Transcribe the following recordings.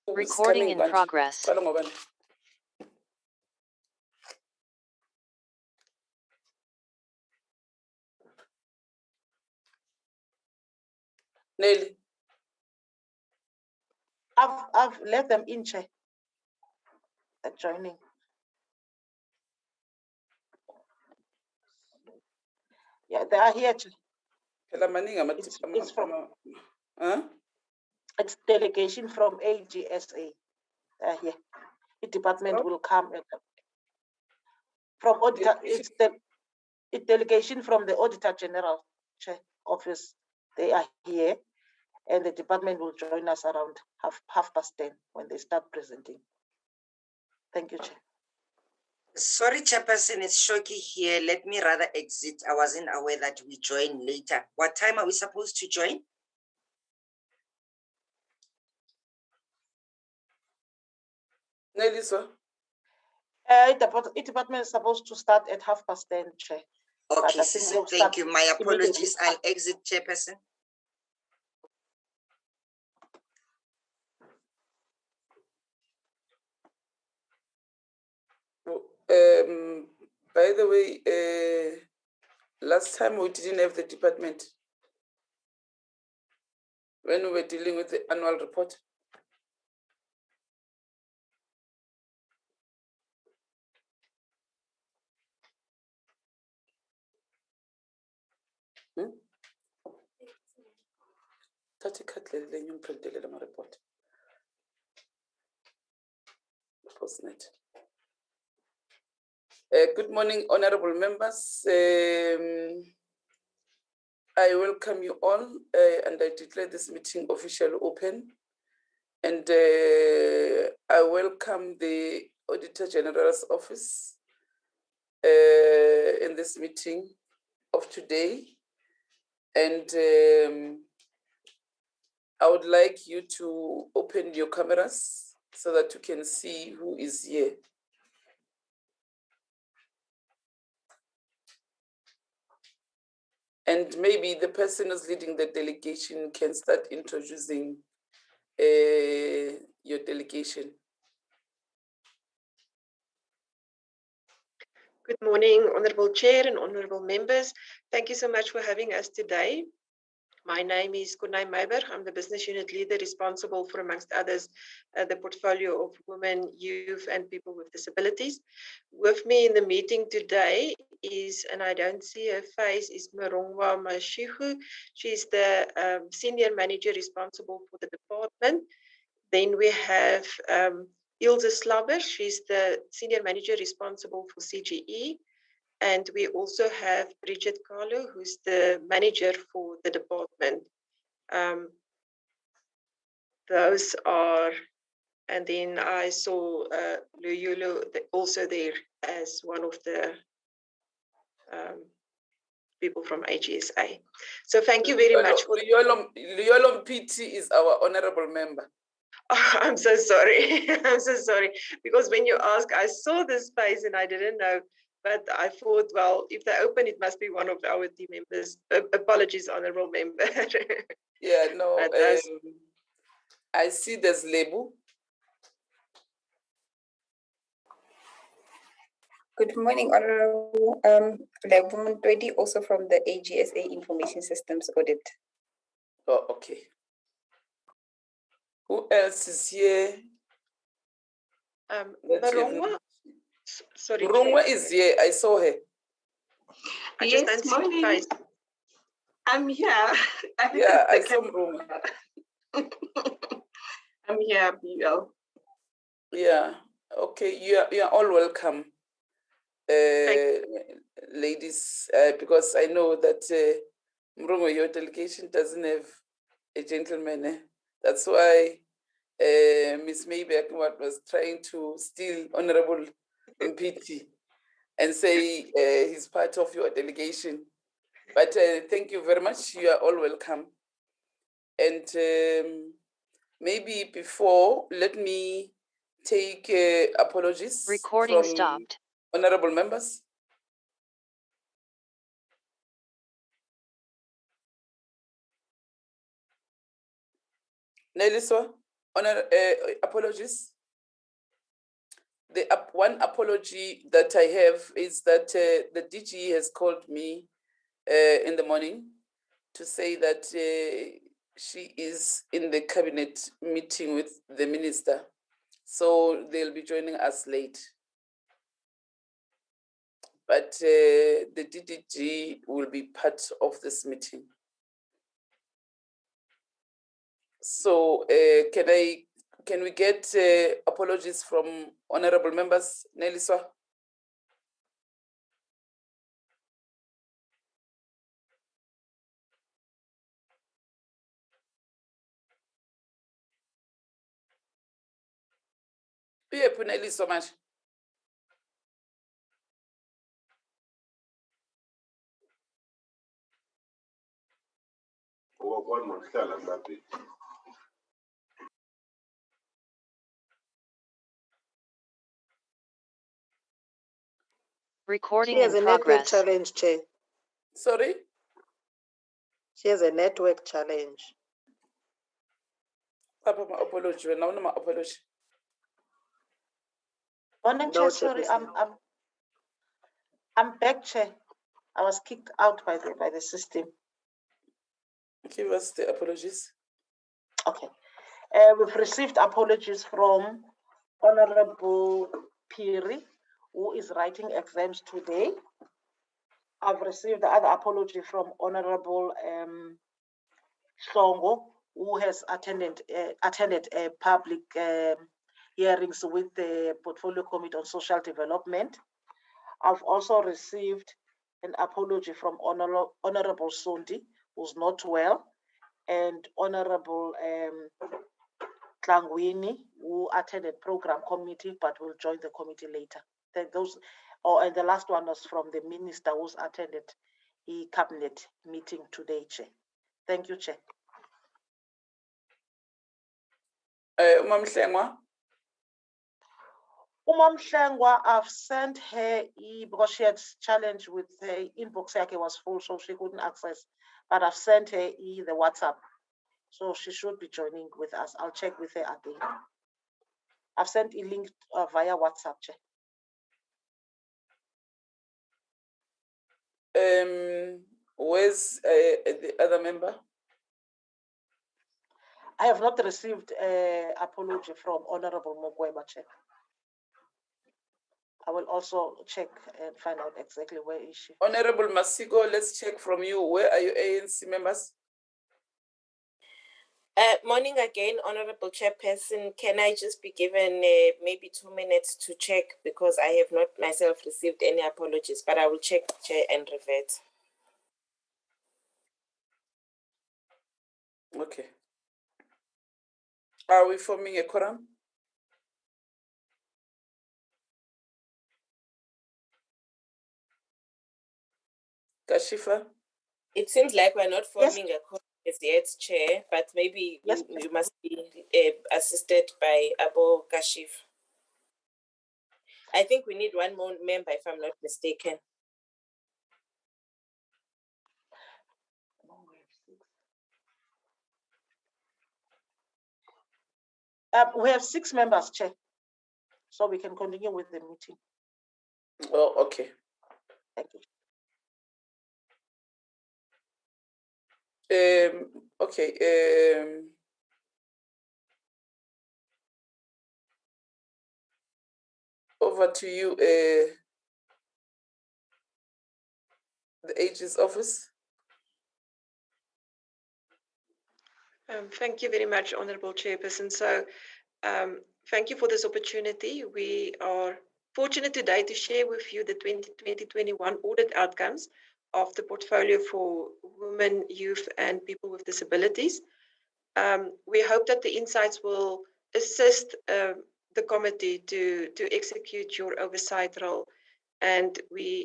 Recording in progress. Nelly. I've let them in, Chair. They're joining. Yeah, they are here, Chair. It's from it's delegation from AGSA. They're here. The department will come from auditor. It's delegation from the Auditor General, Chair, office. They are here, and the department will join us around half past 10 when they start presenting. Thank you, Chair. Sorry, Chairperson, it's Shoki here. Let me rather exit. I wasn't aware that we join later. What time are we supposed to join? Nelly, sir. The department is supposed to start at 10:30, Chair. Okay, thank you. My apologies. I'll exit, Chairperson. By the way, last time we didn't have the department when we were dealing with the annual report. Report. Postnet. Good morning, honorable members. I welcome you all and I declare this meeting officially open. And I welcome the Auditor General's office in this meeting of today. And I would like you to open your cameras so that you can see who is here. And maybe the person who's leading the delegation can start introducing your delegation. Good morning, Honorable Chair and Honorable Members. Thank you so much for having us today. My name is Kunai Meiber. I'm the business unit leader responsible for, amongst others, the portfolio of women, youth, and people with disabilities. With me in the meeting today is, and I don't see her face, is Marongwa Mashihu. She's the senior manager responsible for the department. Then we have Ilse Slabber. She's the senior manager responsible for CGE. And we also have Bridget Carlo, who's the manager for the department. Those are, and then I saw Luyulu also there as one of the people from AGSA. So thank you very much. Luyolo PT is our honorable member. Oh, I'm so sorry. I'm so sorry. Because when you ask, I saw this face and I didn't know. But I thought, well, if they open, it must be one of our team members. Apologies, honorable member. Yeah, no, I see there's Lebu. Good morning, Honorable Lebu Mntwedi, also from the AGSA Information Systems Audit. Oh, okay. Who else is here? Sorry. Rungwa is here. I saw her. I just don't see the face. I'm here. Yeah, I saw Rungwa. I'm here, BL. Yeah. Okay. You are all welcome, ladies, because I know that Mrungo, your delegation doesn't have a gentleman. That's why Miss Maybeck was trying to steal Honorable Mpiti and say he's part of your delegation. But thank you very much. You are all welcome. And maybe before, let me take apologies. Recording from stopped. Honorable members. Neliswa? Apologies. The one apology that I have is that the DG has called me in the morning to say that she is in the cabinet meeting with the minister. So they'll be joining us late. But the DDG will be part of this meeting. So can we get apologies from honorable members? Neliswa? Uyephi uNeliswa manje? Recording She has in a network progress. challenge, Chair. Sorry? She has a network challenge. Papa, my apology. Now, my apology. Morning, No, Chair, sorry, Chairperson. I'm back, Chair. I was kicked out by the system. Give us the apologies. Okay. We've received apologies from Honorable Piri, who is writing exams today. I've received the other apology from Honorable Songo, who has attended public hearings with the Portfolio Committee on Social Development. I've also received an apology from Honorable Sondi, who's not well, and Honorable Klangwini, who attended program committee but will join the committee later. And the last one was from the minister who's attended the cabinet meeting today, Chair. Thank you, Chair. Umamhlengwa? Umamhlengwa, I've sent her because she had challenge with her inbox was full, so she couldn't access. But I've sent her the WhatsApp, so she should be joining with us. I'll check with her again. I've sent a link via WhatsApp, Chair. Where's the other member? I have not received apology from Honorable Mogweba, Chair. I will also check and find out exactly where is she. Honorable Masiko, let's check from you. Where are your ANC members? Morning again, Honorable Chairperson. Can I just be given maybe 2 minutes to check, because I have not myself received any apologies, but I will check, Chair, and revert. Okay. Are we forming a quorum? Kashifa? It seems like we're not forming a quorum as yet, Chair, but maybe Yes, you must be assisted by Abo Kashif. I think we need one more member, if I'm not mistaken. We have 6 members, Chair, so we can continue with the meeting. Oh, okay. Thank you. Okay. Over to you, the AG's office. Thank you very much, Honourable Chairperson. So thank you for this opportunity. We are fortunate today to share with you the 2020-21 audit outcomes of the portfolio for women, youth, and people with disabilities. We hope that the insights will assist the committee to execute your oversight role. And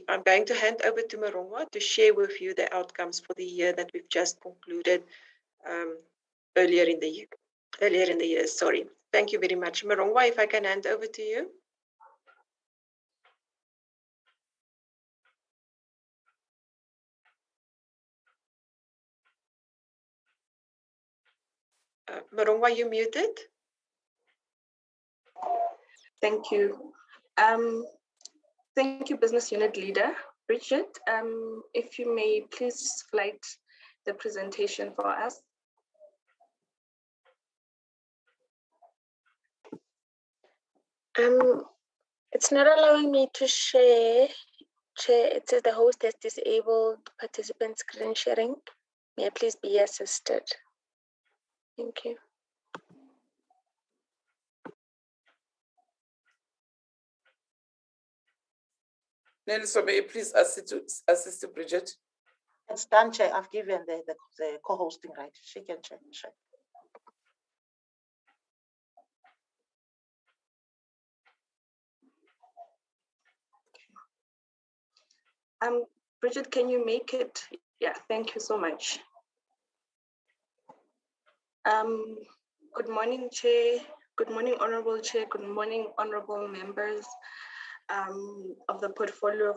I'm going to hand over to Marongwa to share with you the outcomes for the year that we've just concluded earlier in the year. Sorry. Thank you very much. Marongwa, if I can hand over to you. Marongwa, you muted? Thank you. Thank you, Business Unit Leader. Bridget, if you may please flight the presentation for us. It's not allowing me to share. Chair, it says the host has disabled participant screen sharing. May I please be assisted? Thank you. Nelson, may you please assist to Bridget? It's done, Chair. I've given the co-hosting right. She can check. Bridget, can you make it? Yeah, thank you so much. Good morning, Chair. Good morning, Honorable Chair. Good morning, honorable members of the Portfolio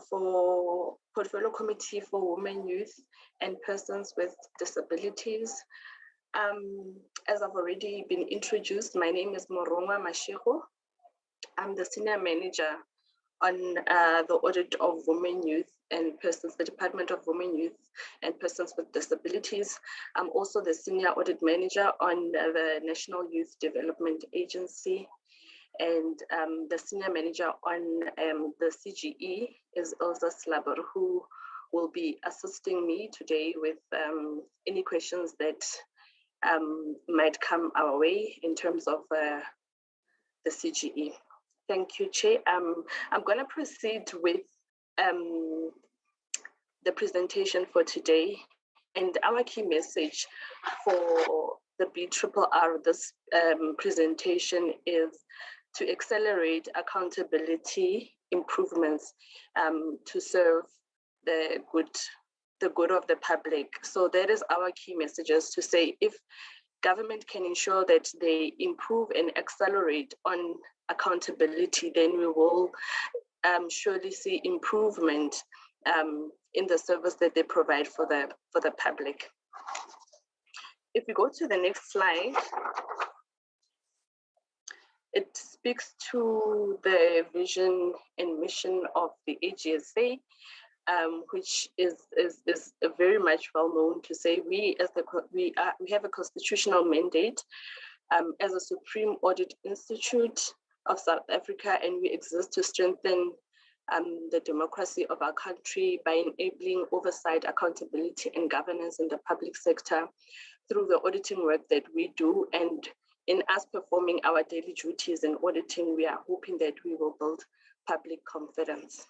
Committee for Women, Youth, and Persons with Disabilities. As I've already been introduced, my name is Morongwa Mashego. I'm the Senior Manager on the Audit of Women, Youth, and Persons, the Department of Women, Youth, and Persons with Disabilities. I'm also the Senior Audit Manager on the National Youth Development Agency. And the Senior Manager on the CGE is Elsa Slaber, who will be assisting me today with any questions that might come our way in terms of the CGE. Thank you, Chair. I'm going to proceed with the presentation for today. And our key message for the BRRR, this presentation, is to accelerate accountability improvements to serve the good of the public. So that is our key messages, to say if government can ensure that they improve and accelerate on accountability, then we will surely see improvement in the service that they provide for the public. If we go to the next slide, it speaks to the vision and mission of the AGSA, which is very much well known to say we have a constitutional mandate as a Supreme Audit Institute of South Africa, and we exist to strengthen the democracy of our country by enabling oversight, accountability, and governance in the public sector through the auditing work that we do. And in us performing our daily duties in auditing, we are hoping that we will build public confidence.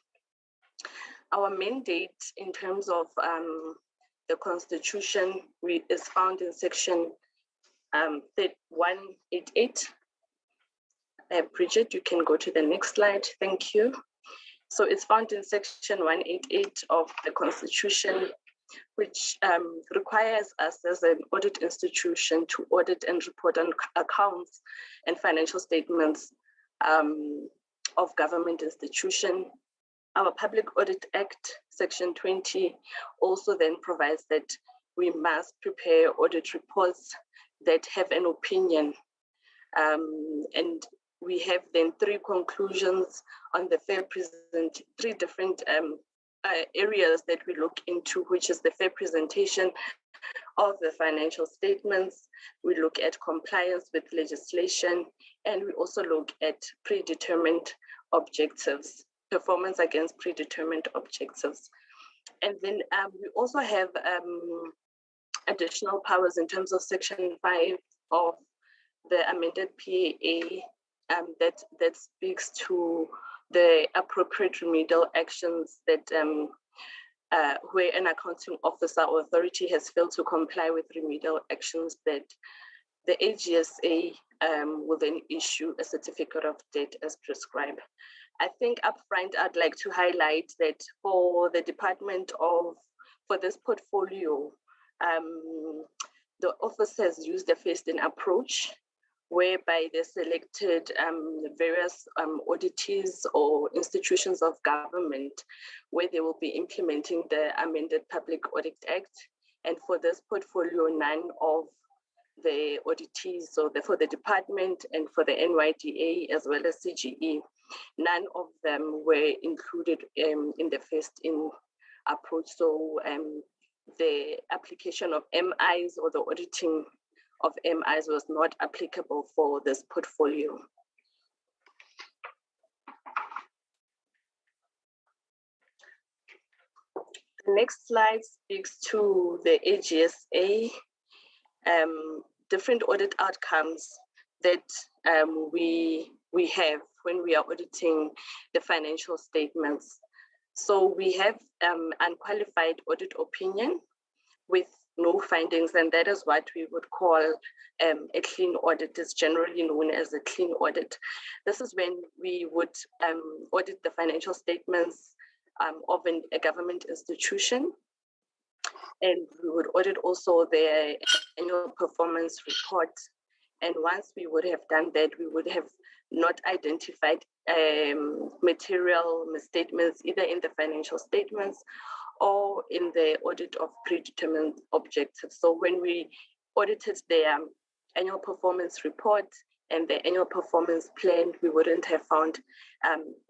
Our mandate in terms of the Constitution is found in section 188. Bridget, you can go to the next slide. Thank you. So it's found in section 188 of the Constitution, which requires us as an audit institution to audit and report on accounts and financial statements of government institution. Our Public Audit Act, section 20, also then provides that we must prepare audit reports that have an opinion. And we have then three conclusions on the three different areas that we look into, which is the fair presentation of the financial statements. We look at compliance with legislation, and we also look at predetermined objectives, performance against predetermined objectives. And then we also have additional powers in terms of section 5 of the amended PAA that speaks to the appropriate remedial actions that where an accounting officer or authority has failed to comply with remedial actions, that the AGSA will then issue a certificate of debt as prescribed. I think upfront, I'd like to highlight that for the department for this portfolio, the office has used a phased-in approach, whereby they selected various auditees or institutions of government where they will be implementing the amended Public Audit Act. And for this portfolio, none of the auditees, so for the department and for the NYDA as well as CGE, none of them were included in the phased-in approach. So the application of MIs or the auditing of MIs was not applicable for this portfolio. The next slide speaks to the AGSA, different audit outcomes that we have when we are auditing the financial statements. So we have unqualified audit opinion with no findings, and that is what we would call a clean audit. Is generally known as a clean audit. This is when we would audit the financial statements of a government institution, and we would audit also their annual performance report. And once we would have done that, we would have not identified material misstatements either in the financial statements or in the audit of predetermined objectives. So when we audited their annual performance report and the annual performance plan, we wouldn't have found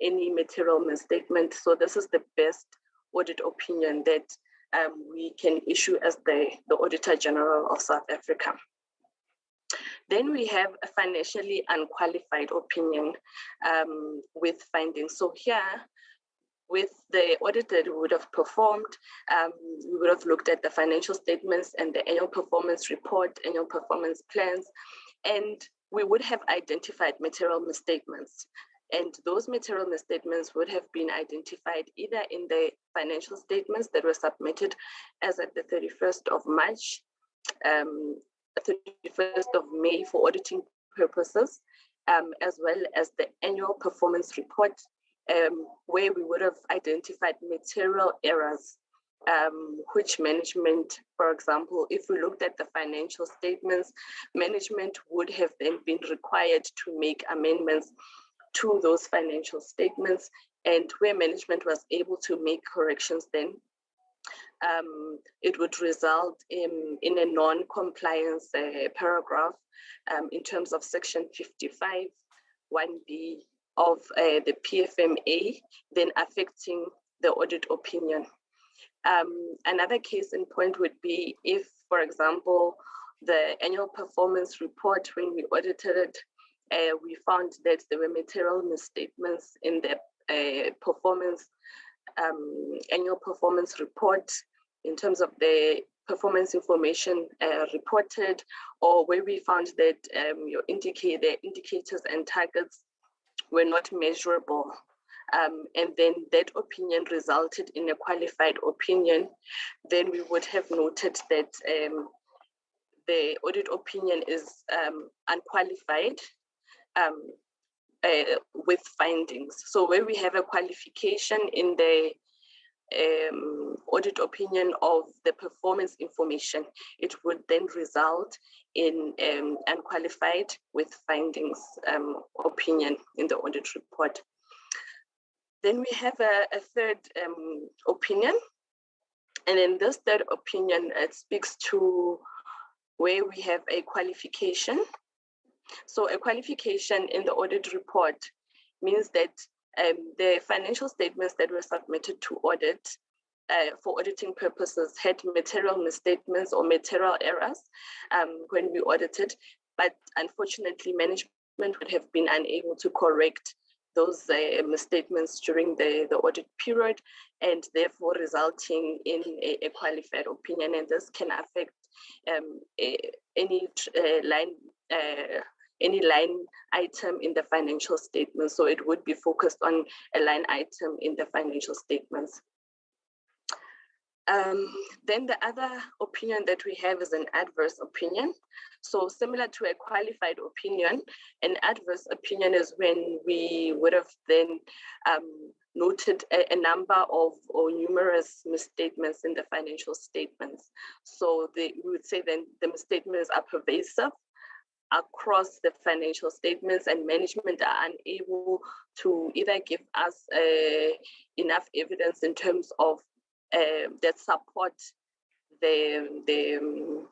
any material misstatement. So this is the best audit opinion that we can issue as the Auditor General of South Africa. Then we have a financially unqualified opinion with findings. So here, with the audit that we would have performed, we would have looked at the financial statements and the annual performance report, annual performance plans, and we would have identified material misstatements. And those material misstatements would have been identified either in the financial statements that were submitted as at the 31st of March, 31st of May for auditing purposes, as well as the annual performance report, where we would have identified material errors, which management, for example, if we looked at the financial statements, management would have then been required to make amendments to those financial statements, and where management was able to make corrections then, it would result in a non-compliance paragraph in terms of section 55, 1B of the PFMA, then affecting the audit opinion. Another case in point would be if, for example, the annual performance report, when we audited it, we found that there were material misstatements in the annual performance report in terms of the performance information reported, or where we found that the indicators and targets were not measurable. And then that opinion resulted in a qualified opinion, then we would have noted that the audit opinion is unqualified with findings. So where we have a qualification in the audit opinion of the performance information, it would then result in unqualified with findings opinion in the audit report. Then we have a third opinion, and in this third opinion, it speaks to where we have a qualification. So a qualification in the audit report means that the financial statements that were submitted to audit for auditing purposes had material misstatements or material errors when we audited, but unfortunately management would have been unable to correct those misstatements during the audit period, and therefore resulting in a qualified opinion. And this can affect any line item in the financial statement. So it would be focused on a line item in the financial statements. Then the other opinion that we have is an adverse opinion. So similar to a qualified opinion, an adverse opinion is when we would have then noted a number of or numerous misstatements in the financial statements. So we would say then the misstatements are pervasive across the financial statements, and management are unable to either give us enough evidence in terms of that support the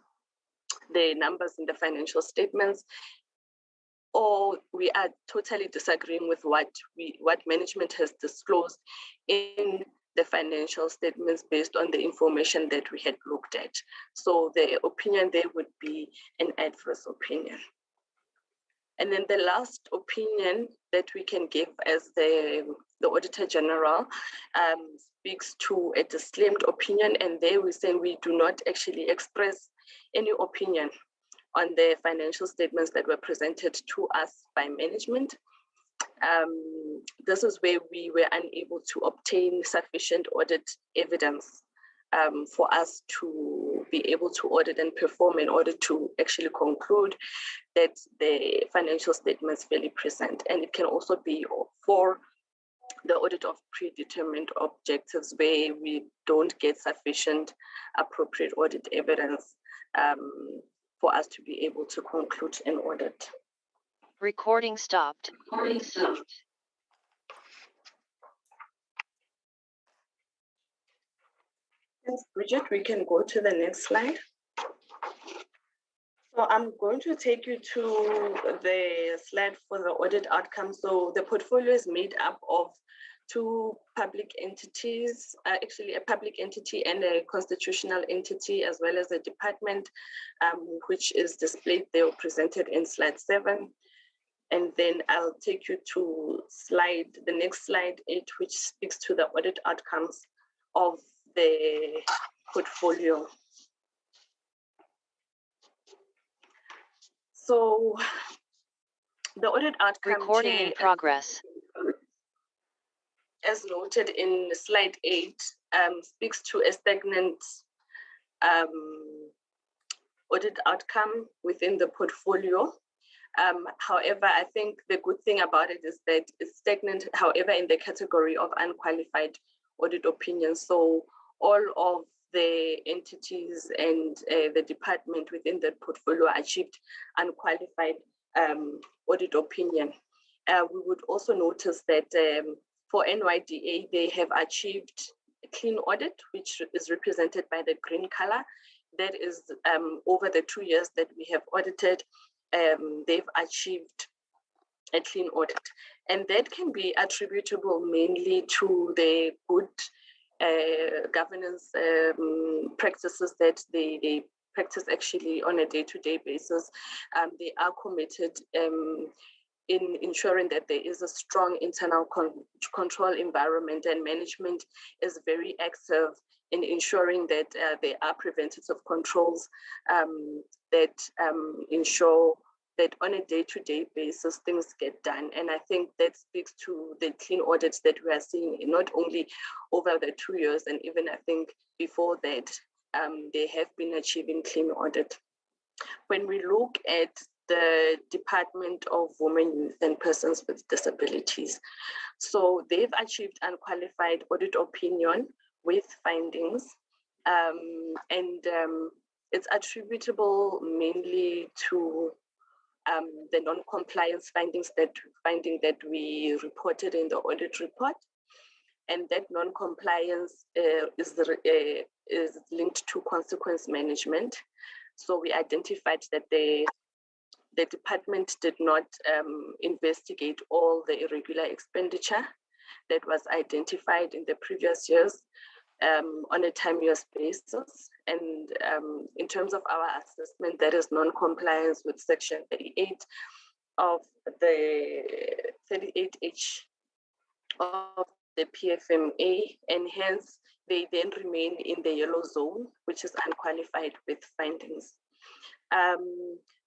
the numbers in the financial statements, or we are totally disagreeing with what management has disclosed in the financial statements based on the information that we had looked at. So the opinion there would be an adverse opinion. And then the last opinion that we can give as the Auditor General speaks to a disclaimed opinion, and there we say we do not actually express any opinion on the financial statements that were presented to us by management. This is where we were unable to obtain sufficient audit evidence for us to be able to audit and perform in order to actually conclude that the financial statements fairly present. And it can also be for the audit of predetermined objectives where we don't get sufficient appropriate audit evidence for us to be able to conclude an audit. Recording stopped. Yes, Bridget, we can go to the next slide. So I'm going to take you to the slide for the audit outcome. So the portfolio is made up of two public entities, actually a public entity and a constitutional entity, as well as a department, which is displayed there, presented in slide 7. And then I'll take you to the next slide 8, which speaks to the audit outcomes of the portfolio. So the audit outcome. Recording in progress. As noted in slide 8, speaks to a stagnant audit outcome within the portfolio. However, I think the good thing about it is that it's stagnant, however, in the category of unqualified audit opinions. So all of the entities and the department within the portfolio achieved unqualified audit opinion. We would also notice that for NYDA, they have achieved a clean audit, which is represented by the green color. That is over the 2 years that we have audited, they've achieved a clean audit. And that can be attributable mainly to the good governance practices that they practice actually on a day-to-day basis. They are committed in ensuring that there is a strong internal control environment, and management is very active in ensuring that there are preventative controls that ensure that on a day-to-day basis, things get done. And I think that speaks to the clean audits that we are seeing, not only over the 2 years, and even I think before that, they have been achieving clean audit. When we look at the Department of Women, Youth and Persons with Disabilities, so they've achieved unqualified audit opinion with findings, it's attributable mainly to the non-compliance finding that we reported in the audit report, and that non-compliance is linked to consequence management. So we identified that the department did not investigate all the irregular expenditure that was identified in the previous years on a time-use basis. And in terms of our assessment, that is non-compliance with Section 38 of the 38H of the PFMA, and hence they then remain in the yellow zone, which is unqualified with findings.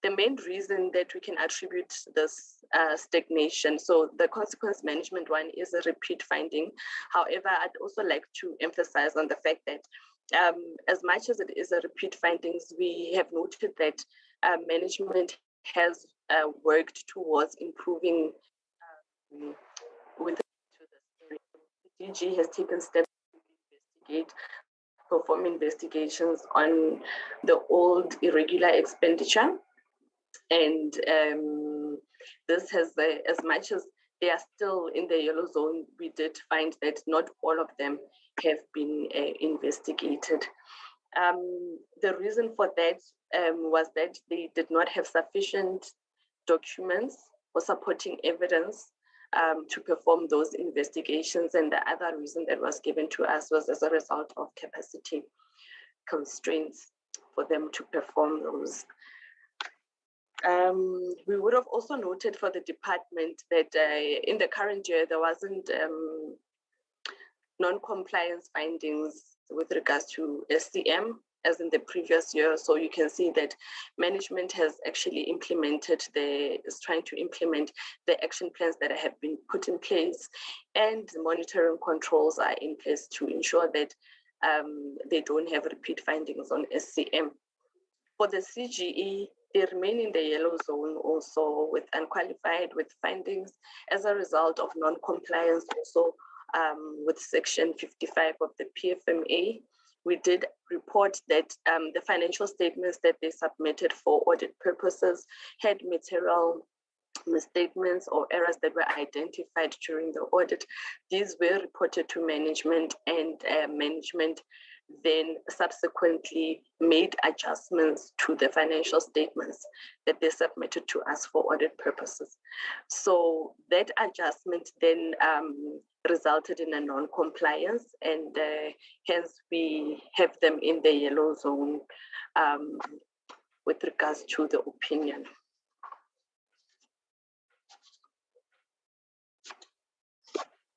The main reason that we can attribute this stagnation, so the consequence management one is a repeat finding. However, I'd also like to emphasize on the fact that as much as it is a repeat findings, we have noted that management has worked towards improving with the DG has taken steps to perform investigations on the old irregular expenditure. And this has, as much as they are still in the yellow zone, we did find that not all of them have been investigated. The reason for that was that they did not have sufficient documents or supporting evidence to perform those investigations. And the other reason that was given to us was as a result of capacity constraints for them to perform those. We would have also noted for the department that in the current year, there wasn't non-compliance findings with regards to SCM as in the previous year. So you can see that management has actually is trying to implement the action plans that have been put in place, and the monitoring controls are in place to ensure that they don't have repeat findings on SCM. For the CGE, they remain in the yellow zone also with unqualified with findings as a result of non-compliance also with Section 55 of the PFMA. We did report that the financial statements that they submitted for audit purposes had material misstatements or errors that were identified during the audit. These were reported to management, and management then subsequently made adjustments to the financial statements that they submitted to us for audit purposes. So that adjustment then resulted in a non-compliance, and hence we have them in the yellow zone with regards to the opinion.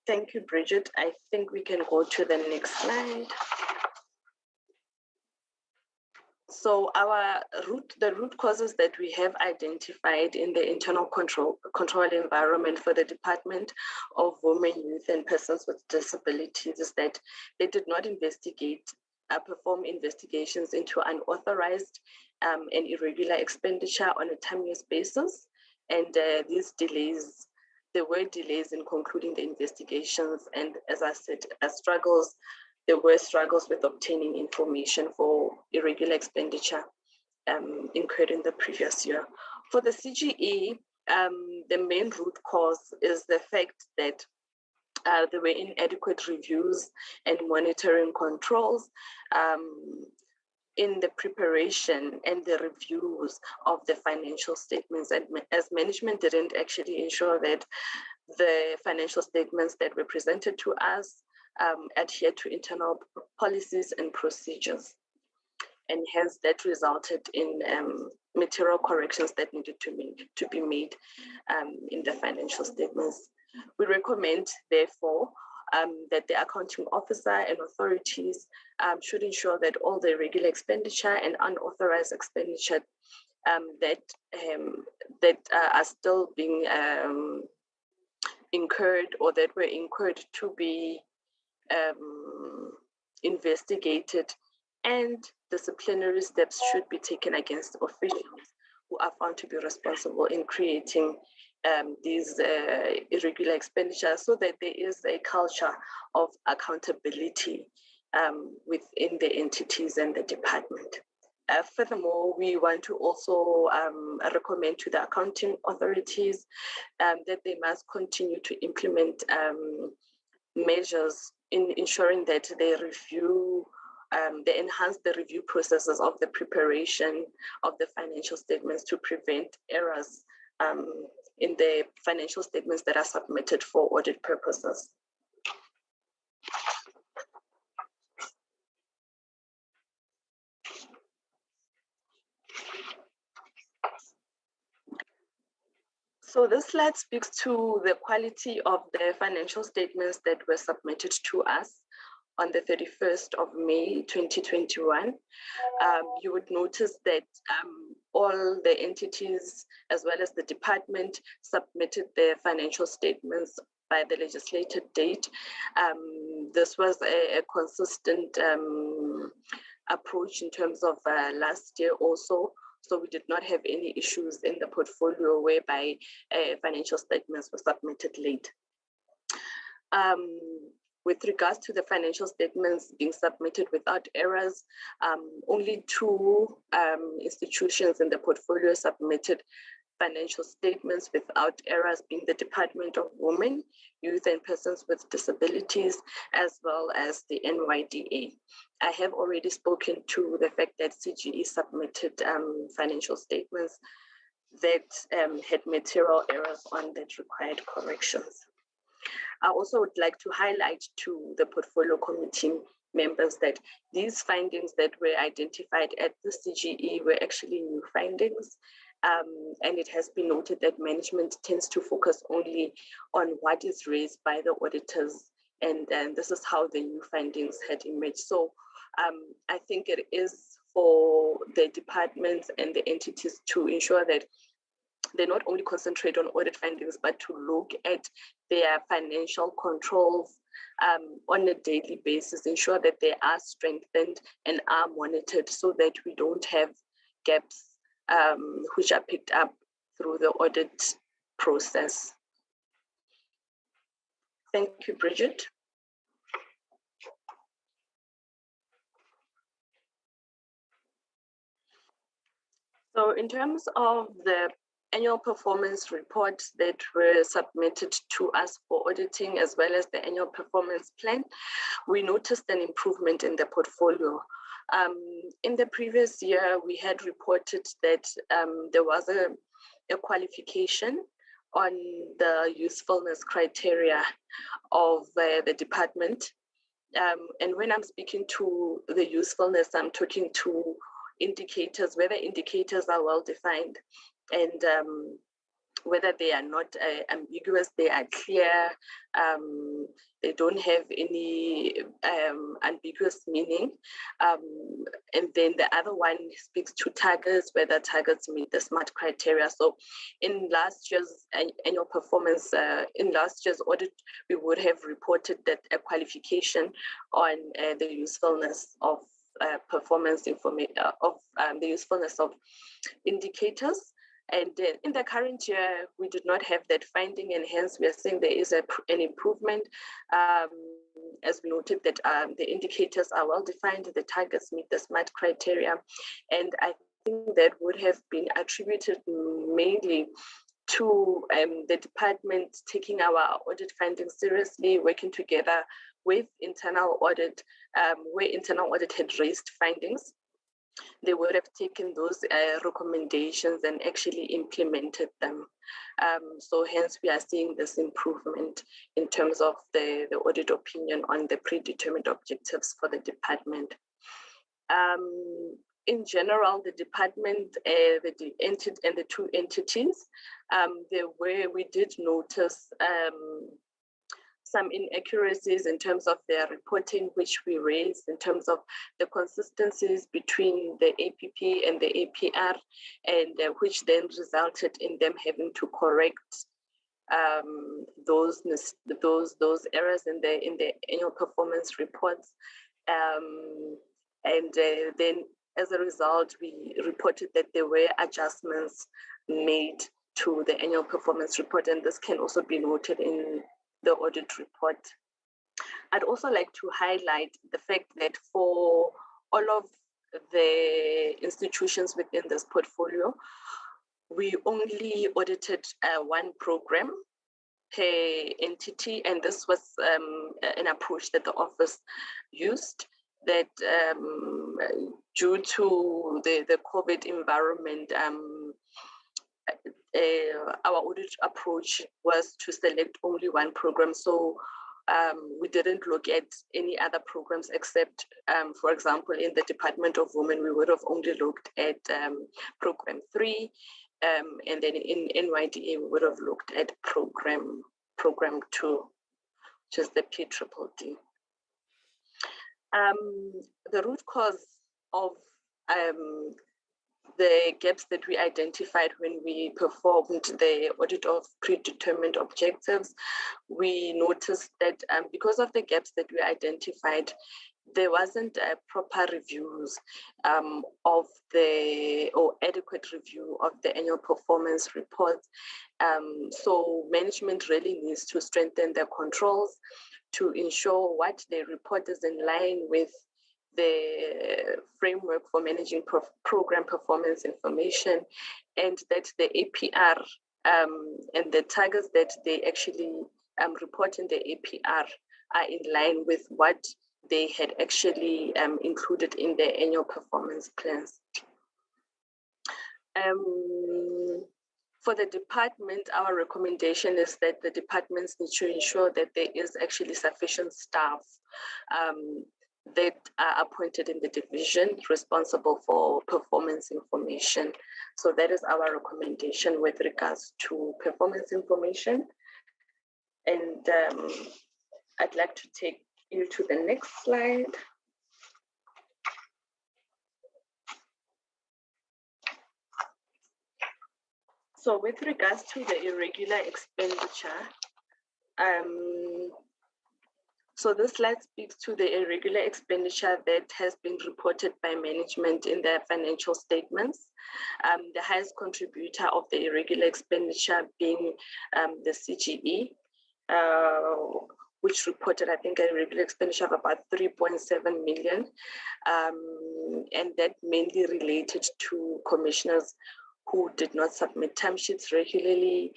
Thank you, Bridget. I think we can go to the next slide. So the root causes that we have identified in the internal control environment for the Department of Women, Youth and Persons with Disabilities is that they did not perform investigations into unauthorized and irregular expenditure on a timeous basis. And these delays, there were delays in concluding the investigations, and as I said, there were struggles with obtaining information for irregular expenditure incurred in the previous year. For the CGE, the main root cause is the fact that there were inadequate reviews and monitoring controls in the preparation and the reviews of the financial statements, and as management didn't actually ensure that the financial statements that were presented to us adhere to internal policies and procedures. And hence that resulted in material corrections that needed to be made in the financial statements. We recommend, therefore, that the accounting officer and authorities should ensure that all the irregular expenditure and unauthorized expenditure that are still being incurred or that were incurred to be investigated, and disciplinary steps should be taken against officials who are found to be responsible in creating these irregular expenditures, so that there is a culture of accountability within the entities and the department. Furthermore, we want to also recommend to the accounting authorities that they must continue to implement measures in ensuring that they enhance the review processes of the preparation of the financial statements to prevent errors in the financial statements that are submitted for audit purposes. So this slide speaks to the quality of the financial statements that were submitted to us on the 31st of May, 2021. You would notice that all the entities, as well as the department, submitted their financial statements by the legislated date. This was a consistent approach in terms of last year also. So we did not have any issues in the portfolio whereby financial statements were submitted late. With regards to the financial statements being submitted without errors, only 2 institutions in the portfolio submitted financial statements without errors being the Department of Women, Youth and Persons with Disabilities, as well as the NYDA. I have already spoken to the fact that CGE submitted financial statements that had material errors on that required corrections. I also would like to highlight to the portfolio committee members that these findings that were identified at the CGE were actually new findings. And it has been noted that management tends to focus only on what is raised by the auditors, and this is how the new findings had emerged. So I think it is for the departments and the entities to ensure that they not only concentrate on audit findings, but to look at their financial controls on a daily basis, ensure that they are strengthened and are monitored so that we don't have gaps which are picked up through the audit process. Thank you, Bridget. So in terms of the annual performance reports that were submitted to us for auditing, as well as the annual performance plan, we noticed an improvement in the portfolio. In the previous year, we had reported that there was a qualification on the usefulness criteria of the department. And when I'm speaking to the usefulness, I'm talking to indicators, whether indicators are well defined and whether they are not ambiguous, they are clear, they don't have any ambiguous meaning. And then the other one speaks to targets, whether targets meet the SMART criteria. So in last year's annual performance, in last year's audit, we would have reported that a qualification on the usefulness of performance information, of the usefulness of indicators. And in the current year, we did not have that finding, and hence we are saying there is an improvement. As we noted that the indicators are well defined, the targets meet the SMART criteria. And I think that would have been attributed mainly to the department taking our audit findings seriously, working together with internal audit, where internal audit had raised findings. They would have taken those recommendations and actually implemented them. So hence we are seeing this improvement in terms of the audit opinion on the predetermined objectives for the department. In general, the department, the two entities, we did notice some inaccuracies in terms of their reporting, which we raised in terms of the consistencies between the APP and the APR, and which then resulted in them having to correct those errors in the annual performance reports. Then as a result, we reported that there were adjustments made to the annual performance report, and this can also be noted in the audit report. I'd also like to highlight the fact that for all of the institutions within this portfolio, we only audited one program per entity, and this was an approach that the office used, that due to the COVID environment, our audit approach was to select only one program. So we didn't look at any other programs except, for example, in the Department of Women, we would have only looked at program 3. And then in NYDA, we would have looked at program 2, which is the PDDD. The root cause of the gaps that we identified when we performed the audit of predetermined objectives, we noticed that because of the gaps that we identified, there wasn't a proper reviews or adequate review of the annual performance reports. So management really needs to strengthen their controls to ensure what they report is in line with the framework for managing program performance information, and that the APR and the targets that they actually report in the APR are in line with what they had actually included in their annual performance plans. For the department, our recommendation is that the departments need to ensure that there is actually sufficient staff that are appointed in the division responsible for performance information. So that is our recommendation with regards to performance information. And I'd like to take you to the next slide. So with regards to the irregular expenditure, so this slide speaks to the irregular expenditure that has been reported by management in their financial statements. The highest contributor of the irregular expenditure being the CGE, which reported, I think, a irregular expenditure of about 3.7 million. And that mainly related to commissioners who did not submit timesheets regularly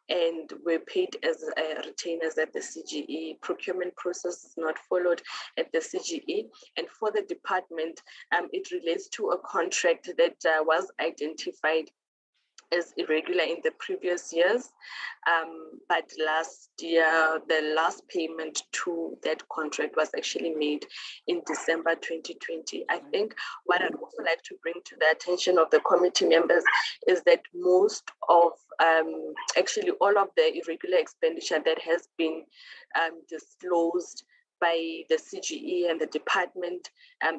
and were paid as retainers at the CGE. Procurement process is not followed at the CGE. And for the department, it relates to a contract that was identified as irregular in the previous years, but last year, the last payment to that contract was actually made in December 2020. I think what I'd also like to bring to the attention of the committee members is that most of, actually all of the irregular expenditure that has been disclosed by the CGE and the department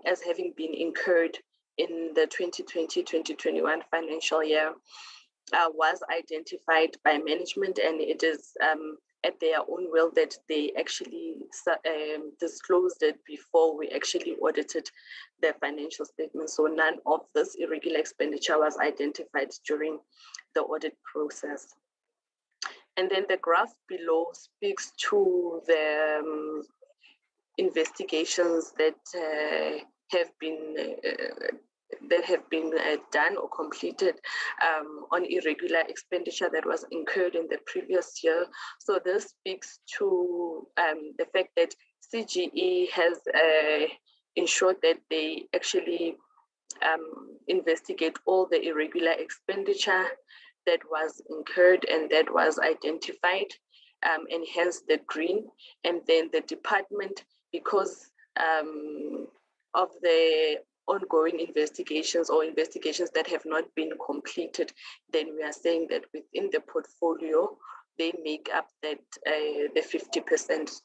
as having been incurred in the 2020-2021 financial year was identified by management, and it is at their own will that they actually disclosed it before we actually audited the financial statements. So none of this irregular expenditure was identified during the audit process. And then the graph below speaks to the investigations that have been done or completed on irregular expenditure that was incurred in the previous year. So this speaks to the fact that CGE has ensured that they actually investigate all the irregular expenditure that was incurred and that was identified, and hence the green. And then the department, because of the ongoing investigations or investigations that have not been completed, then we are saying that within the portfolio, they make up that the 50%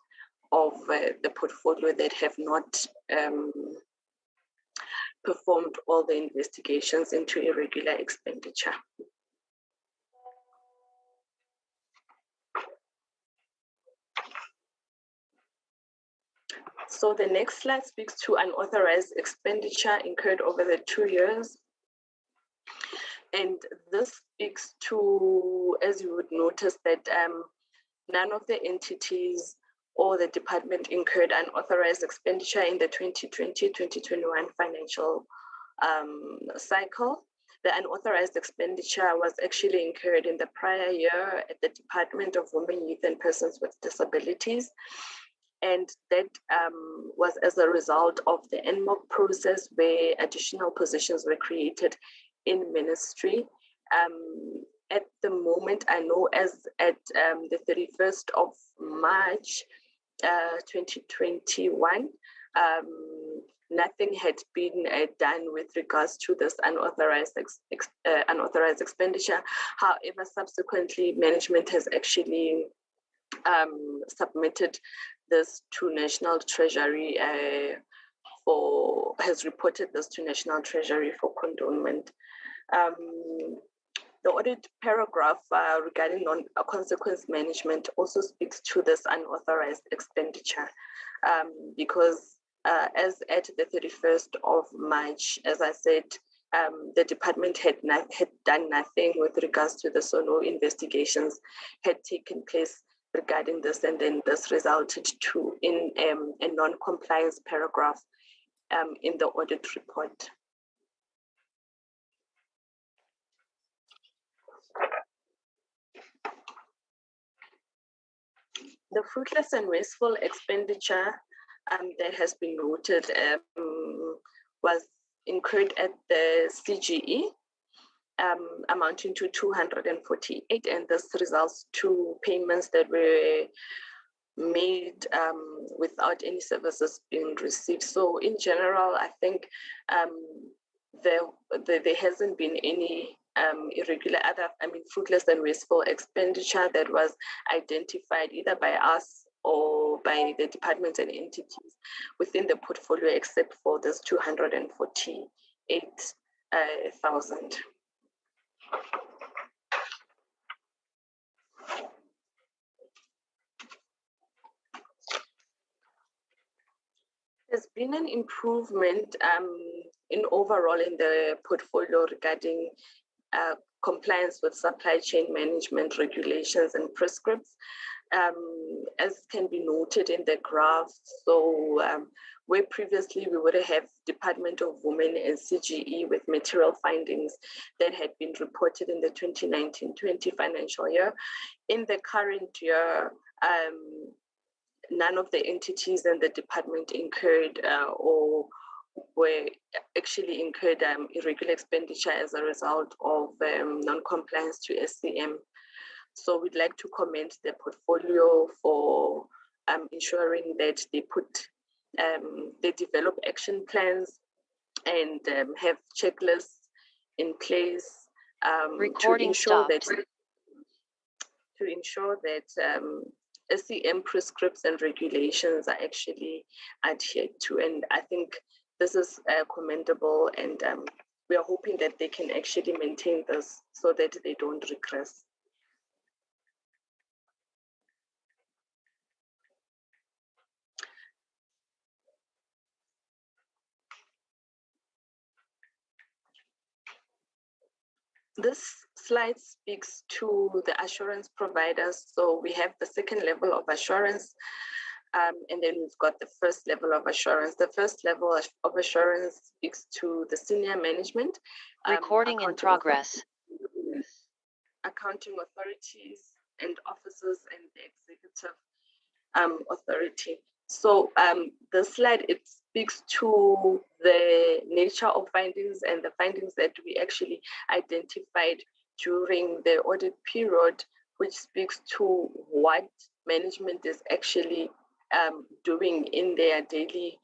of the portfolio that have not performed all the investigations into irregular expenditure. So the next slide speaks to unauthorized expenditure incurred over the 2 years. And this speaks to, as you would notice, that none of the entities or the department incurred unauthorized expenditure in the 2020-2021 financial cycle. The unauthorized expenditure was actually incurred in the prior year at the Department of Women, Youth and Persons with Disabilities. And that was as a result of the NMOC process, where additional positions were created in ministry. At the moment, I know as at the 31st of March 2021, nothing had been done with regards to this unauthorized expenditure. However, subsequently, management has actually submitted this to National Treasury has reported this to National Treasury for condonement. The audit paragraph regarding non-consequence management also speaks to this unauthorized expenditure because as at the 31st of March, as I said, the department had done nothing with regards to this, so no investigations had taken place regarding this, and then this resulted in a non-compliance paragraph in the audit report. The fruitless and wasteful expenditure that has been noted was incurred at the CGE, amounting to 248, and this results to payments that were made without any services being received. So in general, I think there hasn't been any fruitless and wasteful expenditure that was identified either by us or by the departments and entities within the portfolio, except for this 248,000. There's been an improvement in overall in the portfolio regarding compliance with supply chain management regulations and prescripts, as can be noted in the graph. So where previously we would have Department of Women and CGE with material findings that had been reported in the 2019-20 financial year, in the current year, none of the entities in the department incurred or were actually incurred irregular expenditure as a result of non-compliance to SCM. So we'd like to commend the portfolio for ensuring that they they develop action plans and have checklists in place to ensure that SCM prescripts and regulations are actually adhered to. And I think this is commendable, and we are hoping that they can actually maintain this so that they don't regress. This slide speaks to the assurance providers. So we have the second level of assurance, and then we've got the first level of assurance. The first level of assurance speaks to the senior management. Recording in progress. Accounting authorities and officers and the executive authority. So the slide, it speaks to the nature of findings and the findings that we actually identified during the audit period, which speaks to what management is actually doing in their daily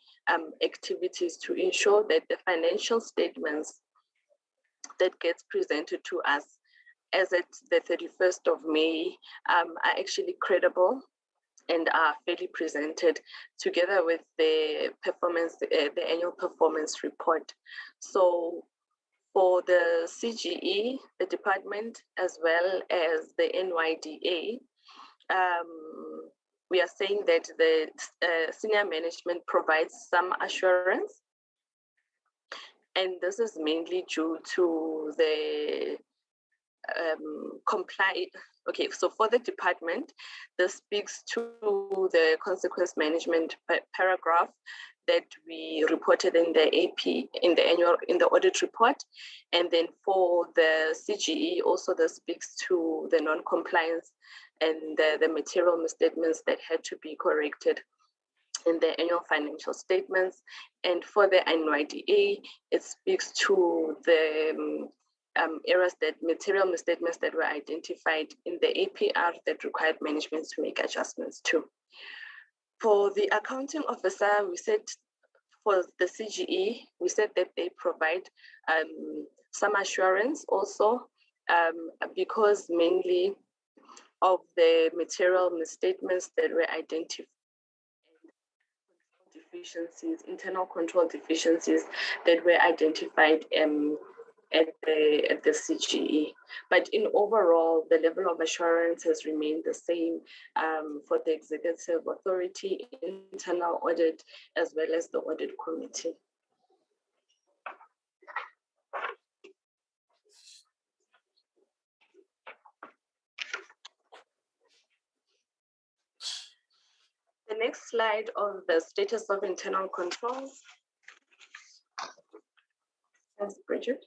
activities to ensure that the financial statements that gets presented to us as at the 31st of May are actually credible and are fairly presented together with the performance, the annual performance report. So for the CGE, the department, as well as the NYDA, we are saying that the senior management provides some assurance, and this is mainly due to the Okay, so for the department, this speaks to the consequence management paragraph that we reported in the AP, in the audit report. And then for the CGE, also this speaks to the non-compliance and the material misstatements that had to be corrected in the annual financial statements. And for the NYDA, it speaks to the errors, that material misstatements that were identified in the APR that required management to make adjustments to. For the accounting officer, we said for the CGE, we said that they provide some assurance also because mainly of the material misstatements that were identified, deficiencies, internal control deficiencies that were identified at the CGE. But in overall, the level of assurance has remained the same for the executive authority, internal audit, as well as the audit committee. The next slide on the status of internal controls. Thanks, Bridget.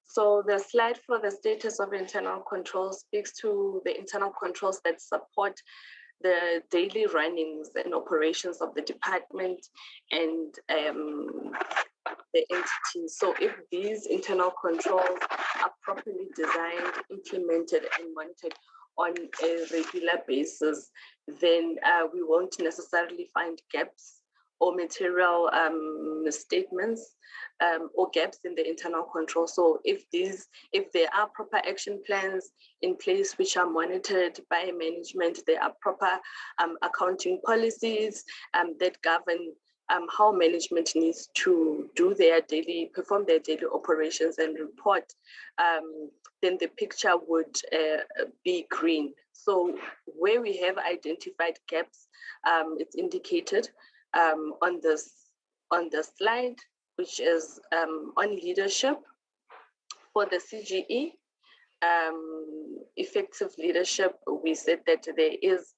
So the slide for the status of internal controls speaks to the internal controls that support the daily runnings and operations of the department and the entities. So if these internal controls are properly designed, implemented, and monitored on a regular basis, then we won't necessarily find gaps or material misstatements or gaps in the internal control. So if there are proper action plans in place which are monitored by management, there are proper accounting policies that govern how management needs to perform their daily operations and report, then the picture would be green. So where we have identified gaps, it's indicated on the slide, which is on leadership. For the CGE, effective leadership, we said that there is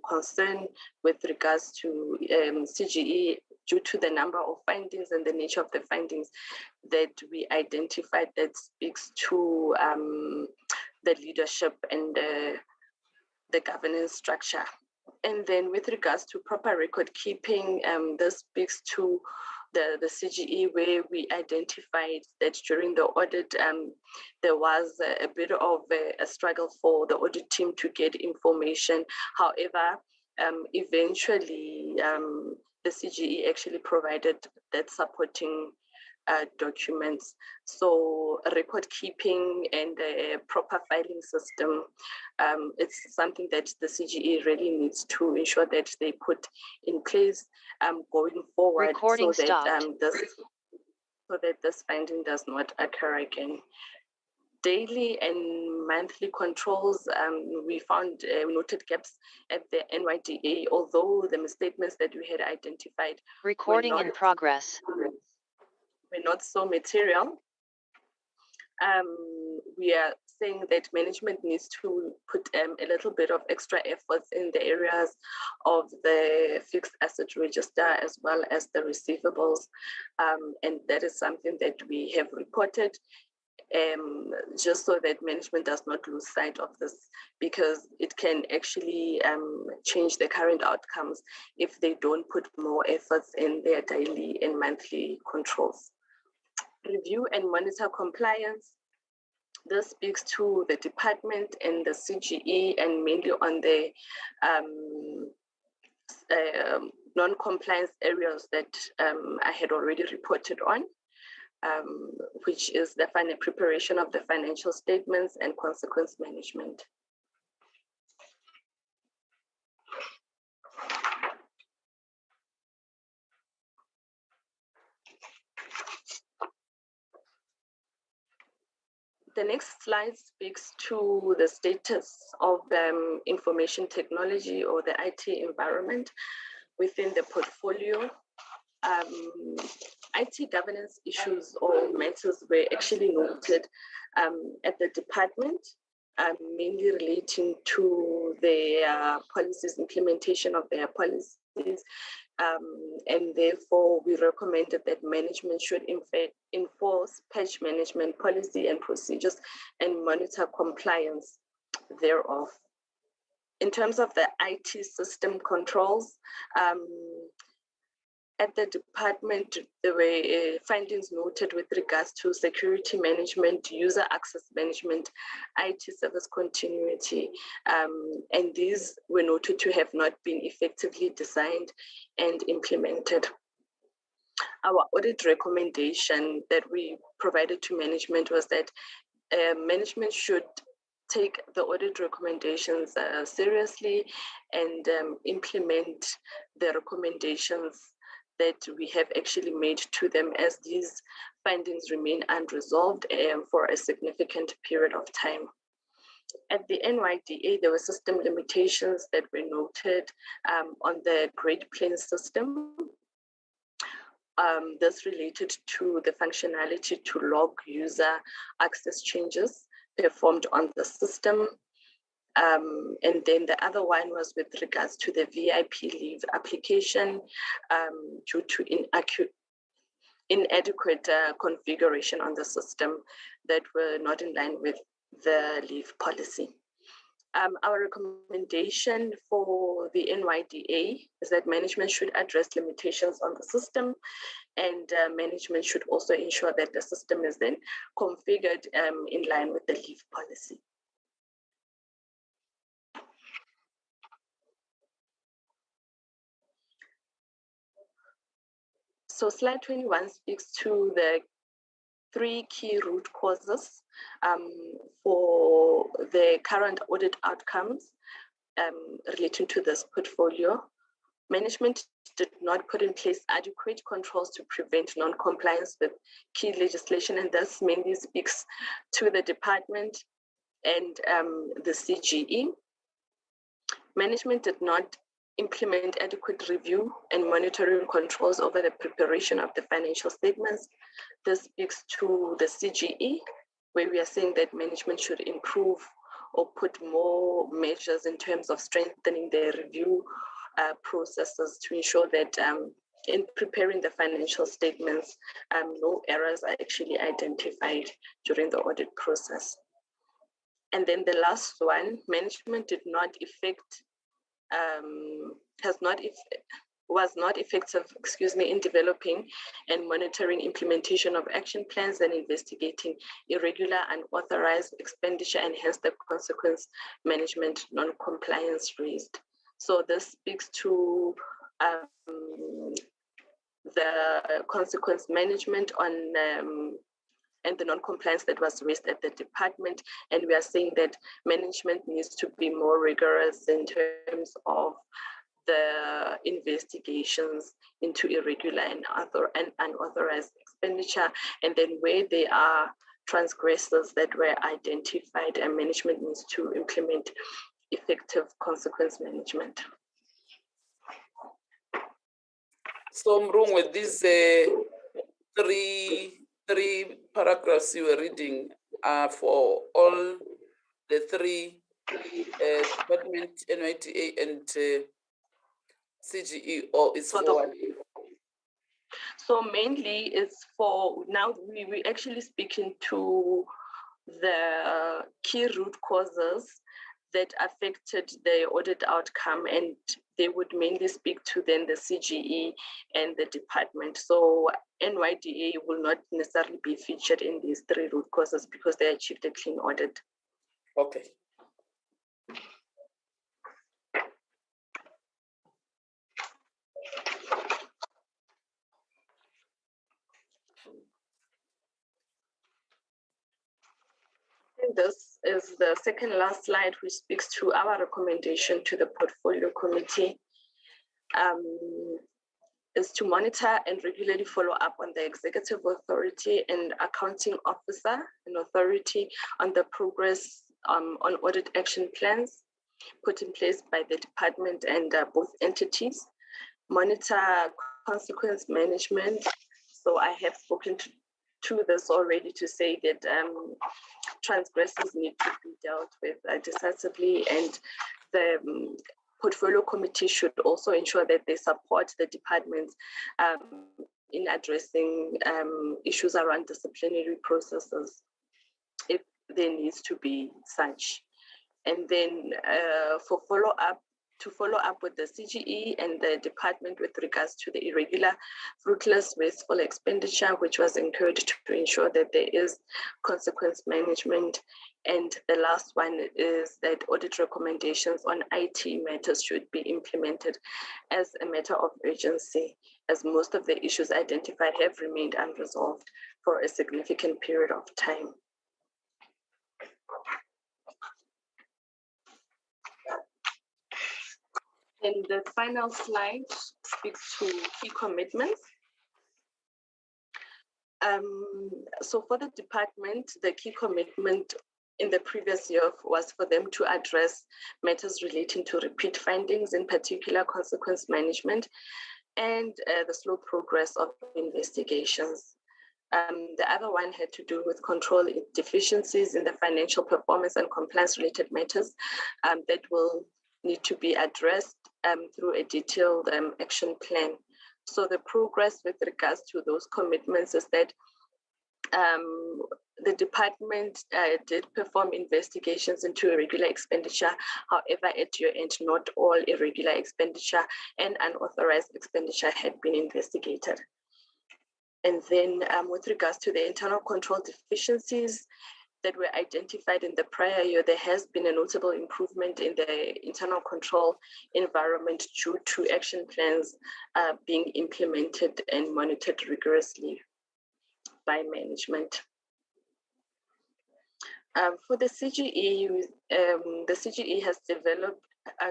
concern with regards to CGE due to the number of findings and the nature of the findings that we identified that speaks to the leadership and the governance structure. And then with regards to proper record keeping, this speaks to the CGE, where we identified that during the audit, there was a bit of a struggle for the audit team to get information. However, eventually, the CGE actually provided that supporting documents. So record keeping and a proper filing system, it's something that the CGE really needs to ensure that they put in place going forward, Recording so that this finding does not occur again. Daily and monthly controls, we found noted gaps at the NYDA, although the misstatements that we had identified Recording in progress. Were not so material. We are saying that management needs to put a little bit of extra efforts in the areas of the fixed asset register as well as the receivables. And that is something that we have reported, just so that management does not lose sight of this, because it can actually change the current outcomes if they don't put more efforts in their daily and monthly controls. Review and monitor compliance. This speaks to the department and the CGE, and mainly on the non-compliance areas that I had already reported on, which is the final preparation of the financial statements and consequence management. The next slide speaks to the status of information technology or the IT environment within the portfolio. IT governance issues or matters were actually noted at the department, mainly relating to their policies, implementation of their policies. And therefore, we recommended that management should in fact enforce patch management policy and procedures and monitor compliance thereof. In terms of the IT system controls, at the department, there were findings noted with regards to security management, user access management, IT service continuity, and these were noted to have not been effectively designed and implemented. Our audit recommendation that we provided to management was that management should take the audit recommendations seriously and implement the recommendations that we have actually made to them, as these findings remain unresolved for a significant period of time. At the NYDA, there were system limitations that were noted on the Great Plains system. This related to the functionality to log user access changes performed on the system. And then the other one was with regards to the VIP leave application due to inadequate configuration on the system that were not in line with the leave policy. Our recommendation for the NYDA is that management should address limitations on the system, and management should also ensure that the system is then configured in line with the leave policy. So slide 21 speaks to the 3 key root causes for the current audit outcomes relating to this portfolio. Management did not put in place adequate controls to prevent non-compliance with key legislation, and this mainly speaks to the department and the CGE. Management did not implement adequate review and monitoring controls over the preparation of the financial statements. This speaks to the CGE, where we are saying that management should improve or put more measures in terms of strengthening their review processes to ensure that in preparing the financial statements, no errors are actually identified during the audit process. And then the last one, management did not effect was not effective, in developing and monitoring implementation of action plans and investigating irregular and unauthorized expenditure, and hence the consequence management non-compliance raised. So this speaks to the consequence management on and the non-compliance that was raised at the department. And we are saying that management needs to be more rigorous in terms of the investigations into irregular and unauthorized expenditure. And then where there are transgressors that were identified, and management needs to implement effective consequence management. So Mrung, with these three paragraphs you were reading for all the 3 department, NYDA and CGE, or it's for one? So mainly it's for, now we actually speaking to the key root causes that affected the audit outcome, and they would mainly speak to then the CGE and the department. So NYDA will not necessarily be featured in these 3 root causes because they achieved a clean audit. Okay. This is the second last slide, which speaks to our recommendation to the portfolio committee, is to monitor and regularly follow up on the executive authority and accounting officer and authority on the progress on audit action plans put in place by the department and both entities. Monitor consequence management. So I have spoken to this already to say that transgressors need to be dealt with decisively, and the portfolio committee should also ensure that they support the departments in addressing issues around disciplinary processes if there needs to be such. And then to follow up with the CGE and the department with regards to the irregular, fruitless, wasteful expenditure, which was incurred to ensure that there is consequence management. And the last one is that audit recommendations on IT matters should be implemented as a matter of urgency, as most of the issues identified have remained unresolved for a significant period of time. And the final slide speaks to key commitments. So for the department, the key commitment in the previous year was for them to address matters relating to repeat findings, in particular consequence management, and the slow progress of investigations. The other one had to do with control deficiencies in the financial performance and compliance related matters that will need to be addressed through a detailed action plan So the progress with regards to those commitments is that the department did perform investigations into irregular expenditure. However, at your end, not all irregular expenditure and unauthorized expenditure had been investigated. And then with regards to the internal control deficiencies that were identified in the prior year, there has been a notable improvement in the internal control environment due to action plans being implemented and monitored rigorously by management. For the CGE, the CGE has developed,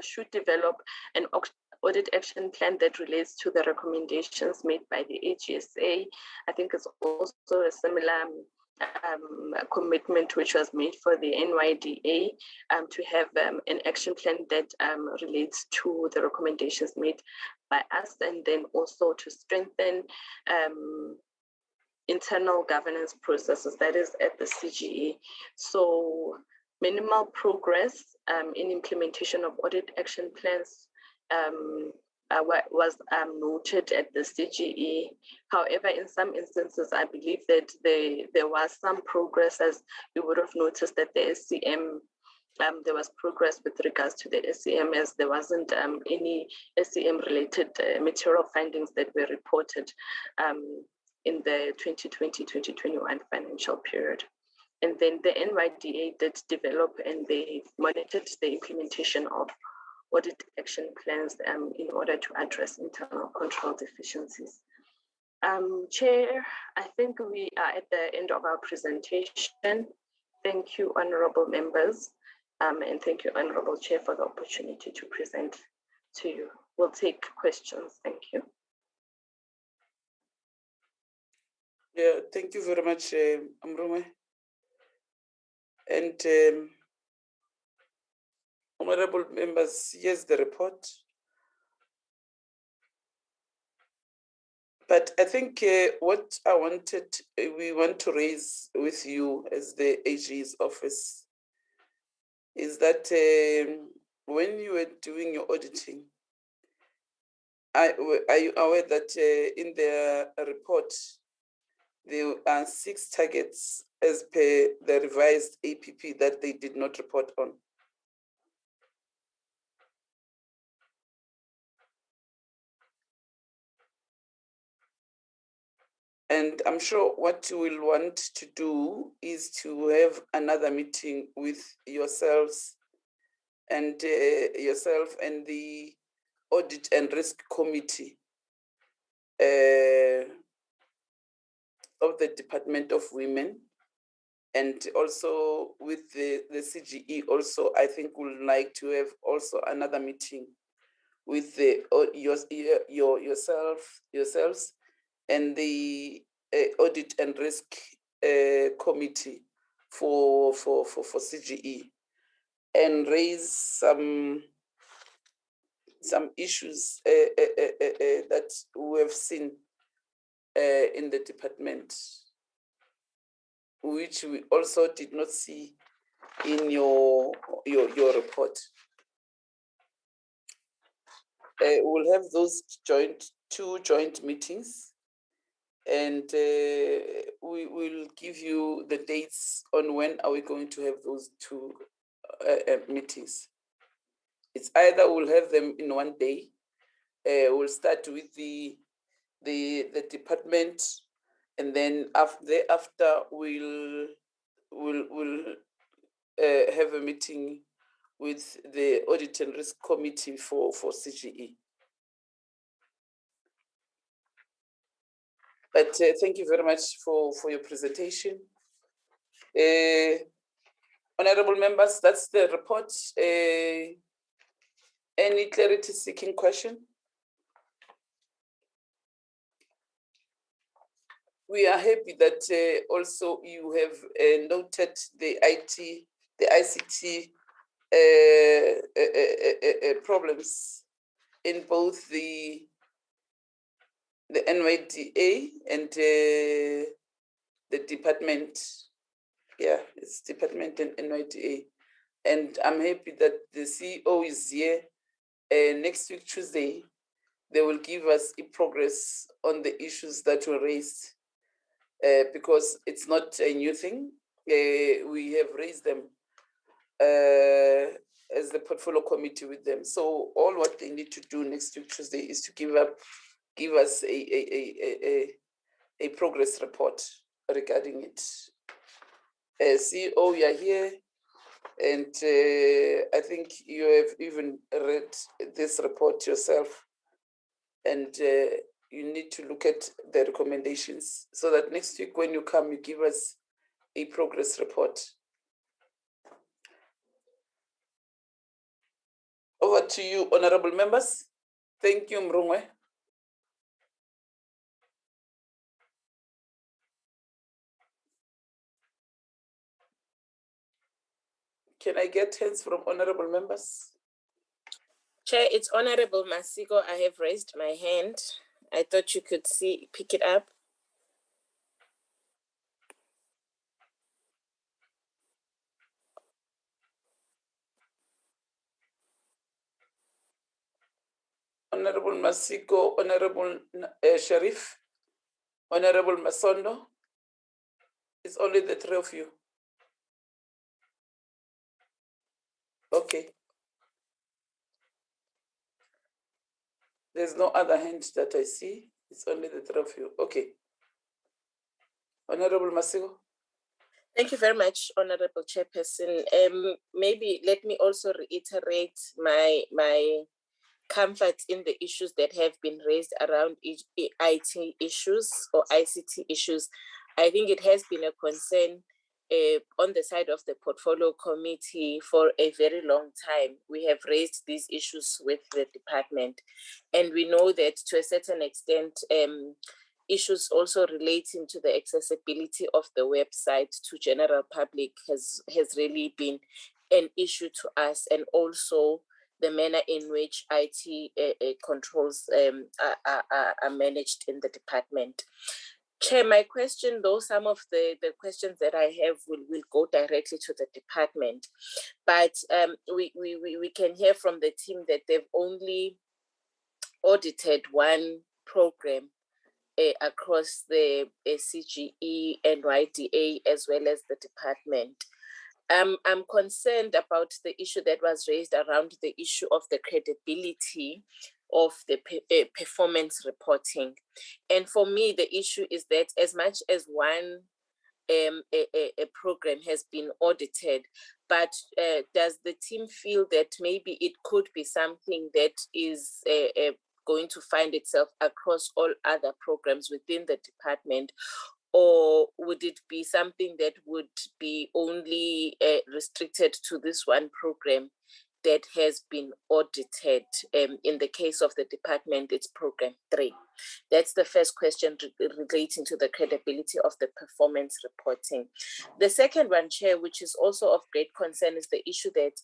should develop an audit action plan that relates to the recommendations made by the AGSA. I think it's also a similar commitment which was made for the NYDA to have an action plan that relates to the recommendations made by us, and then also to strengthen internal governance processes, that is at the CGE. So minimal progress in implementation of audit action plans was noted at the CGE. However, in some instances, I believe that there was some progress, as you would have noticed that the SCM, there was progress with regards to the SCM, as there wasn't any SCM related material findings that were reported in the 2020-2021 financial period. And then the NYDA did develop and they monitored the implementation of audit action plans in order to address internal control deficiencies. Chair, I think we are at the end of our presentation. Thank you, honorable members, and thank you, honorable Chair, for the opportunity to present to you. We'll take questions. Thank you. Yeah, thank you very much, Amrume. And honorable members, here's the report. But I think what we want to raise with you as the AG's office is that when you were doing your auditing, are you aware that in their report, there are 6 targets as per the revised APP that they did not report on? And I'm sure what you will want to do is to have another meeting with yourselves and the Audit and Risk Committee of the Department of Women, and also with the CGE also. I think we'd like to have also another meeting with the yourselves and the Audit and Risk Committee for CGE, and raise some issues that we have seen in the department, which we also did not see in your report. We'll have those two joint meetings, and we will give you the dates on when are we going to have those 2 meetings. It's either we'll have them in one day. We'll start with the department, and then after we'll have a meeting with the Audit and Risk Committee for CGE. But thank you very much for your presentation. Honorable members, that's the report. Any clarity seeking question? We are happy that also you have noted the ICT problems in both the NYDA and the department. Yeah, it's department and NYDA. And I'm happy that the CEO is here next week, Tuesday. they will give us a progress on the issues that were raised, because it's not a new thing. We have raised them as the portfolio committee with them. So all what they need to do next week Tuesday is to give us a progress report regarding it. CEO, you are here, and I think you have even read this report yourself, and you need to look at the recommendations so that next week when you come, you give us a progress report. Over to you, honorable members. Thank you, Mrungwe. Can I get hands from honorable members? Chair, it's Honorable Masiko. I have raised my hand. I thought you could pick it up. Honorable Masiko, Honorable Sharif, Honorable Masondo. It's only the three of you. Okay. There's no other hand that I see. It's only the three of you. Okay. Honorable Masiko. Thank you very much, Honorable Chairperson. Maybe let me also reiterate my comfort in the issues that have been raised around IT issues or ICT issues. I think it has been a concern on the side of the portfolio committee for a very long time. We have raised these issues with the department, and we know that to a certain extent, issues also relating to the accessibility of the website to general public has really been an issue to us, and also the manner in which IT controls are managed in the department. Chair, my question, though some of the questions that I have will go directly to the department, but we can hear from the team that they've only audited one program across the CGE, NYDA, as well as the department. I'm concerned about the issue that was raised around the issue of the credibility of the performance reporting. And for me, the issue is that as much as one a program has been audited, but does the team feel that maybe it could be something that is going to find itself across all other programs within the department? Or would it be something that would be only restricted to this one program that has been audited? In the case of the department, it's program 3. That's the first question relating to the credibility of the performance reporting. The second one, Chair, which is also of great concern, is the issue that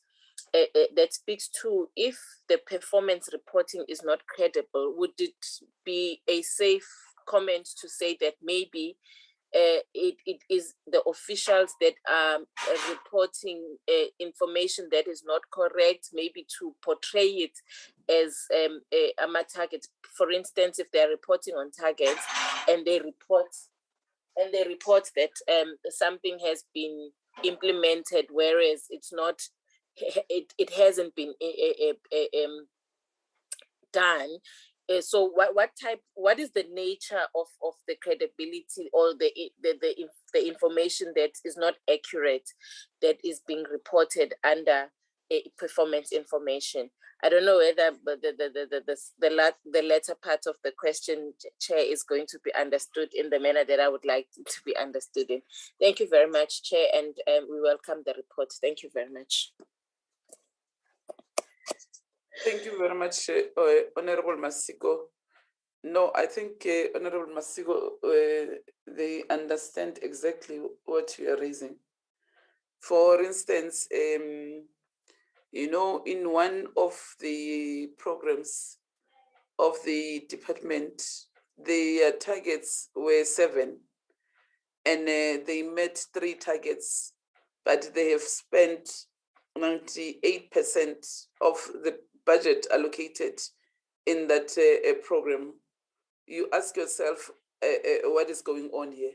that speaks to if the performance reporting is not credible, would it be a safe comment to say that maybe it is the officials that are reporting information that is not correct, maybe to portray it as a target. For instance, if they're reporting on targets and they report that something has been implemented, whereas it's not, it hasn't been done. So what is the nature of the credibility or the information that is not accurate that is being reported under performance information? I don't know whether the latter part of the question, Chair, is going to be understood in the manner that I would like it to be understood in. Thank you very much, Chair, and we welcome the report. Thank you very much. Thank you very much, Honorable Masiko. No, I think Honorable Masiko, they understand exactly what you are raising. For instance, you know, in one of the programs of the department, the targets were 7, and they met 3 targets, but they have spent 98% of the budget allocated in that program, you ask yourself, what is going on here?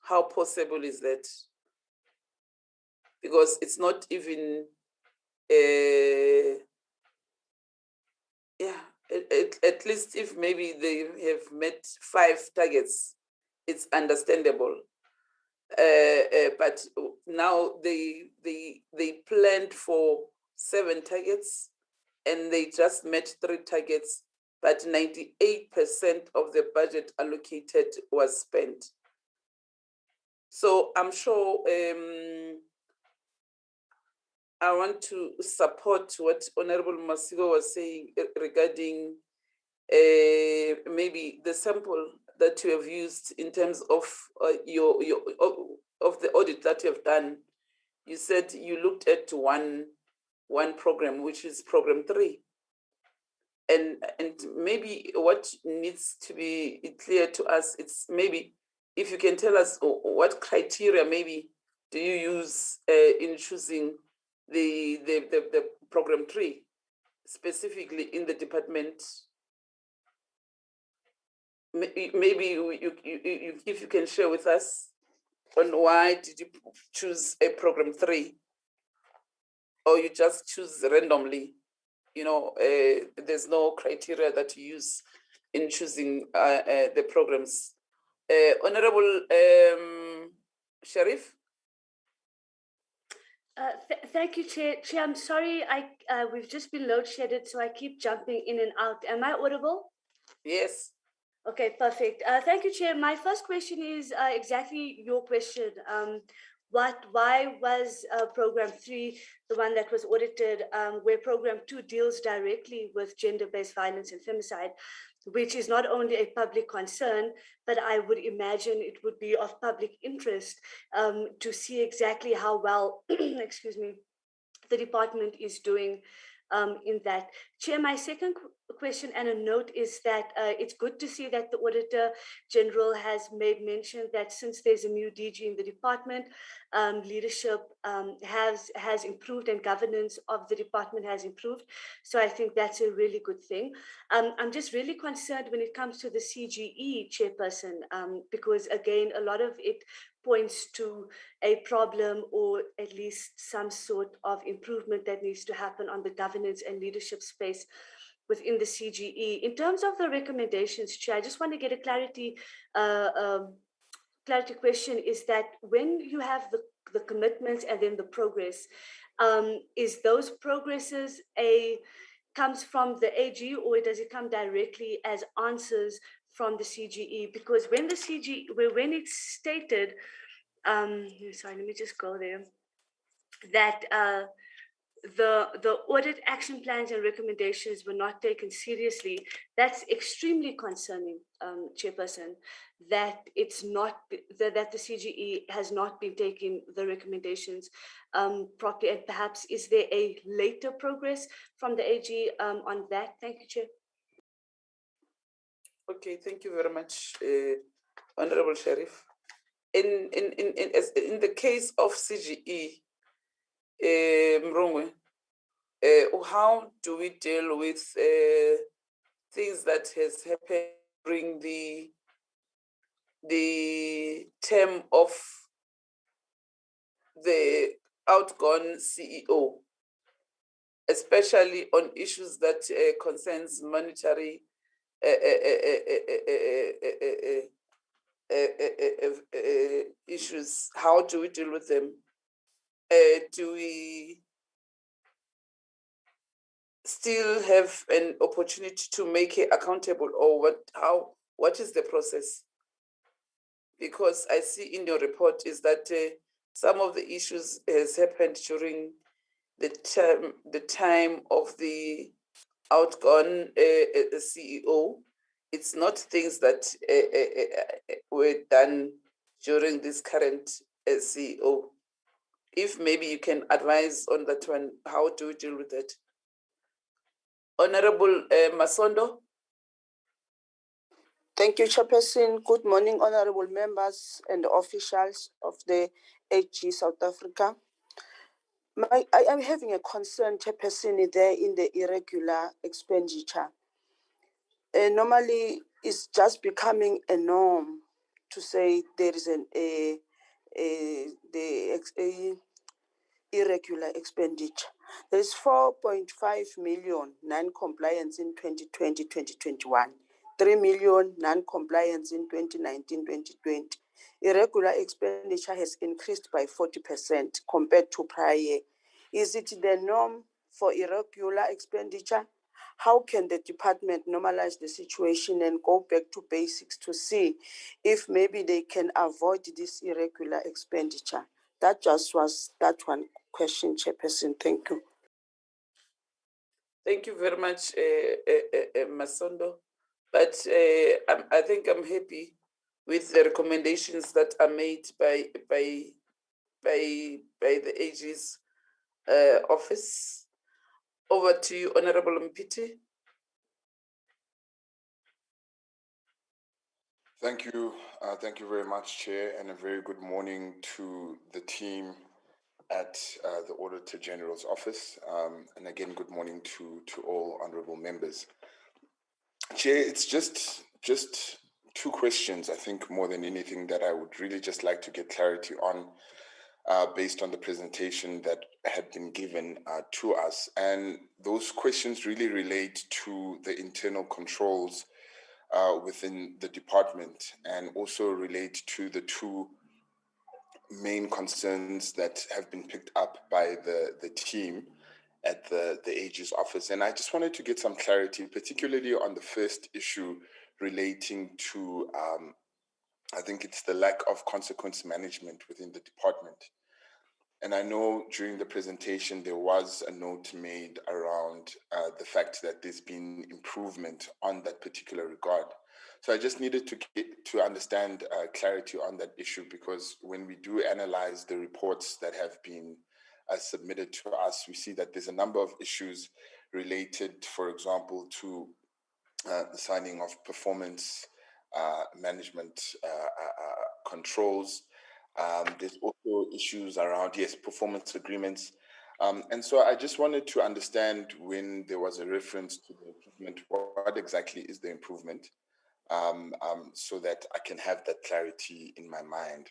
How possible is that? Because it's not even, at least if maybe they have met 5 targets, it's understandable. But now they planned for 7 targets and they just met 3 targets, but 98% of the budget allocated was spent. So I'm sure I want to support what Honorable Masigo was saying regarding maybe the sample that you have used in terms of of the audit that you have done. You said you looked at one program, which is program 3. And maybe what needs to be clear to us, it's maybe if you can tell us what criteria maybe do you use in choosing the program 3, specifically in the department. Maybe if you can share with us on why did you choose a program 3, or you just choose randomly, you know, there's no criteria that you use in choosing the programs. Honorable Sharif? Thank you, Chair. Chair, I'm sorry, we've just been load shedded, so I keep jumping in and out. Am I audible? Yes. Okay, perfect. Thank you, Chair. My first question is exactly your question. Why was program 3 the one that was audited, where program 2 deals directly with gender-based violence and femicide, which is not only a public concern, but I would imagine it would be of public interest to see exactly how well, excuse me, the department is doing in that. Chair, my second question and a note is that it's good to see that the Auditor General has made mention that since there's a new DG in the department, leadership has improved and governance of the department has improved. So I think that's a really good thing. I'm just really concerned when it comes to the CGE chairperson, because again, a lot of it points to a problem or at least some sort of improvement that needs to happen on the governance and leadership space within the CGE. In terms of the recommendations, Chair, I just want to get a clarity question is that when you have the commitments and then the progress, is those progresses comes from the AG, or does it come directly as answers from the CGE? Because when the CGE, when it's stated, sorry, let me just go there, that the audit action plans and recommendations were not taken seriously, that's extremely concerning, Chairperson, that it's not, that the CGE has not been taking the recommendations properly, and perhaps is there a later progress from the AG on that? Thank you, Chair. Okay, thank you very much, Honorable Sharif. In the case of CGE, Mrongwe, how do we deal with things that has happened during the term of the outgone CEO, especially on issues that concerns monetary issues? How do we deal with them? Do we still have an opportunity to make it accountable, or what is the process? Because I see in your report is that some of the issues has happened during the time of the outgone CEO. It's not things that were done during this current CEO. If maybe you can advise on that one, how do we deal with it? Honorable Masondo. Thank you, Chairperson. Good morning, honorable members and officials of the AG South Africa. I am having a concern, Chairperson, there in the irregular expenditure. Normally, it's just becoming a norm to say there is a irregular expenditure. There is 4.5 million non-compliance in 2020-2021, 3 million non-compliance in 2019-2020. Irregular expenditure has increased by 40% compared to prior year. Is it the norm for irregular expenditure? How can the department normalize the situation and go back to basics to see if maybe they can avoid this irregular expenditure? That just was that one question, Chairperson. Thank you. Thank you very much, Masondo. But I think I'm happy with the recommendations that are made by the AG's office. Over to you, Honorable Mpiti. Thank you very much, Chair, and a very good morning to the team at the Auditor General's office, and again, good morning to all honourable members. Chair, it's just two questions, I think, more than anything, that I would really just like to get clarity on, based on the presentation that had been given to us, and those questions really relate to the internal controls within the department, and also relate to the two main concerns that have been picked up by the team at the AG's office. And I just wanted to get some clarity, particularly on the first issue relating to, I think it's the lack of consequence management within the department. And I know during the presentation, there was a note made around the fact that there's been improvement on that particular regard. So I just needed to understand clarity on that issue, because when we do analyze the reports that have been submitted to us, we see that there's a number of issues related, for example, to the signing of performance management controls. There's also issues around, yes, performance agreements. And so I just wanted to understand, when there was a reference to the improvement, what exactly is the improvement, so that I can have that clarity in my mind.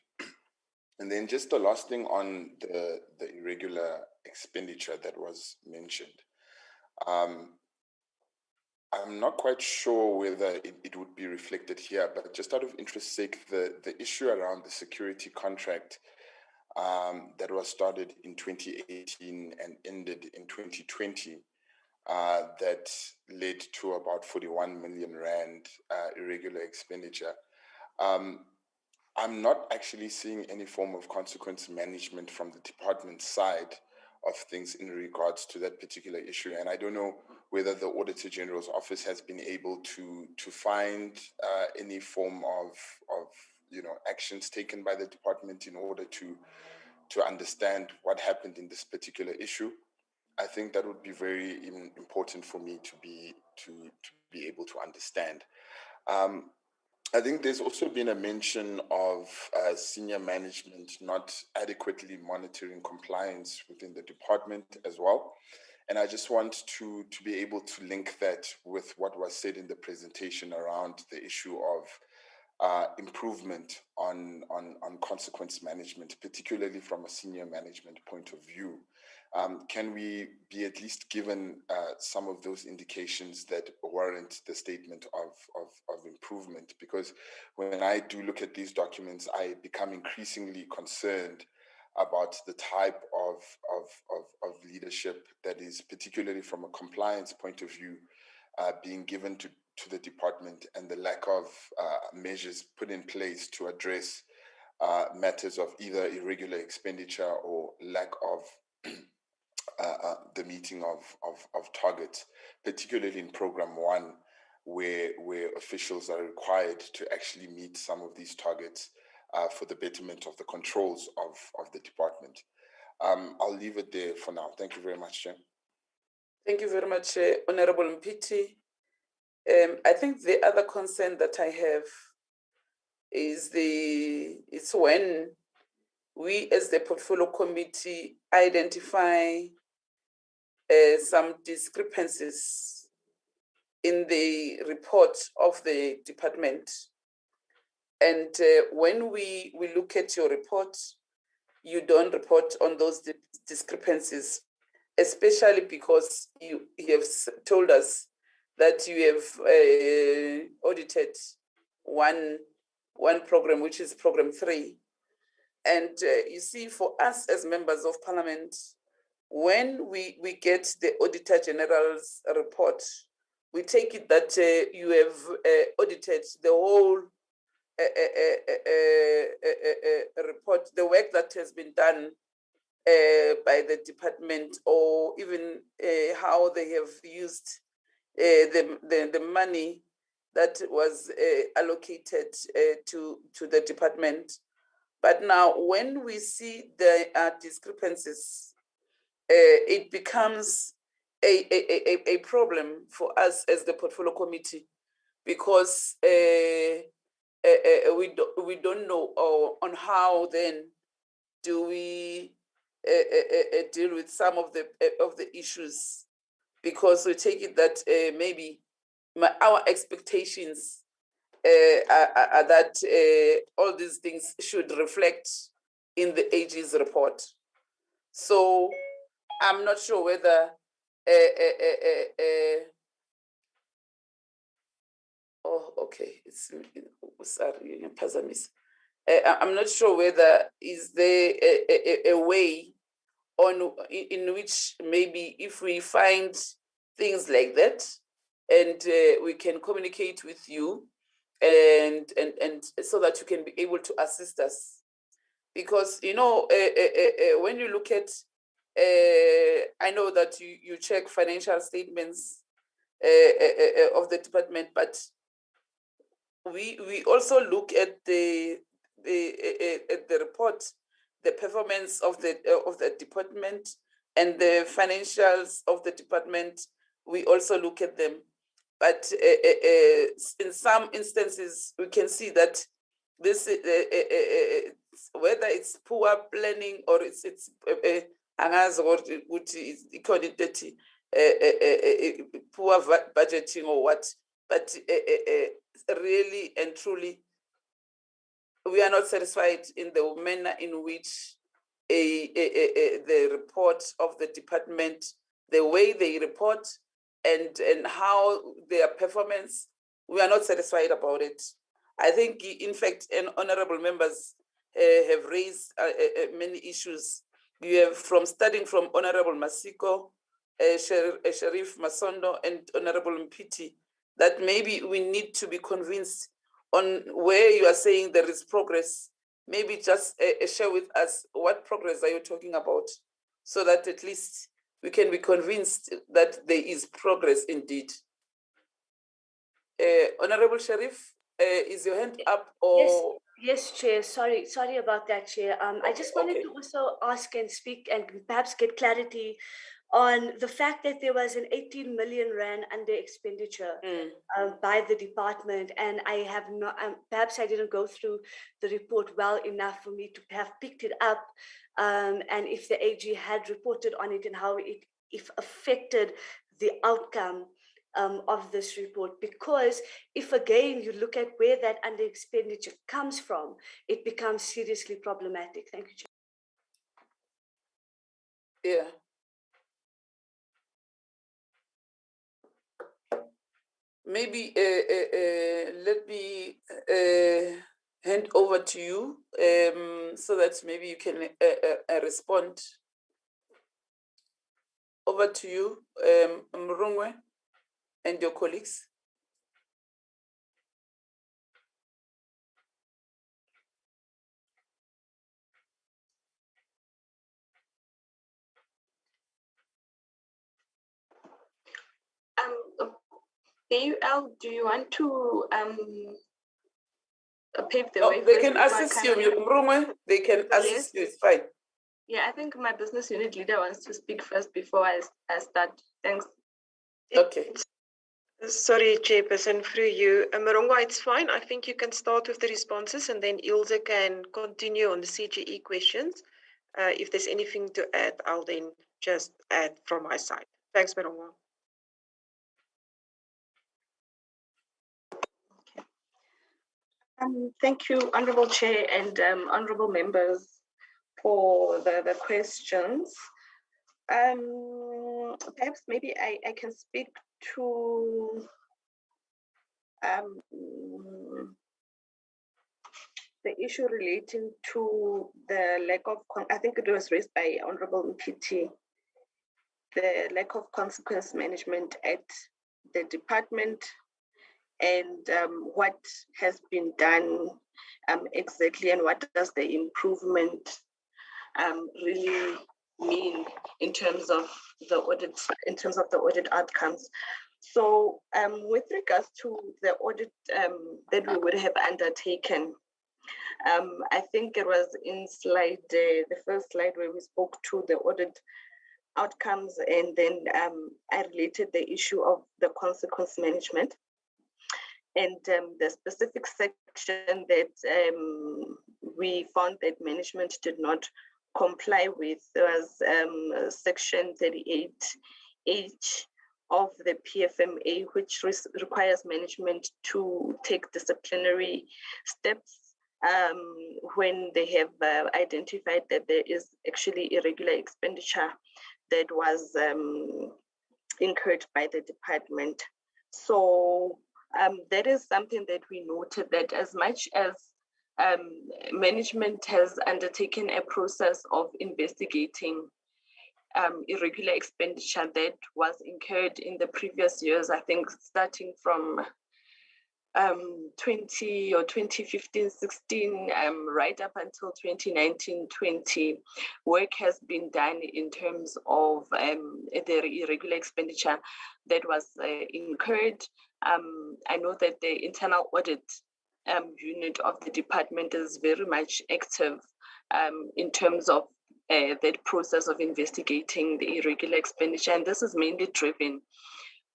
And then just the last thing on the irregular expenditure that was mentioned. I'm not quite sure whether it would be reflected here, but just out of interest's sake, the issue around the security contract that was started in 2018 and ended in 2020, that led to about 41 million rand irregular expenditure. I'm not actually seeing any form of consequence management from the department side of things in regards to that particular issue. And I don't know whether the Auditor General's office has been able to find any form of actions taken by the department in order to understand what happened in this particular issue. I think that would be very important for me to be able to understand. I think there's also been a mention of senior management not adequately monitoring compliance within the department as well. And I just want to be able to link that with what was said in the presentation around the issue of improvement on consequence management, particularly from a senior management point of view. Can we be at least given some of those indications that warrant the statement of improvement? Because when I do look at these documents, I become increasingly concerned about the type of leadership that is, particularly from a compliance point of view, being given to the department, and the lack of measures put in place to address matters of either irregular expenditure or lack of the meeting of targets, particularly in Program 1, where officials are required to actually meet some of these targets for the betterment of the controls of the department. I'll leave it there for now. Thank you very much, Chair. Thank you very much, Honorable Mpiti. I think the other concern that I have is it's when we as the portfolio committee identify some discrepancies in the report of the department. And when we look at your report, you don't report on those discrepancies, especially because you have told us that you have audited one program, which is program 3. And you see, for us as members of parliament, when we get the Auditor General's report, we take it that you have audited the whole report, the work that has been done by the department, or even how they have used the money that was allocated to the department. But now when we see there are discrepancies, it becomes a problem for us as the portfolio committee, because we don't know on how then do we deal with some of the issues, because we take it that maybe our expectations are that all these things should reflect in the AG's report. So I'm not sure whether oh, okay, it's sorry, I'm not sure whether is there a way in which maybe if we find things like that, and we can communicate with you, and so that you can be able to assist us, because you know when you look at I know that you check financial statements of the department, but we also look at the report, the performance of the department and the financials of the department. We also look at them, but in some instances we can see that this whether it's poor planning or it's poor budgeting or what, but really and truly we are not satisfied in the manner in which the report of the department, the way they report and how their performance, we are not satisfied about it. I think, in fact, honorable members have raised many issues. You have starting from Honorable Masiko, Sharif Masondo, and Honorable Mpiti, that maybe we need to be convinced on where you are saying there is progress. Maybe just share with us what progress are you talking about, so that at least we can be convinced that there is progress indeed. Honorable Sharif, is your hand up? Or Yes, Chair. Sorry about that, Chair. I just wanted to also ask and speak and perhaps get clarity on the fact that there was an 18 million rand under expenditure by the department, and I have not. Perhaps I didn't go through the report well enough for me to have picked it up, and if the AG had reported on it and how it affected the outcome of this report. Because if again you look at where that under expenditure comes from, it becomes seriously problematic. Thank you, Chair. Yeah. Maybe let me hand over to you so that maybe you can respond. Over to you, Mrungwe, and your colleagues. AUL, do you want to pave the way? They can assist you, Mrungwe. They can assist you. It's fine. Yeah, I think my business unit leader wants to speak first before I start. Thanks. Okay. Sorry, Chairperson, through you. Marongwa, it's fine. I think you can start with the responses and then Ilse can continue on the CGE questions. If there's anything to add, I'll then just add from my side. Thanks, Marongwa. Thank you, Honourable Chair and honourable members for the questions. Perhaps maybe I can speak to the issue relating to the lack of, I think it was raised by Honourable MPT, the lack of consequence management at the department and what has been done exactly, and what does the improvement really mean in terms of the audit outcomes. So with regards to the audit that we would have undertaken, I think it was in slide, the first slide where we spoke to the audit outcomes, and then I related the issue of the consequence management. And the specific section that we found that management did not comply with was section 38H of the PFMA, which requires management to take disciplinary steps when they have identified that there is actually irregular expenditure that was incurred by the department. So that is something that we noted, that as much as management has undertaken a process of investigating irregular expenditure that was incurred in the previous years, I think starting from 2015-16, right up until 2019-20, work has been done in terms of the irregular expenditure that was incurred. I know that the internal audit unit of the department is very much active in terms of that process of investigating the irregular expenditure, and this is mainly driven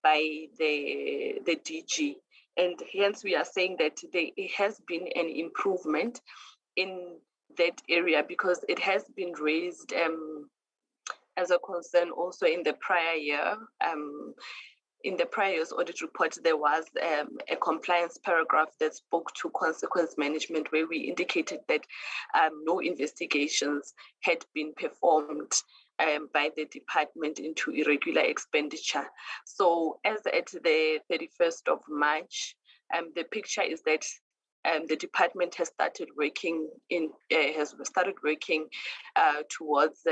by the DG. And hence we are saying that there has been an improvement in that area, because it has been raised as a concern also in the prior year. In the prior year's audit report, there was a compliance paragraph that spoke to consequence management, where we indicated that no investigations had been performed by the department into irregular expenditure. So as at the 31st of March, the picture is that the department has started working towards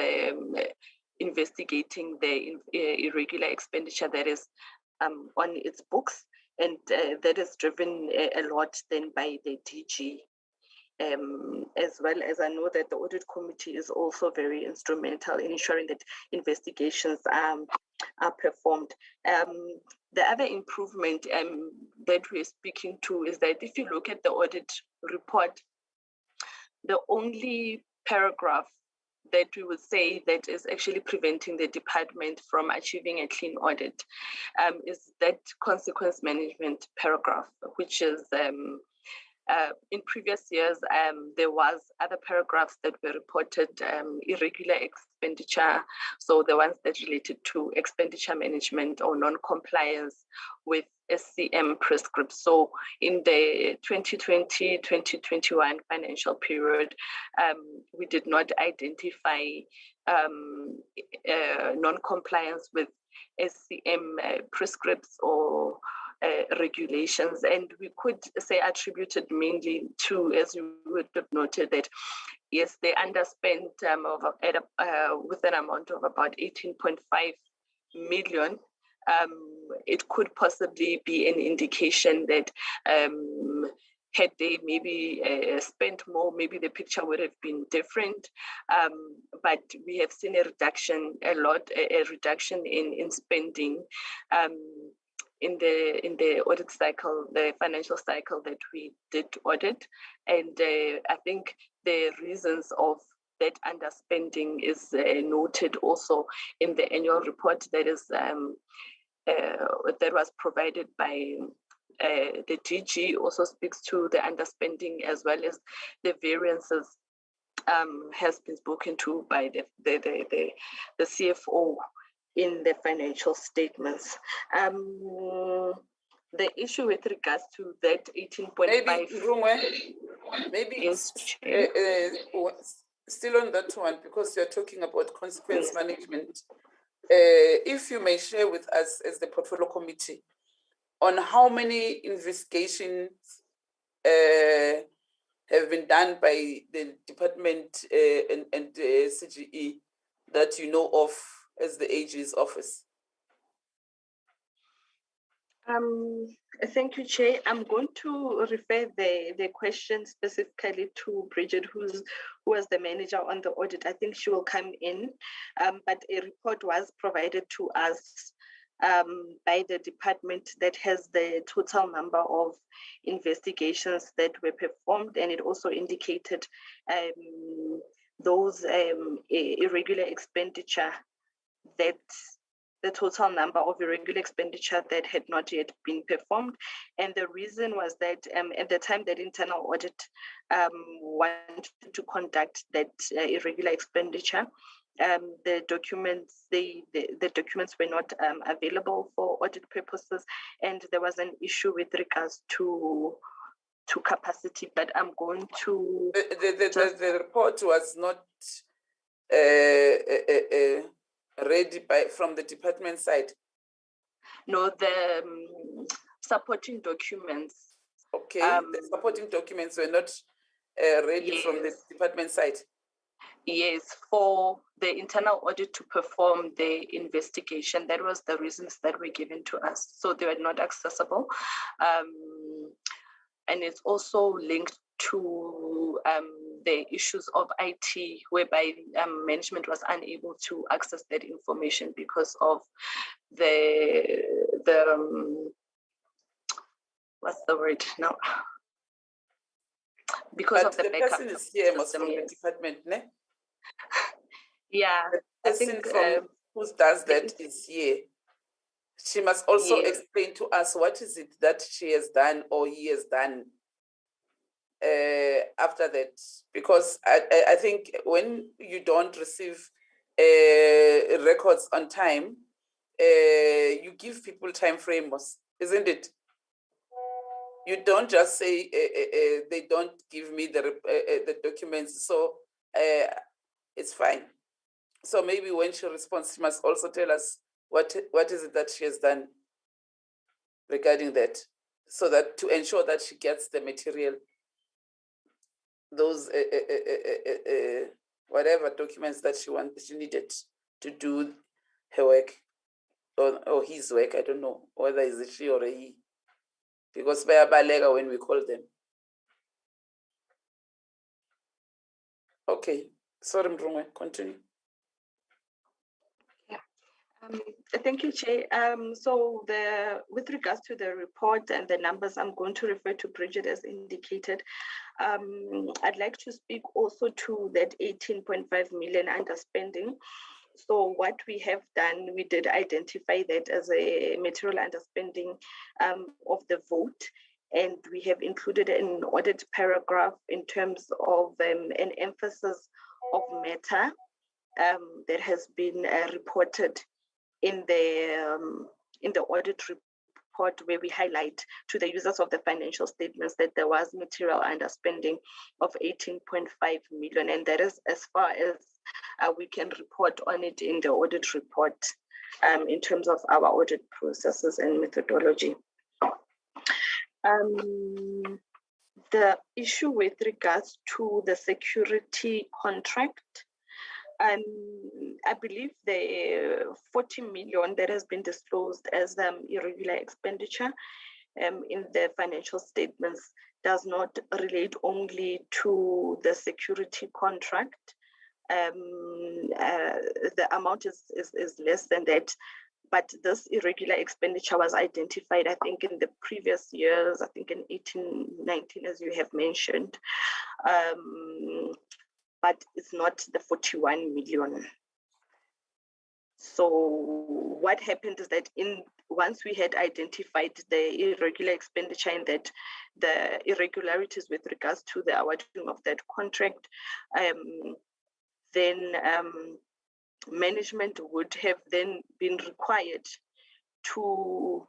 investigating the irregular expenditure that is on its books, and that is driven a lot then by the DG. As well as I know that the audit committee is also very instrumental in ensuring that investigations are performed. The other improvement that we're speaking to is that if you look at the audit report, the only paragraph that we would say that is actually preventing the department from achieving a clean audit is that consequence management paragraph, which is in previous years, there was other paragraphs that were reported irregular expenditure. So the ones that related to expenditure management or non-compliance with SCM prescripts. So in the 2020-2021 financial period, we did not identify non-compliance with SCM prescripts or regulations, and we could say attributed mainly to, as you would have noted, that yes, they underspent with an amount of about 18.5 million. It could possibly be an indication that had they maybe spent more, maybe the picture would have been different. But we have seen a reduction in spending in the audit cycle, the financial cycle that we did audit. And I think the reasons of that underspending is noted also in the annual report that is that was provided by the DG also speaks to the underspending as well as the variances has been spoken to by the CFO in the financial statements. The issue with regards to that 18.5. Maybe yes, still on that one, because you're talking about consequence management. If you may share with us as the portfolio committee on how many investigations have been done by the department and CGE that you know of as the AG's office. Thank you, Chair. I'm going to refer the question specifically to Bridget, who was the manager on the audit. I think she will come in, but a report was provided to us by the department that has the total number of investigations that were performed, and it also indicated those irregular expenditure, that the total number of irregular expenditure that had not yet been performed. And the reason was that at the time that internal audit wanted to conduct that irregular expenditure, the documents were not available for audit purposes, and there was an issue with regards to capacity. But I'm going to the report was not ready from the department side. No, the supporting documents. Okay, the supporting documents were not ready yes. from the department side. Yes, for the internal audit to perform the investigation, that was the reasons that were given to us. So they were not accessible. And it's also linked to the issues of IT, whereby management was unable to access that information because of the what's the word now? Because but of the backup. Person is here must from the department, ne? Yeah, the person who does that is here. She must also explain to us what is it that she has done or he has done after that, because I think when you don't receive records on time, you give people time frames, isn't it? You don't just say they don't give me the documents, so it's fine. So maybe when she responds, she must also tell us what is it that she has done regarding that, so that to ensure that she gets the material, those whatever documents that she needed to do her work or his work. I don't know whether it's a she or a he, because they are balega when we call them. Okay, sorry, Mrungwe, continue. Thank you, Chair. So with regards to the report and the numbers, I'm going to refer to Bridget as indicated. I'd like to speak also to that 18.5 million underspending. So what we have done, we did identify that as a material underspending of the vote, and we have included an audit paragraph in terms of an emphasis of matter that has been reported in the audit report, where we highlight to the users of the financial statements that there was material underspending of 18.5 million, and that is as far as we can report on it in the audit report in terms of our audit processes and methodology. The issue with regards to the security contract, I believe the 40 million that has been disclosed as irregular expenditure in the financial statements does not relate only to the security contract. The amount is less than that, but this irregular expenditure was identified, I think, in the previous years, I think in 18, 19, as you have mentioned. But it's not the 41 million. So what happened is that once we had identified the irregular expenditure and that the irregularities with regards to the awarding of that contract, then management would have then been required to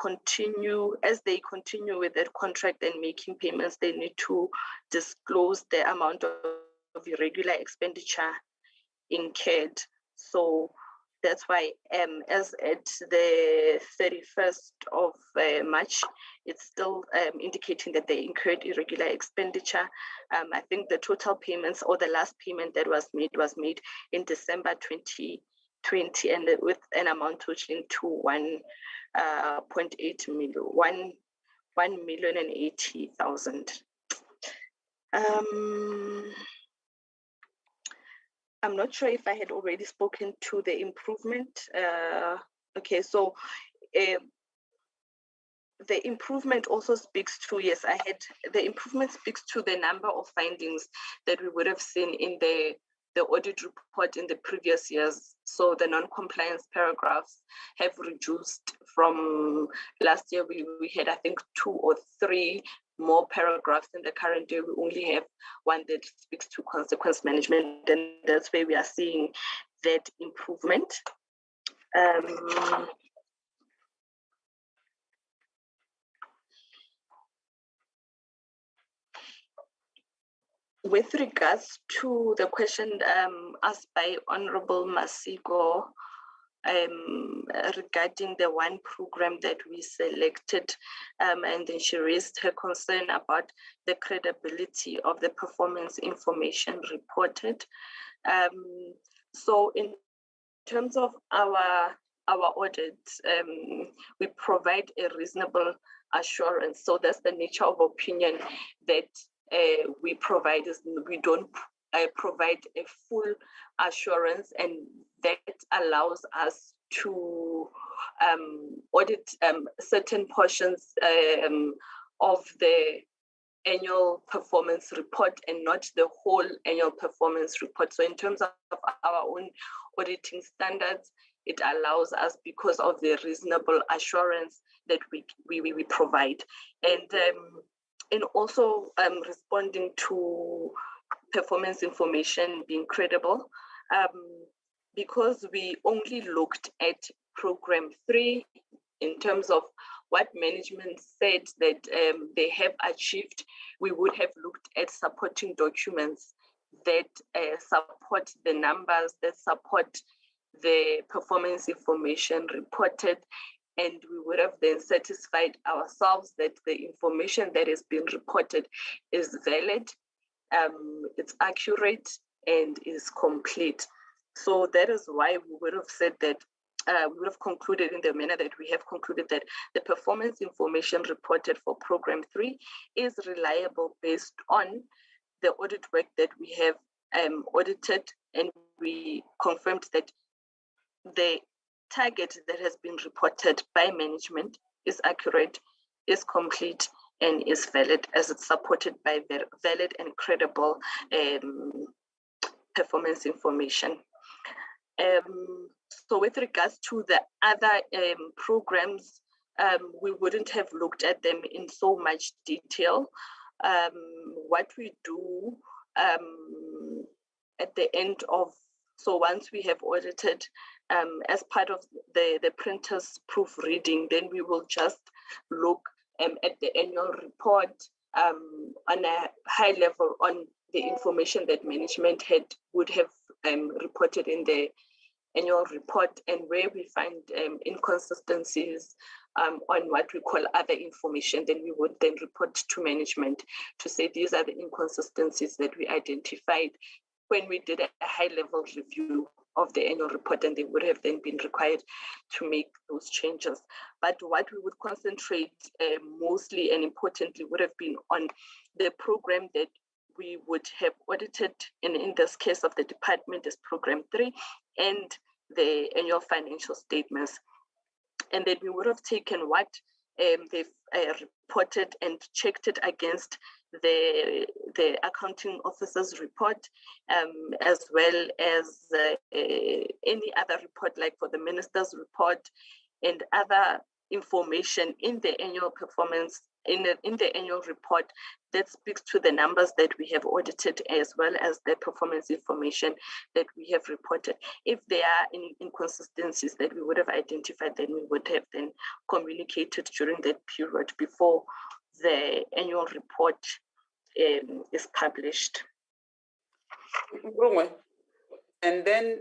continue, as they continue with that contract and making payments, they need to disclose the amount of irregular expenditure incurred. So that's why as at the 31st of March, it's still indicating that they incurred irregular expenditure. I think the total payments or the last payment that was made in December 2020 and with an amount totaling to 1.8 million, 1,080,000. I'm not sure if I had already spoken to the improvement. Okay, so the improvement also speaks to, yes, the improvement speaks to the number of findings that we would have seen in the audit report in the previous years. So the non-compliance paragraphs have reduced from last year. We had, I think, 2 or 3 more paragraphs. In the current year, we only have one that speaks to consequence management, and that's where we are seeing that improvement. With regards to the question asked by Honorable Masiko regarding the one program that we selected, and then she raised her concern about the credibility of the performance information reported. So in terms of our audit, we provide a reasonable assurance. So that's the nature of opinion that we provide. We don't provide a full assurance, and that allows us to audit certain portions of the annual performance report and not the whole annual performance report. So in terms of our own auditing standards, it allows us, because of the reasonable assurance that we provide. And also responding to performance information being credible, because we only looked at program 3 in terms of what management said that they have achieved. We would have looked at supporting documents that support the numbers, that support the performance information reported, and we would have then satisfied ourselves that the information that has been reported is valid, it's accurate, and is complete. So that is why we would have said that, we would have concluded in the manner that we have concluded that the performance information reported for program 3 is reliable based on the audit work that we have audited, and we confirmed that the target that has been reported by management is accurate, is complete, and is valid, as it's supported by valid and credible performance information. So with regards to the other programs, we wouldn't have looked at them in so much detail. What we do at the end of, so once we have audited, as part of the printer's proofreading, then we will just look at the annual report on a high level on the information that management would have reported in the annual report, and where we find inconsistencies on what we call other information, then we would then report to management to say these are the inconsistencies that we identified when we did a high-level review of the annual report, and they would have then been required to make those changes. But what we would concentrate mostly and importantly would have been on the program that we would have audited, and in this case of the department is program 3, and the annual financial statements. And then we would have taken what they've reported and checked it against the accounting officer's report, as well as any other report, like for the minister's report, and other information in the annual performance, in the annual report that speaks to the numbers that we have audited, as well as the performance information that we have reported. If there are any inconsistencies that we would have identified, then we would have then communicated during that period before the annual report is published. And then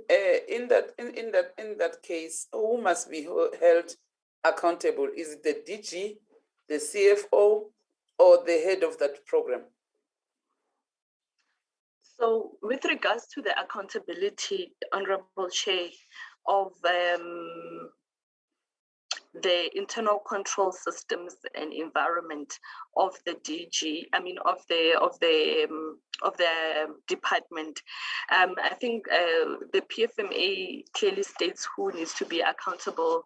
in that case, who must be held accountable? Is it the DG, the CFO, or the head of that program? So with regards to the accountability, Honorable Chair, of the internal control systems and environment of the DG, I mean of the department, I think the PFMA clearly states who needs to be accountable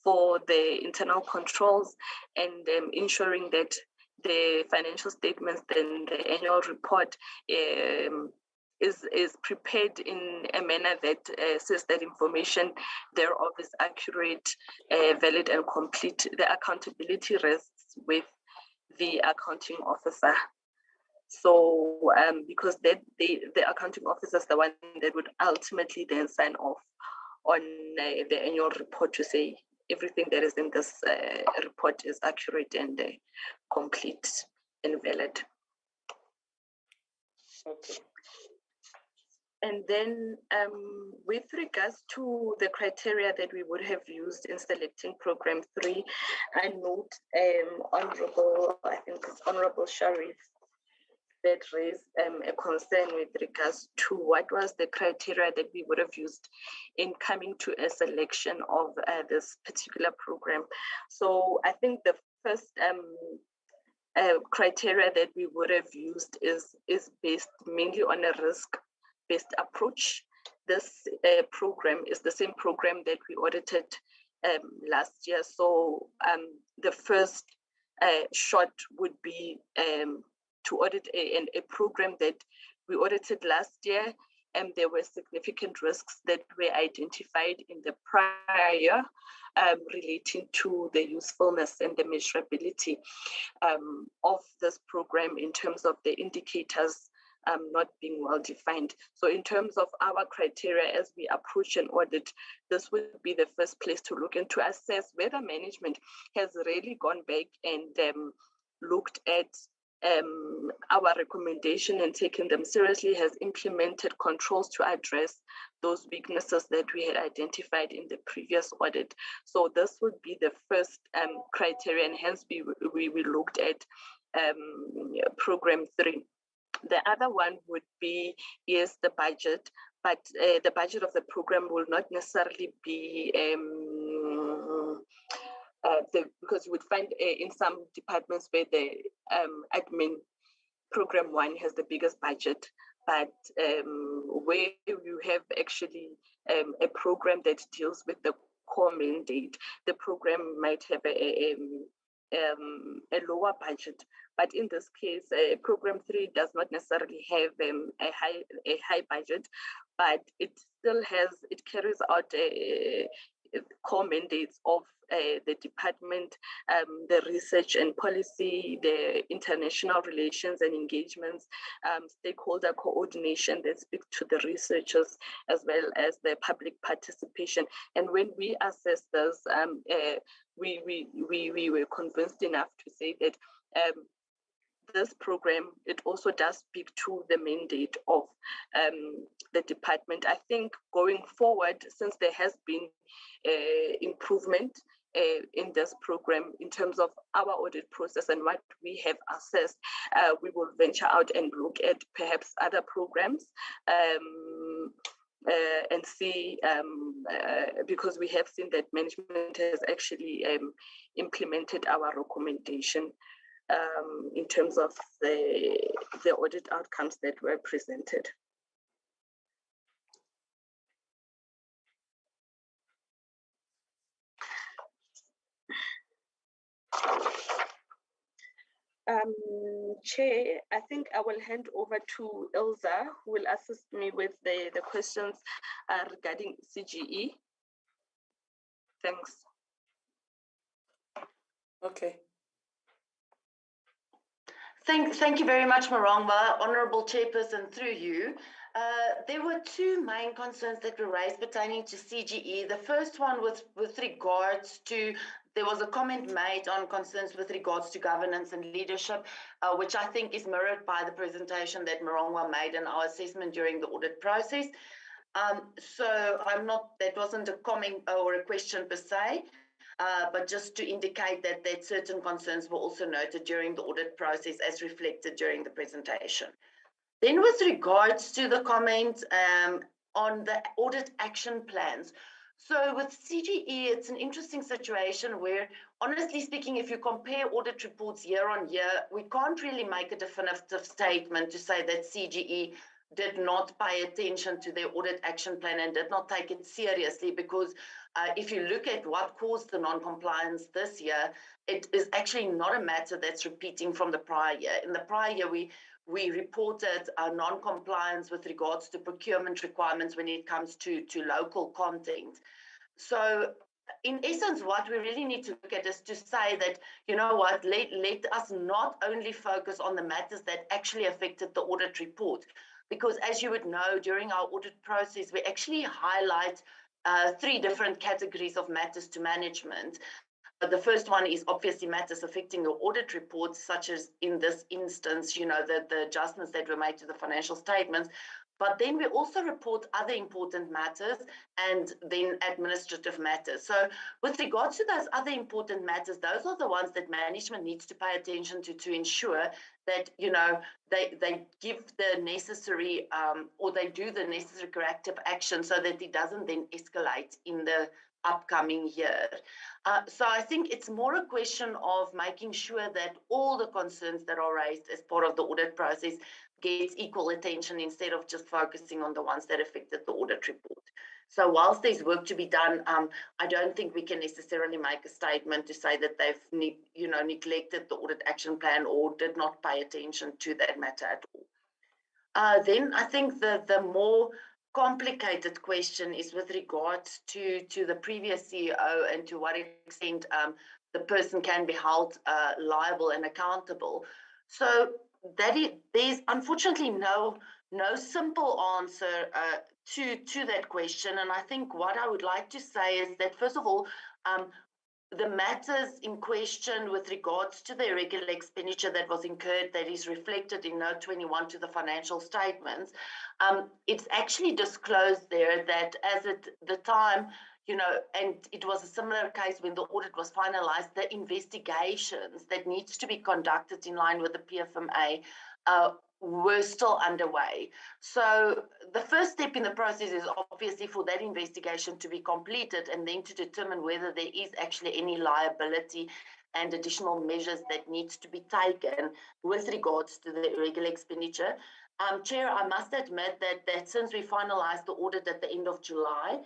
for the internal controls and ensuring that the financial statements and the annual report is prepared in a manner that says that information thereof is accurate, valid, and complete. The accountability rests with the accounting officer. So because the accounting officer is the one that would ultimately then sign off on the annual report to say everything that is in this report is accurate and complete and valid. Okay. And then with regards to the criteria that we would have used in selecting program 3, I note I think it's Honorable Sharif that raised a concern with regards to what was the criteria that we would have used in coming to a selection of this particular program. So I think the first criteria that we would have used is based mainly on a risk-based approach. This program is the same program that we audited last year. So the first shot would be to audit a program that we audited last year, and there were significant risks that were identified in the prior year relating to the usefulness and the measurability of this program in terms of the indicators not being well defined. So in terms of our criteria as we approach an audit, this would be the first place to look and to assess whether management has really gone back and looked at our recommendation and taken them seriously, has implemented controls to address those weaknesses that we had identified in the previous audit. So this would be the first criteria, and hence we looked at program 3. The other one would be, yes, the budget, but the budget of the program will not necessarily be because you would find in some departments where the admin program 1 has the biggest budget, but where you have actually a program that deals with the core mandate, the program might have a lower budget. But in this case, program 3 does not necessarily have a high budget, but it still carries out core mandates of the department, the research and policy, the international relations and engagements, stakeholder coordination that speak to the researchers, as well as the public participation. And when we assess this, we were convinced enough to say that this program, it also does speak to the mandate of the department. I think going forward, since there has been improvement in this program in terms of our audit process and what we have assessed, we will venture out and look at perhaps other programs and see, because we have seen that management has actually implemented our recommendation in terms of the audit outcomes that were presented. Chair, I think I will hand over to Ilza, who will assist me with the questions regarding CGE. Thanks. Okay. Thank you very much, Marongwa. Honourable Chairperson, through you. There were two main concerns that were raised pertaining to CGE. The first one was with regards to, there was a comment made on concerns with regards to governance and leadership, which I think is mirrored by the presentation that Marongwa made in our assessment during the audit process. So that wasn't a comment or a question per se. But just to indicate that certain concerns were also noted during the audit process as reflected during the presentation. Then with regards to the comment on the audit action plans. So with CGE, it's an interesting situation where, honestly speaking, if you compare audit reports year on year, we can't really make a definitive statement to say that CGE did not pay attention to their audit action plan and did not take it seriously, because if you look at what caused the non-compliance this year, it is actually not a matter that's repeating from the prior year. In the prior year, we reported non-compliance with regards to procurement requirements when it comes to local content. So in essence, what we really need to look at is to say that, you know what, let us not only focus on the matters that actually affected the audit report, because as you would know, during our audit process, we actually highlight 3 different categories of matters to management. The first one is obviously matters affecting your audit reports, such as in this instance, you know, the adjustments that were made to the financial statements. But then we also report other important matters and then administrative matters. So with regards to those other important matters, those are the ones that management needs to pay attention to ensure that, you know, they give the necessary or they do the necessary corrective action so that it doesn't then escalate in the upcoming year. So I think it's more a question of making sure that all the concerns that are raised as part of the audit process gets equal attention instead of just focusing on the ones that affected the audit report. So whilst there's work to be done, I don't think we can necessarily make a statement to say that they've neglected the audit action plan or did not pay attention to that matter at all. Then I think the more complicated question is with regards to the previous CEO and to what extent the person can be held liable and accountable. So there's unfortunately no simple answer to that question. And I think what I would like to say is that, first of all, the matters in question with regards to the irregular expenditure that was incurred, that is reflected in note 21 to the financial statements, it's actually disclosed there that as at the time, you know, and it was a similar case when the audit was finalized, the investigations that needs to be conducted in line with the PFMA were still underway. So the first step in the process is obviously for that investigation to be completed and then to determine whether there is actually any liability and additional measures that needs to be taken with regards to the irregular expenditure. Chair, I must admit that since we finalized the audit at the end of July,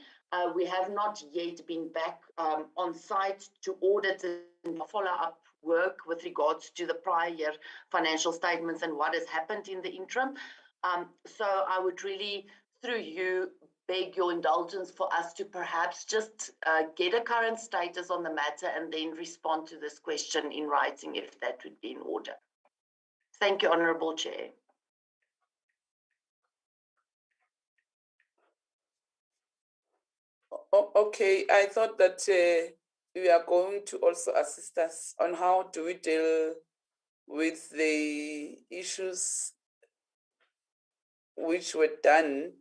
we have not yet been back on site to audit and follow up work with regards to the prior year financial statements and what has happened in the interim. So I would really, through you, beg your indulgence for us to perhaps just get a current status on the matter and then respond to this question in writing if that would be in order. Thank you, Honourable Chair. Okay, I thought that you are going to also assist us on how do we deal with the issues which were done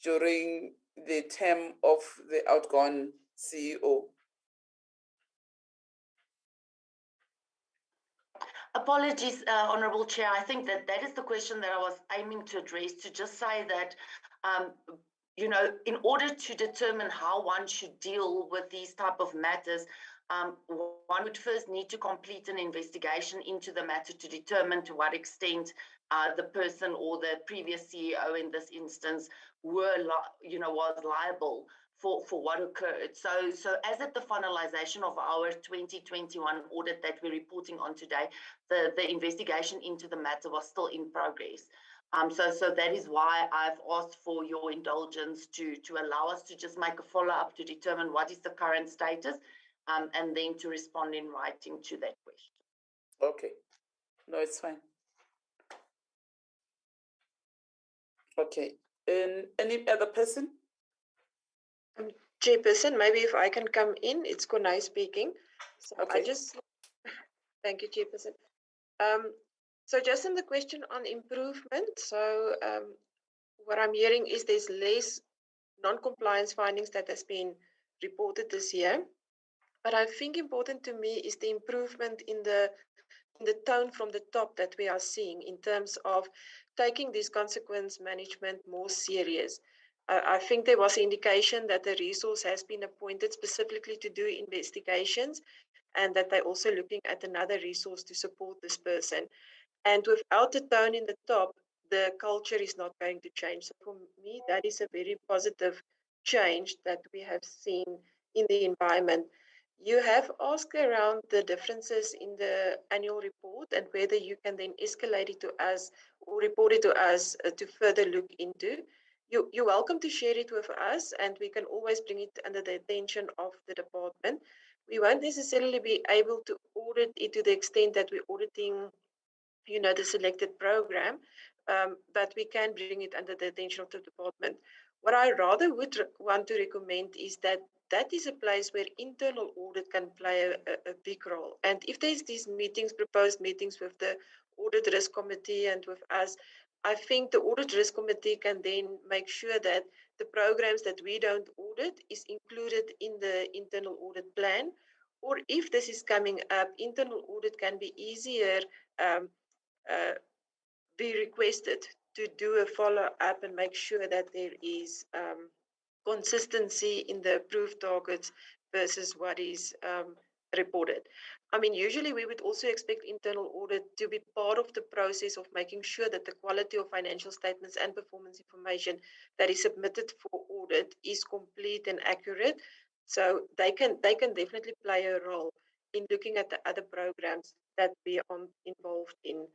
during the term of the outgone CEO. Apologies, Honourable Chair. I think that is the question that I was aiming to address, to just say that you know, in order to determine how one should deal with these type of matters, one would first need to complete an investigation into the matter to determine to what extent the person or the previous CEO in this instance was liable for what occurred. So as at the finalization of our 2021 audit that we're reporting on today, the investigation into the matter was still in progress. So that is why I've asked for your indulgence to allow us to just make a follow-up to determine what is the current status and then to respond in writing to that question. Okay. No, it's fine. Okay. And any other person? Chairperson, maybe if I can come in, it's Konai speaking. So I Okay. just, thank you, Chairperson. So just in the question on improvement, so what I'm hearing is there's less non-compliance findings that has been reported this year. But I think important to me is the improvement in the tone from the top that we are seeing in terms of taking this consequence management more serious. I think there was an indication that a resource has been appointed specifically to do investigations and that they're also looking at another resource to support this person. And without the tone in the top, the culture is not going to change. So for me, that is a very positive change that we have seen in the environment. You have asked around the differences in the annual report and whether you can then escalate it to us or report it to us to further look into. You're welcome to share it with us, and we can always bring it under the attention of the department. We won't necessarily be able to audit it to the extent that we're auditing the selected program, but we can bring it under the attention of the department. What I rather would want to recommend is that that is a place where internal audit can play a big role. And if there's these meetings, proposed meetings with the audit risk committee and with us, I think the audit risk committee can then make sure that the programs that we don't audit is included in the internal audit plan. Or if this is coming up, internal audit can be easier be requested to do a follow-up and make sure that there is consistency in the approved targets versus what is reported. I mean, usually we would also expect internal audit to be part of the process of making sure that the quality of financial statements and performance information that is submitted for audit is complete and accurate. So they can definitely play a role in looking at the other programs that we are involved in.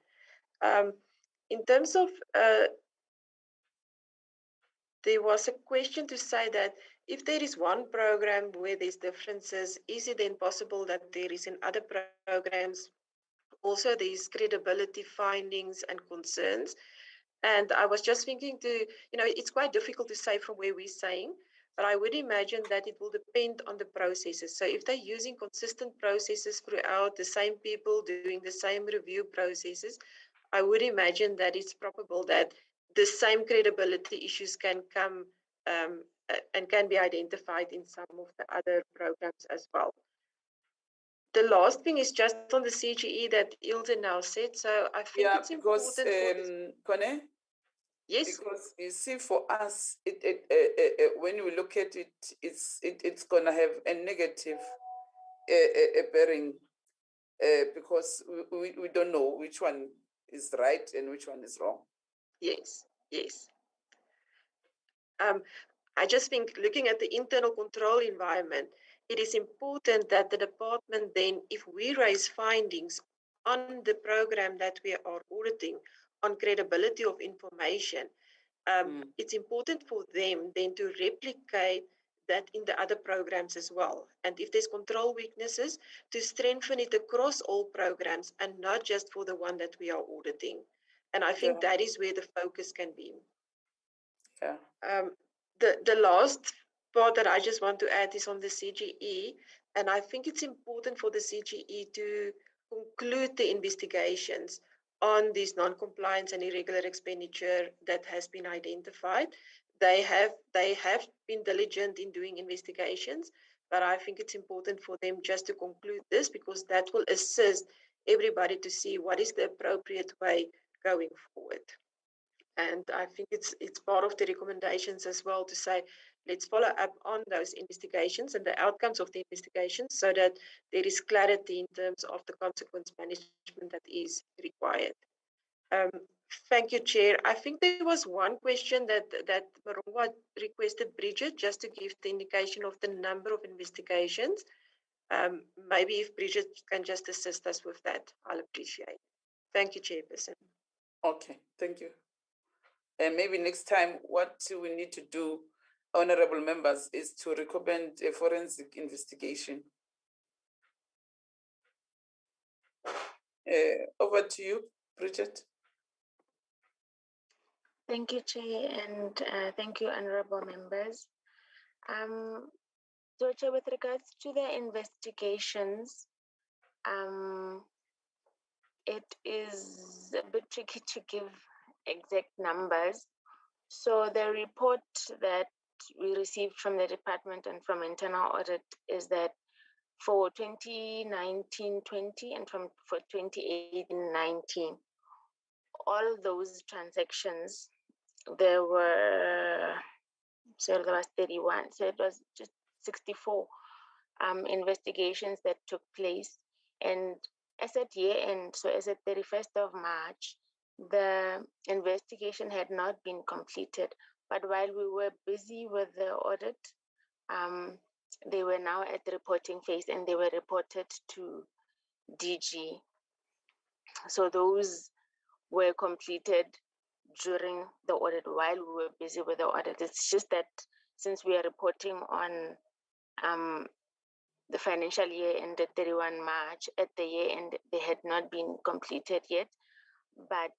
In terms of, there was a question to say that if there is one program where there's differences, is it then possible that there is in other programs also these credibility findings and concerns? And I was just thinking it's quite difficult to say from where we're saying, but I would imagine that it will depend on the processes. So if they're using consistent processes throughout, the same people doing the same review processes, I would imagine that it's probable that the same credibility issues can come and can be identified in some of the other programs as well. The last thing is just on the CGE that Ilse now said. So I think it's important Kone? Yes. Because you see, for us, when we look at it, it's gonna have a negative bearing because we don't know which one is right and which one is wrong. Yes, yes. I just think looking at the internal control environment, it is important that the department then, if we raise findings on the program that we are auditing on credibility of information, it's important for them then to replicate that in the other programs as well. And if there's control weaknesses, to strengthen it across all programs and not just for the one that we are auditing. And I think that is where the focus can be. Yeah. The last part that I just want to add is on the CGE. And I think it's important for the CGE to conclude the investigations on this non-compliance and irregular expenditure that has been identified. They have been diligent in doing investigations, but I think it's important for them just to conclude this because that will assist everybody to see what is the appropriate way going forward. And I think it's part of the recommendations as well to say, let's follow up on those investigations and the outcomes of the investigations so that there is clarity in terms of the consequence management that is required. Thank you, Chair. I think there was one question that Marongwa requested Bridget just to give the indication of the number of investigations. Maybe if Bridget can just assist us with that, I'll appreciate it. Thank you, Chairperson. Okay, thank you. And maybe next time, what we need to do, honorable members, is to recommend a forensic investigation Over to you, Bridget. Thank you, Chair, and thank you, honorable members. So, Chair, with regards to the investigations, it is a bit tricky to give exact numbers. So the report that we received from the department and from internal audit is that for 2019-20 and for 2018-19, all those transactions, there was 31, so it was just 64 investigations that took place. And as at year end, so as at 31st of March, the investigation had not been completed. But while we were busy with the audit, they were now at the reporting phase and they were reported to DG. So those were completed during the audit while we were busy with the audit. It's just that since we are reporting on the financial year ended 31 March, at the year end, they had not been completed yet, but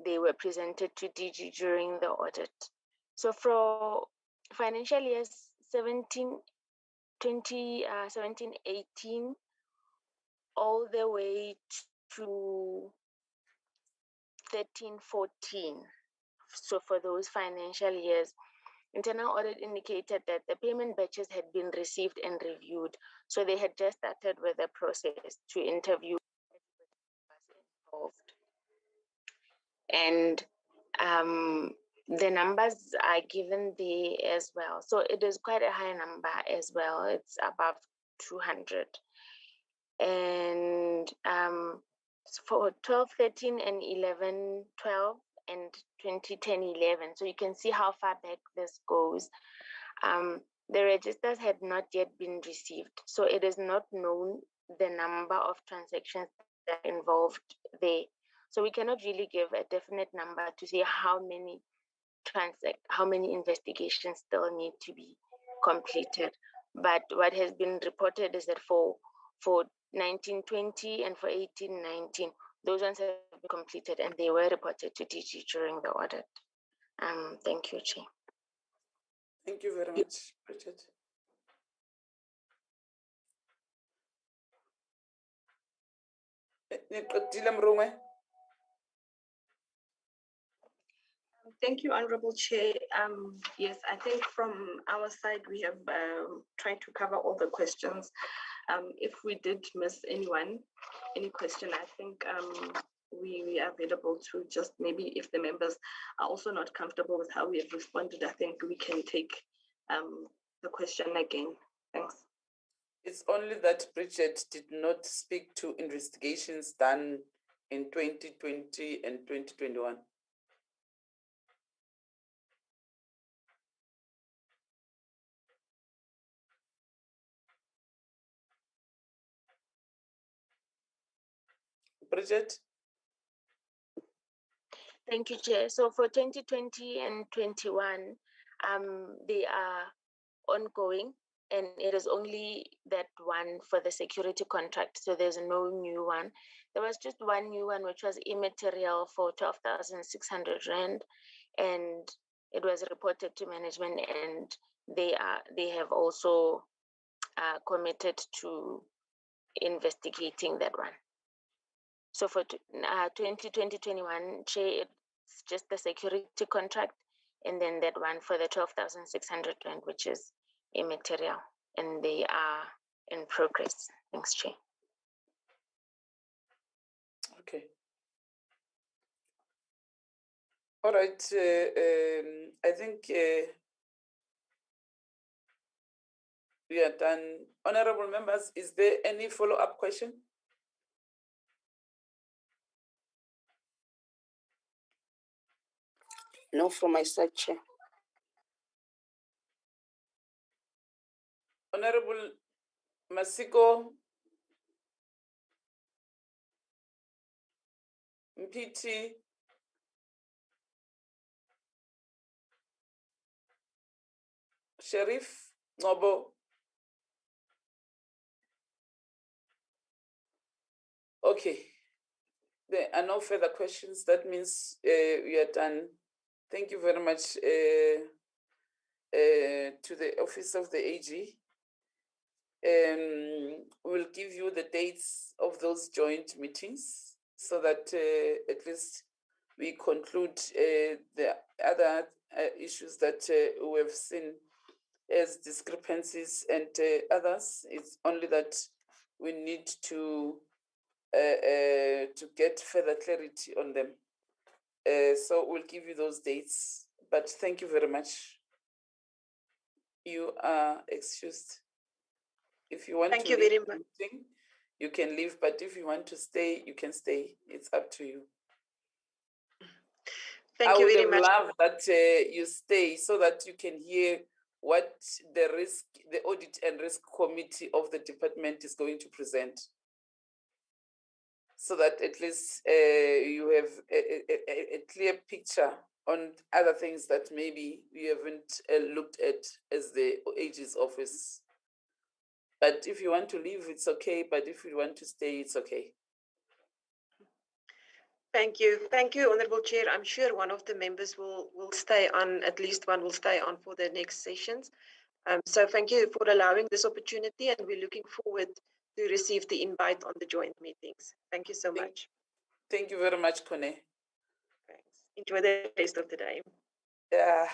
they were presented to DG during the audit. So for financial years 17-18, all the way to 13-14. So for those financial years, internal audit indicated that the payment batches had been received and reviewed. So they had just started with the process to interview involved. And the numbers are given there as well. So it is quite a high number as well. It's above 200. And for 12-13 and 11-12 and 2010-11, so you can see how far back this goes. The registers had not yet been received, so it is not known the number of transactions that are involved there. So we cannot really give a definite number to say how many investigations still need to be completed. But what has been reported is that for 19-20 and for 18-19, those ones have been completed and they were reported to DG during the audit. Thank you, Chair. Thank you very much, Bridget. Thank you, Honorable Chair. Yes, I think from our side, we have tried to cover all the questions. If we did miss any question, I think we are available to just maybe if the members are also not comfortable with how we have responded, I think we can take the question again. Thanks. It's only that Bridget did not speak to investigations done in 2020 and 2021. Bridget? Thank you, Chair. So for 2020 and 21, they are ongoing, and it is only that one for the security contract. So there's no new one. There was just one new one, which was immaterial for 12,600 Rand, and it was reported to management, and they have also committed to investigating that one. So for 2020-21, it's just the security contract, and then that one for the 12,600 Rand, which is immaterial, and they are in progress. Thanks, Chair. Okay. All right. I think we are done. Honorable members, is there any follow-up question? No, from my side, Chair. Honorable Masiko Mpiti, Sheriff Nobo. Okay. there are no further questions. That means we are done. Thank you very much to the Office of the AG. We'll give you the dates of those joint meetings so that at least we conclude the other issues that we have seen as discrepancies and others. It's only that we need to get further clarity on them. So we'll give you those dates, but thank you very much. You are excused. If you want Thank to you leave very the much. meeting, you can leave, but if you want to stay, you can stay. It's up to you. Thank you very I would much. have loved that you stay so that you can hear what the audit and risk committee of the department is going to present. So that at least you have a clear picture on other things that maybe we haven't looked at as the AG's office. But if you want to leave, it's okay. But if you want to stay, it's okay. Thank you. Thank you, Honorable Chair. I'm sure one of the members will stay on, at least one will stay on for the next sessions. So thank you for allowing this opportunity, and we're looking forward to receive the invite on the joint meetings. Thank you so much. Thank you very much, Kone. Thanks. Enjoy the rest of the day. Yeah,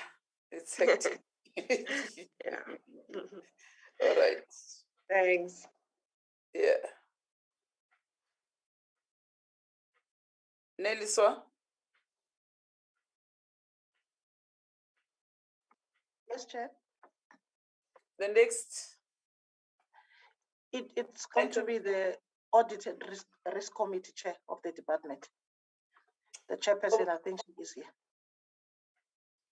it's hectic. Yeah. All right. Thanks. Yeah. Neliswa? Yes, Chair. The next. It's going to be the Audit and Risk Committee Chair of the department. The chairperson, I think she is here.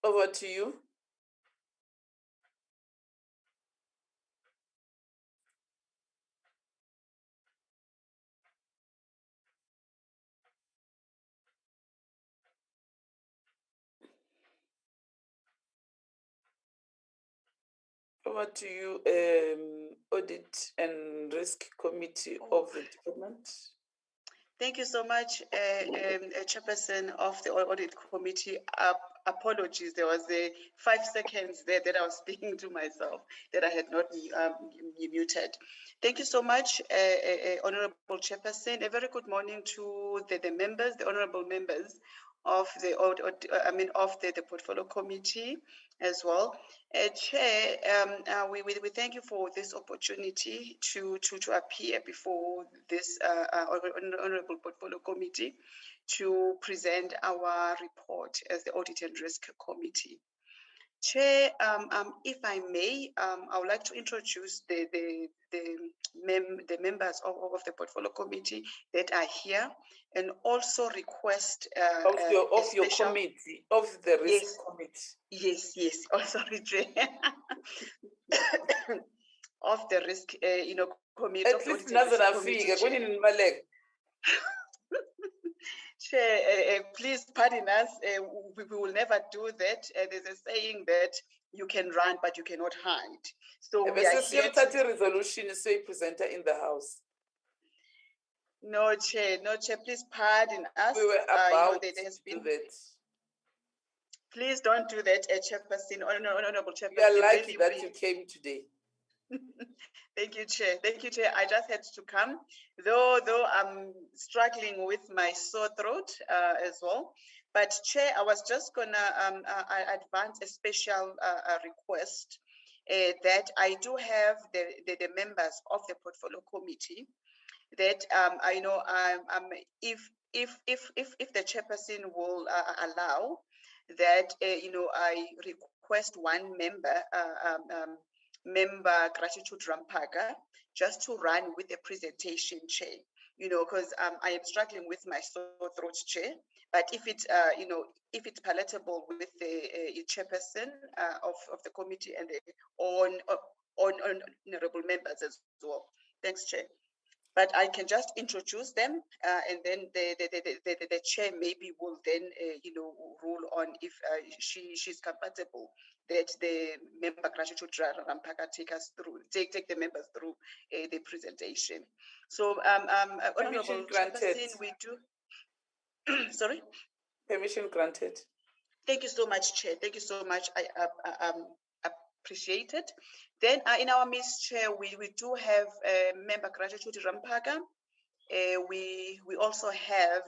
Over to you. Over to you, Audit and Risk Committee of the department. Thank you so much, Chairperson of the Audit Committee. Apologies, there was 5 seconds there that I was speaking to myself that I had not muted. Thank you so much, Honorable Chairperson. A very good morning to the members, the honorable members of the the Portfolio Committee as well. Chair, we thank you for this opportunity to appear before this Honorable Portfolio Committee to present our report as the Audit and Risk Committee. Chair, if I may, I would like to introduce the members of the Portfolio Committee that are here, and also request of your committee, of the Risk Committee. Yes, oh, sorry, Chair. Of the risk, committee. At least nothing I figure. Chair, please pardon us. We will never do that. There's a saying that you can run, but you cannot hide. So we are here to resolution is a presenter in the house. No, Chair, please pardon us. We were about there has been to do that. Please don't do that, Chairperson, Honorable Chairperson. We are lucky that you came today. Thank you, Chair. I just had to come, though I'm struggling with my sore throat as well. But Chair, I was just gonna advance a special request that I do have the members of the Portfolio Committee that I know if the Chairperson will allow that I request one member. Member Gratitude Rampaga, just to run with the presentation, Chair, because I am struggling with my sore throat, Chair. But if it's if it's palatable with the chairperson of the committee and the honorable members as well. Thanks, Chair. But I can just introduce them, and then the chair maybe will then rule on if she's compatible that the member Gratitude Rampaga take the members through the presentation. So honorable chairperson, we do. Sorry? Permission granted. Thank you so much, Chair. Thank you so much. I appreciate it. Then in our midst, Chair, we do have Member Gratitude Rampaka. We also have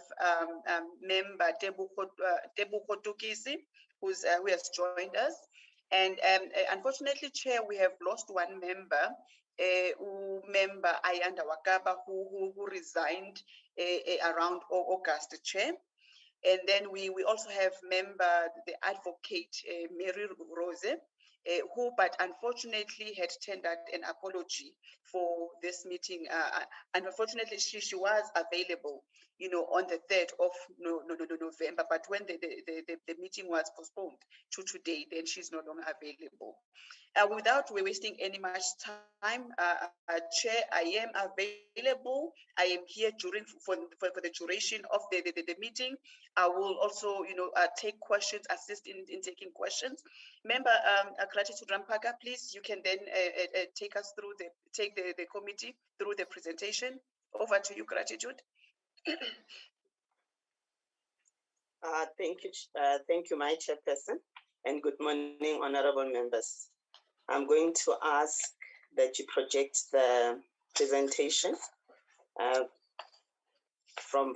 Member Tebuko Tukisi, who has joined us. And unfortunately, Chair, we have lost one member, Member Ayanda Wakaba, who resigned around August, Chair. And then we also have member, the advocate, Mary Rose, who, but unfortunately had tendered an apology for this meeting. And unfortunately, she was available, on the 3rd of November, but when the meeting was postponed to today, then she's no longer available. Without wasting any much time, Chair, I am available. I am here for the duration of the meeting. I will also, take questions, assist in taking questions. Member Gratitude Rampaka, please, you can then take us through the committee through the presentation. Over to you, Gratitude. Thank you, my chairperson, and good morning, honorable members. I'm going to ask that you project the presentation from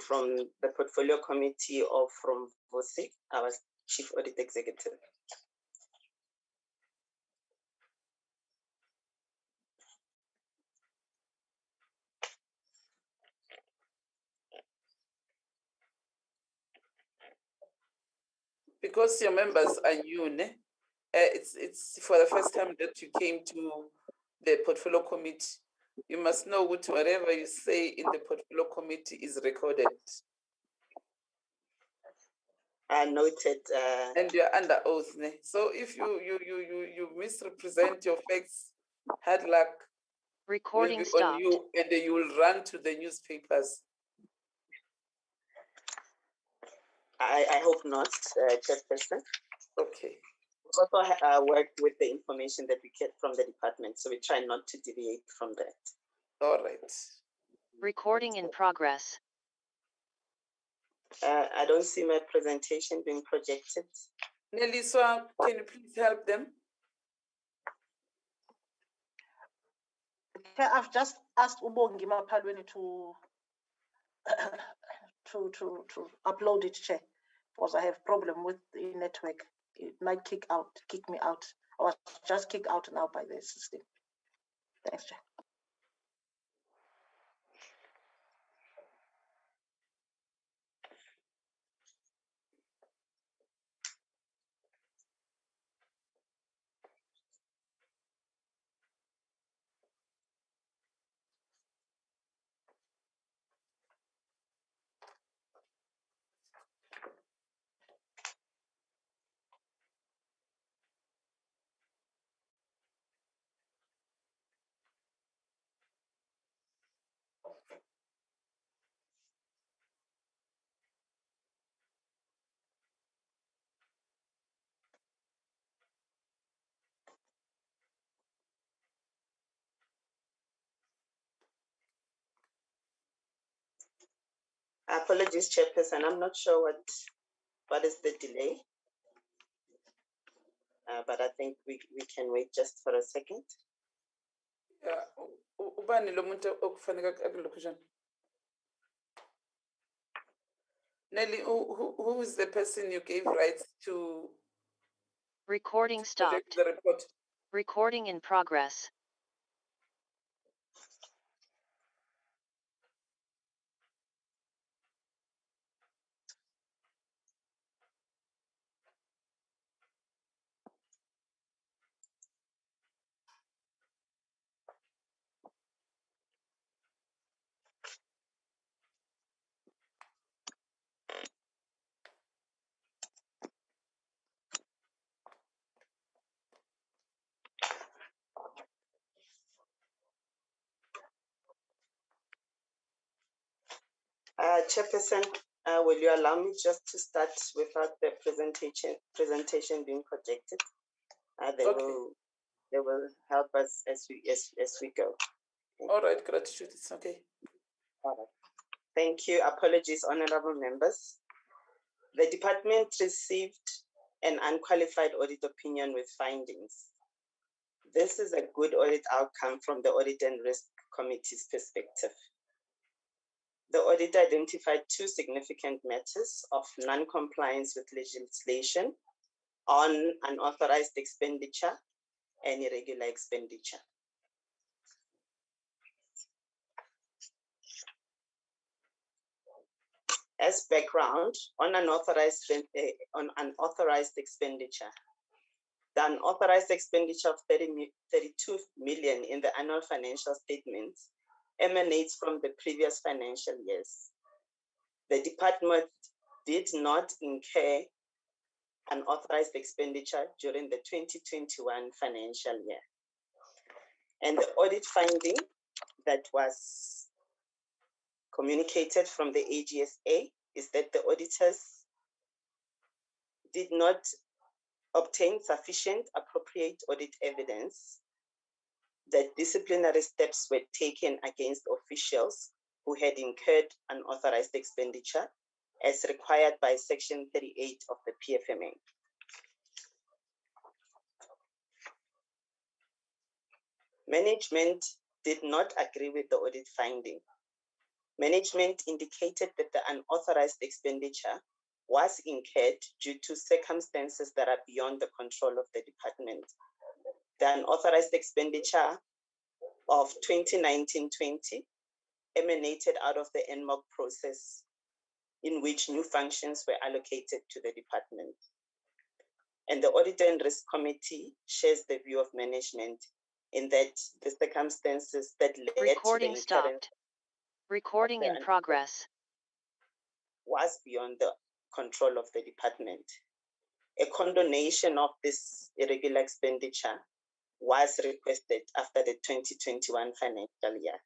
the portfolio committee or from VOSIC, our chief audit executive. Because your members are new, it's for the first time that you came to the portfolio committee. You must know what whatever you say in the portfolio committee is recorded. I noted. And you're under oath, ne? So if you misrepresent your facts, hard luck. Recording will be stopped. on you, and then you will run to the newspapers. I hope not, chairperson. Okay. We also work with the information that we get from the department, so we try not to deviate from that. All right. Recording in progress. I don't see my presentation being projected. Neliswa, can you please help them? I've just asked Ubongi Mapalweni to to upload it, Chair, because I have problem with the network. It might kick me out. I was just kicked out now by the system. Thanks, Chair. Apologies, chairperson. I'm not sure what is the delay, but I think we can wait just for a second. Yeah. Ubani lo muntu okufanele akulokhuzana. Nelly, who is the person you gave rights to? Recording stopped. The report. Recording in progress. Chairperson, will you allow me just to start without the presentation being projected? They will help us as we go. All right, gratitude. It's okay. All right. Thank you. Apologies, honorable members. The department received an unqualified audit opinion with findings. This is a good audit outcome from the Audit and Risk Committee's perspective. The audit identified two significant matters of non-compliance with legislation on unauthorized expenditure and irregular expenditure. As background, on unauthorized expenditure, the unauthorized expenditure of 32 million in the annual financial statements emanates from the previous financial years. The department did not incur unauthorized expenditure during the 2021 financial year. And the audit finding that was communicated from the AGSA is that the auditors did not obtain sufficient appropriate audit evidence that disciplinary steps were taken against officials who had incurred unauthorized expenditure as required by Section 38 of the PFMA. Management did not agree with the audit finding. Management indicated that the unauthorized expenditure was incurred due to circumstances that are beyond the control of the department. The unauthorized expenditure of 2019-20 emanated out of the NMOC process in which new functions were allocated to the department. And the Audit and Risk Committee shares the view of management in that the circumstances that led Recording to the stopped. Recording in progress. Was beyond the control of the department. A condonation of this irregular expenditure was requested after the 2021 financial year.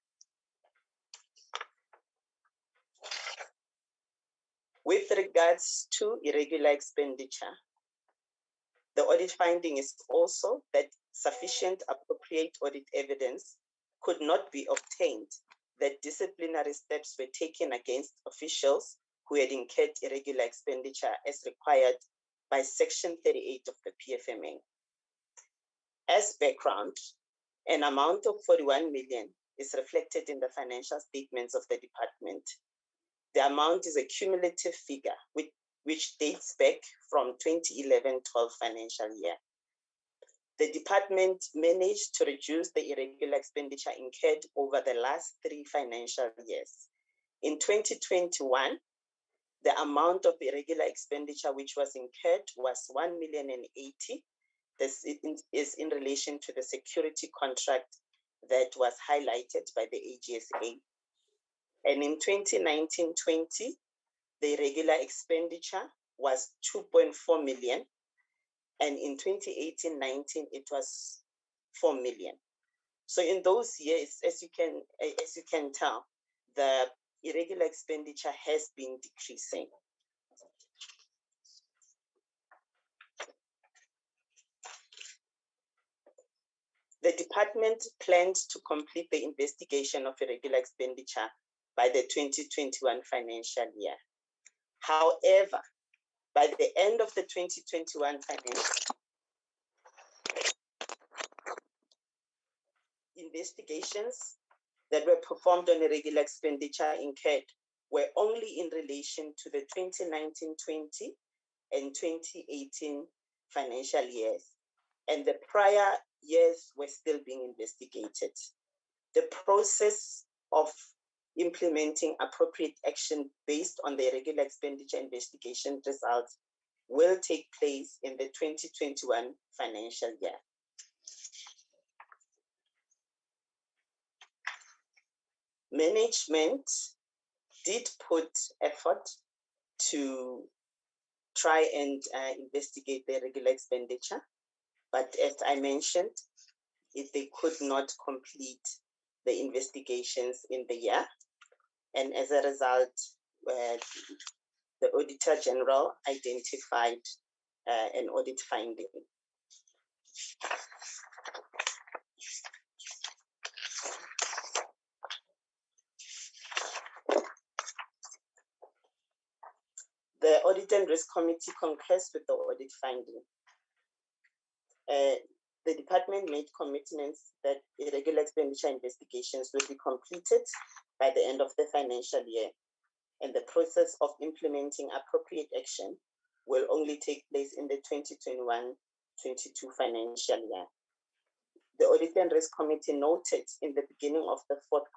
With regards to irregular expenditure, the audit finding is also that sufficient appropriate audit evidence could not be obtained that disciplinary steps were taken against officials who had incurred irregular expenditure as required by Section 38 of the PFMA. As background, an amount of 41 million is reflected in the financial statements of the department. The amount is a cumulative figure which dates back from 2011-12 financial year. The department managed to reduce the irregular expenditure incurred over the last 3 financial years. In 2021, the amount of irregular expenditure which was incurred was 1,080,000. This is in relation to the security contract that was highlighted by the AGSA. And in 2019-20, the irregular expenditure was 2.4 million. And in 2018-19, it was 4 million. So in those years, as you can tell, the irregular expenditure has been decreasing. The department planned to complete the investigation of irregular expenditure by the 2021 financial year. However, by the end of the 2021 financial investigations that were performed on irregular expenditure incurred were only in relation to the 2019-20 and 2018 financial years, and the prior years were still being investigated. The process of implementing appropriate action based on the irregular expenditure investigation results will take place in the 2021 financial year. Management did put effort to try and investigate the irregular expenditure, but as I mentioned, they could not complete the investigations in the year. And as a result, the Auditor General identified an audit finding. The Audit and Risk Committee concurs with the audit finding. The department made commitments that irregular expenditure investigations will be completed by the end of the financial year, and the process of implementing appropriate action will only take place in the 2021-22 financial year. The Audit and Risk Committee noted in the beginning of the fourth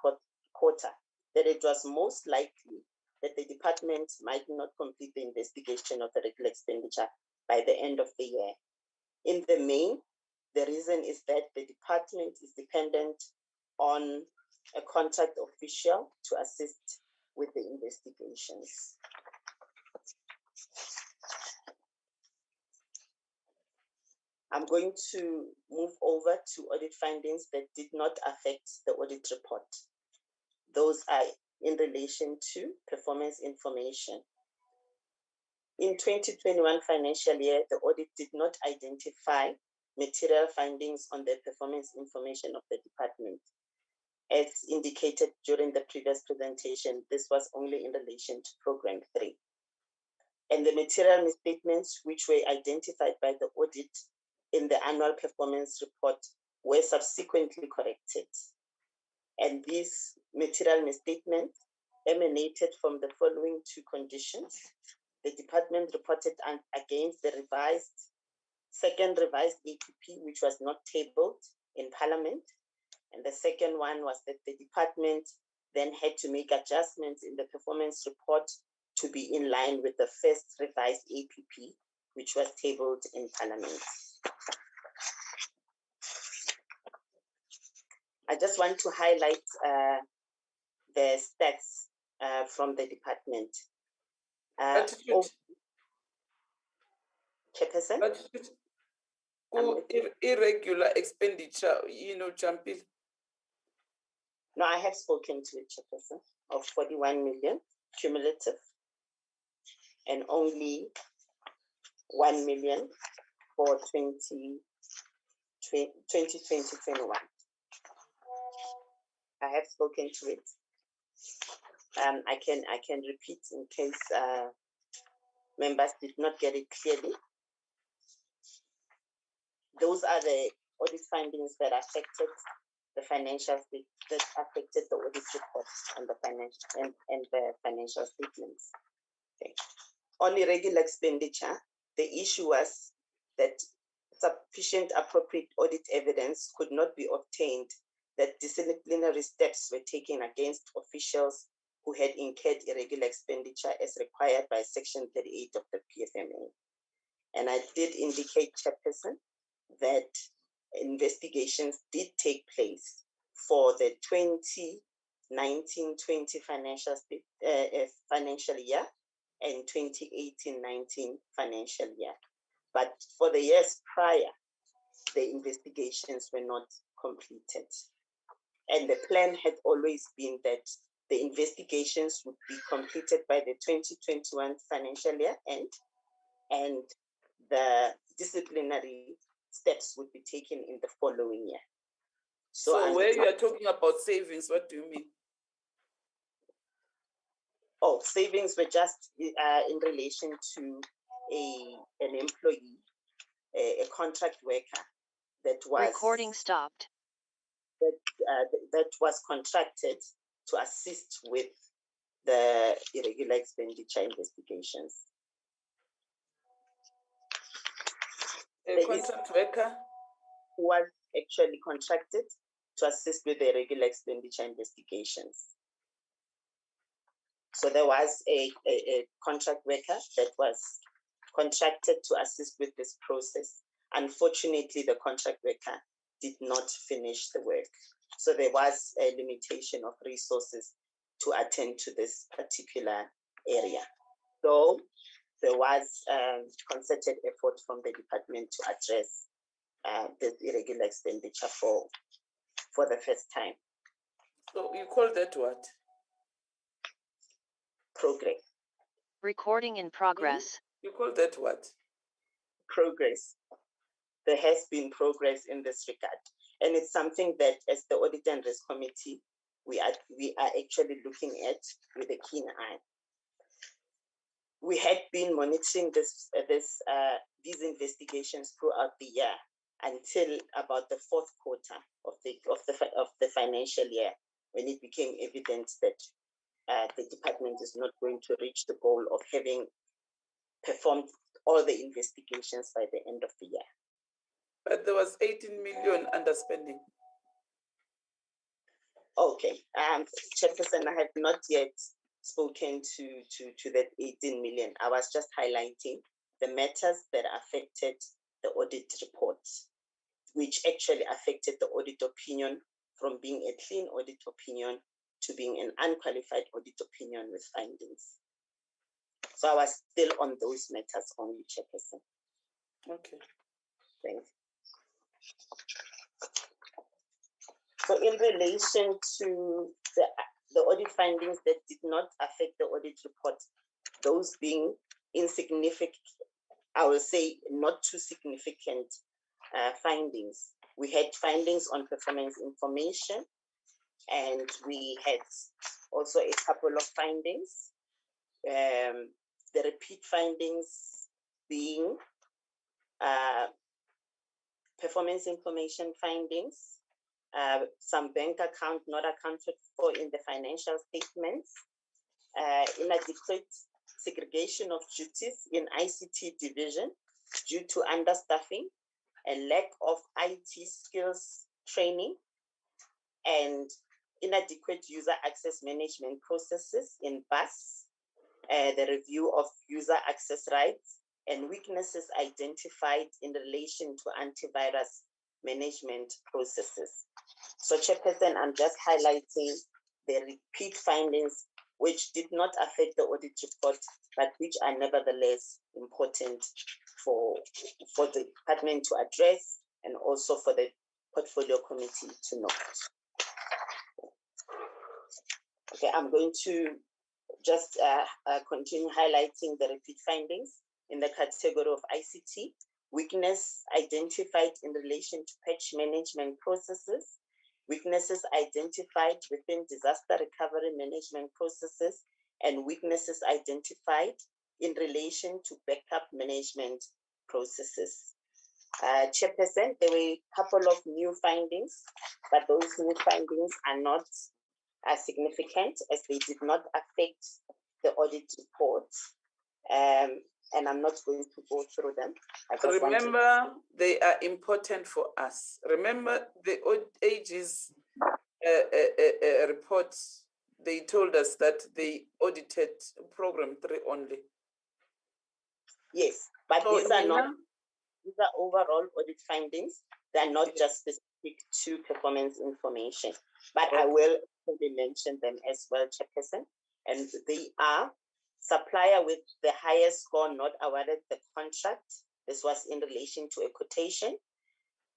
quarter that it was most likely that the department might not complete the investigation of irregular expenditure by the end of the year. In the main, the reason is that the department is dependent on a contract official to assist with the investigations. I'm going to move over to audit findings that did not affect the audit report. Those are in relation to performance information. In 2021 financial year, the audit did not identify material findings on the performance information of the department. As indicated during the previous presentation, this was only in relation to Program 3. And the material misstatements which were identified by the audit in the annual performance report were subsequently corrected. And these material misstatements emanated from the following two conditions. The department reported against the second revised APP, which was not tabled in Parliament. And the second one was that the department then had to make adjustments in the performance report to be in line with the first revised APP, which was tabled in Parliament. I just want to highlight the stats from the department. Chairperson? Irregular expenditure, Champil. No, I have spoken to the chairperson of 41 million cumulative and only 1 million for 2020-21. I have spoken to it. I can repeat in case members did not get it clearly. Those are the audit findings that affected the financial that affected the audit report and the financial statements. Okay. On irregular expenditure, the issue was that sufficient appropriate audit evidence could not be obtained that disciplinary steps were taken against officials who had incurred irregular expenditure as required by Section 38 of the PFMA. And I did indicate, Chairperson, that investigations did take place for the 2019-20 financial year and 2018-19 financial year. But for the years prior, the investigations were not completed. And the plan had always been that the investigations would be completed by the 2021 financial year end, and the disciplinary steps would be taken in the following year. So where you are talking about savings, what do you mean? Oh, savings were just in relation to an employee, a contract worker that was Recording stopped. That was contracted to assist with the irregular expenditure investigations. A contract worker who was actually contracted to assist with the irregular expenditure investigations. So there was a contract worker that was contracted to assist with this process. Unfortunately, the contract worker did not finish the work. So there was a limitation of resources to attend to this particular area. So there was concerted effort from the department to address this irregular expenditure for the first time. So you call that what? Progress. Recording in progress. You call that what? Progress. There has been progress in this regard. And it's something that as the Audit and Risk Committee, we are actually looking at with a keen eye. we had been monitoring these investigations throughout the year until about the fourth quarter of the financial year, when it became evident that the department is not going to reach the goal of having performed all the investigations by the end of the year. But there was 18 million underspending. Okay, Chairperson, I have not yet spoken to that 18 million. I was just highlighting the matters that affected the audit report, which actually affected the audit opinion from being a clean audit opinion to being an unqualified audit opinion with findings. So I was still on those matters only, Chairperson. Okay. Thanks. So in relation to the audit findings that did not affect the audit report, those being insignificant, I will say not too significant findings. We had findings on performance information, and we had also a couple of findings. The repeat findings being performance information findings, some bank account not accounted for in the financial statements, inadequate segregation of duties in ICT division due to understaffing, a lack of IT skills training, and inadequate user access management processes in BUS, the review of user access rights, and weaknesses identified in relation to antivirus management processes. So, Chairperson, I'm just highlighting the repeat findings which did not affect the audit report, but which are nevertheless important for the department to address and also for the portfolio committee to note. Okay, I'm going to just continue highlighting the repeat findings in the category of ICT. Weakness identified in relation to patch management processes, weaknesses identified within disaster recovery management processes, and weaknesses identified in relation to backup management processes. Chairperson, there were a couple of new findings, but those new findings are not as significant as they did not affect the audit report. And I'm not going to go through them. Remember, they are important for us. Remember the AG's report, they told us that they audited program 3 only. Yes, but so these are overall audit findings. They're not just specific to performance information, but I will probably mention them as well, Chairperson. And they are: supplier with the highest score not awarded the contract. This was in relation to a quotation.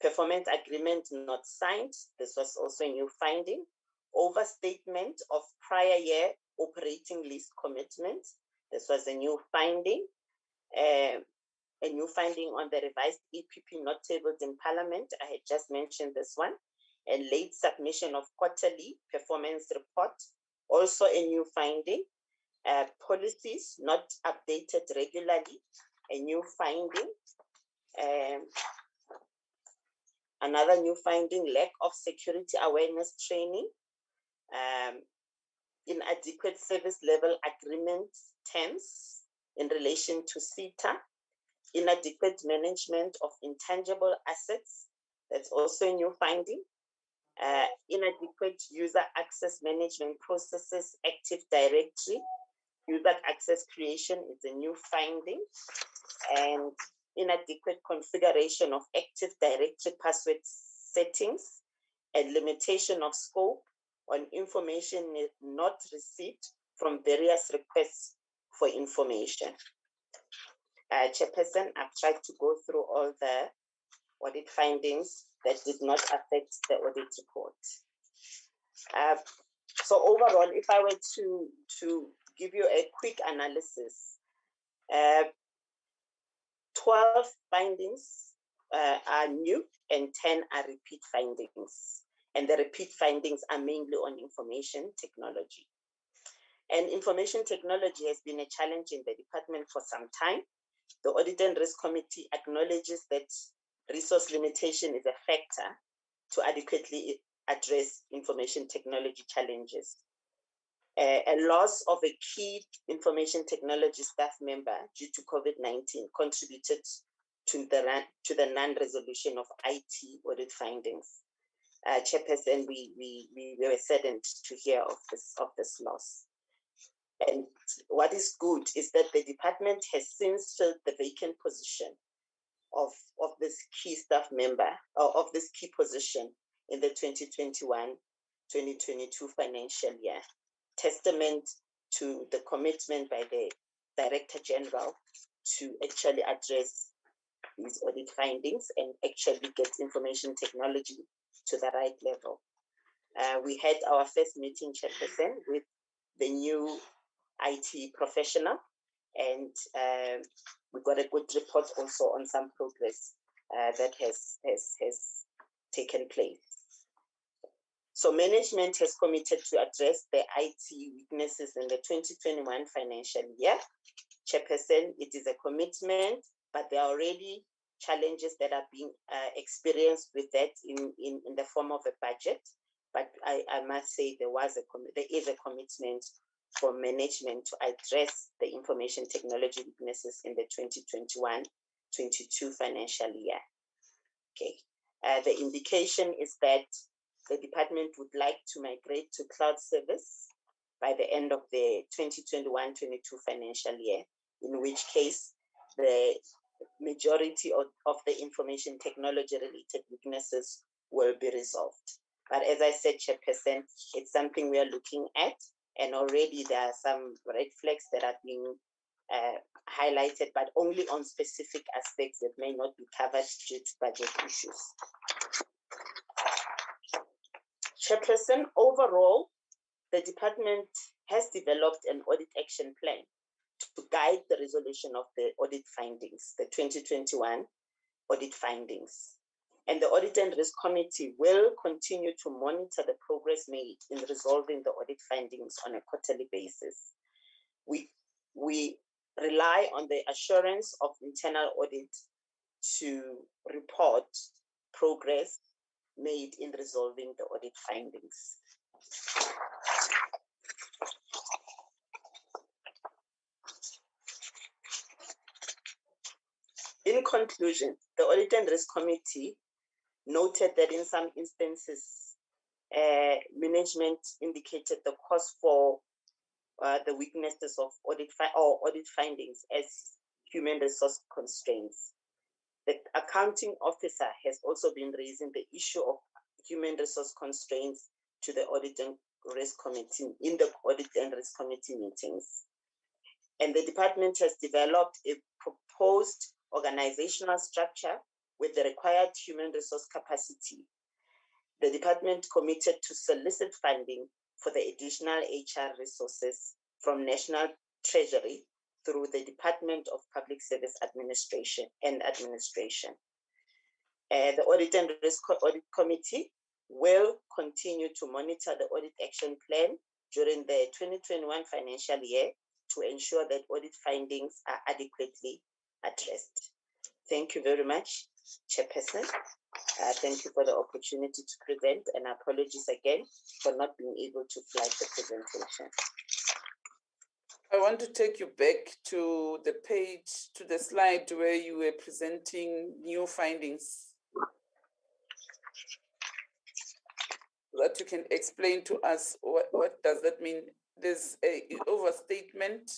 Performance agreement not signed. This was also a new finding. Overstatement of prior year operating lease commitment. This was a new finding. A new finding on the revised EPP not tabled in Parliament. I had just mentioned this one. And late submission of quarterly performance report. Also a new finding. Policies not updated regularly, a new finding. Another new finding: lack of security awareness training, inadequate service level agreement terms in relation to CETA, inadequate management of intangible assets. That's also a new finding. Inadequate user access management processes, Active Directory. User access creation is a new finding, and inadequate configuration of Active Directory password settings, and limitation of scope on information not received from various requests for information. Chairperson, I've tried to go through all the audit findings that did not affect the audit report. So overall, if I were to give you a quick analysis, 12 findings are new and 10 are repeat findings. And the repeat findings are mainly on information technology. And information technology has been a challenge in the department for some time. The Audit and Risk Committee acknowledges that resource limitation is a factor to adequately address information technology challenges. A loss of a key information technology staff member due to COVID-19 contributed to the non-resolution of IT audit findings. Chairperson, we were saddened to hear of this loss. And what is good is that the department has since filled the vacant position of this key staff member, or of this key position in the 2021-2022 financial year. Testament to the commitment by the Director General to actually address these audit findings and actually get information technology to the right level. We had our first meeting, Chairperson, with the new IT professional, and we got a good report also on some progress that has taken place. So management has committed to address the IT weaknesses in the 2021 financial year. Chairperson, it is a commitment, but there are already challenges that are being experienced with that in the form of a budget. But I must say there is a commitment for management to address the information technology weaknesses in the 2021-22 financial year. Okay. The indication is that the department would like to migrate to cloud service by the end of the 2021-22 financial year, in which case the majority of the information technology related weaknesses will be resolved. But as I said, Chairperson, it's something we are looking at, and already there are some red flags that are being highlighted, but only on specific aspects that may not be covered due to budget issues. Chairperson, overall, the department has developed an audit action plan to guide the resolution of the audit findings, the 2021 audit findings. And the Audit and Risk Committee will continue to monitor the progress made in resolving the audit findings on a quarterly basis. We rely on the assurance of internal audit to report progress made in resolving the audit findings. In conclusion, the Audit and Risk Committee noted that in some instances, management indicated the cause for the weaknesses of audit findings as human resource constraints. The accounting officer has also been raising the issue of human resource constraints to the Audit and Risk Committee in the Audit and Risk Committee meetings. And the department has developed a proposed organizational structure with the required human resource capacity. The department committed to solicit funding for the additional HR resources from National Treasury through the Department of Public Service Administration. The Audit and Risk Audit Committee will continue to monitor the audit action plan during the 2021 financial year to ensure that audit findings are adequately addressed. Thank you very much, Chairperson. Thank you for the opportunity to present, and apologies again for not being able to flag the presentation. I want to take you back to the page, to the slide where you were presenting new findings, that you can explain to us what does that mean. There's an overstatement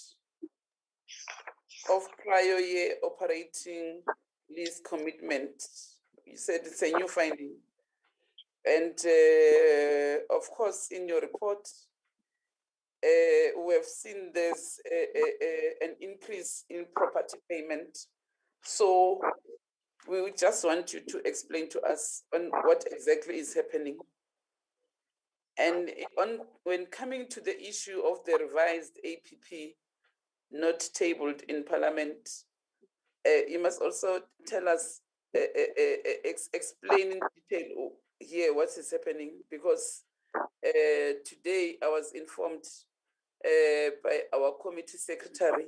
of prior year operating lease commitment. You said it's a new finding. And of course, in your report, we have seen there's an increase in property payment. So we would just want you to explain to us on what exactly is happening. And when coming to the issue of the revised APP not tabled in Parliament, you must also tell us, explain in detail here what is happening, because today I was informed by our committee secretary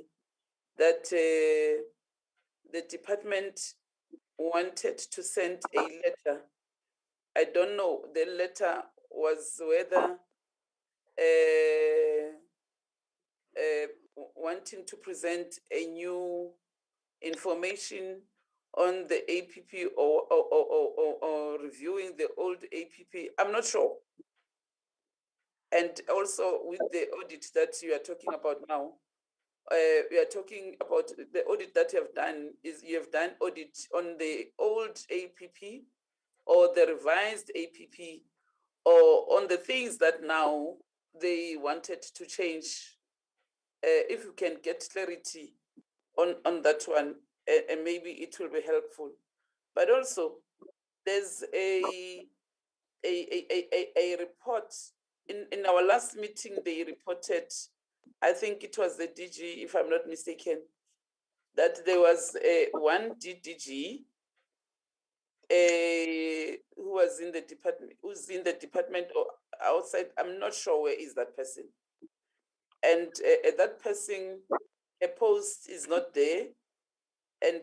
that the department wanted to send a letter. I don't know, the letter was whether wanting to present a new information on the APP or reviewing the old APP. I'm not sure. And also with the audit that you are talking about now, we are talking about the audit that you have done is you have done audit on the old APP or the revised APP or on the things that now they wanted to change. If you can get clarity on that one, and maybe it will be helpful. But also, there's a report in our last meeting. They reported, I think it was the DG, if I'm not mistaken, that there was one DDG who was in the department, who's in the department or outside. I'm not sure where is that person. And that person, a post is not there. And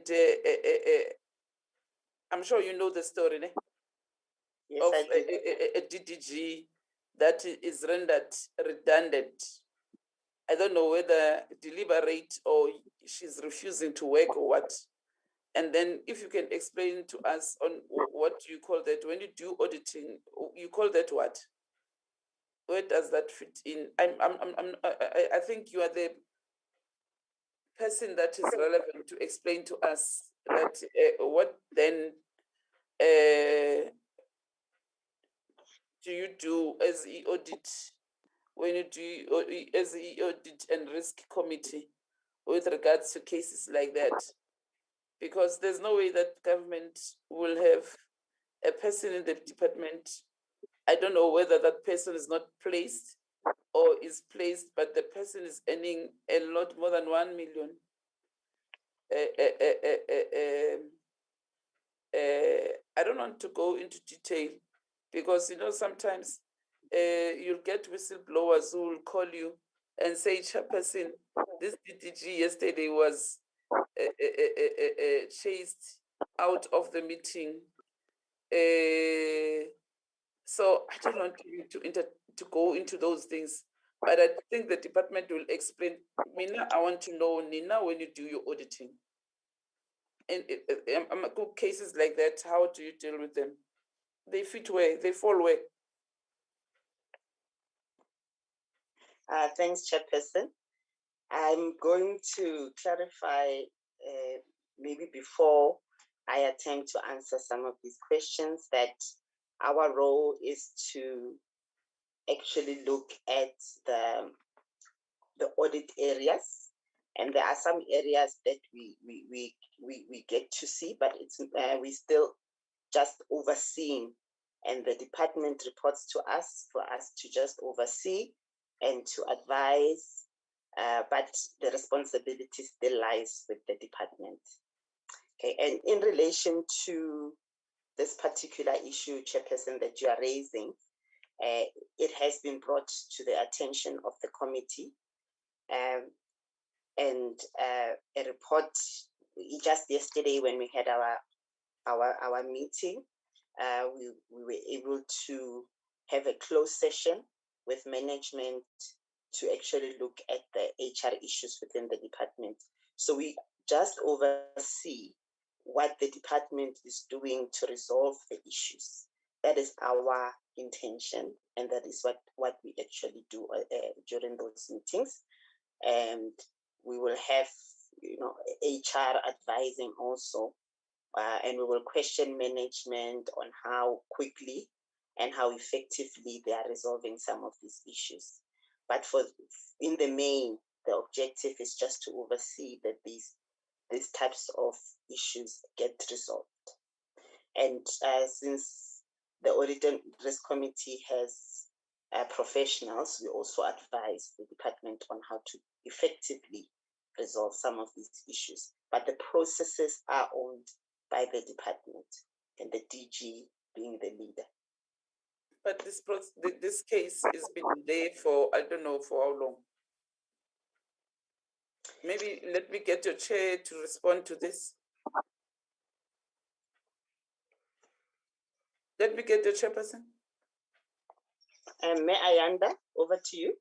I'm sure you know the story, né? Yes, of I do. a DDG that is rendered redundant. I don't know whether deliberate or she's refusing to work or what. And then if you can explain to us on what you call that, when you do auditing, you call that what? Where does that fit in? I think you are the person that is relevant to explain to us that what then do you do as the audit when you do as the audit and risk committee with regards to cases like that? Because there's no way that government will have a person in the department. I don't know whether that person is not placed or is placed, but the person is earning a lot more than 1 million. I don't want to go into detail because, you know, sometimes you'll get whistleblowers who will call you and say, Chairperson, this DDG yesterday was chased out of the meeting. So I don't want to go into those things, but I think the department will explain. Mina, I want to know, Nina, when you do your auditing, and cases like that, how do you deal with them? They fit where? They fall where? Thanks, Chairperson. I'm going to clarify maybe before I attempt to answer some of these questions that our role is to actually look at the audit areas, and there are some areas that we get to see, but it's we still just overseeing, and the department reports to us for us to just oversee and to advise, but the responsibility still lies with the department. Okay, and in relation to this particular issue, Chairperson, that you are raising, it has been brought to the attention of the committee, and a report just yesterday when we had our meeting, we were able to have a closed session with management to actually look at the HR issues within the department. So we just oversee what the department is doing to resolve the issues. That is our intention, and that is what we actually do during those meetings. And we will have, you know, HR advising also, and we will question management on how quickly and how effectively they are resolving some of these issues. But in the main, the objective is just to oversee that these types of issues get resolved. And since the Audit and Risk Committee has professionals, we also advise the department on how to effectively resolve some of these issues. But the processes are owned by the department, and the DG being the leader. But this case has been there for, I don't know for how long. maybe let me get your chair to respond to this. Let me get your chairperson. May Ayanda, over to you.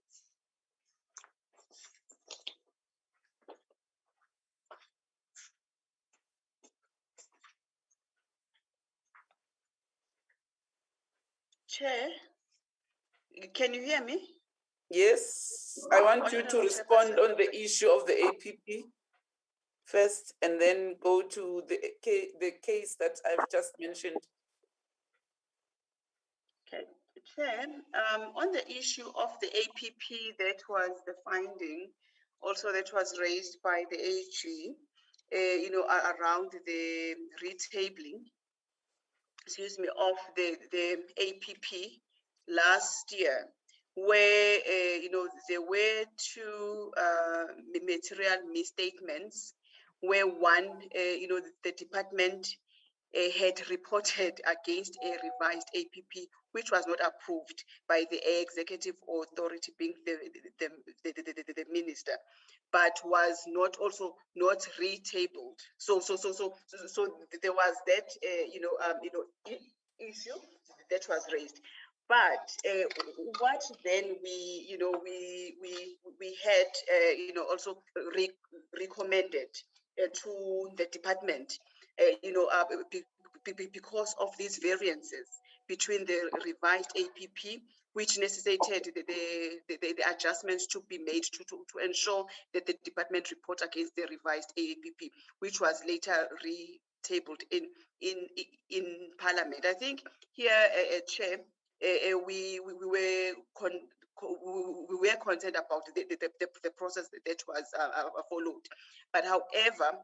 Chair, can you hear me? Yes, I want you to Honourable respond Chairperson. on the issue of the APP first, and then go to the case that I've just mentioned. Okay, Chair, on the issue of the APP, that was the finding, also that was raised by the AG, around the retabling, excuse me, of the APP last year, where, there were two material misstatements, where one, the department had reported against a revised APP, which was not approved by the executive authority, being the minister, but was not also not retabled. So there was that issue that was raised. But what then we had also recommended to the department, because of these variances between the revised APP, which necessitated the adjustments to be made to ensure that the department report against the revised APP, which was later retabled in Parliament. I think here, Chair, we were concerned about the process that was followed. But however,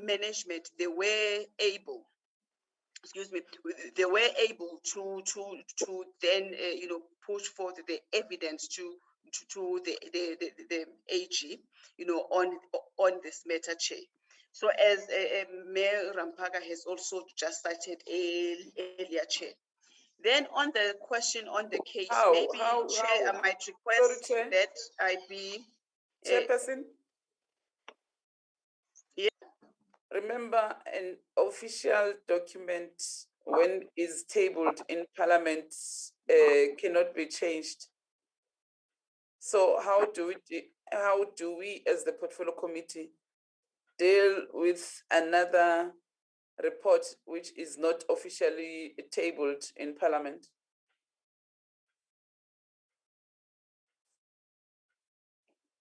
management, they were able, they were able to then push forth the evidence to the AG, on this matter, Chair. So as Mayor Rampaga has also just cited earlier, Chair. Then on the question on the case, Chair, I might request that I be Chairperson? Yeah. Remember, an official document, when is tabled in Parliament, cannot be changed. So how do we as the portfolio committee deal with another report which is not officially tabled in Parliament?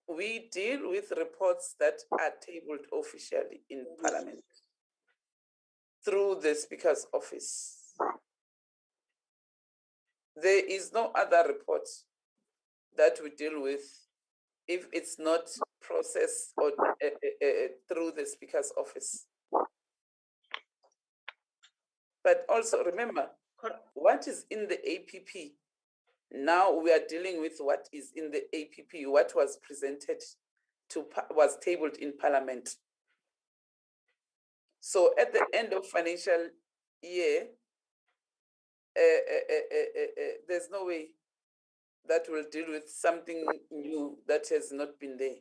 We deal with reports that are tabled officially in Parliament through the Speaker's office. There is no other report that we deal with if it's not processed or through the Speaker's office. But also remember, what is in the APP? Now we are dealing with what is in the APP, what was presented was tabled in Parliament. So at the end of financial year, there's no way that will deal with something new that has not been there.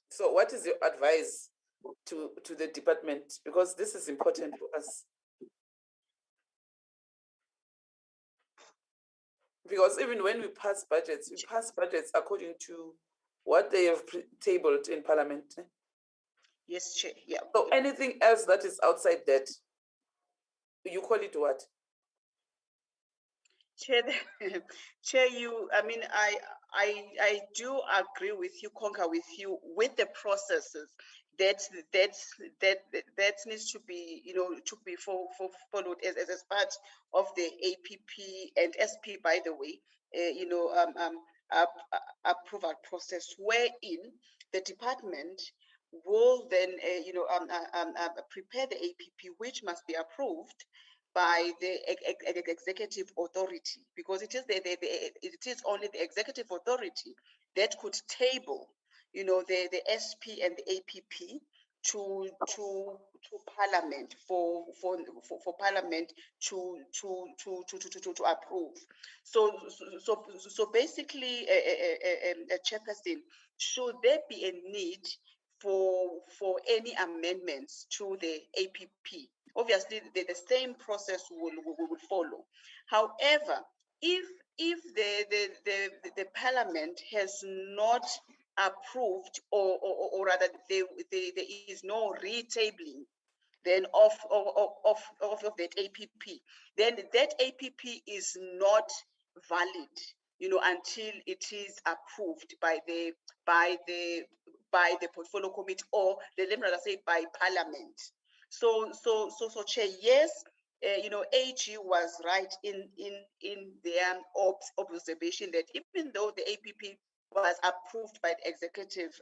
So what is your advice to the department? Because this is important for us. Because even when we pass budgets according to what they have tabled in Parliament. Yes, Chair. Yeah. So anything else that is outside that, you call it what? Chair, Chair, I do agree with you, concur with you with the processes that needs to be, to be followed as part of the APP and SP, by the way, approval process, wherein the department will then, prepare the APP, which must be approved by the executive authority, because it is only the executive authority that could table, the SP and the APP to Parliament for Parliament to approve. So basically, Chairperson, should there be a need for any amendments to the APP? Obviously, the same process will follow. However, if the Parliament has not approved, or rather there is no retabling then of that APP, then that APP is not valid, until it is approved by the portfolio committee, or let me rather say by Parliament. So Chair, yes, AG was right in their observation that even though the APP was approved by the executive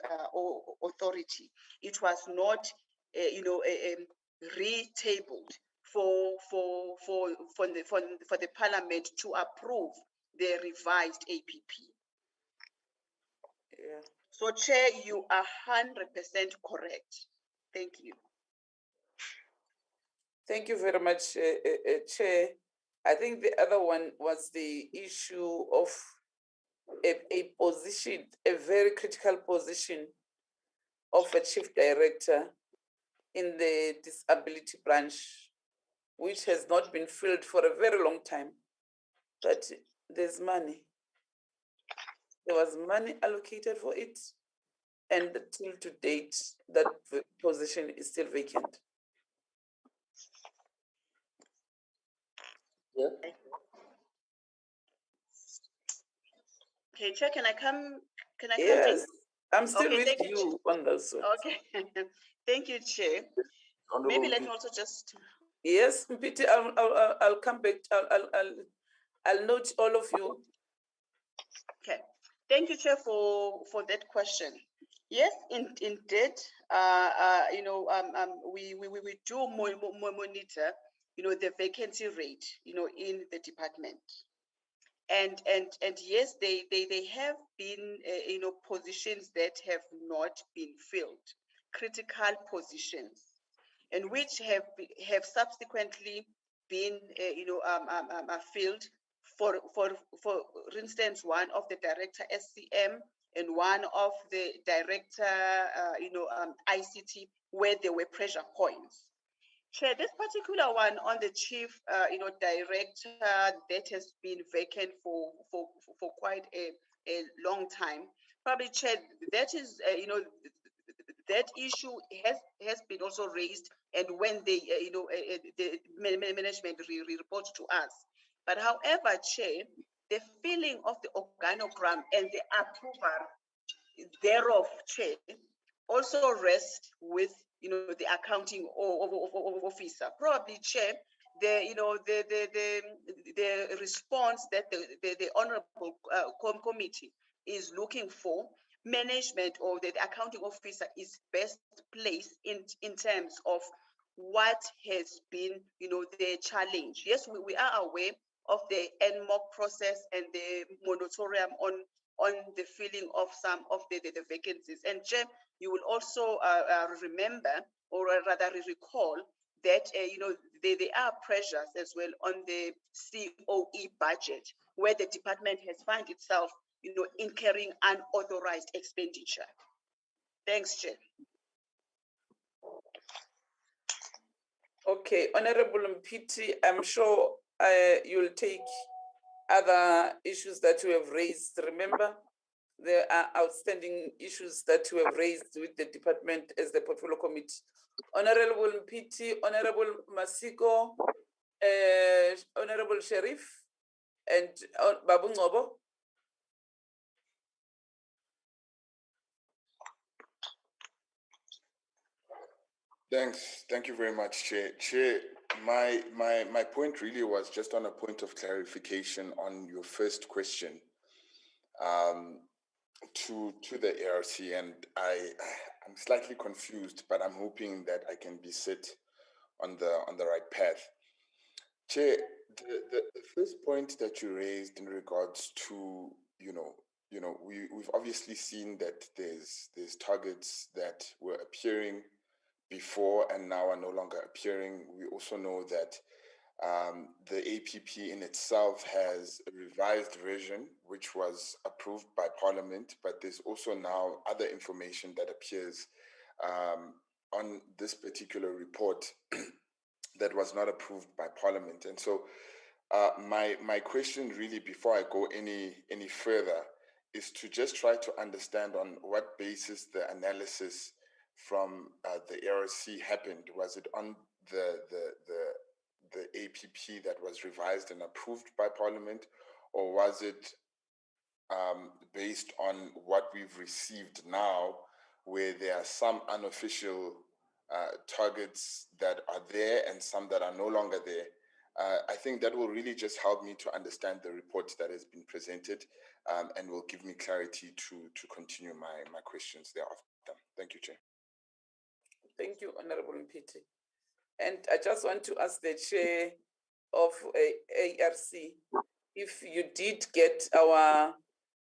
authority, it was not, retabled for the Parliament to approve the revised APP. Yeah. So, Chair, you are 100% correct. Thank you. Thank you very much, Chair. I think the other one was the issue of a position, a very critical position of a chief director in the disability branch, which has not been filled for a very long time. But there's money. There was money allocated for it, and till to date, that position is still vacant. Yeah. Okay, Chair, can I come Yes, in? I'm still Okay, with thank you on those ones. Okay, thank you, Chair. Maybe let me also just. Yes, Mpiti, I'll come back. I'll note all of you. Okay, thank you, Chair, for that question. Yes, indeed, we do monitor, the vacancy rate, in the department. And yes, they have been, positions that have not been filled, critical positions, and which have subsequently been, filled. For instance, one of the director SCM and one of the director, ICT, where there were pressure points. Chair, this particular one on the chief, director, that has been vacant for quite a long time. Probably, Chair, that is, that issue has been also raised, and when they, the management report to us. But however, Chair, the filling of the organogram and the approval thereof, Chair, also rest with, the accounting officer. Probably, Chair, the response that the honorable committee is looking for, management or the accounting officer is best placed in terms of what has been, the challenge. Yes, we are aware of the NMOC process and the moratorium on the filling of some of the vacancies. And Chair, you will also remember, or rather recall, that there are pressures as well on the COE budget, where the department has found itself, incurring unauthorized expenditure. Thanks, Chair. Okay, Honorable Mpiti, I'm sure you'll take other issues that you have raised. Remember, there are outstanding issues that you have raised with the department as the portfolio committee. Honorable Mpiti, Honorable Masiko, Honorable Sheriff, and Babu Ngobo. Thanks. Thank you very much, Chair. Chair, my point really was just on a point of clarification on your first question to the ARC, and I'm slightly confused, but I'm hoping that I can be set on the right path. Chair, the first point that you raised in regards to, we've obviously seen that there's targets that were appearing before and now are no longer appearing. We also know that the APP in itself has a revised version, which was approved by Parliament, but there's also now other information that appears on this particular report that was not approved by Parliament. And so my question really, before I go any further, is to just try to understand on what basis the analysis from the ARC happened. Was it on the APP that was revised and approved by Parliament, or was it based on what we've received now, where there are some unofficial targets that are there and some that are no longer there? I think that will really just help me to understand the report that has been presented, and will give me clarity to continue my questions thereafter. Thank you, Chair. Thank you, Honorable Mpiti. And I just want to ask the Chair of ARC if you did get our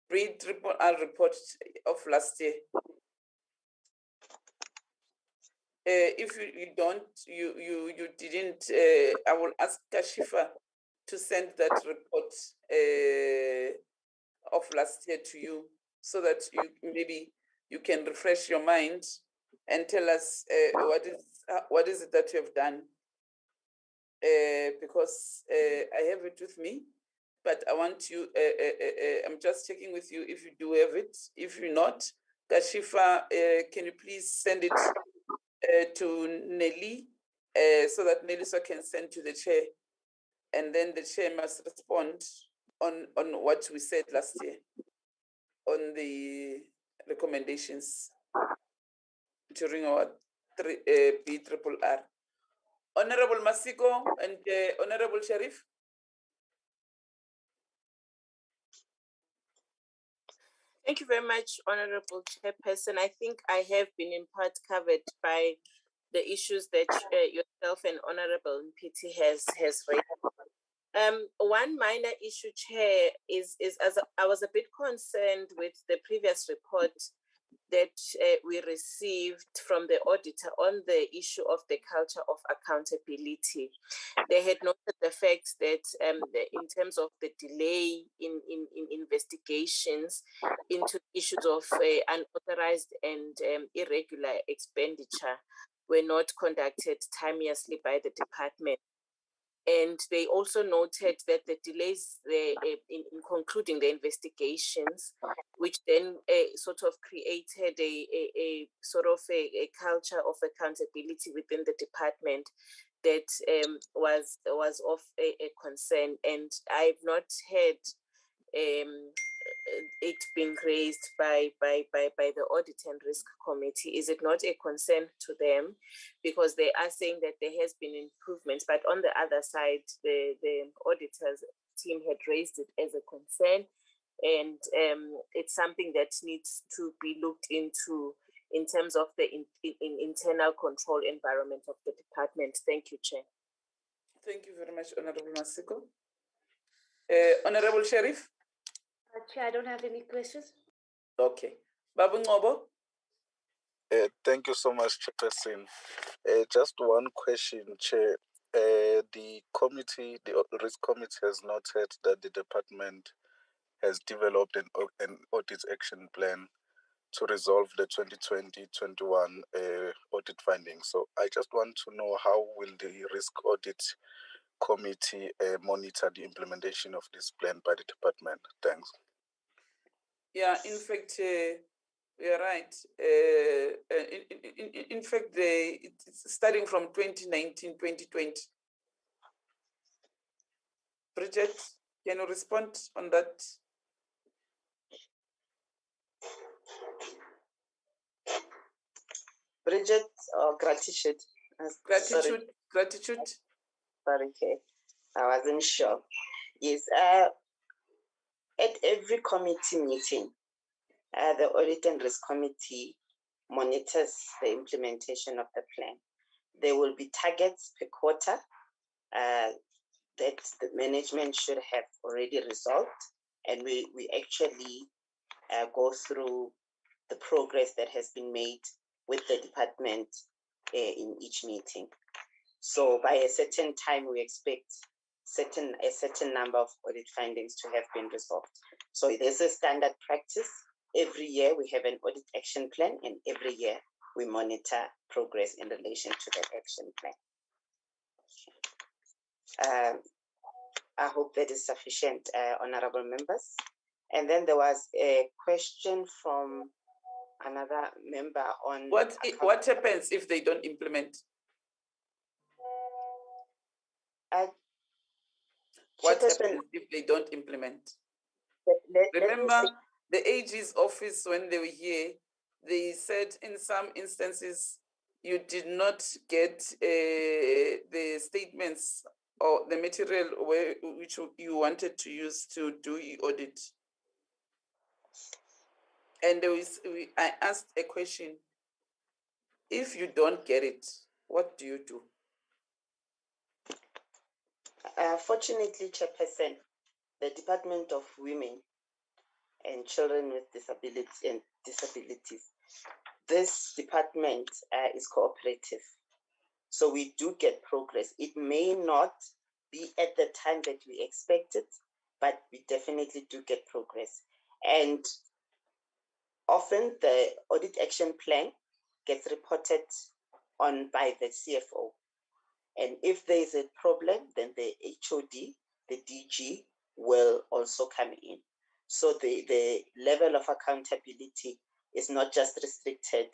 pre-triple-R report of last year. If you don't, you didn't, I will ask Kashifa to send that report of last year to you, so that maybe you can refresh your mind and tell us what is it that you have done. Because I have it with me, but I want you, I'm just checking with you if you do have it. If you not, Kashifa, can you please send it to Nelly, so that Nelly can send to the Chair, and then the Chair must respond on what we said last year on the recommendations during our BRRR. Honorable Masiko and Honorable Sharif. Thank you very much, Honorable Chairperson. I think I have been in part covered by the issues that yourself and Honorable Mpiti has raised. One minor issue, Chair, is as I was a bit concerned with the previous report that we received from the auditor on the issue of the culture of accountability. They had noted the fact that in terms of the delay in investigations into issues of unauthorized and irregular expenditure were not conducted timeously by the department. And they also noted that the delays in concluding the investigations, which then sort of created a sort of a culture of accountability within the department that was of a concern. And I've not heard it being raised by the Audit and Risk Committee. Is it not a concern to them? Because they are saying that there has been improvements, but on the other side, the auditors team had raised it as a concern, and it's something that needs to be looked into in terms of the internal control environment of the department. Thank you, Chair. Thank you very much, Honorable Masiko. Honorable Sharif? Chair, I don't have any questions. Okay. Babu Ngobo? Thank you so much, Chairperson. Just one question, Chair. The committee, the risk committee, has noted that the department has developed an audit action plan to resolve the 2020-21 audit findings. So I just want to know, how will the risk audit committee monitor the implementation of this plan by the department? Thanks. Yeah, in fact, you're right. In fact, it's starting from 2019, 2020. Bridget, can you respond on that? Bridget or Gratitude? Gratitude. Gratitude. Sorry, okay. I wasn't sure. Yes, at every committee meeting, the Audit and Risk Committee monitors the implementation of the plan. There will be targets per quarter that the management should have already resolved, and we actually go through the progress that has been made with the department in each meeting. So by a certain time, we expect a certain number of audit findings to have been resolved. So there's a standard practice. Every year we have an audit action plan, and every year we monitor progress in relation to that action plan. I hope that is sufficient, honorable members. And then there was a question from another member on what happens if they don't implement? What happens if they don't implement? Remember, the AG's office, when they were here, they said in some instances you did not get the statements or the material which you wanted to use to do the audit. And I asked a question: if you don't get it, what do you do? Fortunately, Chairperson, the Department of Women and Children with Disabilities, this department is cooperative. So we do get progress. It may not be at the time that we expected, but we definitely do get progress. And often the audit action plan gets reported on by the CFO. And if there is a problem, then the HOD, the DG, will also come in. So the level of accountability is not just restricted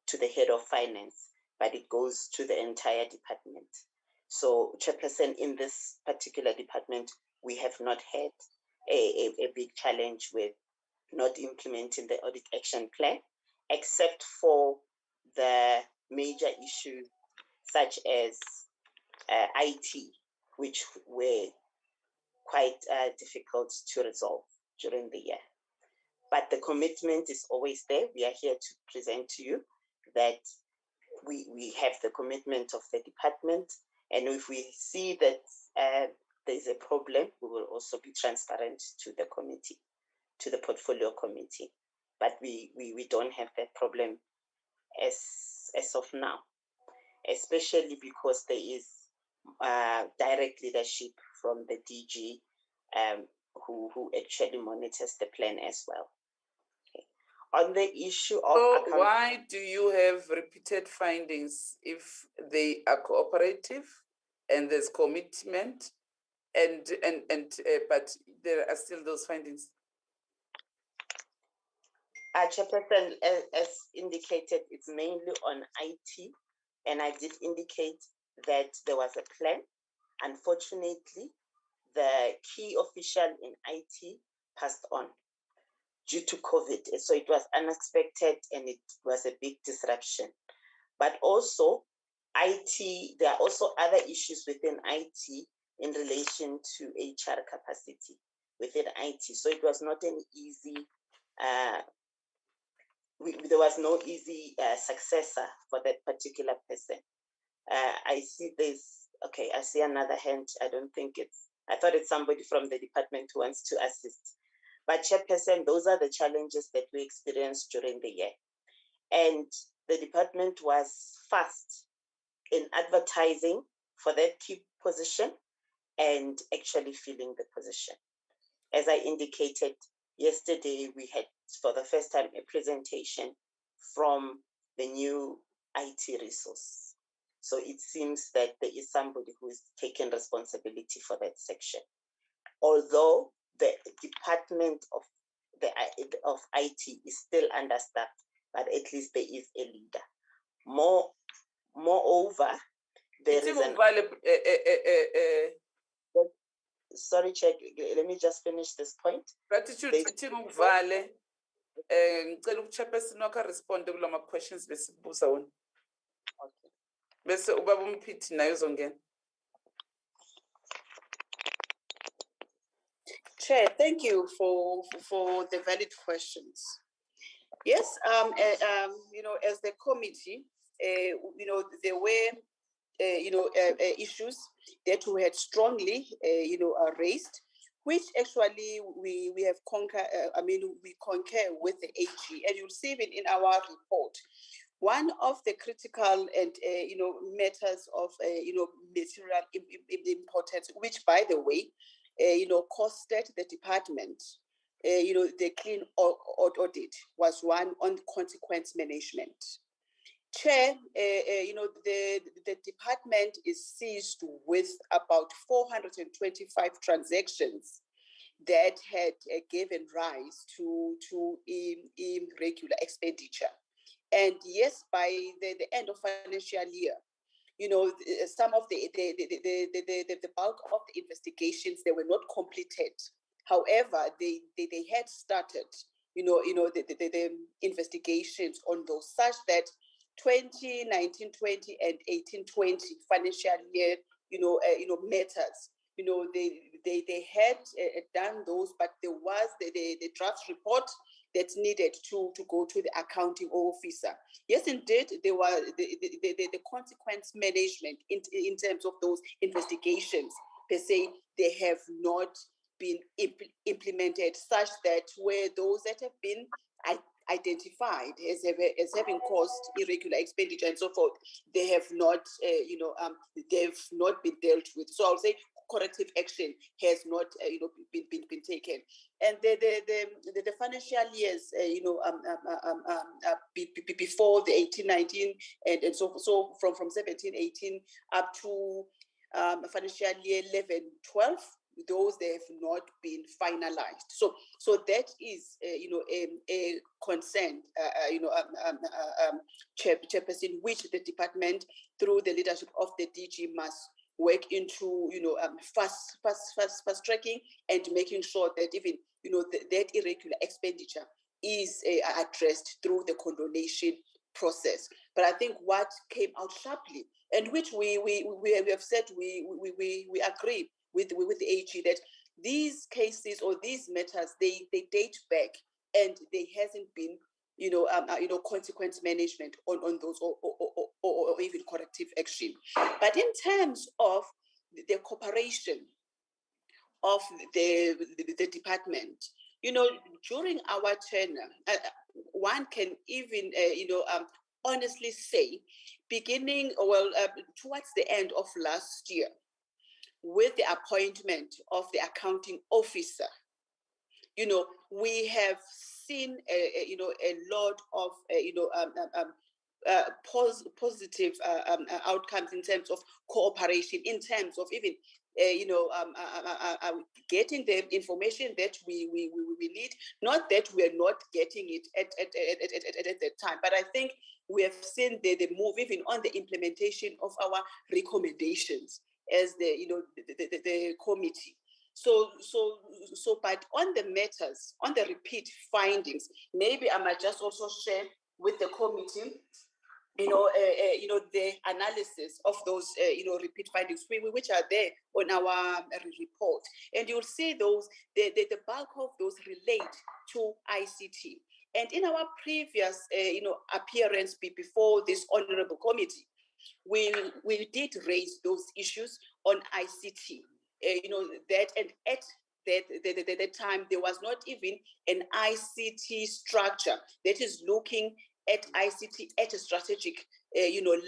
to the head of finance, but it goes to the entire department. So, Chairperson, in this particular department, we have not had a big challenge with not implementing the audit action plan, except for the major issues such as IT, which were quite difficult to resolve during the year. But the commitment is always there. We are here to present to you that we have the commitment of the department. And if we see that there's a problem, we will also be transparent to the committee, to the portfolio committee. But we don't have that problem as of now, especially because there is direct leadership from the DG who actually monitors the plan as well. Okay. On the issue of why do you have repeated findings if they are cooperative and there's commitment but there are still those findings? Chairperson, as indicated, it's mainly on IT, and I did indicate that there was a plan. Unfortunately, the key official in IT passed on due to COVID. So it was unexpected and it was a big disruption. But also, IT, there are also other issues within IT in relation to HR capacity within IT. So it was not an easy, there was no easy successor for that particular person. I see this, okay, I see another hand. I don't think I thought it's somebody from the department who wants to assist. But Chairperson, those are the challenges that we experienced during the year. And the department was fast in advertising for that key position and actually filling the position. As I indicated yesterday, we had for the first time a presentation from the new IT resource. So it seems that there is somebody who is taking responsibility for that section. Although the department of IT is still understaffed, but at least there is a leader. Moreover, there is an... Sorry, Chair, let me just finish this point. Gratitude, Vale. Ngicela uchairperson wakho responde kulama questions besibuza wona. Okay. Bese ubaba umphithi naye uzongena. Chair, thank you for the valid questions. Yes, as the committee, there were, issues that we had strongly, raised, which actually we have we concur with the AG, and you'll see it in our report. One of the critical and matters of material importance, which by the way, costed the department, the clean audit, was one on consequence management. Chair, the department is seized with about 425 transactions that had given rise to irregular expenditure. And yes, by the end of financial year, some of the bulk of the investigations, they were not completed. However, they had started, the investigations on those, such that 2019-20 and 18-20 financial year, matters. They had done those, but there was the draft report that needed to go to the accounting officer. Yes, indeed, there were the consequence management in terms of those investigations per se, they have not been implemented, such that where those that have been identified as having caused irregular expenditure and so forth, they have not, they've not been dealt with. So I'll say corrective action has not, been taken. And the financial years, before the 18-19 and so from 17-18 up to financial year 11-12. Those they have not been finalized. So that is a concern, chairperson, which the department through the leadership of the DG must work into, fast tracking and making sure that even that irregular expenditure is addressed through the condonation process. But I think what came out sharply, and which we have said we agree with the AG, that these cases or these matters, they date back, and there hasn't been consequence management on those or even corrective action. But in terms of the cooperation of the department, during our tenure, one can even honestly say, beginning towards the end of last year, with the appointment of the accounting officer, we have seen a lot of positive outcomes in terms of cooperation, in terms of even getting the information that we need. Not that we are not getting it at that time, but I think we have seen the move even on the implementation of our recommendations as the committee. So, but on the matters, on the repeat findings, maybe I might just also share with the committee, the analysis of those, repeat findings, which are there on our report. And you'll see those, the bulk of those relate to ICT. And in our previous, appearance before this honorable committee, we did raise those issues on ICT. That, and at that time, there was not even an ICT structure that is looking at ICT at a strategic,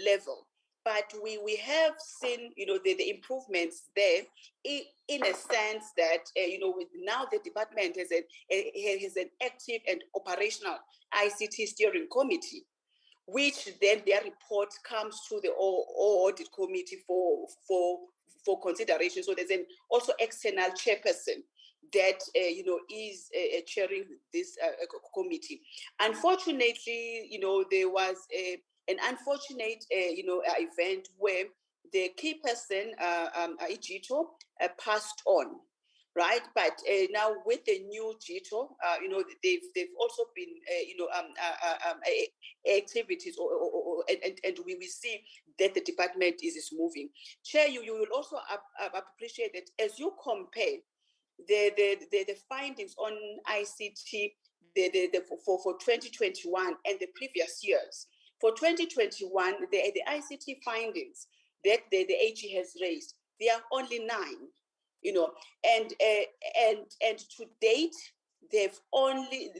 level. But we have seen, the improvements there in a sense that, with now the department has an active and operational ICT steering committee, which then their report comes to the audit committee for consideration. So there's an also external chairperson that is chairing this committee. Unfortunately, there was an unfortunate event where the key person, Ijito, passed on. Right, but now with the new JITO, they've also been, activities, and we see that the department is moving. Chair, you will also appreciate that as you compare the findings on ICT for 2021 and the previous years. For 2021, the ICT findings that the AG has raised, there are only 9. And to date, they've only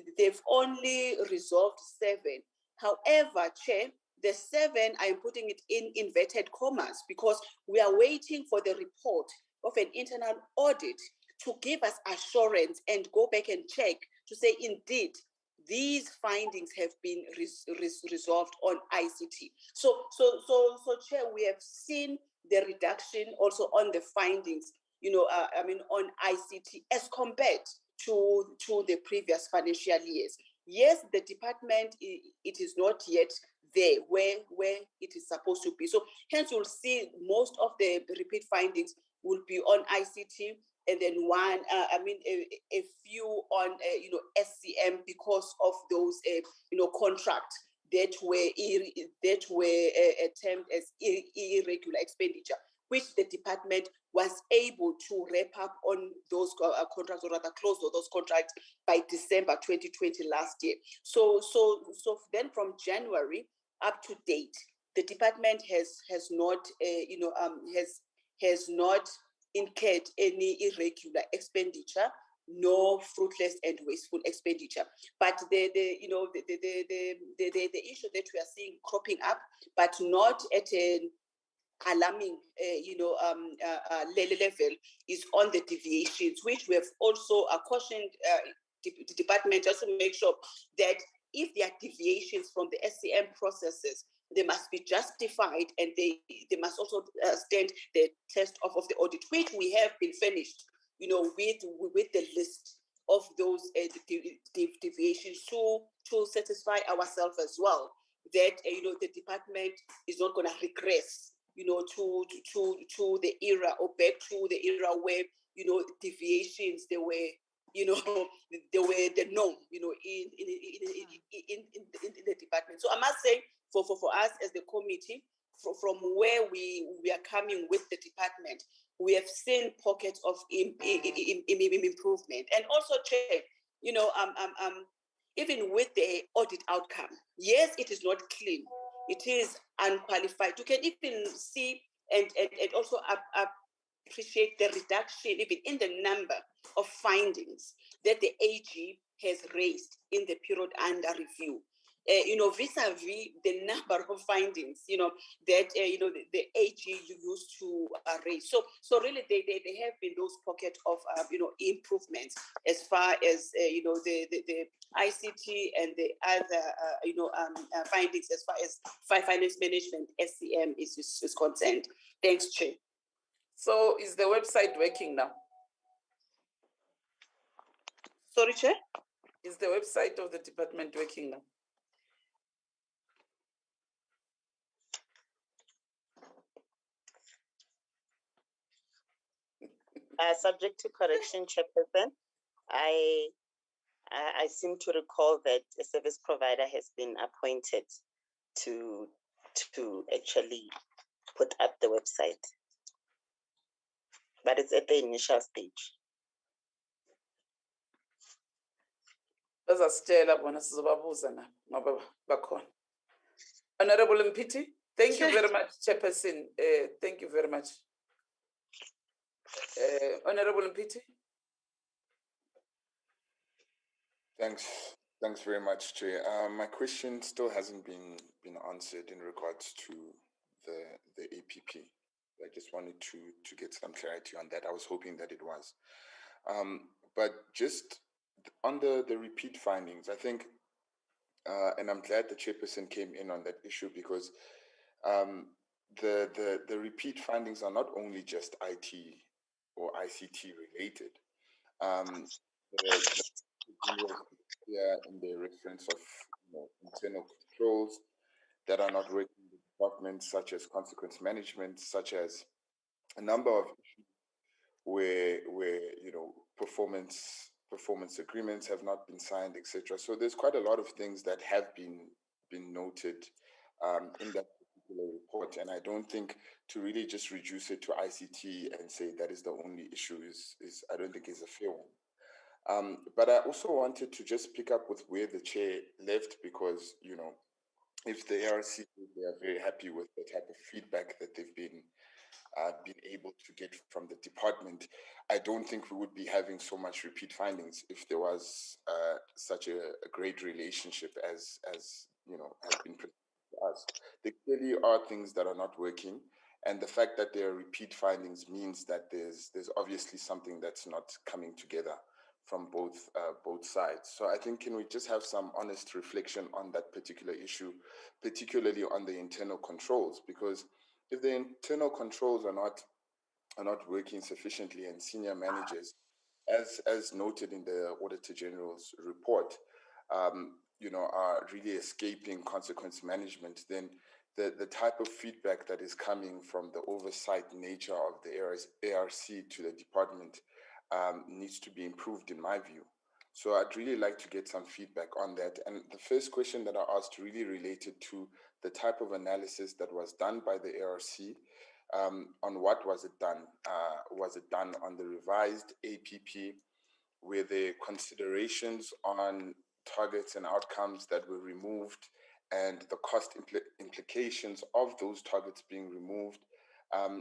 resolved 7. However, Chair, The 7, I'm putting it in inverted commas because we are waiting for the report of an internal audit to give us assurance and go back and check to say, indeed, these findings have been resolved on ICT. So, Chair, we have seen the reduction also on the findings, on ICT as compared to the previous financial years. Yes, the department, it is not yet there where it is supposed to be. So hence you'll see most of the repeat findings will be on ICT, and then a few on SCM because of those contracts that were termed as irregular expenditure, which the department was able to wrap up on those contracts, or rather close those contracts by December 2020 last year. So then from January up to date, the department has not incurred any irregular expenditure, no fruitless and wasteful expenditure. But the issue that we are seeing cropping up, but not at an alarming level, is on the deviations, which we have also cautioned the department just to make sure that if there are deviations from the SCM processes, they must be justified, and they must also stand the test of the audit, which we have been finished, with the list of those deviations to satisfy ourselves as well that the department is not going to regress to the era or back to the era where deviations they were they were the norm in the department. So I must say for us as the committee, from where we are coming with the department, we have seen pockets of improvement. And also, Chair, even with the audit outcome, yes, it is not clean, it is unqualified. You can even see and also appreciate the reduction even in the number of findings that the AG has raised in the period under review. Vis-a-vis the number of findings, that the AG used to raise. So really, they have been those pockets of improvements as far as the ICT and the other findings as far as finance management SCM is concerned. Thanks, Chair. So is the website working now? Sorry, Chair? Is the website of the department working now? Subject to correction, Chairperson, I seem to recall that a service provider has been appointed to actually put up the website, but it's at the initial stage. Honorable Mpiti, thank you very much, Chairperson. Thank you very much. Honorable Mpiti. Thanks very much, Chair. My question still hasn't been answered in regards to the APP. I just wanted to get some clarity on that. I was hoping that it was. But just on the repeat findings, I think, and I'm glad the Chairperson came in on that issue, because the repeat findings are not only just IT or ICT related. In the reference of internal controls that are not working in the department, such as consequence management, such as a number of issues where performance agreements have not been signed, etc. So there's quite a lot of things that have been noted in that particular report, and I don't think to really just reduce it to ICT and say that is the only issue is I don't think is a fair one. But I also wanted to just pick up with where the chair left, because if the ARC, they are very happy with the type of feedback that they've been able to get from the department, I don't think we would be having so much repeat findings if there was such a great relationship as has been presented to us. There clearly are things that are not working, and the fact that there are repeat findings means that there's obviously something that's not coming together from both sides. So I think, can we just have some honest reflection on that particular issue, particularly on the internal controls? Because if the internal controls are not working sufficiently, and senior managers, as noted in the Auditor General's report, are really escaping consequence management, then the type of feedback that is coming from the oversight nature of the ARC to the department needs to be improved, in my view. So I'd really like to get some feedback on that. And the first question that I asked really related to the type of analysis that was done by the ARC. On what was it done? Was it done on the revised APP? Were there considerations on targets and outcomes that were removed, and the cost implications of those targets being removed?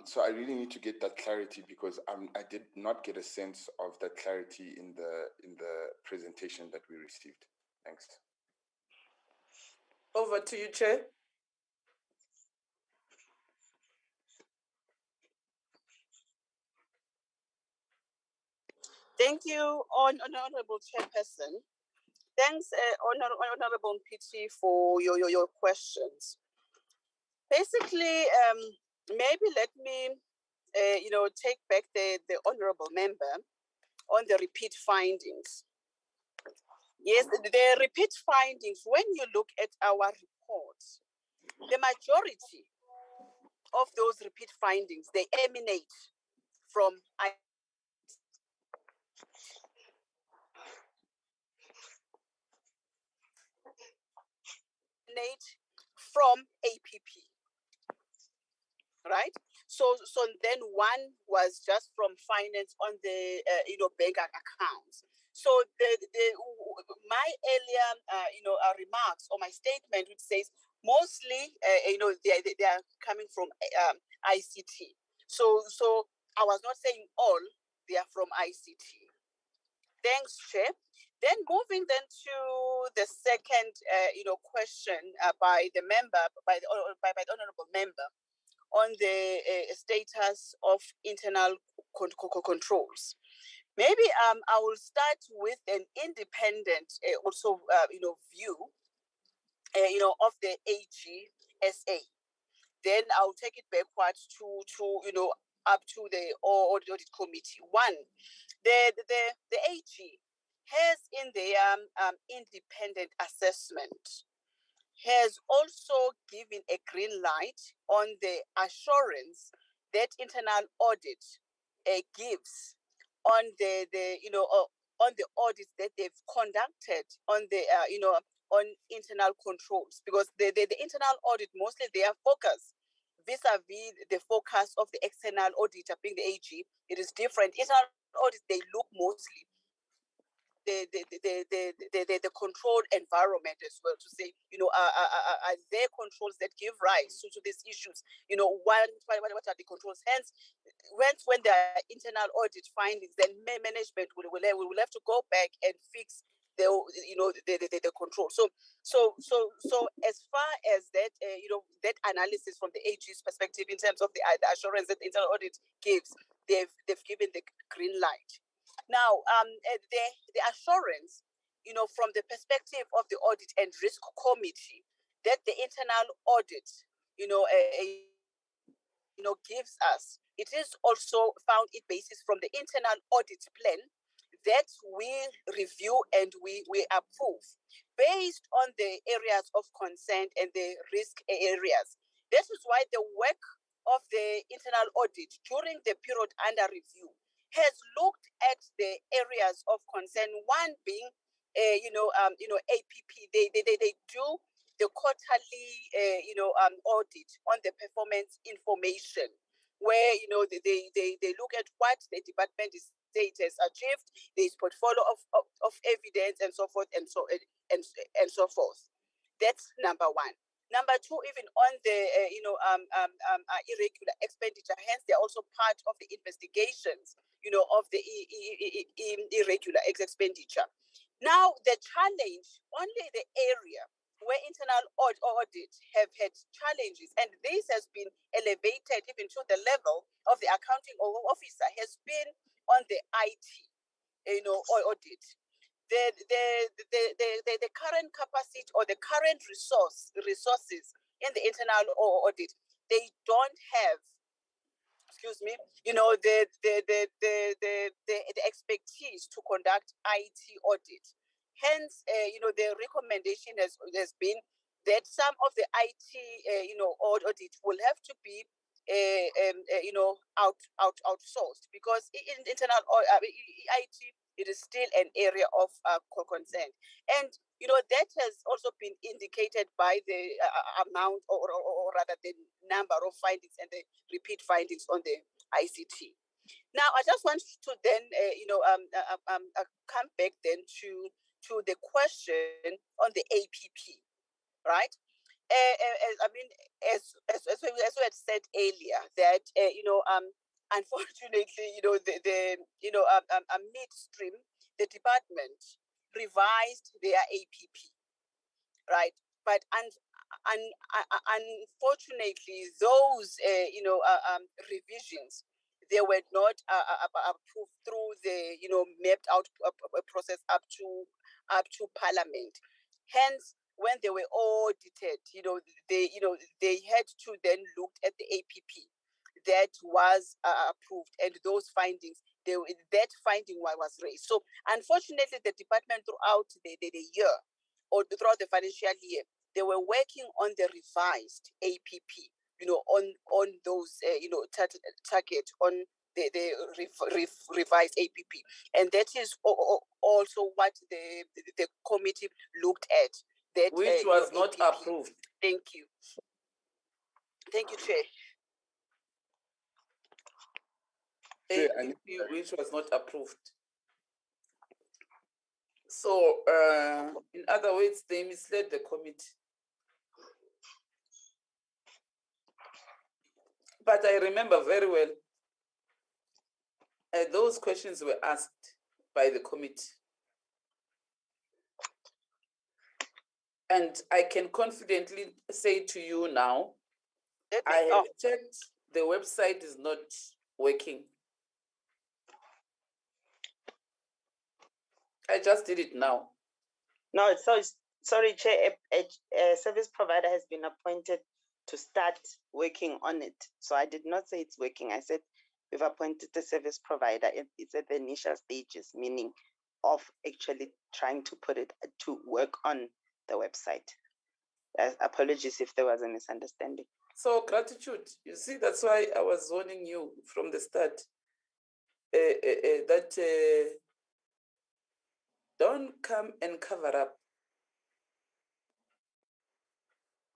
So I really need to get that clarity, because I did not get a sense of that clarity in the presentation that we received. Thanks. Over to you, Chair. Thank you, Honorable Chairperson. Thanks, Honorable Mpiti, for your questions. Basically, maybe let me, take back the Honorable Member on the repeat findings. Yes, the repeat findings, when you look at our reports, the majority of those repeat findings, they emanate from APP, right? So then one was just from finance on the bank accounts. So my earlier remarks or my statement, which says mostly they are coming from ICT. So I was not saying all, they are from ICT. Thanks, Chair. Then moving then to the second question by the member, by the honorable member, on the status of internal controls. Maybe I will start with an independent view of the AGSA. Then I'll take it backwards to up to the audit committee. One, the AG has in their independent assessment has also given a green light on the assurance that internal audit gives on on the audits that they've conducted on the on internal controls, because the internal audit mostly their focus vis-a-vis the focus of the external auditor being the AG, it is different. Internal audits, they look mostly the controlled environment as well, to say, are there controls that give rise to these issues? What are the controls? Hence, when there are internal audit findings, then management will have to go back and fix the control. So as far as that that analysis from the AG's perspective in terms of the assurance that the internal audit gives, they've given the green light. Now, the assurance, from the perspective of the Audit and Risk Committee, that the internal audit, gives us, it is also found its basis from the internal audit plan that we review and we approve based on the areas of concern and the risk areas. This is why the work of the internal audit during the period under review has looked at the areas of concern. One being, APP. They do the quarterly, audit on the performance information, where they look at what the department is has achieved. There's portfolio of evidence and so forth and so forth. That's number one. Number two, even on the irregular expenditure, hence they're also part of the investigations, of the irregular expenditure. Now the challenge, only the area where internal audit have had challenges, and this has been elevated even to the level of the accounting officer has been on the IT, audit. The current capacity or the current resources in the internal audit, they don't have, excuse me, the expertise to conduct IT audit. Hence, the recommendation has been that some of the IT, audit will have to be, outsourced, because in internal IT, it is still an area of concern. And, that has also been indicated by the amount or rather the number of findings and the repeat findings on the ICT. Now, I just want to then, come back then to the question on the APP, right? As we had said earlier, that unfortunately, midstream, the department revised their APP, right? But unfortunately, those revisions, they were not approved through the mapped out process up to Parliament. Hence, when they were audited, they had to then look at the APP that was approved, and those findings, that finding was raised. So unfortunately, the department throughout the year or throughout the financial year, they were working on the revised APP, on those, target on the revised APP. And that is also what the committee looked at. That, which was not approved. Thank you. Thank you, Chair. APP, which was not approved. So, in other words, they misled the committee. But I remember very well, those questions were asked by the committee. And I can confidently say to you now, I have checked, the website is not working. I just did it now. No, sorry, Chair, a service provider has been appointed to start working on it. So I did not say it's working. I said we've appointed the service provider. It's at the initial stages, meaning of actually trying to put it to work on the website. Apologies if there was a misunderstanding. So gratitude. You see, that's why I was warning you from the start that don't come and cover up.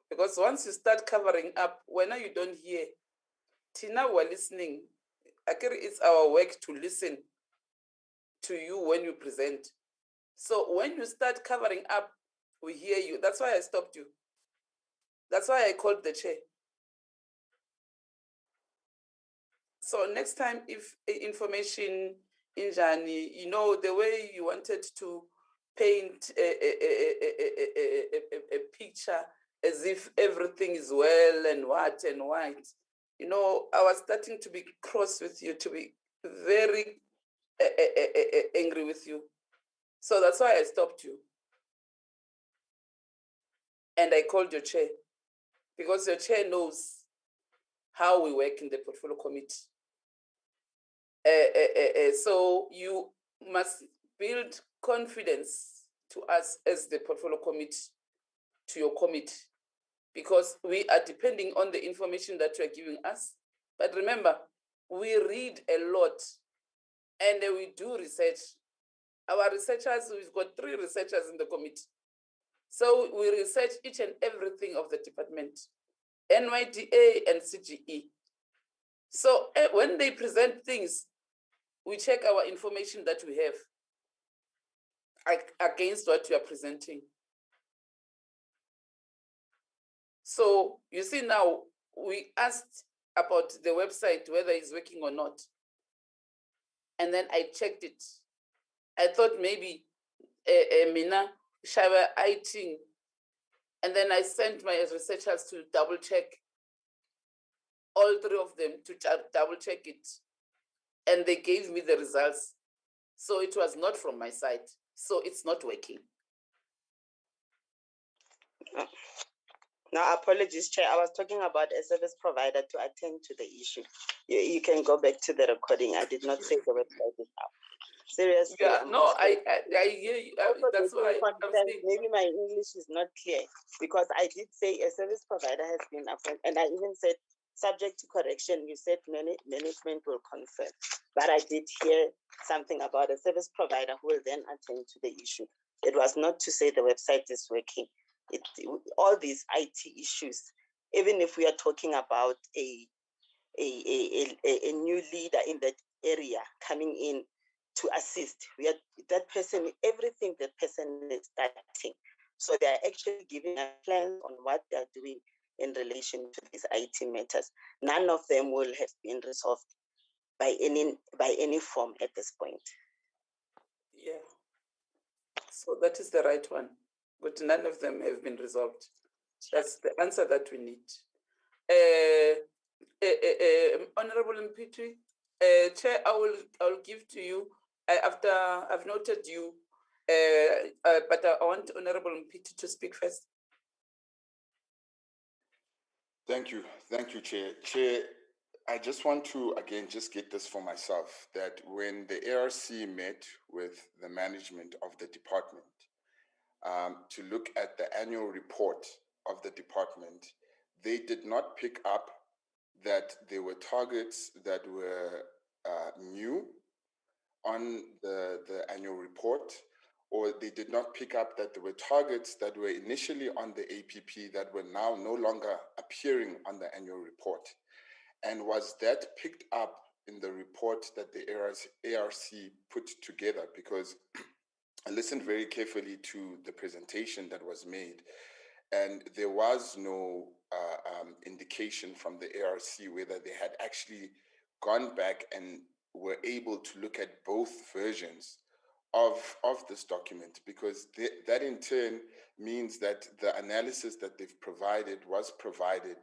Because once you start covering up, when you don't hear, Tina, we're listening. Akiri, it's our work to listen to you when you present. So when you start covering up, we hear you. That's why I stopped you. That's why I called the chair. So next time, if information in Jani, the way you wanted to paint a picture as if everything is well and what and white, I was starting to be cross with you, to be very angry with you. So that's why I stopped you. And I called your chair, because your chair knows how we work in the portfolio committee. So you must build confidence to us as the portfolio committee, to your committee, because we are depending on the information that you are giving us. But remember, we read a lot and we do research. Our researchers, we've got 3 researchers in the committee. So we research each and everything of the department, NYDA and CGE. So when they present things, we check our information that we have against what you are presenting. So you see now, we asked about the website, whether it's working or not. And then I checked it. I thought maybe Mina Shaba Iting And then I sent my researchers to double check all three of them to double check it. And they gave me the results. So it was not from my side. So it's not working. Now, apologies, Chair. I was talking about a service provider to attend to the issue. You can go back to the recording. I did not say the website is up. Seriously. Yeah, no, I hear you. That's what I'm saying. Maybe my English is not clear because I did say a service provider has been appointed, and I even said subject to correction. You said management will confirm, but I did hear something about a service provider who will then attend to the issue. It was not to say the website is working. All these IT issues, even if we are talking about a new leader in that area coming in to assist, that person, everything that person is starting. So they're actually giving a plan on what they're doing in relation to these IT matters. None of them will have been resolved by any form at this point. Yeah. So that is the right one, but none of them have been resolved. That's the answer that we need. Honorable Mpitri, Chair, I will give to you after I've noted you, but I want Honorable Mpitri to speak first. Thank you, Chair. Chair, I just want to again just get this for myself that when the ARC met with the management of the department to look at the annual report of the department, they did not pick up that there were targets that were new on the annual report, or they did not pick up that there were targets that were initially on the APP that were now no longer appearing on the annual report. And was that picked up in the report that the ARC put together? Because I listened very carefully to the presentation that was made, and there was no indication from the ARC whether they had actually gone back and were able to look at both versions of this document, because that in turn means that the analysis that they've provided was provided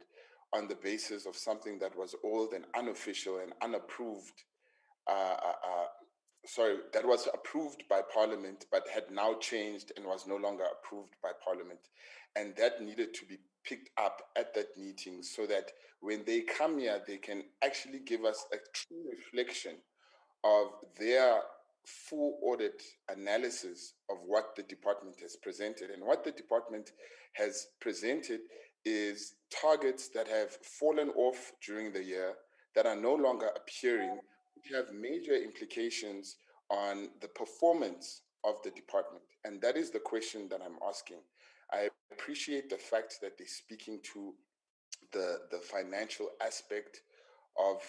on the basis of something that was old and unofficial and unapproved, that was approved by Parliament but had now changed and was no longer approved by Parliament. And that needed to be picked up at that meeting so that when they come here, they can actually give us a true reflection of their full audit analysis of what the department has presented. And what the department has presented is targets that have fallen off during the year, that are no longer appearing, which have major implications on the performance of the department. And that is the question that I'm asking. I appreciate the fact that they're speaking to the financial aspect of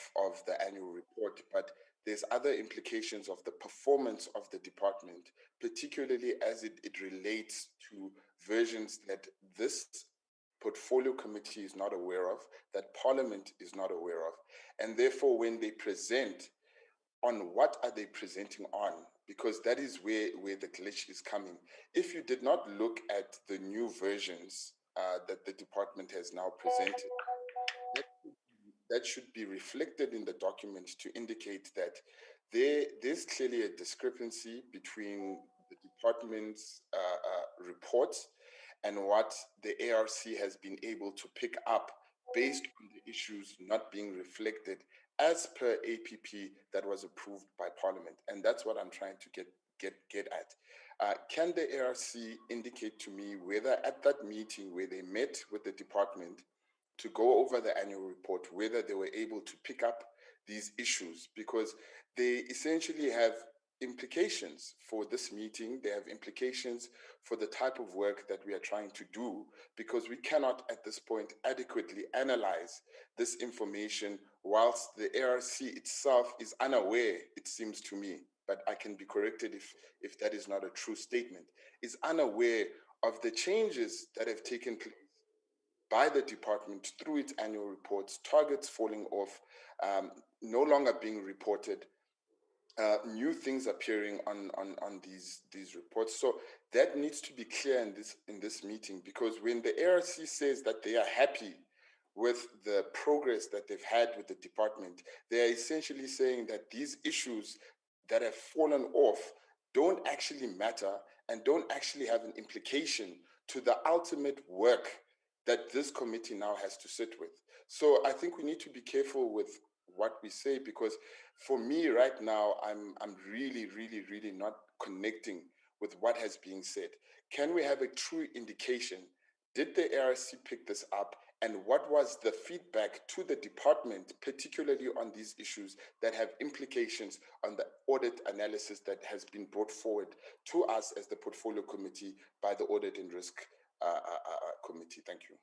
the annual report, but there's other implications of the performance of the department, particularly as it relates to versions that this portfolio committee is not aware of, that Parliament is not aware of. And therefore, when they present, on what are they presenting on? Because that is where the glitch is coming. If you did not look at the new versions that the department has now presented, that should be reflected in the document to indicate that there's clearly a discrepancy between the department's reports and what the ARC has been able to pick up based on the issues not being reflected as per APP that was approved by Parliament. And that's what I'm trying to get at. Can the ARC indicate to me whether at that meeting where they met with the department to go over the annual report, whether they were able to pick up these issues? Because they essentially have implications for this meeting. They have implications for the type of work that we are trying to do, because we cannot at this point adequately analyze this information whilst the ARC itself is unaware, it seems to me, but I can be corrected if that is not a true statement, is unaware of the changes that have taken place by the department through its annual reports, targets falling off, no longer being reported, new things appearing on these reports. So that needs to be clear in this meeting, because when the ARC says that they are happy with the progress that they've had with the department, they are essentially saying that these issues that have fallen off don't actually matter and don't actually have an implication to the ultimate work that this committee now has to sit with. So I think we need to be careful with what we say, because for me right now, I'm really, really, really not connecting with what has been said. Can we have a true indication? Did the ARC pick this up? And what was the feedback to the department, particularly on these issues that have implications on the audit analysis that has been brought forward to us as the portfolio committee by the audit and risk committee? Thank you.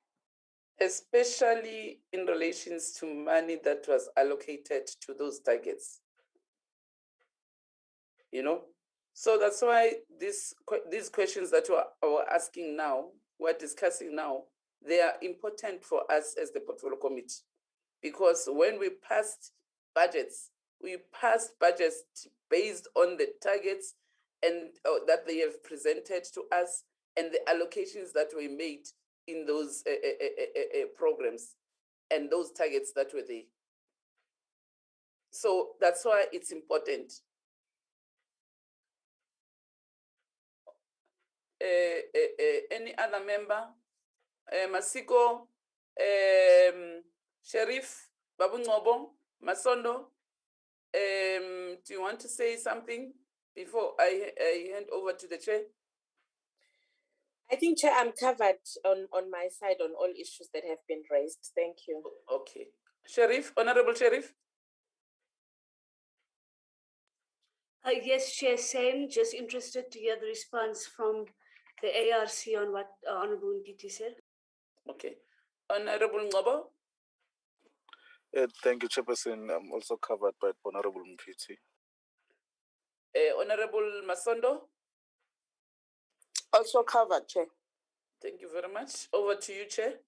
Especially in relations to money that was allocated to those targets. You know, so that's why these questions that we're asking now, we're discussing now, they are important for us as the portfolio committee, because when we passed budgets, we passed budgets based on the targets and that they have presented to us and the allocations that we made in those programs and those targets that were there. So that's why it's important. Any other member? Masiko, Sheriff, Babu Ngobo, Masondo, do you want to say something before I hand over to the chair? I think, Chair, I'm covered on my side on all issues that have been raised. Thank you. Okay. Sheriff, Honorable Sheriff. Yes, Chair, same. Just interested to hear the response from the ARC on what Honorable Nditi said. Okay. Honorable Ngobo. Thank you, Chairperson. I'm also covered by Honorable Mpiti. Honorable Masondo. Also covered, Chair. Thank you very much. Over to you, Chair.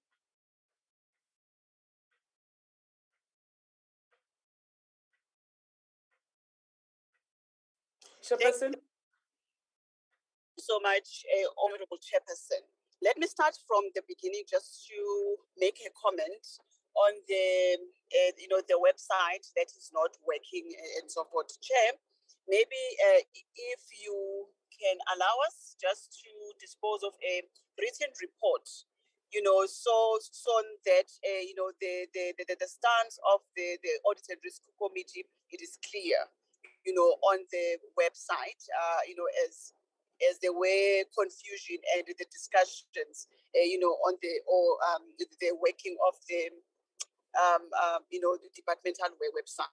Chairperson. Thank you so much, Honorable Chairperson. Let me start from the beginning just to make a comment on the, the website that is not working and so forth. Chair, maybe if you can allow us just to dispose of a written report, so that the stance of the Audit and Risk Committee, it is clear, on the website, as there were confusion and the discussions, on the working of the the departmental website.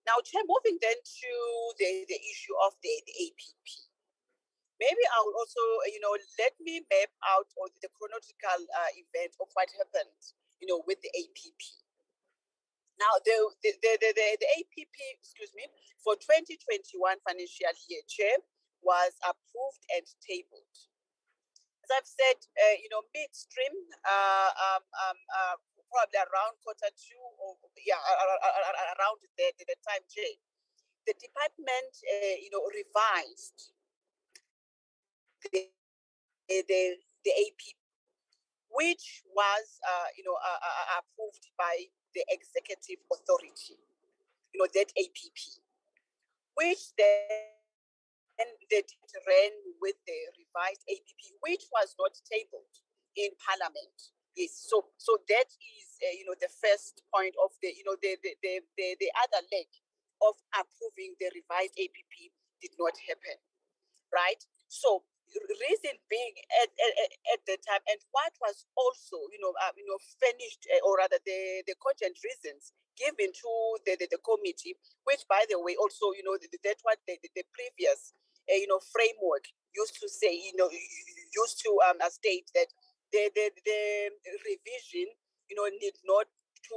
Now, Chair, moving then to the issue of the APP. Maybe I will also, let me map out the chronological event of what happened, with the APP. Now, the APP, for 2021 financial year, Chair, was approved and tabled. As I've said, midstream, probably around quarter two, or around the time, Chair, the department, revised the APP, which was, approved by the executive authority, that APP, which then they ran with the revised APP, which was not tabled in Parliament. Yes, so that is, the first point of the other leg of approving the revised APP did not happen, right? So reason being at the time, and what was also finished, or rather the cogent reasons given to the committee, which by the way also that's what the previous framework used to say, used to state that the revision need not to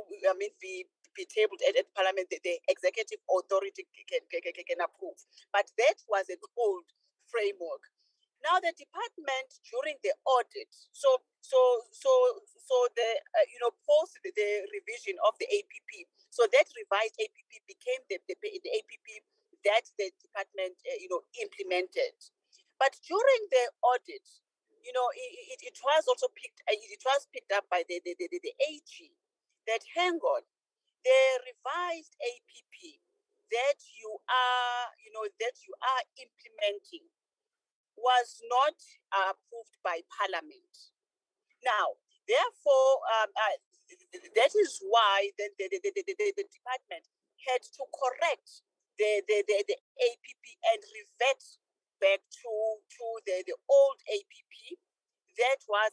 be tabled at Parliament. The executive authority can approve, but that was an old framework. Now the department during the audit, so the post the revision of the APP, so that revised APP became the APP that the department, implemented. But during the audit, it was also picked up by the AG that, hang on, the revised APP that you are implementing was not approved by Parliament. Now, therefore, that is why the department had to correct the APP and revert back to the old APP that was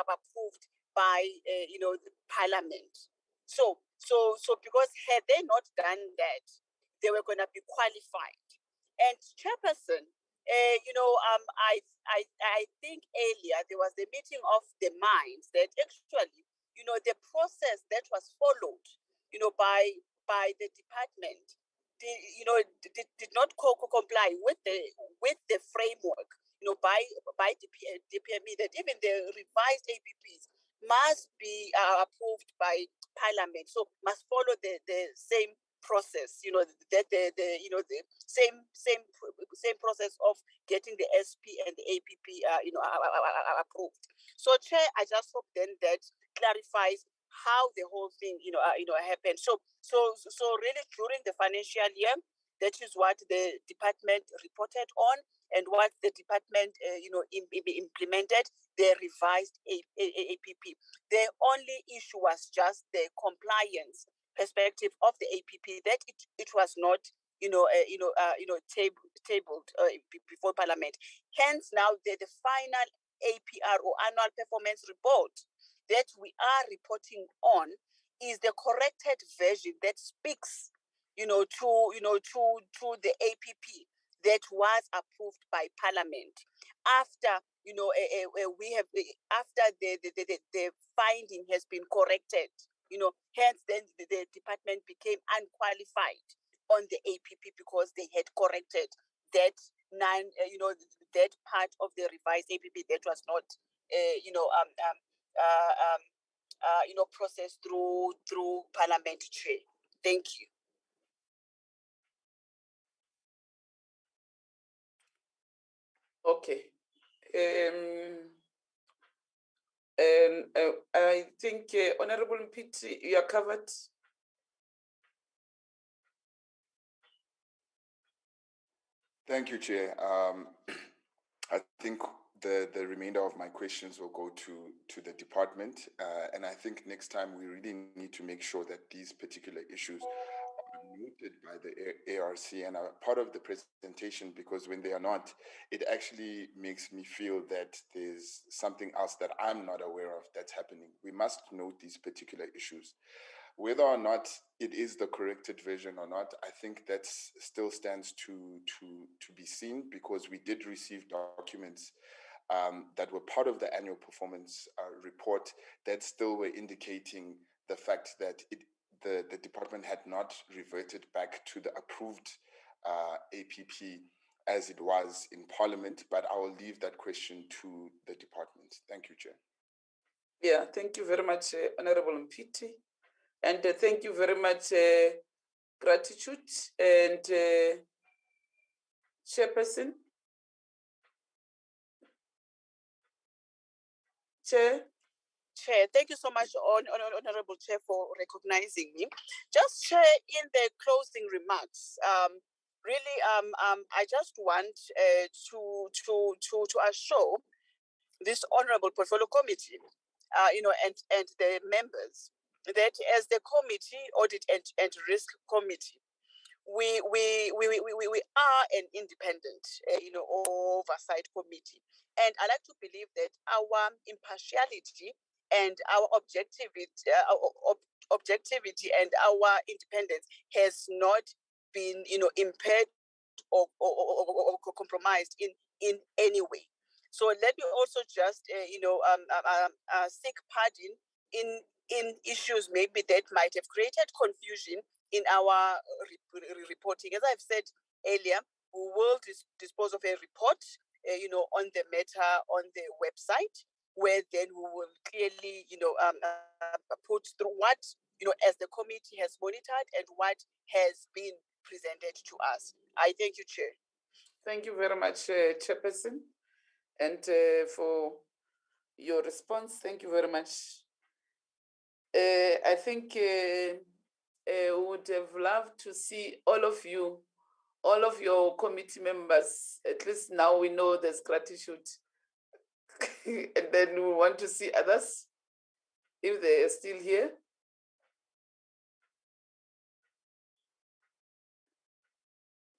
approved by the Parliament. So because had they not done that, they were going to be qualified. And Chairperson, I think earlier there was the meeting of the minds that actually, the process that was followed, by the department, did not comply with the framework, by DPME, that even the revised APPs must be approved by Parliament, so must follow the same process, that the same process of getting the SP and the APP, approved. So, Chair, I just hope then that clarifies how the whole thing, happened. So really during the financial year, that is what the department reported on, and what the department, implemented, the revised APP. The only issue was just the compliance perspective of the APP, that it was not, tabled before Parliament. Hence, now the final APR, or annual performance report, that we are reporting on is the corrected version that speaks, to the APP that was approved by Parliament after, we have, after the finding has been corrected. Hence then the department became unqualified on the APP because they had corrected that that part of the revised APP that was not, processed through Parliament, Chair. Thank you. Okay. I think Honorable Mpiti, you are covered. Thank you, Chair. I think the remainder of my questions will go to the department. And I think next time we really need to make sure that these particular issues are noted by the ARC and are part of the presentation, because when they are not, it actually makes me feel that there's something else that I'm not aware of that's happening. We must note these particular issues. Whether or not it is the corrected version or not, I think that still stands to be seen, because we did receive documents that were part of the annual performance report that still were indicating the fact that the department had not reverted back to the approved APP as it was in Parliament. But I will leave that question to the department. Thank you, Chair. Yeah, thank you very much, Honorable Mpiti. And thank you very much, gratitude. And Chairperson. Chair. Chair, thank you so much, Honorable Chair, for recognizing me. Just, Chair, in the closing remarks, really, I just want to assure this Honorable Portfolio Committee, and the members, that as the committee, Audit and Risk Committee, we are an independent, oversight committee, and I like to believe that our impartiality and our objectivity and our independence has not been, impaired or compromised in any way. So let me also just, seek pardon in issues maybe that might have created confusion in our reporting. As I've said earlier, we will dispose of a report, on the matter on the website, where then we will clearly, put through what, as the committee has monitored and what has been, presented to us. I thank you, Chair. Thank you very much, Chairperson, and for your response. Thank you very much. I think would have loved to see all of you, all of your committee members. At least now we know there's gratitude. And then we want to see others if they are still here.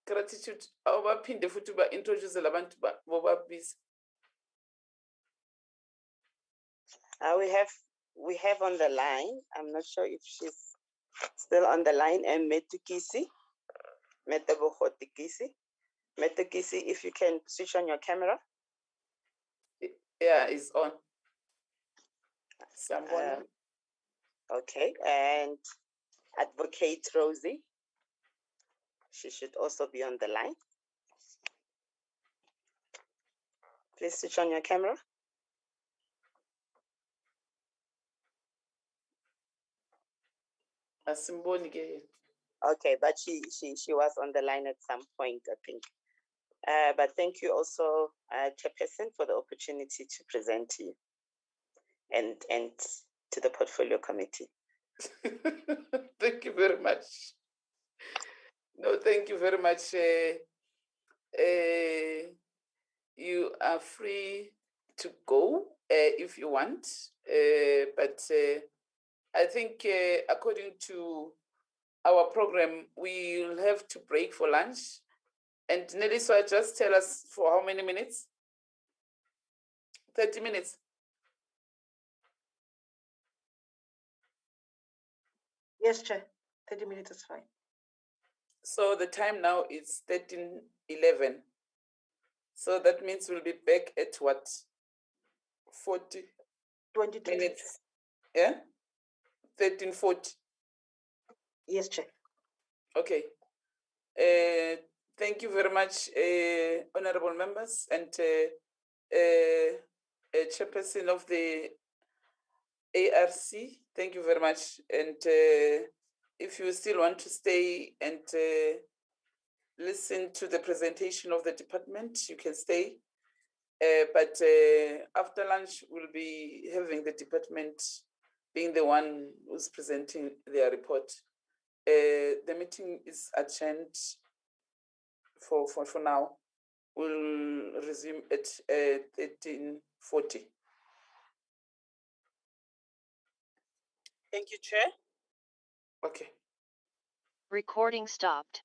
Gratitude. Awubaphinde futhi introduce labantu bobabili. We have on the line, I'm not sure if she's still on the line, and Metukisi, Metukisi. Metukisi, if you can switch on your camera. Yeah, it's on. Okay, and Advocate Rosie, she should also be on the line. Please switch on your camera. Okay, but she was on the line at some point, I think. But thank you also, Chairperson, for the opportunity to present to you and to the Portfolio Committee. Thank you very much. No, thank you very much. You are free to go if you want, but I think according to our program, we will have to break for lunch. And Nelisa, just tell us for how many minutes? 30 minutes. Yes, Chair. 30 minutes is fine. So the time now is 13:11. So that means we'll be back at what? 22 minutes. Yeah? 13:40. Yes, Chair. Okay. Thank you very much, honorable members and chairperson of the ARC. Thank you very much. And if you still want to stay and listen to the presentation of the department, you can stay. But after lunch, we'll be having the department being the one who's presenting their report. The meeting is adjourned for now. We'll resume at 13:40. Thank you, Chair. Okay. Recording stopped.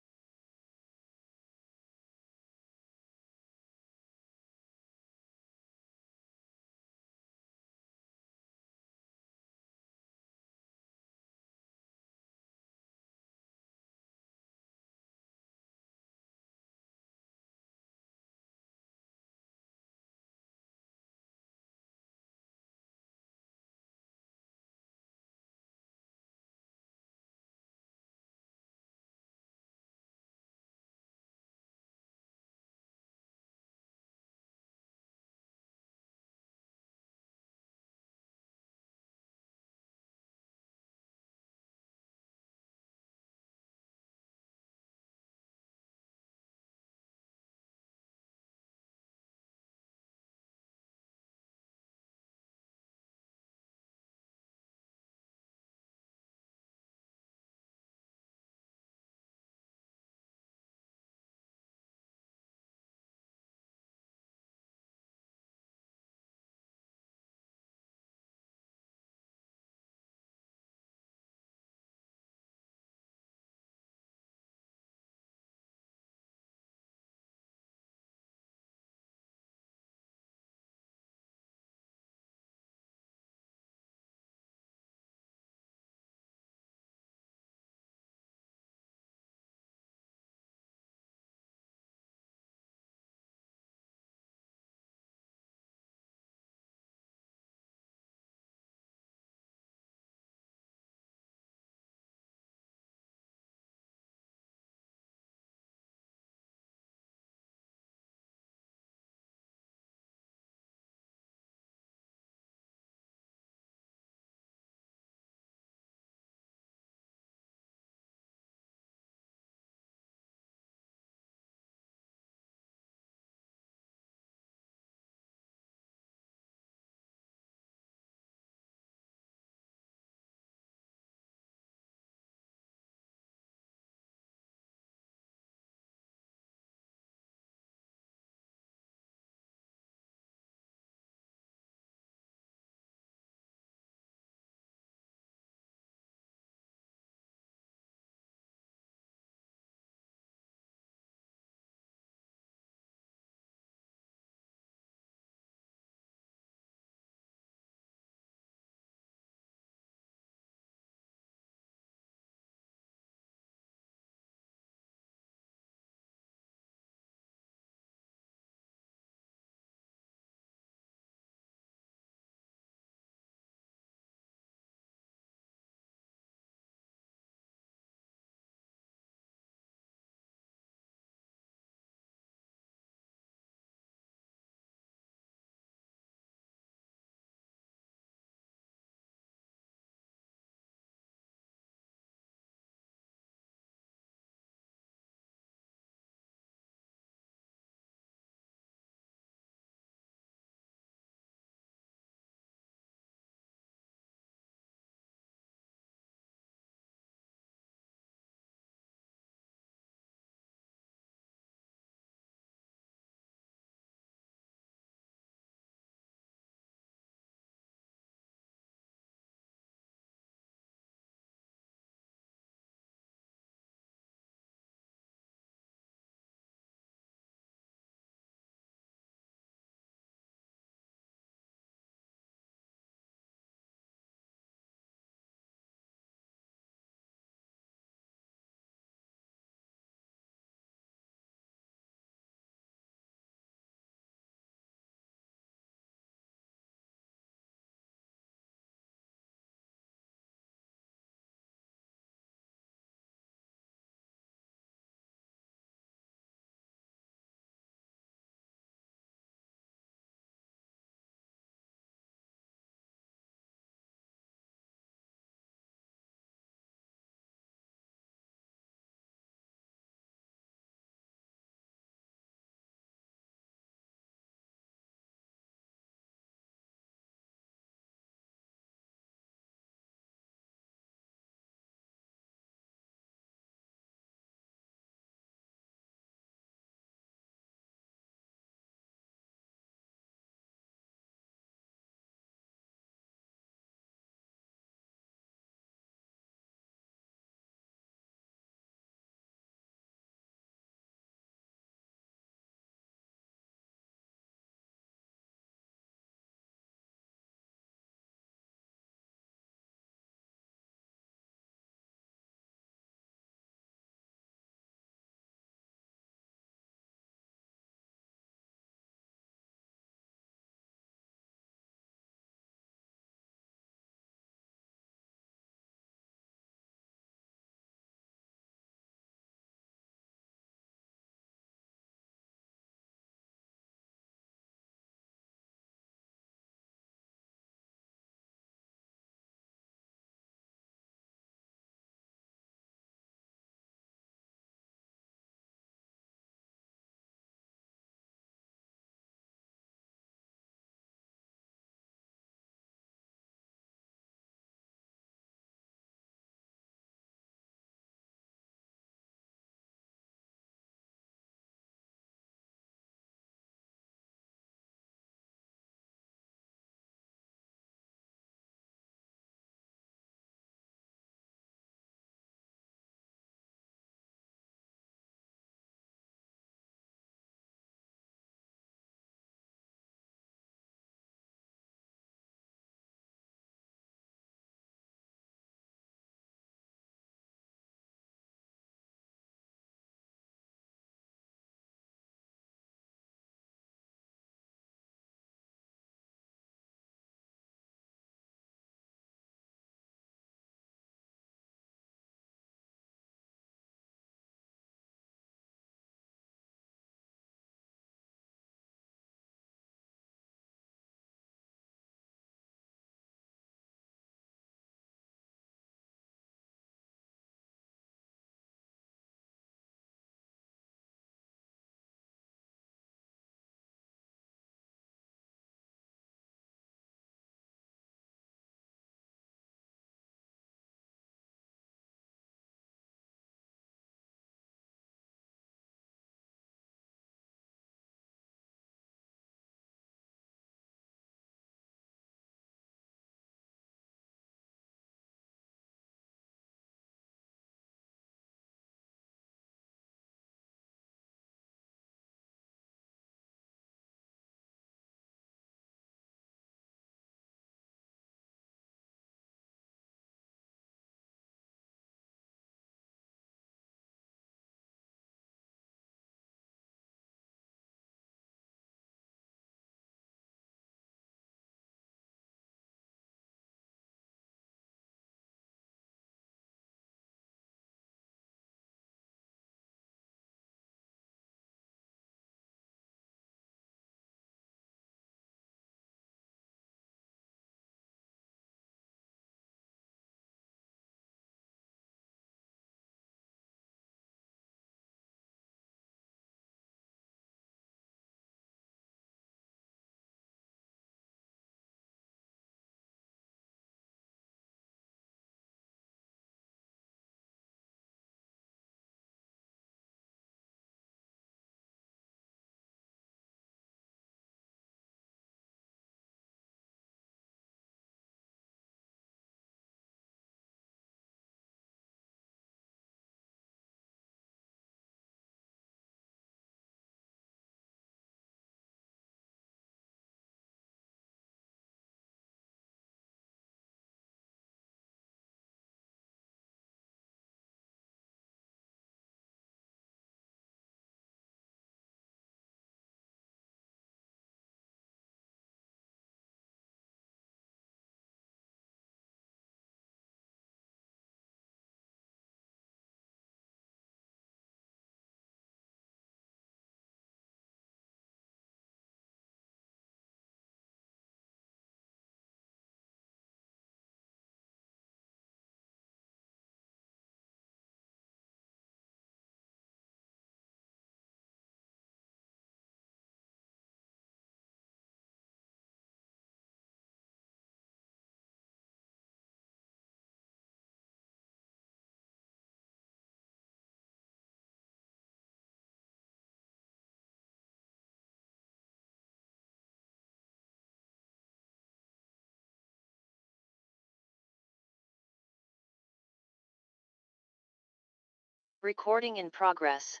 Recording in progress.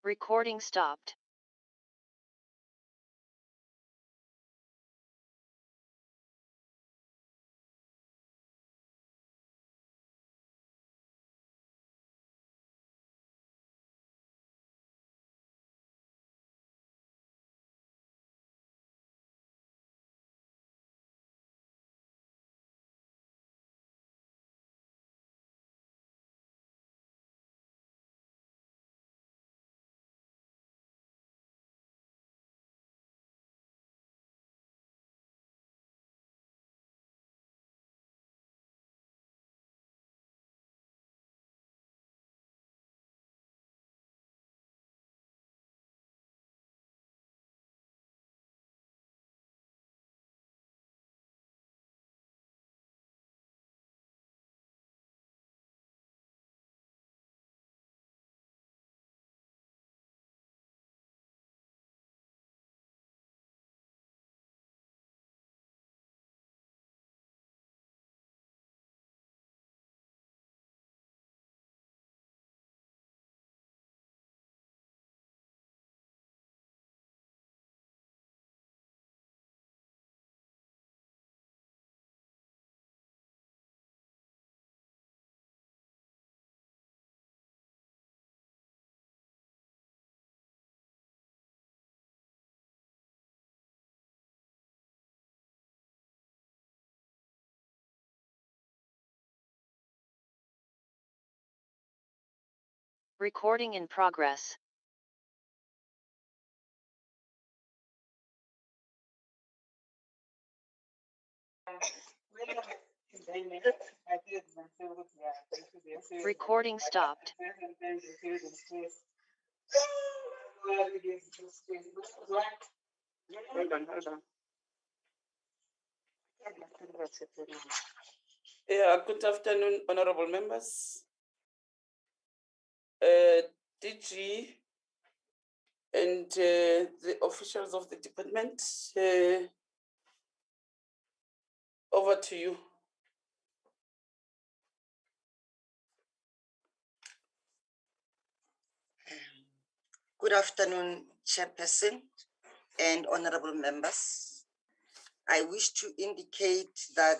Recording stopped. Recording in progress. Recording stopped. Hold on. Yeah, good afternoon, honorable members. DG and the officials of the department, over to you. Good afternoon, Chairperson and honorable members. I wish to indicate that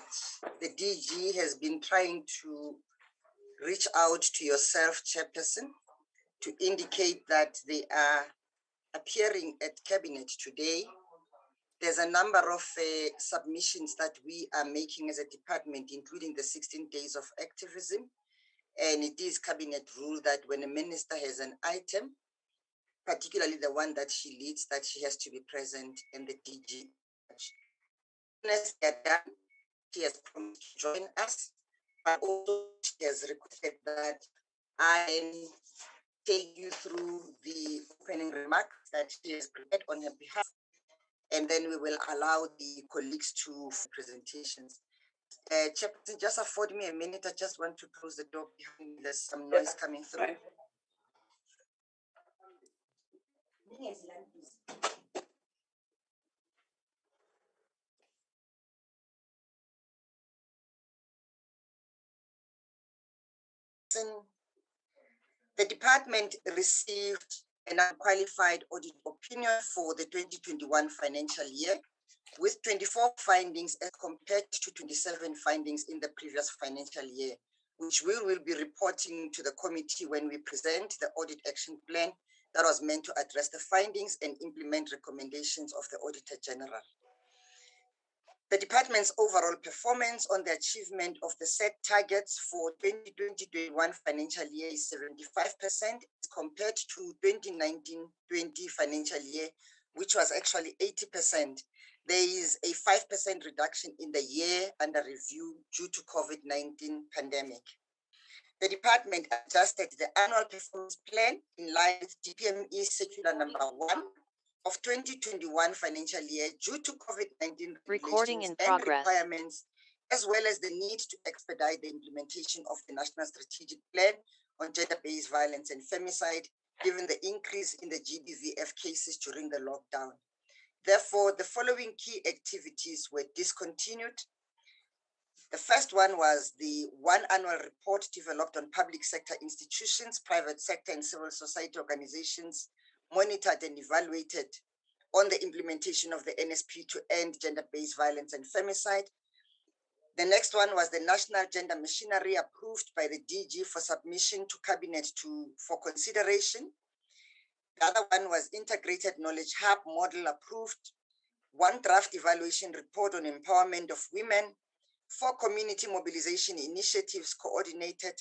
the DG has been trying to reach out to yourself, Chairperson, to indicate that they are appearing at Cabinet today. There's a number of submissions that we are making as a department, including the 16 days of activism. And it is Cabinet rule that when a minister has an item, particularly the one that she leads, that she has to be present in the DG. As they are done, she has promised to join us, but also she has requested that I take you through the opening remarks that she has prepared on her behalf, and then we will allow the colleagues to presentations. Chairperson, just afford me a minute. I just want to close the door behind me. There's some noise coming through. Right. The department received an unqualified audit opinion for the 2021 financial year with 24 findings as compared to 27 findings in the previous financial year, which we will be reporting to the committee when we present the audit action plan that was meant to address the findings and implement recommendations of the Auditor General. The department's overall performance on the achievement of the set targets for 2020-21 financial year is 75% as compared to 2019-20 financial year, which was actually 80%. There is a 5% reduction in the year under review due to COVID-19 pandemic. The department adjusted the annual performance plan in line with DPME circular number 1 of 2021 financial year due to COVID-19 regulations and requirements, as well as the need to expedite the implementation of the National Strategic Plan on Gender-Based Violence and Femicide, given the increase in the GBVF cases during the lockdown. Therefore, the following key activities were discontinued. The first one was the one annual report developed on public sector institutions, private sector and civil society organizations, monitored and evaluated on the implementation of the NSP to end gender-based violence and femicide. The next one was the National Gender Machinery approved by the DG for submission to Cabinet for consideration. The other one was Integrated Knowledge Hub model approved, one draft evaluation report on empowerment of women, 4 community mobilization initiatives coordinated,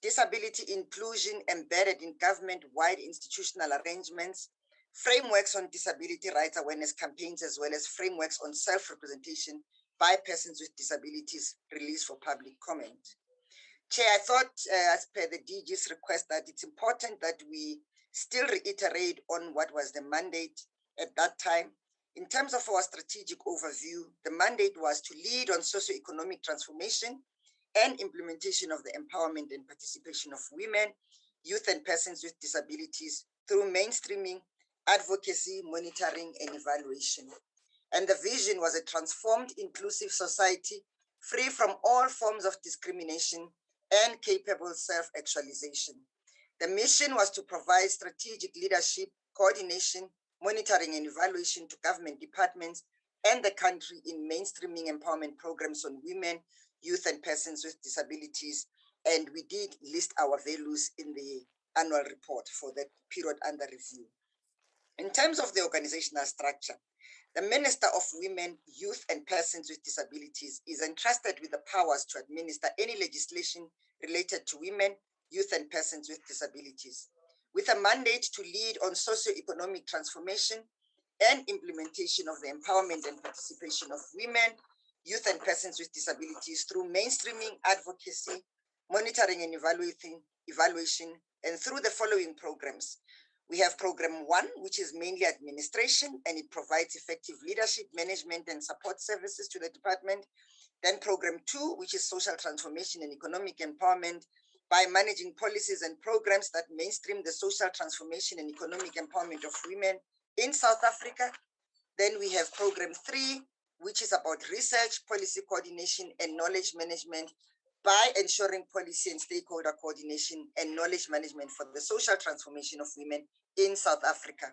disability inclusion embedded in government-wide institutional arrangements, frameworks on disability rights awareness campaigns, as well as frameworks on self-representation by persons with disabilities released for public comment. Chair, I thought as per the DG's request that it's important that we still reiterate on what was the mandate at that time. In terms of our strategic overview, the mandate was to lead on socioeconomic transformation and implementation of the empowerment and participation of women, youth and persons with disabilities through mainstreaming, advocacy, monitoring and evaluation. And the vision was a transformed, inclusive society free from all forms of discrimination and capable self-actualization. The mission was to provide strategic leadership, coordination, monitoring and evaluation to government departments and the country in mainstreaming empowerment programs on women, youth and persons with disabilities. And we did list our values in the annual report for that period under review. In terms of the organizational structure, the Minister of Women, Youth and Persons with Disabilities is entrusted with the powers to administer any legislation related to women, youth and persons with disabilities, with a mandate to lead on socio-economic transformation and implementation of the empowerment and participation of women, youth and persons with disabilities through mainstreaming, advocacy, monitoring and evaluation, and through the following programs. We have program 1, which is mainly administration, and it provides effective leadership, management, and support services to the department. Then program 2, which is social transformation and economic empowerment by managing policies and programs that mainstream the social transformation and economic empowerment of women in South Africa. Then we have program 3, which is about research, policy coordination, and knowledge management by ensuring policy and stakeholder coordination and knowledge management for the social transformation of women in South Africa.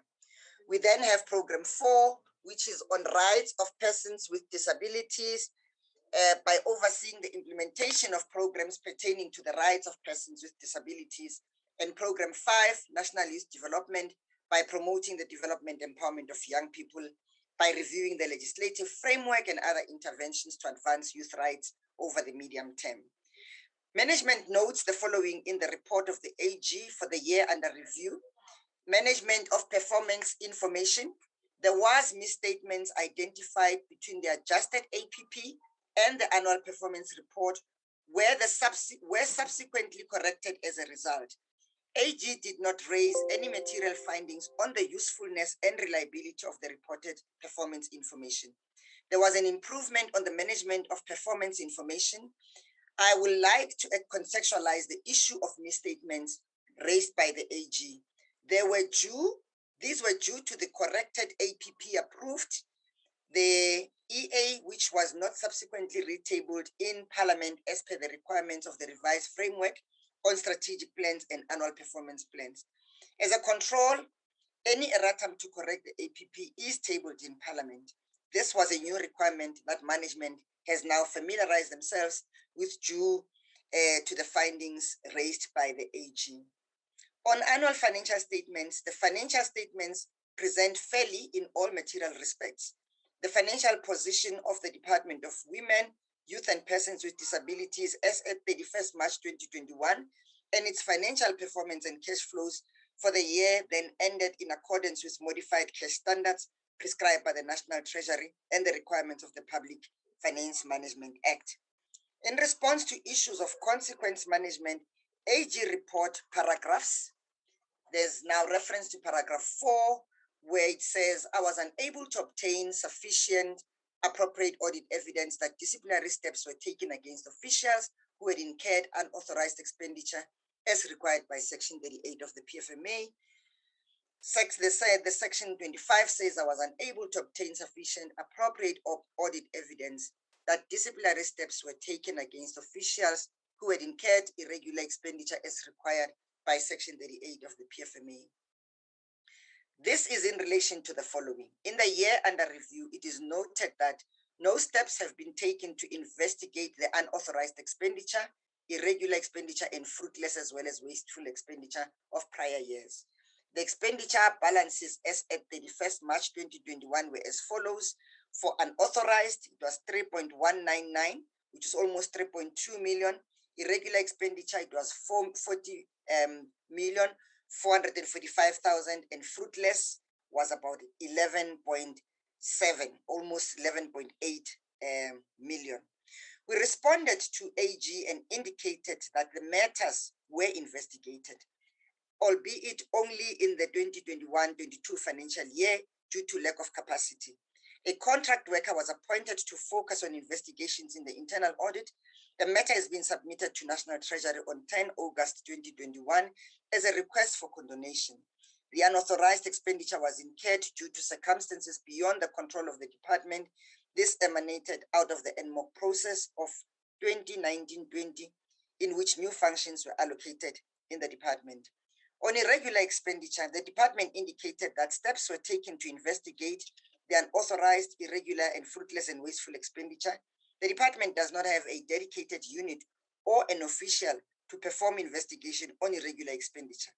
We then have program 4, which is on rights of persons with disabilities by overseeing the implementation of programs pertaining to the rights of persons with disabilities. And program 5, national youth development, by promoting the development empowerment of young people by reviewing the legislative framework and other interventions to advance youth rights over the medium term. Management notes the following in the report of the AG for the year under review. Management of performance information. There was misstatements identified between the adjusted APP and the annual performance report were subsequently corrected as a result. AG did not raise any material findings on the usefulness and reliability of the reported performance information. There was an improvement on the management of performance information. I would like to contextualize the issue of misstatements raised by the AG. These were due to the corrected APP approved, the EA, which was not subsequently retabled in Parliament as per the requirements of the revised framework on strategic plans and annual performance plans. As a control, any erratum to correct the APP is tabled in Parliament. This was a new requirement that management has now familiarized themselves with due to the findings raised by the AG. On annual financial statements, the financial statements present fairly in all material respects. The financial position of the Department of Women, Youth and Persons with Disabilities as at 31st March 2021, and its financial performance and cash flows for the year then ended in accordance with modified cash standards prescribed by the National Treasury and the requirements of the Public Finance Management Act. In response to issues of consequence management, AG report paragraphs, there's now reference to paragraph 4, where it says, I was unable to obtain sufficient appropriate audit evidence that disciplinary steps were taken against officials who had incurred unauthorized expenditure as required by Section 38 of the PFMA. The Section 25 says I was unable to obtain sufficient appropriate audit evidence that disciplinary steps were taken against officials who had incurred irregular expenditure as required by Section 38 of the PFMA. This is in relation to the following. In the year under review, it is noted that no steps have been taken to investigate the unauthorized expenditure, irregular expenditure, and fruitless as well as wasteful expenditure of prior years. The expenditure balances as at 31st March 2021 were as follows. For unauthorized, it was 3.199, which is almost 3.2 million. Irregular expenditure, it was 40 million. 445,000, and fruitless was about 11.7, almost 11.8 million. We responded to AG and indicated that the matters were investigated, albeit only in the 2021-22 financial year due to lack of capacity. A contract worker was appointed to focus on investigations in the internal audit. The matter has been submitted to National Treasury on 10 August 2021 as a request for condonation. The unauthorized expenditure was incurred due to circumstances beyond the control of the department. This emanated out of the NMOC process of 2019-20, in which new functions were allocated in the department. On irregular expenditure, the department indicated that steps were taken to investigate the unauthorized, irregular, and fruitless and wasteful expenditure. The department does not have a dedicated unit or an official to perform investigation on irregular expenditure.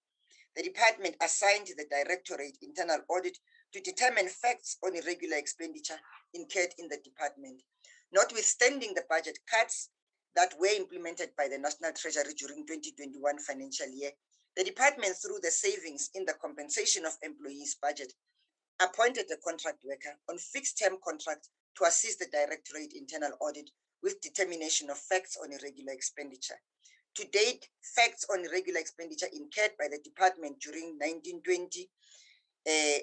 The department assigned the Directorate Internal Audit to determine facts on irregular expenditure incurred in the department. Notwithstanding the budget cuts that were implemented by the National Treasury during 2021 financial year, the department, through the savings in the compensation of employees budget, appointed a contract worker on fixed-term contract to assist the Directorate Internal Audit with determination of facts on irregular expenditure. To date, facts on irregular expenditure incurred by the department during 1920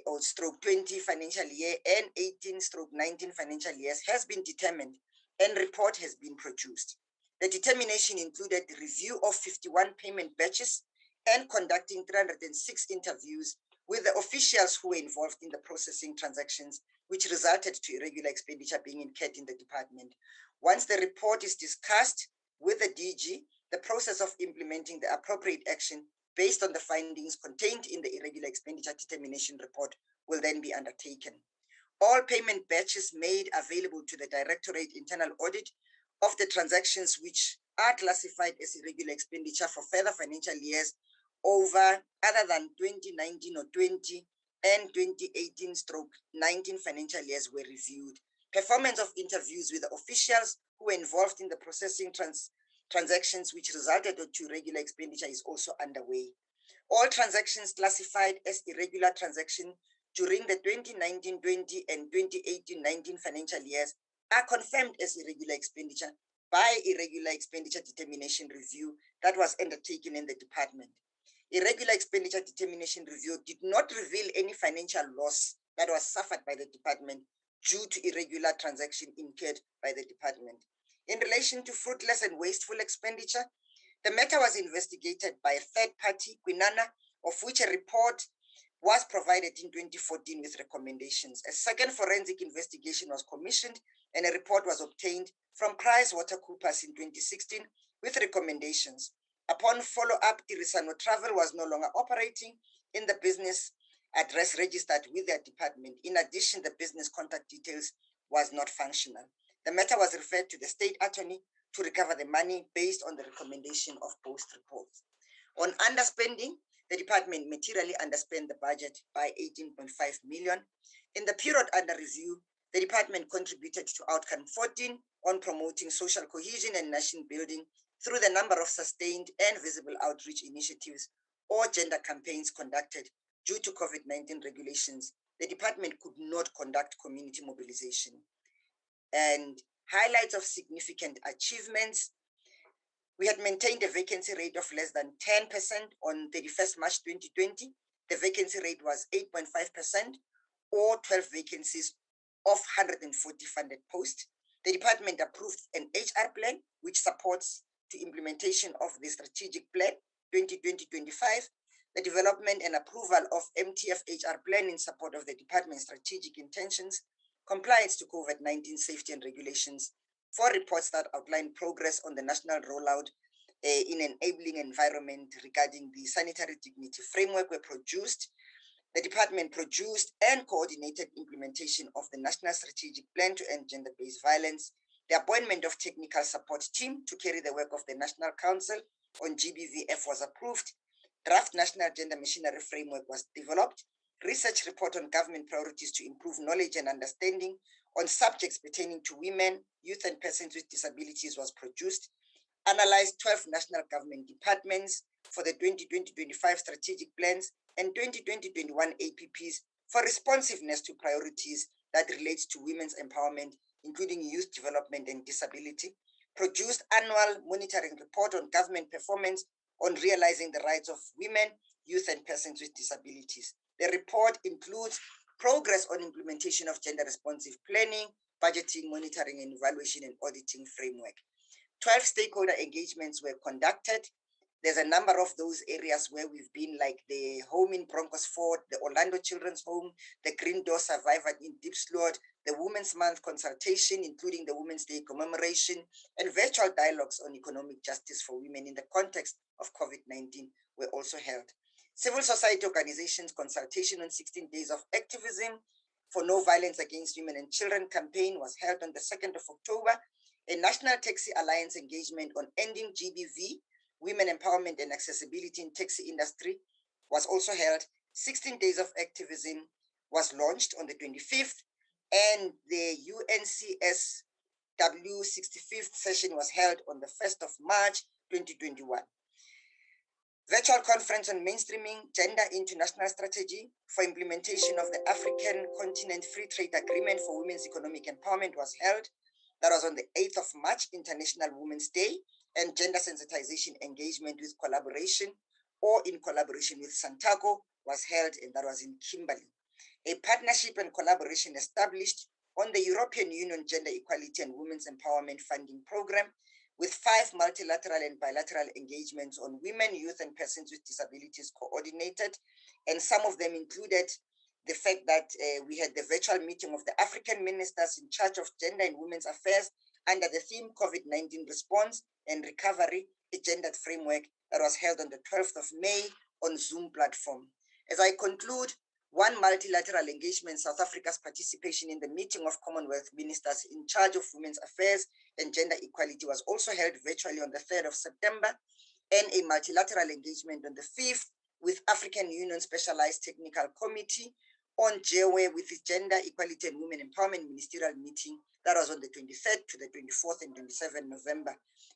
or stroke 20 financial year and 18 stroke 19 financial years has been determined and report has been produced. The determination included the review of 51 payment batches and conducting 306 interviews with the officials who were involved in the processing transactions, which resulted to irregular expenditure being incurred in the department. Once the report is discussed with the DG, the process of implementing the appropriate action based on the findings contained in the irregular expenditure determination report will then be undertaken. All payment batches made available to the Directorate Internal Audit of the transactions which are classified as irregular expenditure for further financial years over other than 2019 or 20 and 2018-19 financial years were reviewed. Performance of interviews with the officials who were involved in the processing transactions which resulted to irregular expenditure is also underway. All transactions classified as irregular transactions during the 2019-20 and 2018-19 financial years are confirmed as irregular expenditure by irregular expenditure determination review that was undertaken in the department. Irregular expenditure determination review did not reveal any financial loss that was suffered by the department due to irregular transaction incurred by the department. In relation to fruitless and wasteful expenditure, the matter was investigated by a third party, Kwinana, of which a report was provided in 2014 with recommendations. A second forensic investigation was commissioned and a report was obtained from PricewaterhouseCoopers in 2016 with recommendations. Upon follow-up, Tirisano Travel was no longer operating in the business address registered with their department. In addition, the business contact details was not functional. The matter was referred to the state attorney to recover the money based on the recommendation of both reports. On underspending, the department materially underspent the budget by 18.5 million. In the period under review, the department contributed to outcome 14 on promoting social cohesion and nation building through the number of sustained and visible outreach initiatives or gender campaigns conducted. Due to COVID-19 regulations, the department could not conduct community mobilization. And highlights of significant achievements: we had maintained a vacancy rate of less than 10% on 31st March 2020. The vacancy rate was 8.5% or 12 vacancies of 140 funded posts. The department approved an HR plan which supports the implementation of the strategic plan 2020-25, the development and approval of MTF HR plan in support of the department's strategic intentions, compliance to COVID-19 safety and regulations, 4 reports that outline progress on the national rollout in enabling environment regarding the sanitary dignity framework were produced. The department produced and coordinated implementation of the National Strategic Plan to End Gender-Based Violence, the appointment of technical support team to carry the work of the National Council on GBVF was approved, draft National Gender Machinery Framework was developed, research report on government priorities to improve knowledge and understanding on subjects pertaining to women, youth, and persons with disabilities was produced, analyzed 12 national government departments for the 2020-25 strategic plans and 2020-21 APPs for responsiveness to priorities that relates to women's empowerment, including youth development and disability, produced annual monitoring report on government performance on realizing the rights of women, youth, and persons with disabilities. The report includes progress on implementation of gender responsive planning, budgeting, monitoring, and evaluation and auditing framework. 12 stakeholder engagements were conducted. There's a number of those areas where we've been, like the home in Bronxford, the Orlando Children's Home, the Green Door Survivor in Diepsloot, the Women's Month consultation, including the Women's Day commemoration, and virtual dialogues on economic justice for women in the context of COVID-19 were also held. Civil society organizations consultation on 16 days of activism for no violence against women and children campaign was held on the 2nd of October. A National Taxi Alliance engagement on ending GBV, women empowerment and accessibility in taxi industry was also held. 16 days of activism was launched on the 25th, and the UNCSW 65th session was held on the 1st of March 2021. Virtual conference on mainstreaming gender into national strategy for implementation of the African Continent Free Trade Agreement for Women's Economic Empowerment was held. That was on the 8th of March, International Women's Day, and gender sensitization engagement with collaboration or in collaboration with Santago was held, and that was in Kimberley. A partnership and collaboration established on the European Union Gender Equality and Women's Empowerment Funding Program with 5 multilateral and bilateral engagements on women, youth, and persons with disabilities coordinated. And some of them included the fact that we had the virtual meeting of the African ministers in charge of gender and women's affairs under the theme COVID-19 response and recovery, a gendered framework that was held on the 12th of May on Zoom platform. As I conclude, one multilateral engagement, South Africa's participation in the meeting of Commonwealth ministers in charge of women's affairs and gender equality was also held virtually on the 3rd of September, and a multilateral engagement on the 5th with African Union Specialized Technical Committee on JEWE with its Gender Equality and Women Empowerment Ministerial Meeting that was on the 23rd to the 24th and 27th November,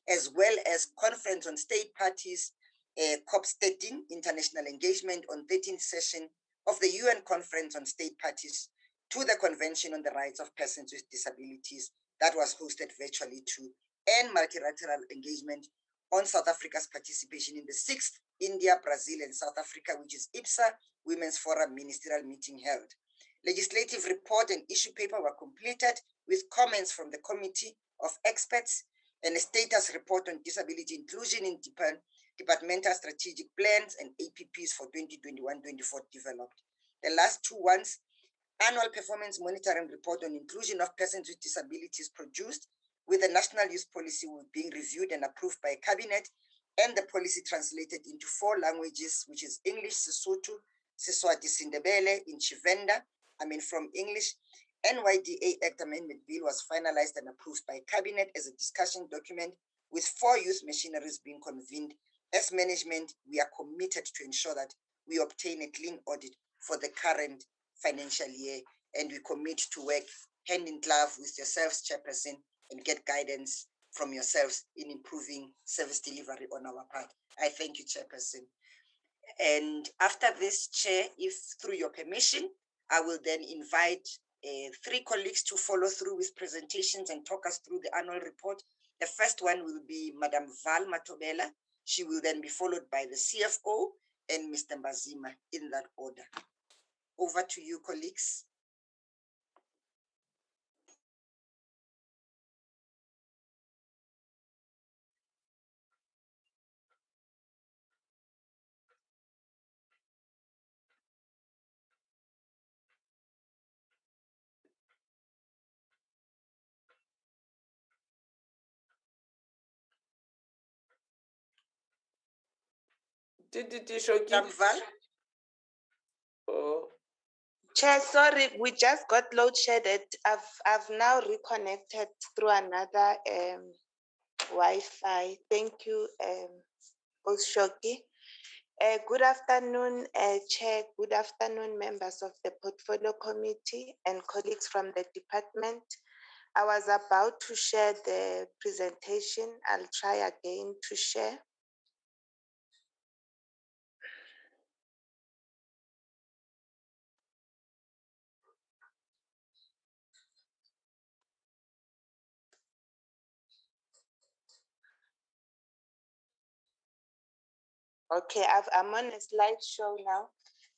as well as Conference on State Parties, COP13 International Engagement on 13th session of the UN Conference on State Parties to the Convention on the Rights of Persons with Disabilities that was hosted virtually too, and multilateral engagement on South Africa's participation in the 6th India, Brazil, and South Africa, which is IPSA Women's Forum Ministerial Meeting held. Legislative report and issue paper were completed with comments from the Committee of Experts, and a status report on disability inclusion in departmental strategic plans and APPs for 2021-24 developed. The last 2 ones, annual performance monitoring report on inclusion of persons with disabilities produced, with the National Youth Policy being reviewed and approved by Cabinet, and the policy translated into 4 languages, which is English, Sesotho, Siswati, Sindebele, in Chivenda, from English. NYDA Act Amendment Bill was finalized and approved by Cabinet as a discussion document, with 4 youth machineries being convened. As management, we are committed to ensure that we obtain a clean audit for the current financial year, and we commit to work hand in glove with yourselves, Chairperson, and get guidance from yourselves in improving service delivery on our part. I thank you, Chairperson. And after this, Chair, if through your permission, I will then invite 3 colleagues to follow through with presentations and talk us through the annual report. The first one will be Madam Val Matobela. She will then be followed by the CFO and Mr. Mbazima in that order. Over to you, colleagues. Shoki? Oh. Chair, sorry, we just got load shedded. I've now reconnected through another Wi-Fi. Thank you, Oshoki. Good afternoon, Chair. Good afternoon, members of the Portfolio Committee and colleagues from the department. I was about to share the presentation. I'll try again to share. Okay, I'm on a slideshow now.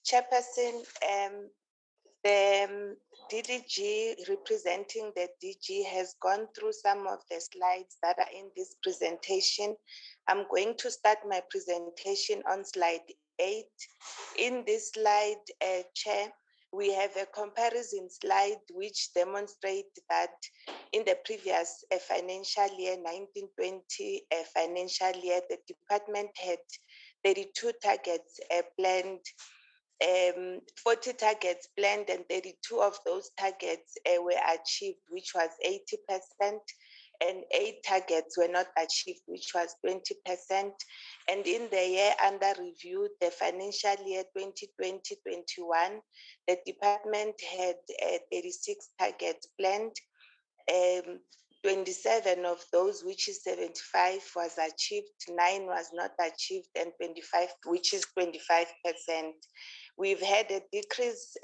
Chairperson, the DDG representing the DG has gone through some of the slides that are in this presentation. I'm going to start my presentation on slide 8. In this slide, Chair, we have a comparison slide which demonstrates that in the previous financial year, 1920 financial year, the department had 32 targets planned, 40 targets planned, and 32 of those targets were achieved, which was 80%, and 8 targets were not achieved, which was 20%. And in the year under review, the financial year 2020-21, the department had 36 targets planned. 27 of those, which is 75, was achieved, 9 was not achieved, and 25, which is 25%. We've had a decrease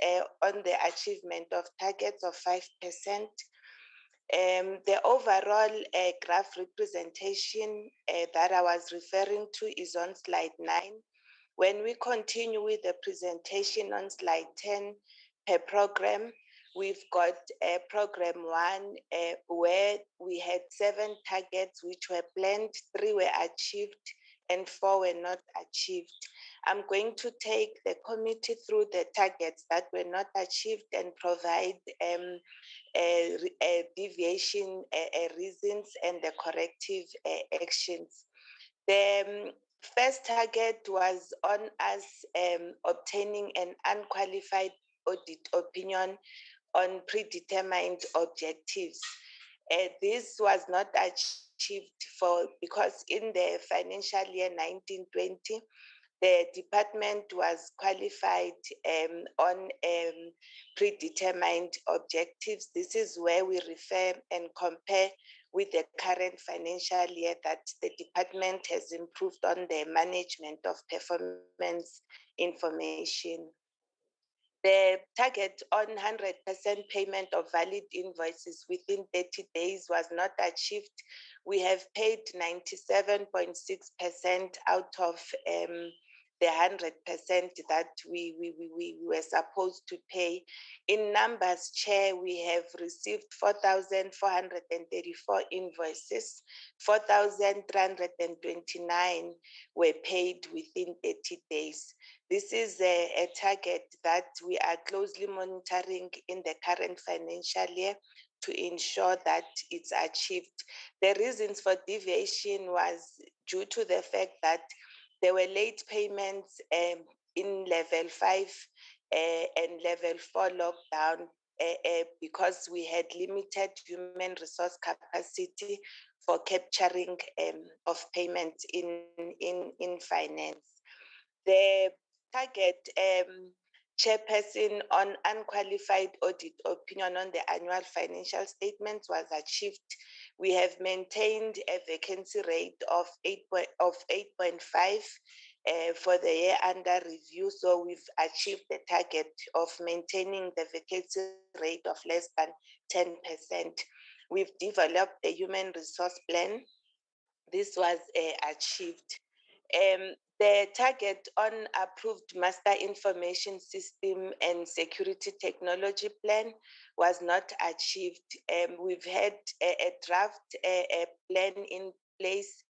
on the achievement of targets of 5%. The overall graph representation that I was referring to is on slide 9. When we continue with the presentation on slide 10 per program, we've got program 1 where we had 7 targets which were planned, 3 were achieved, and 4 were not achieved. I'm going to take the committee through the targets that were not achieved and provide deviation reasons and the corrective actions. The first target was on us obtaining an unqualified audit opinion on predetermined objectives. This was not achieved because in the financial year 1920, the department was qualified on predetermined objectives. This is where we refer and compare with the current financial year that the department has improved on the management of performance information. The target on 100% payment of valid invoices within 30 days was not achieved. We have paid 97.6% out of the 100% that we were supposed to pay. In numbers, Chair, we have received 4,434 invoices. 4,329 were paid within 30 days. This is a target that we are closely monitoring in the current financial year to ensure that it's achieved. The reasons for deviation was due to the fact that there were late payments in level 5 and level 4 lockdown because we had limited human resource capacity for capturing of payments in finance. The target chairperson on unqualified audit opinion on the annual financial statements was achieved. We have maintained a vacancy rate of 8.5 for the year under review. So we've achieved the target of maintaining the vacancy rate of less than 10%. We've developed a human resource plan. This was achieved. The target on approved master information system and security technology plan was not achieved. We've had a draft plan in place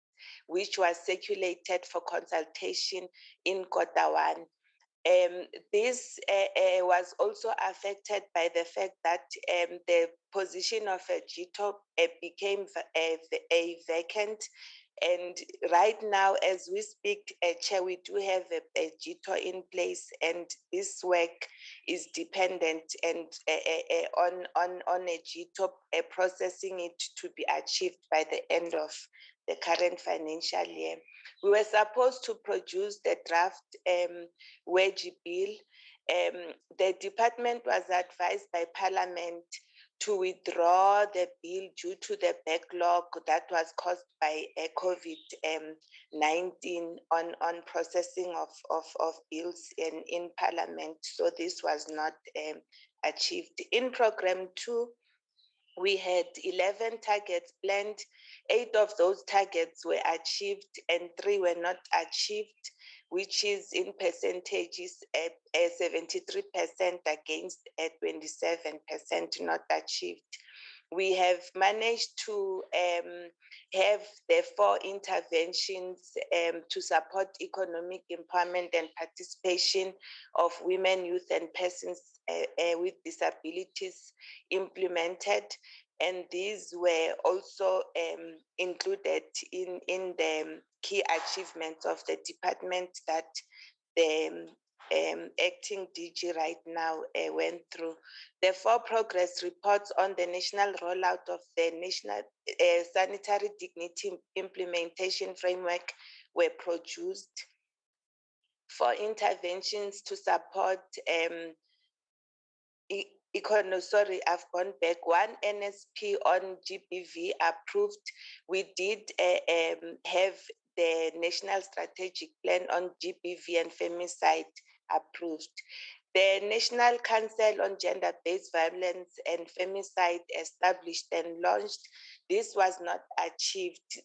which was circulated for consultation in Q1. This was also affected by the fact that the position of a GTOP became a vacant And right now, as we speak, Chair, we do have a GITO in place, and this work is dependent and on a GITO processing it to be achieved by the end of the current financial year. We were supposed to produce the draft wage bill. The department was advised by Parliament to withdraw the bill due to the backlog that was caused by COVID-19 on processing of bills in Parliament. So this was not achieved. In Program 2, we had 11 targets planned. 8 of those targets were achieved and 3 were not achieved, which is in percentages 73% against 27% not achieved. We have managed to have the 4 interventions to support economic empowerment and participation of women, youth, and persons with disabilities implemented. And these were also included in the key achievements of the department that the acting DG right now went through. The 4 progress reports on the national rollout of the National Sanitary Dignity Implementation Framework were produced. 4 interventions to support I've gone back. 1 NSP on GBV approved. We did have the National Strategic Plan on GBV and femicide approved. The National Council on Gender-Based Violence and Femicide established and launched. This was not achieved.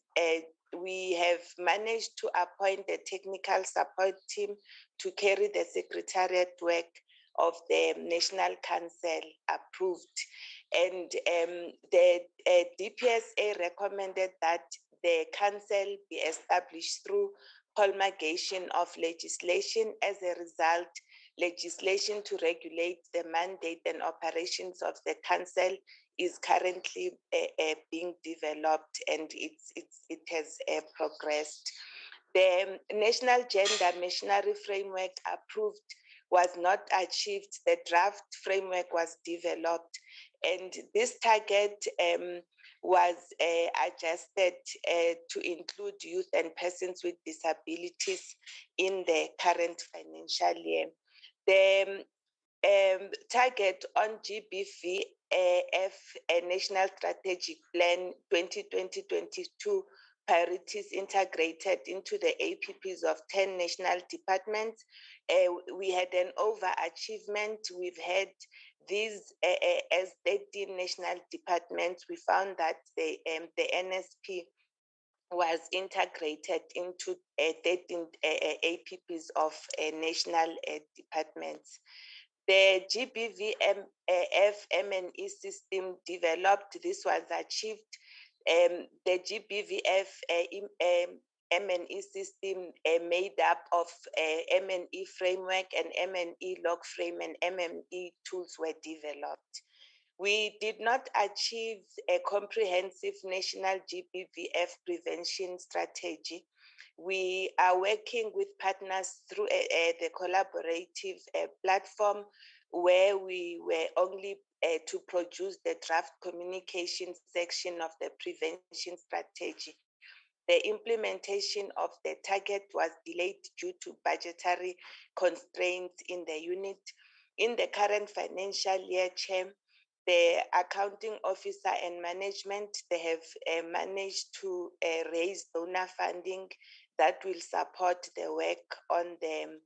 We have managed to appoint a technical support team to carry the secretariat work of the National Council approved. And the DPSA recommended that the council be established through promulgation of legislation. As a result, legislation to regulate the mandate and operations of the council is currently being developed, and it has progressed. The National Gender Machinery Framework approved was not achieved. The draft framework was developed, and this target was adjusted to include youth and persons with disabilities in the current financial year. The target on GBVF, National Strategic Plan 2020-22 priorities integrated into the APPs of 10 national departments. We had an overachievement. We've had these as 13 national departments. We found that the NSP was integrated into 13 APPs of national departments. The GBVF M&E system developed. This was achieved. The GBVF M&E system made up of M&E framework and M&E log frame and M&E tools were developed. We did not achieve a comprehensive national GBVF prevention strategy. We are working with partners through the collaborative platform where we were only to produce the draft communication section of the prevention strategy. The implementation of the target was delayed due to budgetary constraints in the unit. In the current financial year, Chair, the accounting officer and management, they have managed to raise donor funding that will support the work on the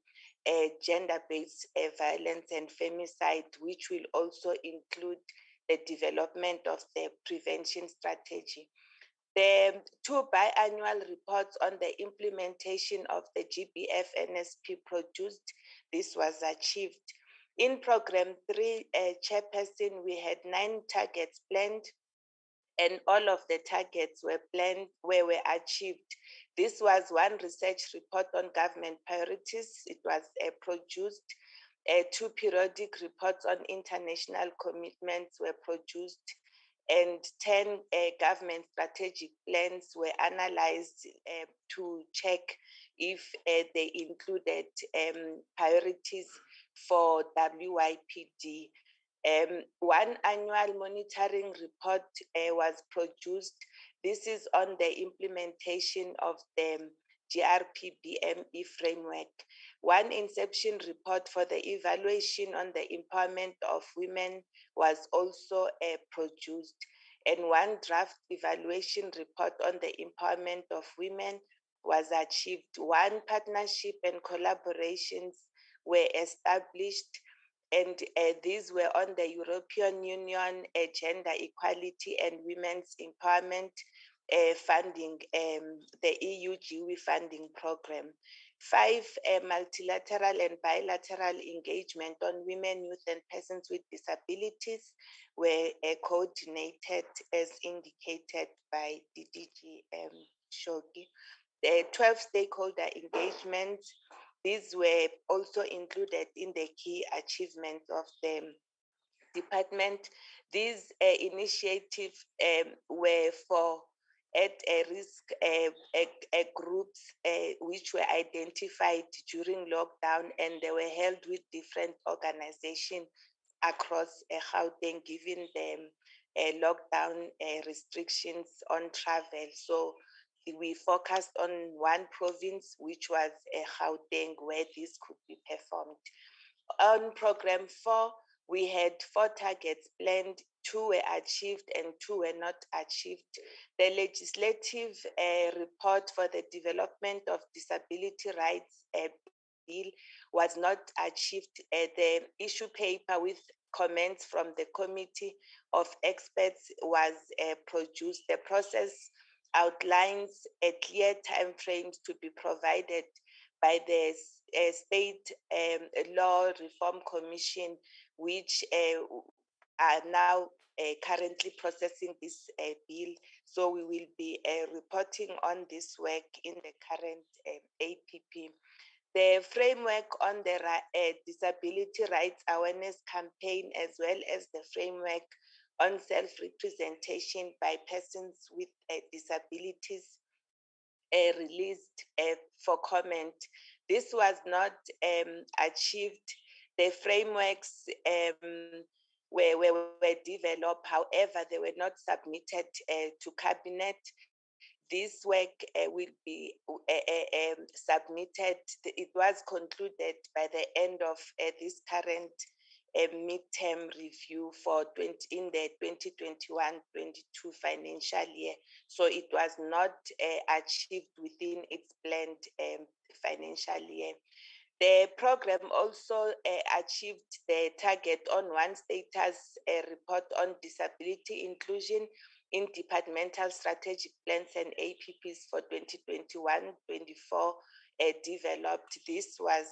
gender-based violence and femicide, which will also include the development of the prevention strategy. The 2 biannual reports on the implementation of the GBF NSP produced. This was achieved. In Program 3, Chairperson, we had 9 targets planned, and all of the targets were planned were achieved. This was 1 research report on government priorities. It was produced. 2 periodic reports on international commitments were produced. and 10 government strategic plans were analyzed to check if they included priorities for WYPD. One annual monitoring report was produced. This is on the implementation of the GRPBME framework. One inception report for the evaluation on the empowerment of women was also produced, and one draft evaluation report on the empowerment of women was achieved. One partnership and collaborations were established, and these were on the European Union Gender Equality and Women's Empowerment funding, the EU GWI funding program. 5 multilateral and bilateral engagement on women, youth, and persons with disabilities were coordinated as indicated by the DG Shogi. 12 stakeholder engagements, these were also included in the key achievements of the department. These initiatives were for at-risk groups which were identified during lockdown, and they were held with different organizations across Gauteng, given the lockdown restrictions on travel. So we focused on one province, which was Gauteng, where this could be performed. On program 4, we had 4 targets planned, 2 were achieved and 2 were not achieved. The legislative report for the development of disability rights bill was not achieved. The issue paper with comments from the committee of experts was produced. The process outlines a clear timeframes to be provided by the State Law Reform Commission, which are now currently processing this bill. So we will be reporting on this work in the current APP. The framework on the disability rights awareness campaign, as well as the framework on self-representation by persons with disabilities, released for comment. This was not achieved. The frameworks were developed, however, they were not submitted to cabinet. This work will be submitted. It was concluded by the end of this current midterm review for in the 2021-22 financial year. So it was not achieved within its planned financial year. The program also achieved the target on one status report on disability inclusion in departmental strategic plans and APPs for 2021-24 developed. This was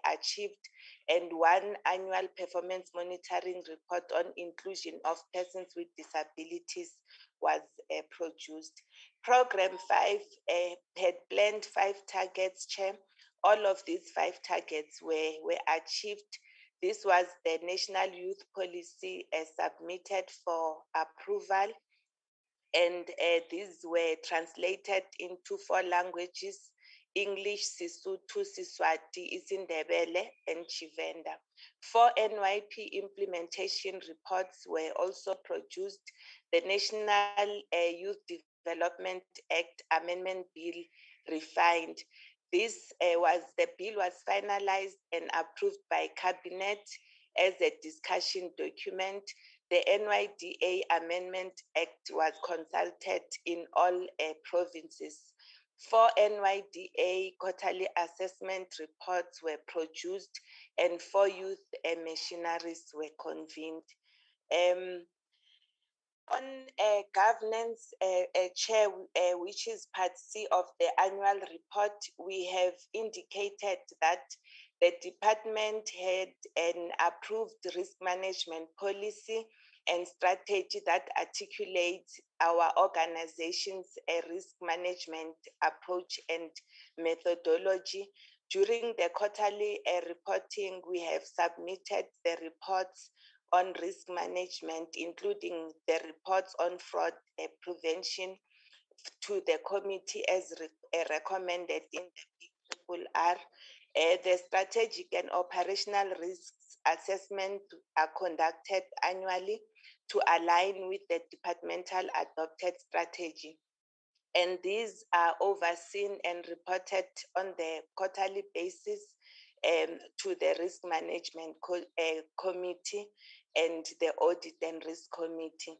achieved, and one annual performance monitoring report on inclusion of persons with disabilities was produced. Program 5 had planned 5 targets, Chair. All of these 5 targets were achieved. This was the National Youth Policy submitted for approval, and these were translated into 4 languages: English, Sesotho, Siswati, isiNdebele, and Tshivenda. 4 NYP implementation reports were also produced. The National Youth Development Act Amendment Bill refined. The bill was finalized and approved by Cabinet as a discussion document. The NYDA Amendment Act was consulted in all provinces. 4 NYDA quarterly assessment reports were produced, and 4 youth missionaries were convened. On governance, Chair, which is part C of the annual report, we have indicated that the department had an approved risk management policy and strategy that articulates our organization's risk management approach and methodology. During the quarterly reporting, we have submitted the reports on risk management, including the reports on fraud prevention to the committee as recommended in the BRRR. The strategic and operational risks assessment are conducted annually to align with the departmental adopted strategy. And these are overseen and reported on the quarterly basis to the risk management committee and the audit and risk committee.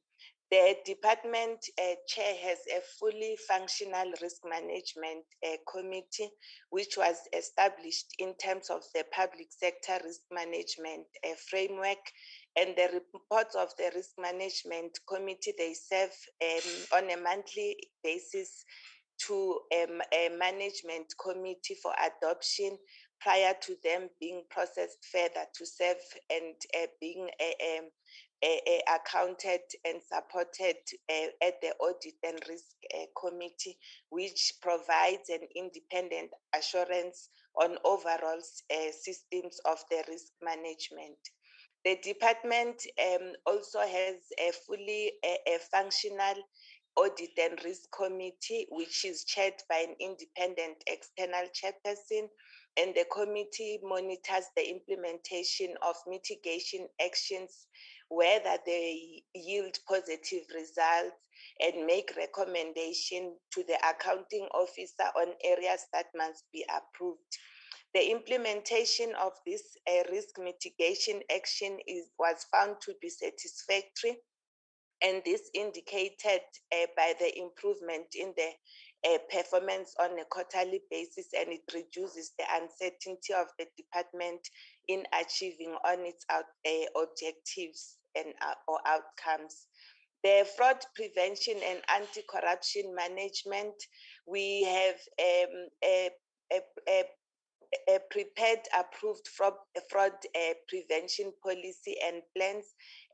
The department chair has a fully functional risk management committee, which was established in terms of the public sector risk management framework. And the reports of the risk management committee, they serve on a monthly basis to a management committee for adoption prior to them being processed further to serve and being accounted and supported at the audit and risk committee, which provides an independent assurance on overall systems of the risk management. The department also has a fully functional audit and risk committee, which is chaired by an independent external chairperson, and the committee monitors the implementation of mitigation actions, whether they yield positive results, and make recommendation to the accounting officer on areas that must be approved. The implementation of this risk mitigation action was found to be satisfactory, and this indicated by the improvement in the performance on a quarterly basis, and it reduces the uncertainty of the department in achieving on its objectives and or outcomes. The fraud prevention and anti-corruption management, we have a prepared, approved fraud prevention policy and plans,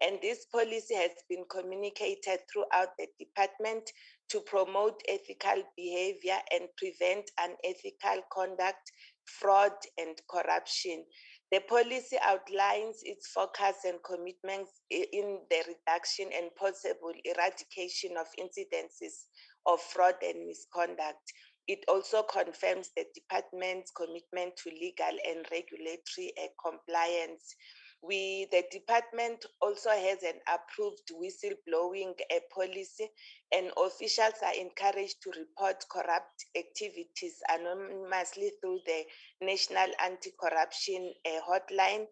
and this policy has been communicated throughout the department to promote ethical behavior and prevent unethical conduct, fraud, and corruption. The policy outlines its focus and commitments in the reduction and possible eradication of incidences of fraud and misconduct. It also confirms the department's commitment to legal and regulatory compliance. The department also has an approved whistleblowing policy, and officials are encouraged to report corrupt activities anonymously through the National Anti-Corruption Hotline.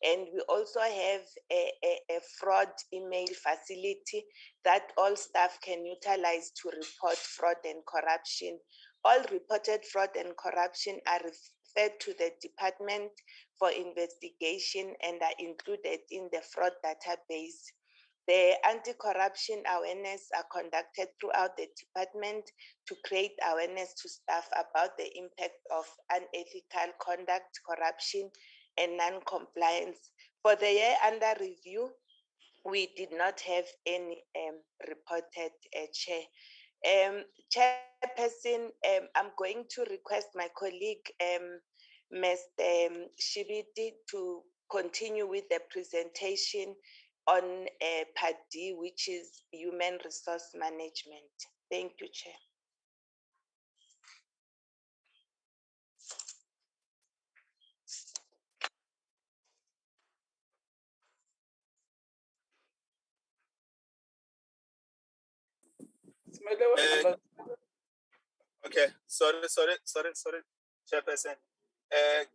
And we also have a fraud email facility that all staff can utilize to report fraud and corruption. All reported fraud and corruption are referred to the department for investigation and are included in the fraud database. The anti-corruption awareness are conducted throughout the department to create awareness to staff about the impact of unethical conduct, corruption, and non-compliance. For the year under review, we did not have any reported chair. Chairperson, I'm going to request my colleague, Mr. Shibiti, to continue with the presentation on Part D, which is Human Resource Management. Thank you, Chair. Okay, sorry, Chairperson.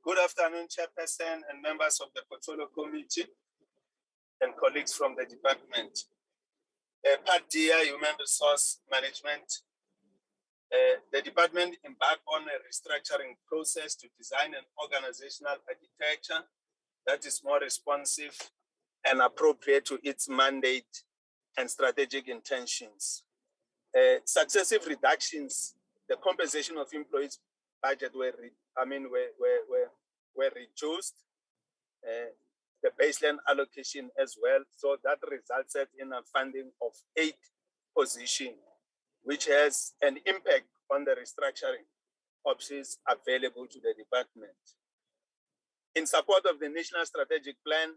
Good afternoon, Chairperson and members of the Portfolio Committee and colleagues from the department. Part D, Human Resource Management. The department embarked on a restructuring process to design an organizational architecture that is more responsive and appropriate to its mandate and strategic intentions. Successive reductions, the compensation of employees' budget were reduced. The baseline allocation as well. So that resulted in a funding of 8 positions, which has an impact on the restructuring options available to the department. In support of the National Strategic Plan,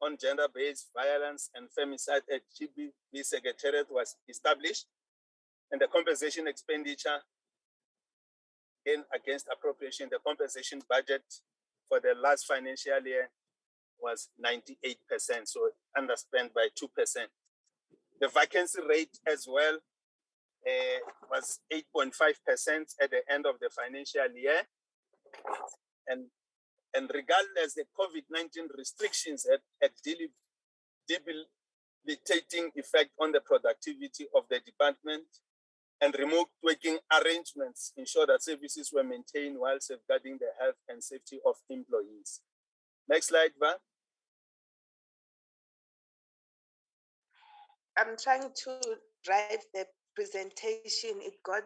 on Gender-Based Violence and Femicide at GBV Secretariat was established, and the compensation expenditure against appropriation, the compensation budget for the last financial year was 98%, so underspent by 2%. The vacancy rate as well was 8.5% at the end of the financial year. And regardless the COVID-19 restrictions had debilitating effect on the productivity of the department, and remote working arrangements ensure that services were maintained while safeguarding the health and safety of employees. Next slide, Va. I'm trying to drive the presentation. It got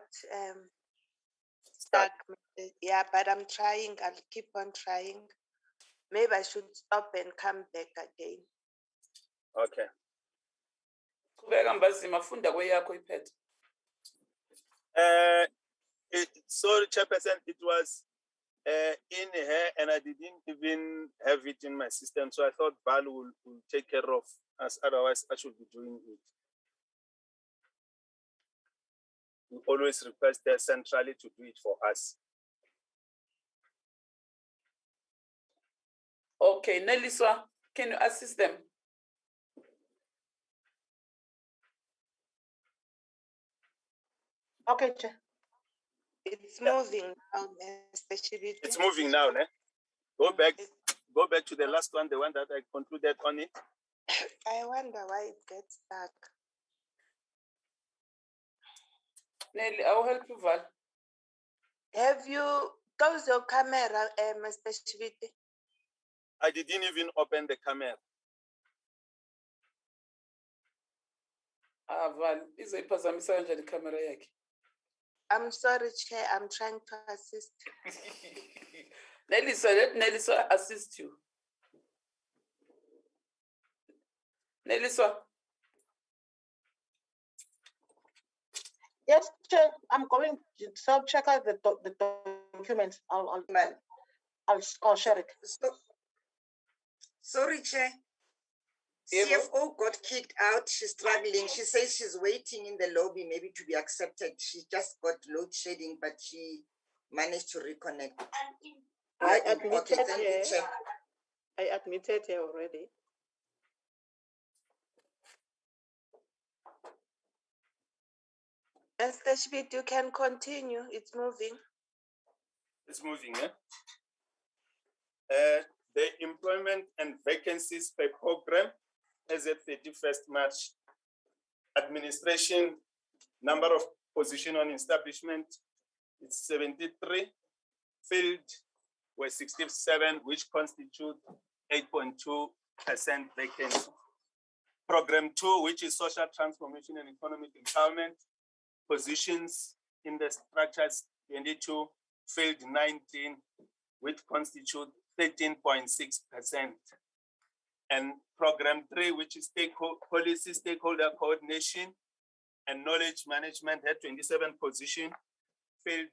stuck. Yeah, but I'm trying. I'll keep on trying. Maybe I should stop and come back again. Okay. Sorry, Chairperson, it was in here and I didn't even have it in my system. So I thought Val will take care of us, otherwise I should be doing it. We always request them centrally to do it for us. Okay, Neliswa, can you assist them? Okay, Chair. It's moving now, Mr. Shibiti. It's moving now, ne? Go back to the last one, the one that I concluded on it. I wonder why it gets stuck. Nelly, I will help you, Val. Have you closed your camera, Mr. Shibiti? I didn't even open the camera. Val, izoyiphazamisa kanjani camera yakhe? I'm sorry, Chair. I'm trying to assist. Neliswa, let Neliswa assist you. Neliswa. Yes, Chair. I'm going to check out the documents. I'll share it. Sorry, Chair. CFO got kicked out. She's struggling. She says she's waiting in the lobby, maybe to be accepted. She just got load shedding, but she managed to reconnect. I admitted okay, thank you, Chair. I admitted her already. Mr. Schmidt, you can continue. It's moving. It's moving, eh? The employment and vacancies per program as at 31st March. Administration, number of position on establishment, it's 73. Filled were 67, which constitute 8.2% vacancy. Program 2, which is social transformation and economic empowerment, positions in the structures 22, filled 19, which constitute 13.6%. And program 3, which is policy stakeholder coordination and knowledge management, had 27 positions, filled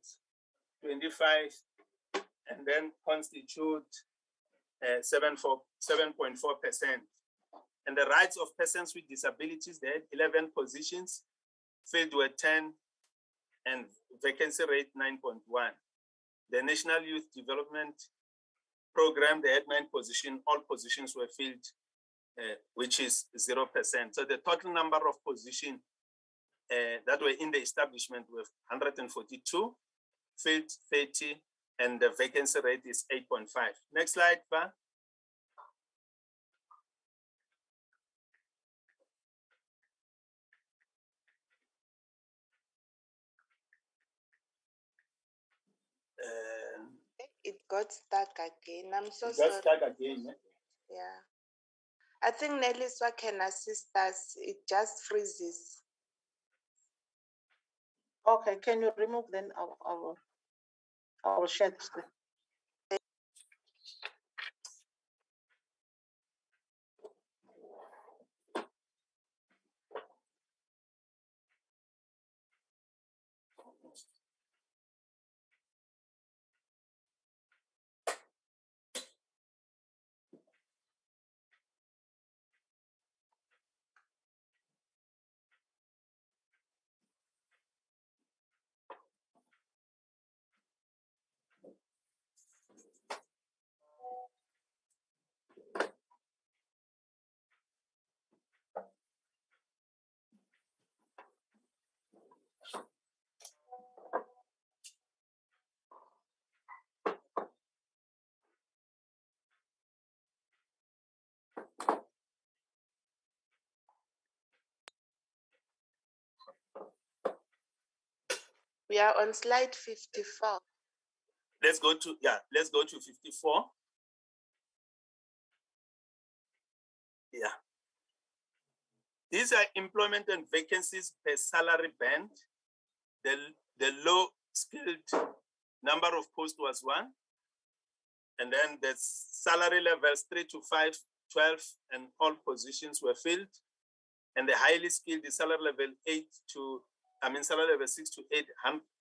25, and then constitute 7.4%. And the rights of persons with disabilities, they had 11 positions, filled were 10, and vacancy rate 9.1. The National Youth Development Program, they had 9 positions, all positions were filled, which is 0%. So the total number of positions that were in the establishment were 142, filled 30, and the vacancy rate is 8.5. Next slide, Va. It got stuck again. I'm so It sorry. got stuck again, eh? Yeah. I think Neliswa can assist us. It just freezes. Okay, can you remove then? I will share the screen. We are on slide 54. Let's go to 54. Yeah. These are employment and vacancies per salary band. The low skilled number of posts was 1. And then the salary levels 3 to 5, 12, and all positions were filled. And the highly skilled, the salary level 6 to 8,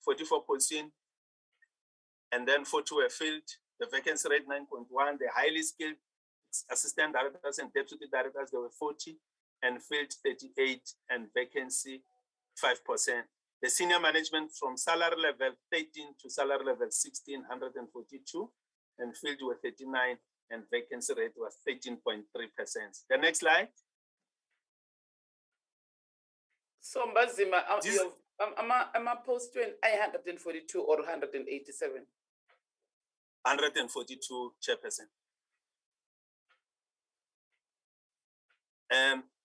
44 positions. And then 40 were filled. The vacancy rate 9.1. The highly skilled assistant directors and deputy directors, there were 40 and filled 38 and vacancy 5%. The senior management from salary level 13 to salary level 16, 142 and filled with 39 and vacancy rate was 13.3%. The next slide. So Mbazima, am I post 142 or 187? 142 chairperson.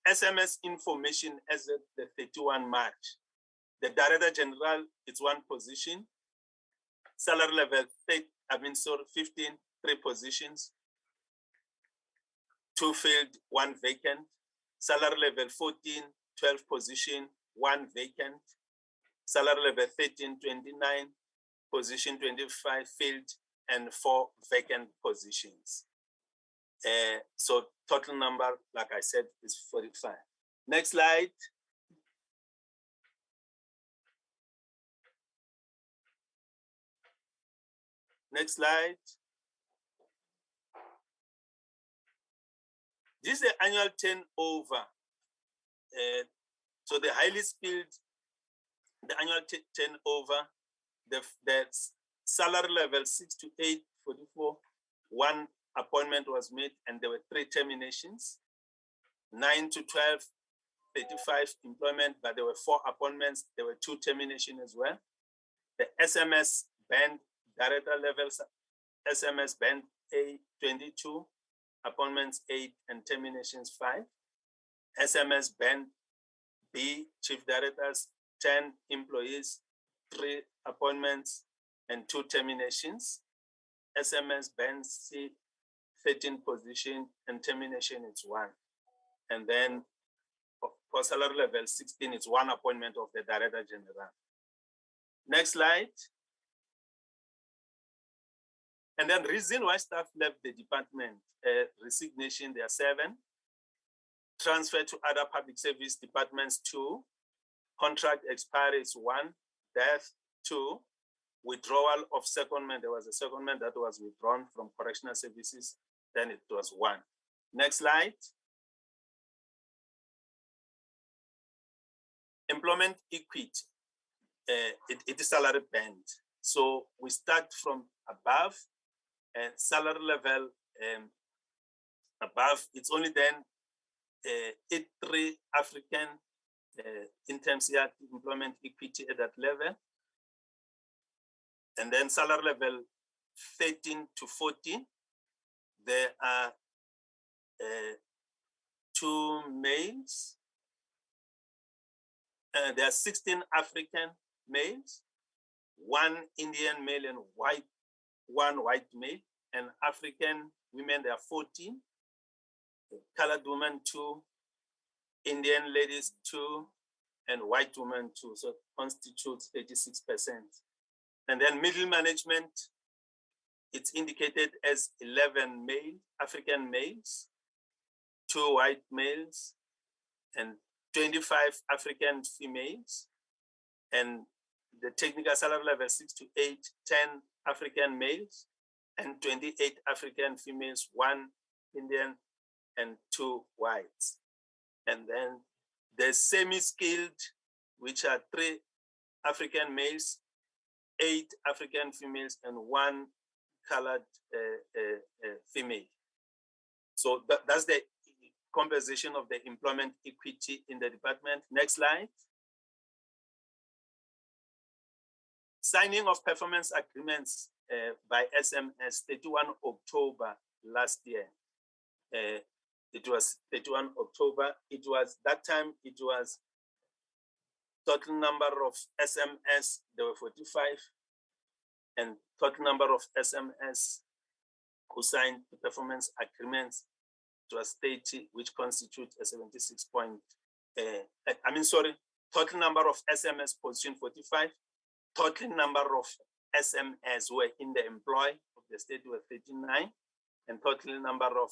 SMS information as of the 31 March. The Director General, it's 1 position. Salary level 15, 3 positions. 2 filled, 1 vacant. Salary level 14, 12 position, 1 vacant. Salary level 13, 29, position 25 filled, and 4 vacant positions. So total number, like I said, is 45. Next slide. Next slide. This is the annual turnover. So the highly skilled, the annual turnover, the salary level 6 to 8, 44, 1 appointment was made and there were 3 terminations. 9 to 12, 35 employment, but there were 4 appointments. There were 2 terminations as well. The SMS band director levels, SMS band A 22, appointments 8 and terminations 5. SMS band B chief directors 10 employees, 3 appointments and 2 terminations. SMS band C 13 position and termination is 1. And then for salary level 16, it's 1 appointment of the Director General. Next slide. And then reason why staff left the department, resignation, there are 7. Transfer to other public service departments 2. Contract expiry is 1. Death 2. Withdrawal of secondment, there was a secondment that was withdrawn from correctional services, then it was 1. Next slide. Employment equity, it is salary band. So we start from above, salary level above, it's only then 83 African in terms of employment equity at that level. And then salary level 13 to 14, there are 2 males. There are 16 African males, 1 Indian male and 1 white male, and African women, there are 14, colored women 2, Indian ladies 2, and white women 2, so constitutes 86%. And then middle management, it's indicated as 11 male, African males, 2 white males, and 25 African females, and the technical salary level 6 to 8, 10 African males, and 28 African females, 1 Indian, and 2 whites. And then the semi-skilled, which are 3 African males, 8 African females, and 1 colored female. So that's the composition of the employment equity in the department. Next slide. Signing of performance agreements by SMS 31 October last year. It was 31 October. It was that time, it was Total number of SMS, there were 45, and total number of SMS who signed the performance agreements was 30, which constitute a 76 point, total number of SMS position 45, total number of SMS were in the employ of the state were 39, and total number of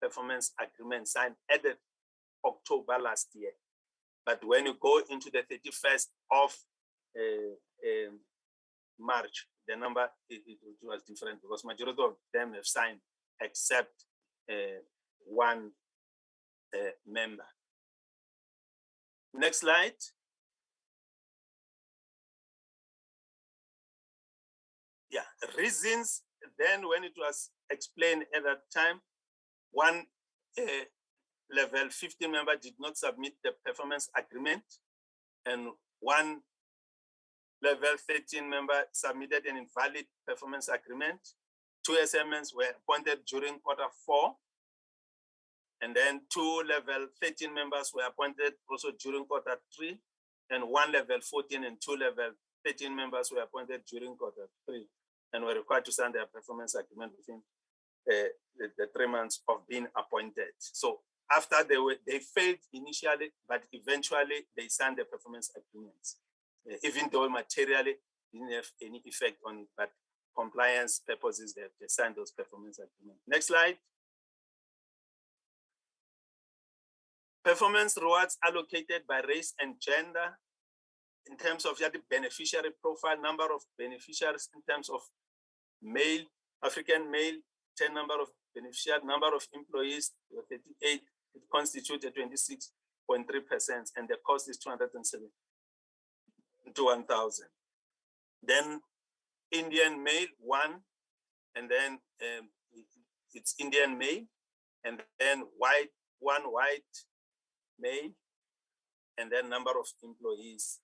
performance agreements signed at the October last year. But when you go into the 31st of March, the number it was different because majority of them have signed except one member. Next slide. Yeah, reasons then when it was explained at that time, one level 50 member did not submit the performance agreement, and one level 13 member submitted an invalid performance agreement. 2 SMNs were appointed during Q4, and then 2 level 13 members were appointed also during Q3, and 1 level 14 and 2 level 13 members were appointed during Q3 and were required to sign their performance agreement within the 3 months of being appointed. So after they failed initially, but eventually they signed the performance agreements, even though materially didn't have any effect on it, but compliance purposes, they signed those performance agreements. Next slide. Performance rewards allocated by race and gender in terms of the beneficiary profile, number of beneficiaries in terms of male, African male, 10 number of beneficiaries, number of employees, 38, it constitutes 26.3%, and the cost is 207 to 1,000. Then Indian male, 1, and then it's Indian male, and then white, 1 white male, and then number of employees,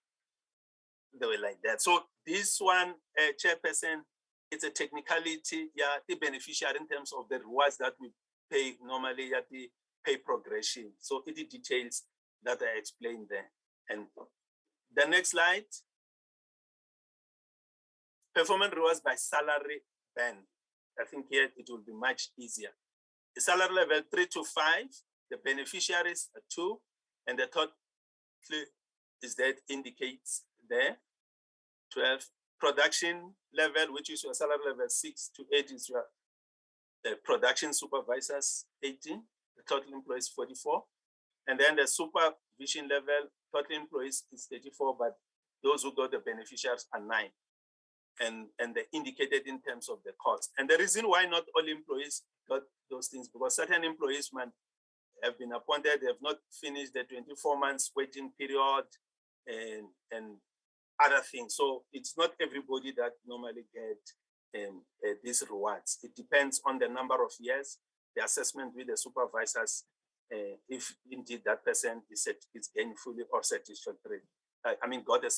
they were like that. So this one, chairperson, it's a technicality, the beneficiary in terms of the rewards that we pay normally at the pay progression. So it is details that I explained there. And the next slide, performance rewards by salary band. I think here it will be much easier. The salary level 3 to 5, the beneficiaries are 2, and the total is that indicates there. 12, production level, which is your salary level 6 to 8 is your production supervisors 18, the total employees 44. And then the supervision level, total employees is 34, but those who got the beneficiaries are 9. And they're indicated in terms of the cost. And the reason why not all employees got those things, because certain employees have been appointed, they have not finished the 24 months waiting period and other things. So it's not everybody that normally get these rewards. It depends on the number of years, the assessment with the supervisors, if indeed that person is gainfully or satisfactory. Got a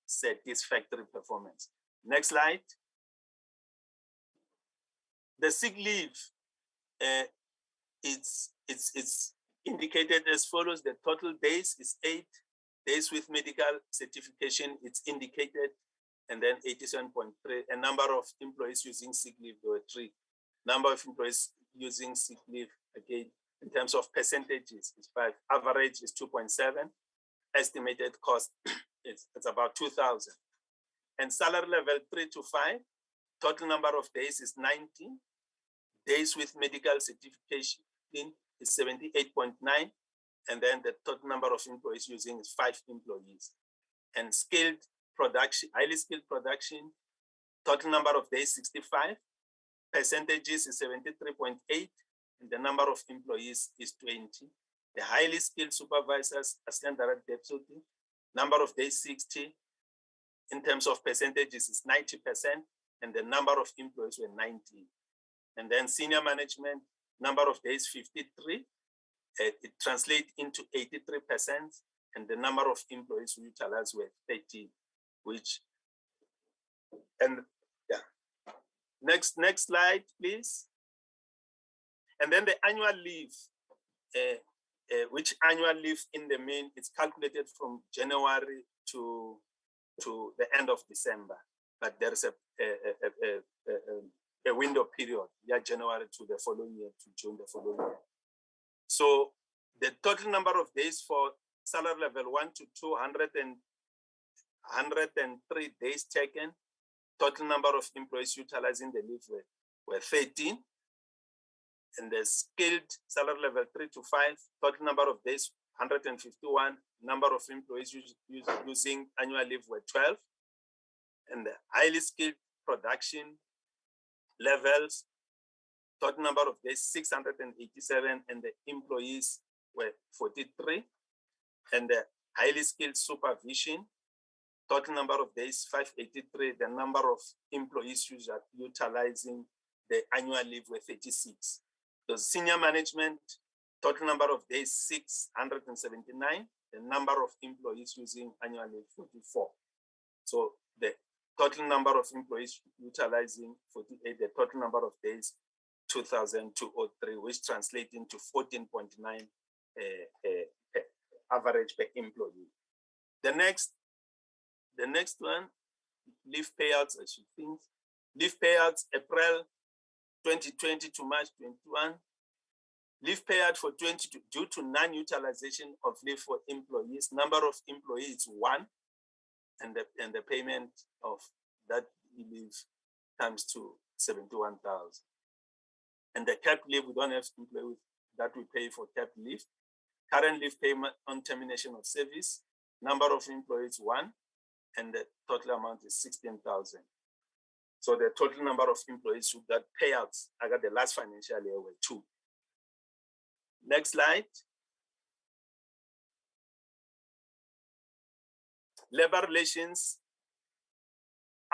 satisfactory performance. Next slide. The sick leave, it's indicated as follows. The total days is 8. Days with medical certification, it's indicated, and then 87.3. A number of employees using sick leave, there were 3. Number of employees using sick leave, again, in terms of percentages, it's 5. Average is 2.7. Estimated cost, it's about 2,000. And salary level 3 to 5, total number of days is 90. Days with medical certification is 78.9. And then the total number of employees using is 5 employees. And skilled production, highly skilled production, total number of days 65. Percentages is 73.8. And the number of employees is 20. The highly skilled supervisors, assistant director, deputy, number of days 60. In terms of percentages is 90%. And the number of employees were 90. And then senior management, number of days 53. It translates into 83%, and the number of employees we utilized were 30, Next slide, please. And then the annual leave, which annual leave in the main is calculated from January to the end of December, but there's a window period, January to the following year, to June the following year. So the total number of days for salary level 1 to 103 days taken. Total number of employees utilizing the leave were 13. And the skilled salary level 3 to 5, total number of days 151. Number of employees using annual leave were 12. And the highly skilled production levels, total number of days 687, and the employees were 43. And the highly skilled supervision, total number of days 583. The number of employees utilizing the annual leave were 36. The senior management, total number of days 679. The number of employees using annual leave 44. So the total number of employees utilizing 48. The total number of days 2,203, which translates into 14.9 average per employee. The next one, leave payouts, I should think. Leave payouts April 2020 to March 21. Leave payout for 20 due to non-utilization of leave for employees. Number of employees 1, and the payment of that leave comes to 71,000. And the capped leave, we don't have employees that we pay for capped leave. Current leave payment on termination of service. Number of employees 1, and the total amount is 16,000. So the total number of employees who got payouts, I got the last financial year were 2. Next slide. Labor relations,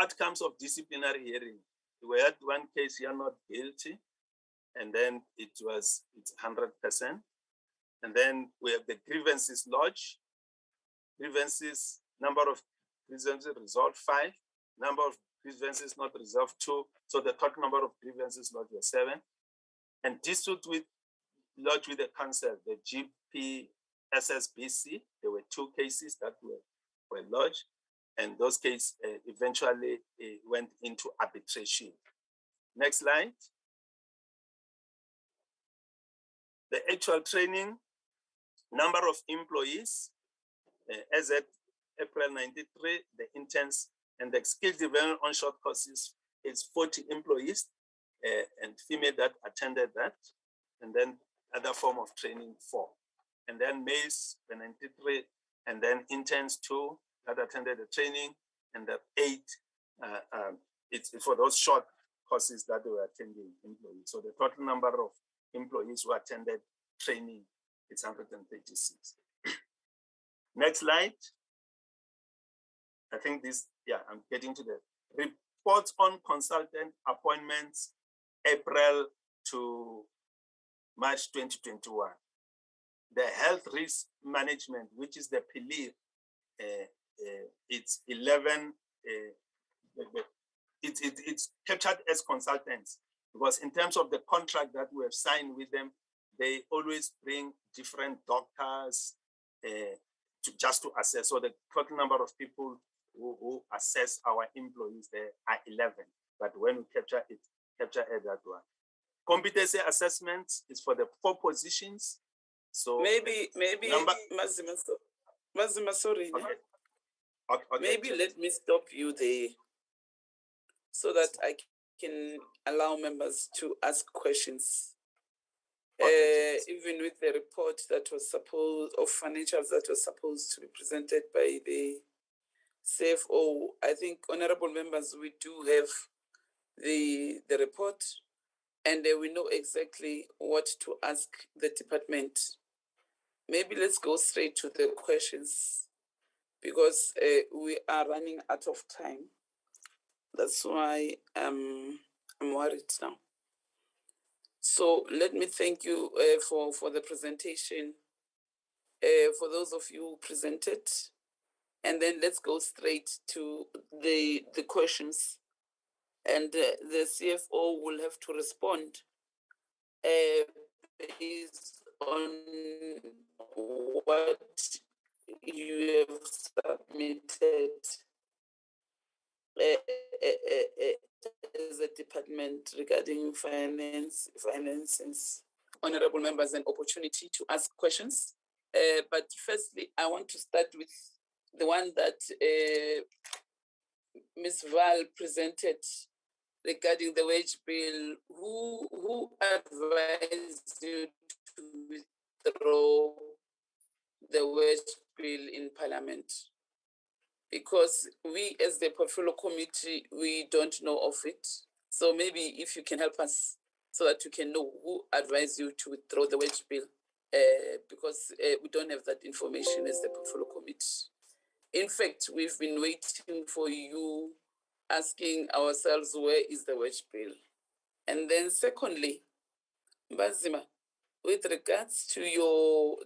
outcomes of disciplinary hearing. We had one case here not guilty, and then it's 100%. And then we have the grievances lodged. Grievances, number of grievances resolved 5, number of grievances not resolved 2. So the total number of grievances lodged were 7. And dispute lodged with the council, the GPSSBC, there were 2 cases that were lodged, and those cases eventually went into arbitration. Next slide. The actual training, number of employees, as at April 93, the interns and the skill development on short courses is 40 employees and female that attended that, and then other form of training 4. And then males 93, and then interns 2 that attended the training, and the 8, it's for those short courses that they were attending employees. So the total number of employees who attended training is 136. Next slide. I think this, I'm getting to the reports on consultant appointments, April to March 2021. The health risk management, which is the PLIR, it's 11, it's captured as consultants, because in terms of the contract that we have signed with them, they always bring different doctors just to assess. So the total number of people who assess our employees there are 11, but when we capture it, capture that one. Competency assessment is for the 4 positions. So maybe Mazima, sorry. Okay. Maybe let me stop you there so that I can allow members to ask questions. Even with the report that was supposed, of financials that was supposed to be presented by the CFO, I think, honorable members, we do have the report, and we know exactly what to ask the department. Maybe let's go straight to the questions, because we are running out of time. That's why I'm worried now. So let me thank you for the presentation, for those of you who presented, and then let's go straight to the questions, and the CFO will have to respond based on what you have submitted as a department regarding finances. Honorable members, an opportunity to ask questions. But firstly, I want to start with the one that Ms. Val presented regarding the wage bill. Who advised you to withdraw the wage bill in Parliament? Because we as the portfolio committee, we don't know of it. So maybe if you can help us so that you can know who advised you to withdraw the wage bill, because we don't have that information as the portfolio committee. In fact, we've been waiting for you, asking ourselves, where is the wage bill? And then secondly, Mbazima, with regards to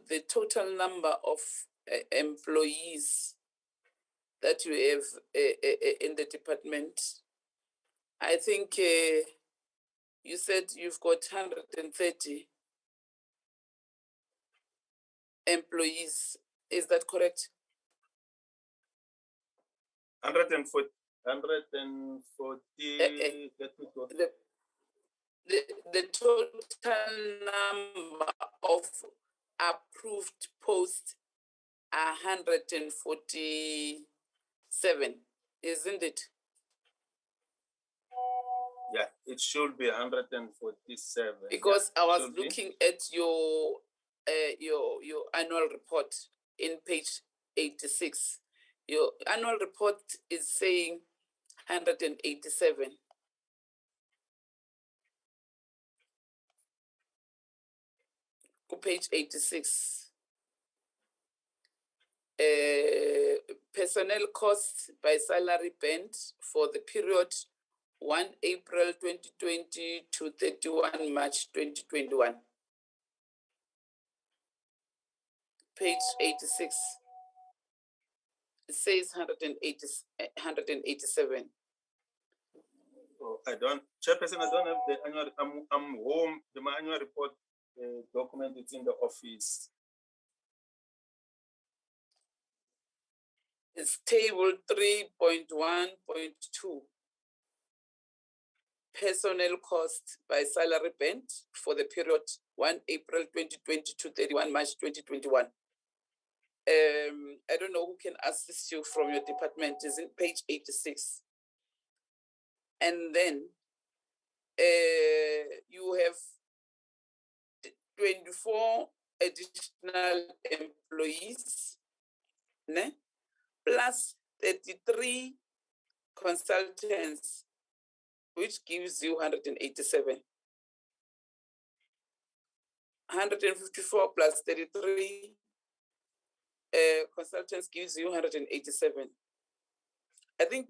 the total number of employees that you have in the department, I think you said you've got 130 employees. Is that correct? 140. Let me go. The total number of approved posts are 147, isn't it? Yeah, it should be 147. Because I was should be. looking at your annual report in page 86. Your annual report is saying 187. Page 86. Personnel costs by salary band for the period 1 April 2020 to 31 March 2021. Page 86. It says 187. Oh, I don't, Chairperson, I don't have the annual, I'm home, my annual report document is in the office. It's table 3.1.2. Personnel costs by salary band for the period 1 April 2020 to 31 March 2021. I don't know who can assist you from your department. It's in page 86. And then you have 24 additional employees, ne? Plus 33 consultants, which gives you 187. 154 plus 33 consultants gives you 187. I think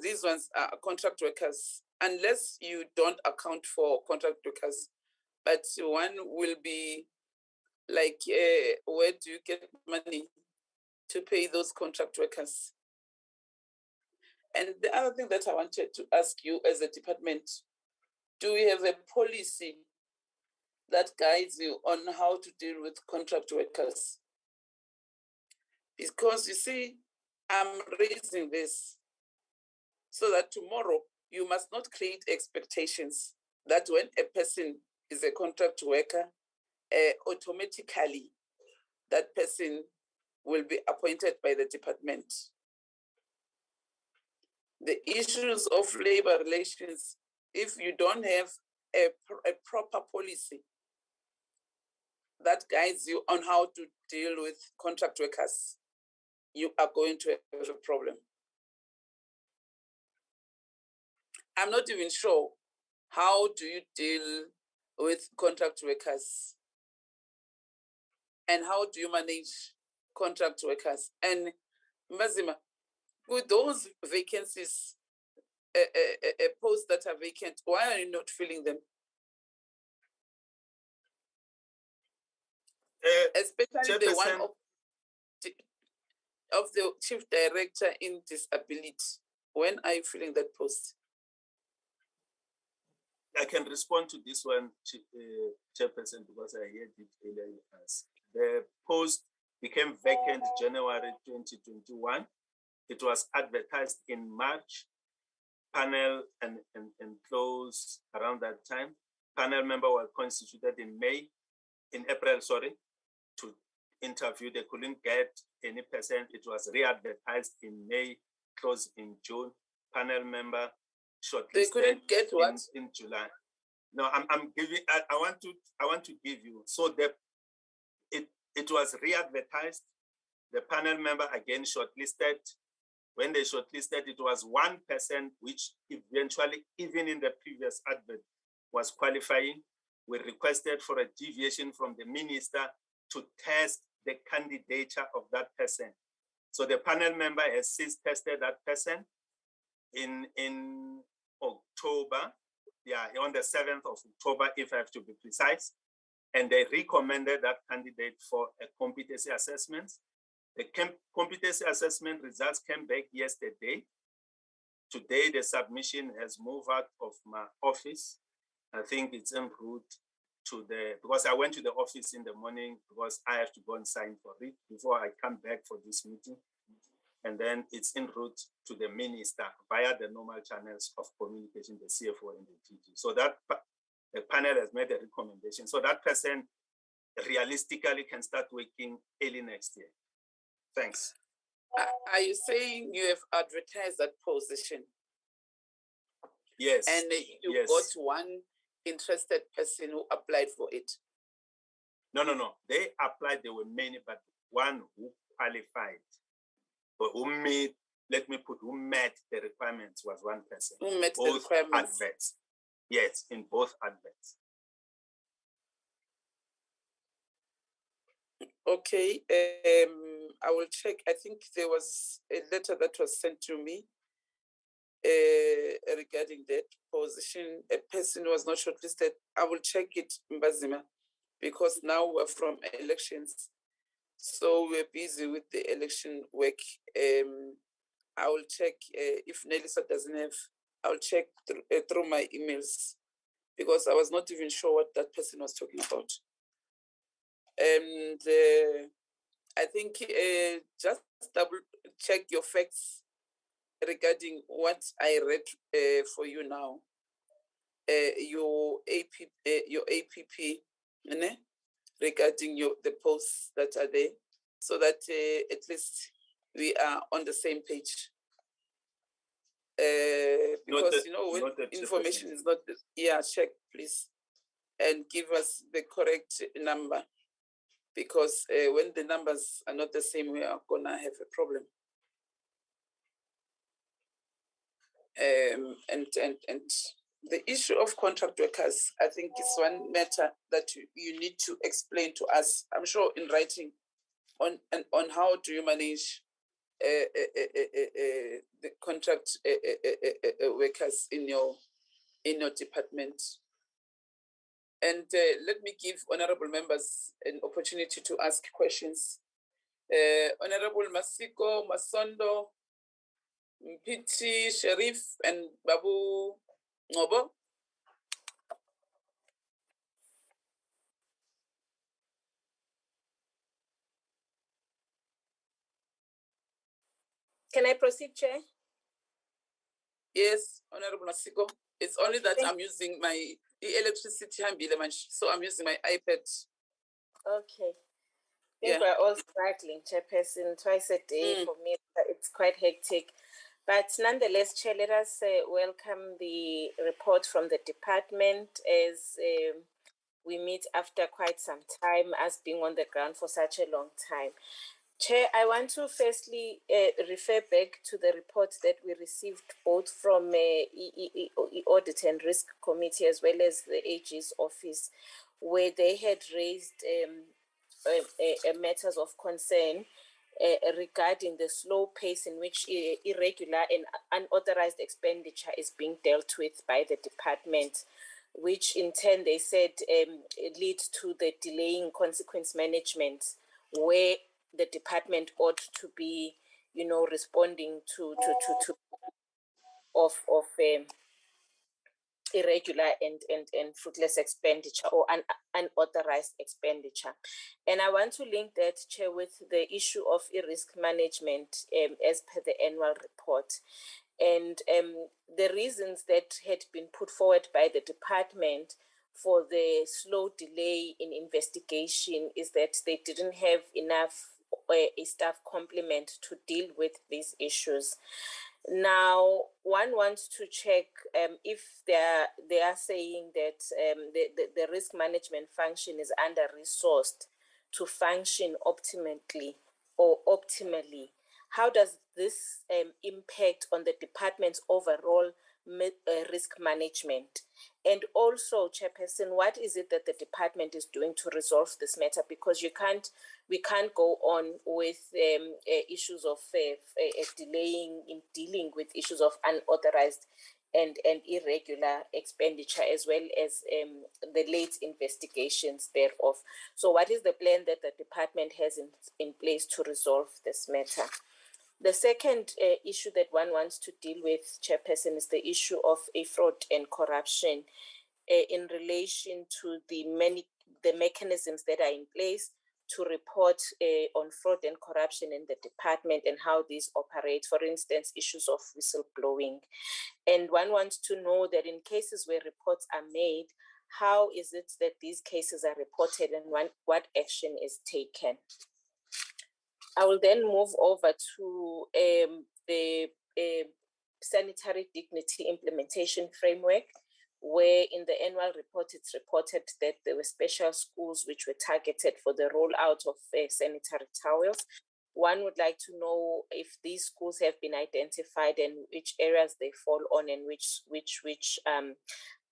these ones are contract workers, unless you don't account for contract workers. But one will be like, where do you get money to pay those contract workers? And the other thing that I wanted to ask you as a department, do we have a policy that guides you on how to deal with contract workers? Because you see, I'm raising this so that tomorrow you must not create expectations that when a person is a contract worker, automatically that person will be appointed by the department. The issues of labor relations, if you don't have a proper policy that guides you on how to deal with contract workers, you are going to have a problem. I'm not even sure how do you deal with contract workers and how do you manage contract workers? And Mazima, with those vacancies, posts that are vacant, why are you not filling them? Especially the one of the chief director in disability. When are you filling that post? I can respond to this one, Chairperson, because I heard it earlier in us. The post became vacant January 2021. It was advertised in March, panel and closed around that time. Panel member were constituted in April, to interview. They couldn't get any person. It was re-advertised in May, closed in June. Panel member shortlisted. They couldn't get what? In July. No, I'm giving. I want to give you. So it was re-advertised. The panel member again shortlisted. When they shortlisted, it was one person which eventually, even in the previous advert, was qualifying. We requested for a deviation from the minister to test the candidature of that person. So the panel member has since tested that person in October, on the 7th of October, if I have to be precise, and they recommended that candidate for a competency assessment. The competency assessment results came back yesterday. Today, the submission has moved out of my office. I think it's en route to because I went to the office in the morning because I have to go and sign for it before I come back for this meeting. And then it's en route to the minister via the normal channels of communication, the CFO and the TG. So that the panel has made a recommendation. So that person realistically can start working early next year. Thanks. Are you saying you have advertised that position? Yes. And you got one interested person who applied for it? No. They applied, there were many, but one who qualified, or who met the requirements was one person. Who met both the requirements? Adverts. Yes, in both adverts. Okay, I will check. I think there was a letter that was sent to me regarding that position. A person was not shortlisted. I will check it, Mbazima, because now we're from elections. So we're busy with the election work. I will check if Nelisa doesn't have, I'll check through my emails because I was not even sure what that person was talking about. And I think just double check your facts regarding what I read for you now. Your APP, regarding the posts that are there, so that at least we are on the same page. Because when information is not, check please, and give us the correct number. Because when the numbers are not the same, we are gonna have a problem. And the issue of contract workers, I think, is one matter that you need to explain to us. I'm sure in writing on how do you manage the contract workers in your department. And let me give honorable members an opportunity to ask questions. Honorable Masiko, Masondo, Mpiti, Sharif, and Babu Ngobo. Can I proceed, Chair? Yes, Honorable Masiko. It's only that I'm using my electricity, so I'm using my iPad. Okay. I think we're all struggling, Chairperson, twice a day. For me, it's quite hectic. But nonetheless, Chair, let us welcome the report from the department as we meet after quite some time, us being on the ground for such a long time. Chair, I want to firstly refer back to the report that we received both from Audit and Risk Committee as well as the AG's office, where they had raised matters of concern regarding the slow pace in which irregular and unauthorized expenditure is being dealt with by the department, which in turn they said leads to the delaying consequence management, where the department ought to be, responding to irregular and fruitless expenditure or unauthorized expenditure. And I want to link that, Chair, with the issue of risk management as per the annual report. And the reasons that had been put forward by the department for the slow delay in investigation is that they didn't have enough a staff complement to deal with these issues. Now, one wants to check if they are saying that the risk management function is under-resourced to function optimally or optimally. How does this impact on the department's overall risk management? And also, Chairperson, what is it that the department is doing to resolve this matter? Because we can't go on with issues of delaying in dealing with issues of unauthorized and irregular expenditure, as well as the late investigations thereof. So what is the plan that the department has in place to resolve this matter? The second issue that one wants to deal with, Chairperson, is the issue of fraud and corruption in relation to the mechanisms that are in place to report on fraud and corruption in the department and how these operate, for instance, issues of whistleblowing. And one wants to know that in cases where reports are made, how is it that these cases are reported and what action is taken? I will then move over to the sanitary dignity implementation framework, where in the annual report, it's reported that there were special schools which were targeted for the rollout of sanitary towels. One would like to know if these schools have been identified and which areas they fall on and which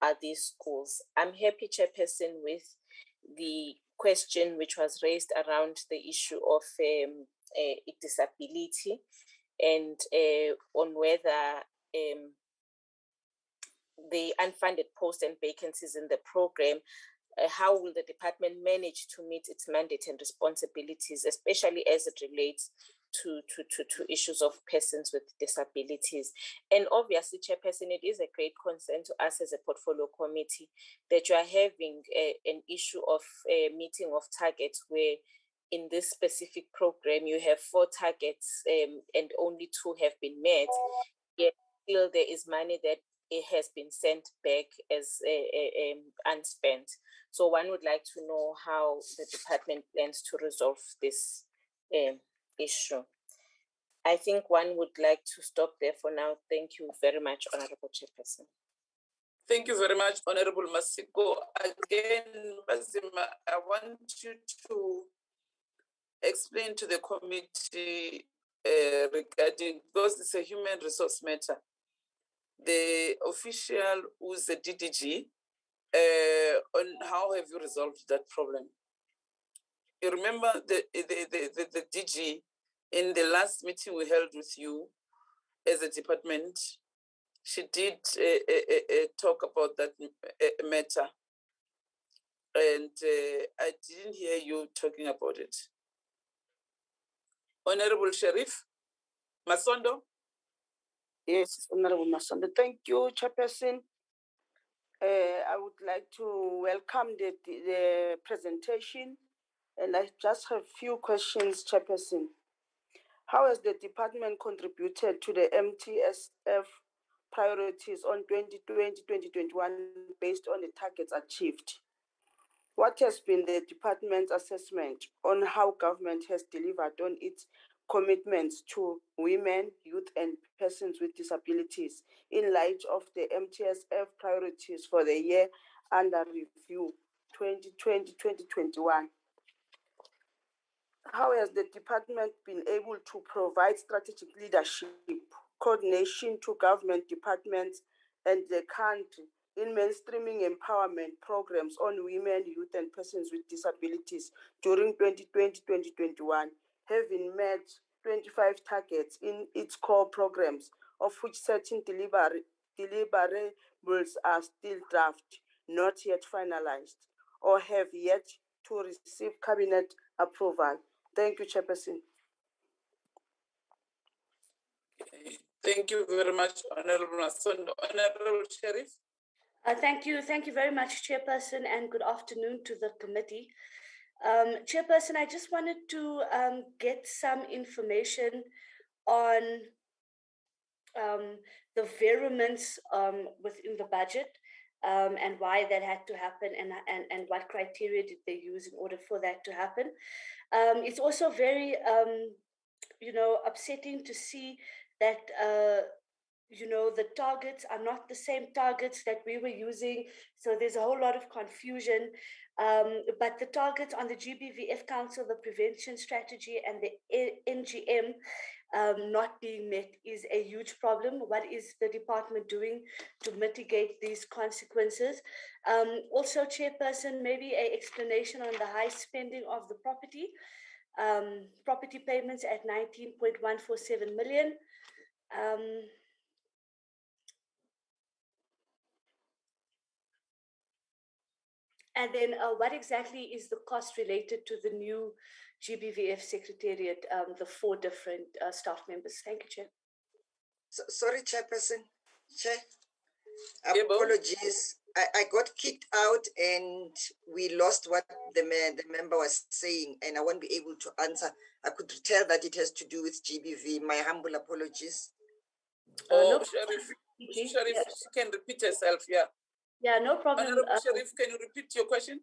are these schools. I'm happy, Chairperson, with the question which was raised around the issue of disability and on whether the unfunded posts and vacancies in the program, how will the department manage to meet its mandate and responsibilities, especially as it relates to issues of persons with disabilities. And obviously, Chairperson, it is a great concern to us as a portfolio committee that you are having an issue of meeting of targets where in this specific program you have 4 targets and only 2 have been met, yet still there is money that it has been sent back as unspent. So one would like to know how the department plans to resolve this issue. I think one would like to stop there for now. Thank you very much, Honorable Chairperson. Thank you very much, Honorable Masiko. Again, Bazima, I want you to explain to the committee regarding, because it's a human resource matter, the official who's the DDG, on how have you resolved that problem? You remember the DG in the last meeting we held with you as a department, she did talk about that matter. And I didn't hear you talking about it. Honorable Sheriff Masondo. Yes, Honorable Masondo. Thank you, Chairperson. I would like to welcome the presentation, and I just have a few questions, Chairperson. How has the department contributed to the MTSF priorities on 2020-2021 based on the targets achieved? What has been the department's assessment on how government has delivered on its commitments to women, youth, and persons with disabilities in light of the MTSF priorities for the year under review 2020-2021? How has the department been able to provide strategic leadership, coordination to government departments and the country in mainstreaming empowerment programs on women, youth, and persons with disabilities during 2020-2021, having met 25 targets in its core programs, of which certain deliverables are still draft, not yet finalized, or have yet to receive cabinet approval? Thank you, Chairperson. Thank you very much, Honorable Masondo. Honorable Sheriff. Thank you very much, Chairperson, and good afternoon to the committee. Chairperson, I just wanted to get some information on the variance within the budget and why that had to happen and what criteria did they use in order for that to happen. It's also very, upsetting to see that the targets are not the same targets that we were using. So there's a whole lot of confusion. But the targets on the GBVF Council, the prevention strategy, and the NGM not being met is a huge problem. What is the department doing to mitigate these consequences? Also, Chairperson, maybe an explanation on the high spending of the property payments at 19.147 million. And then what exactly is the cost related to the new GBVF Secretariat, the 4 different staff members? Thank you, Chair. Sorry, Chairperson. Chair, apologies. I got kicked out and we lost what the member was saying, and I won't be able to answer. I could tell that it has to do with GBV. My humble apologies. No, Sheriff, Sheriff, she can repeat herself, yeah. Yeah, no problem. Honorable Sheriff, can you repeat your question?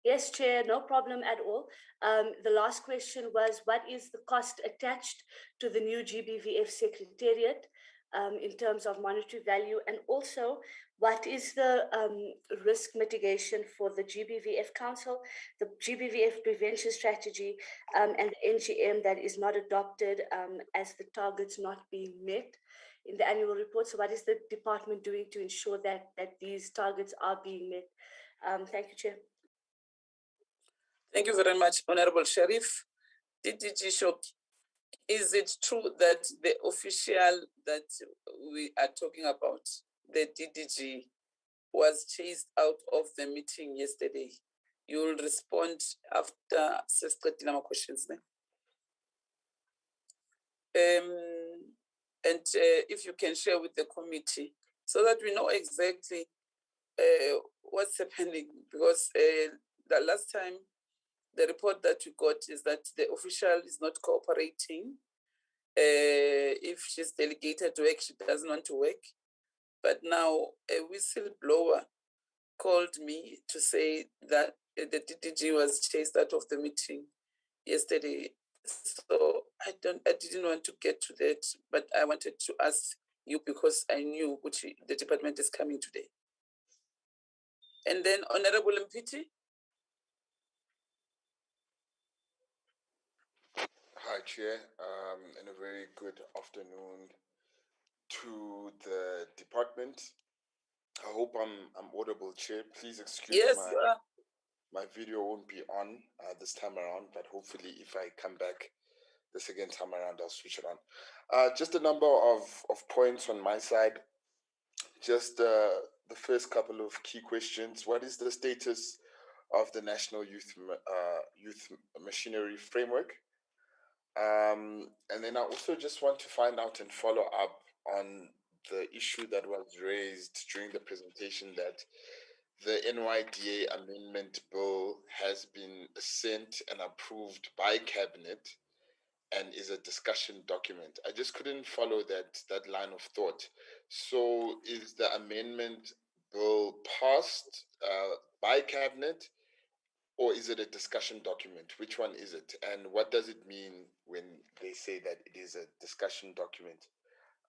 Yes, Chair, no problem at all. The last question was, what is the cost attached to the new GBVF Secretariat in terms of monetary value? And also, what is the risk mitigation for the GBVF Council, the GBVF Prevention Strategy, and the NGM that is not adopted as the targets not being met in the annual report? So what is the department doing to ensure that these targets are being met? Thank you, Chair. Thank you very much, Honorable Sheriff. DDG Shok, is it true that the official that we are talking about, the DDG, was chased out of the meeting yesterday? You will respond after my questions. And if you can share with the committee so that we know exactly what's happening, because the last time the report that we got is that the official is not cooperating. If she's delegated to work, she doesn't want to work. But now a whistleblower called me to say that the DDG was chased out of the meeting yesterday. So I didn't want to get to that, but I wanted to ask you because I knew which the department is coming today. And then Honorable Mpiti. Hi, Chair, and a very good afternoon to the department. I hope I'm audible, Chair. Please excuse my video won't be on this time around, but hopefully if I come back the second time around, I'll switch it on. Just a number of points on my side. Just the first couple of key questions. What is the status of the National Youth Machinery Framework? And then I also just want to find out and follow up on the issue that was raised during the presentation that the NYDA amendment bill has been sent and approved by Cabinet and is a discussion document. I just couldn't follow that line of thought. So is the amendment bill passed by Cabinet, or is it a discussion document? Which one is it? And what does it mean when they say that it is a discussion document?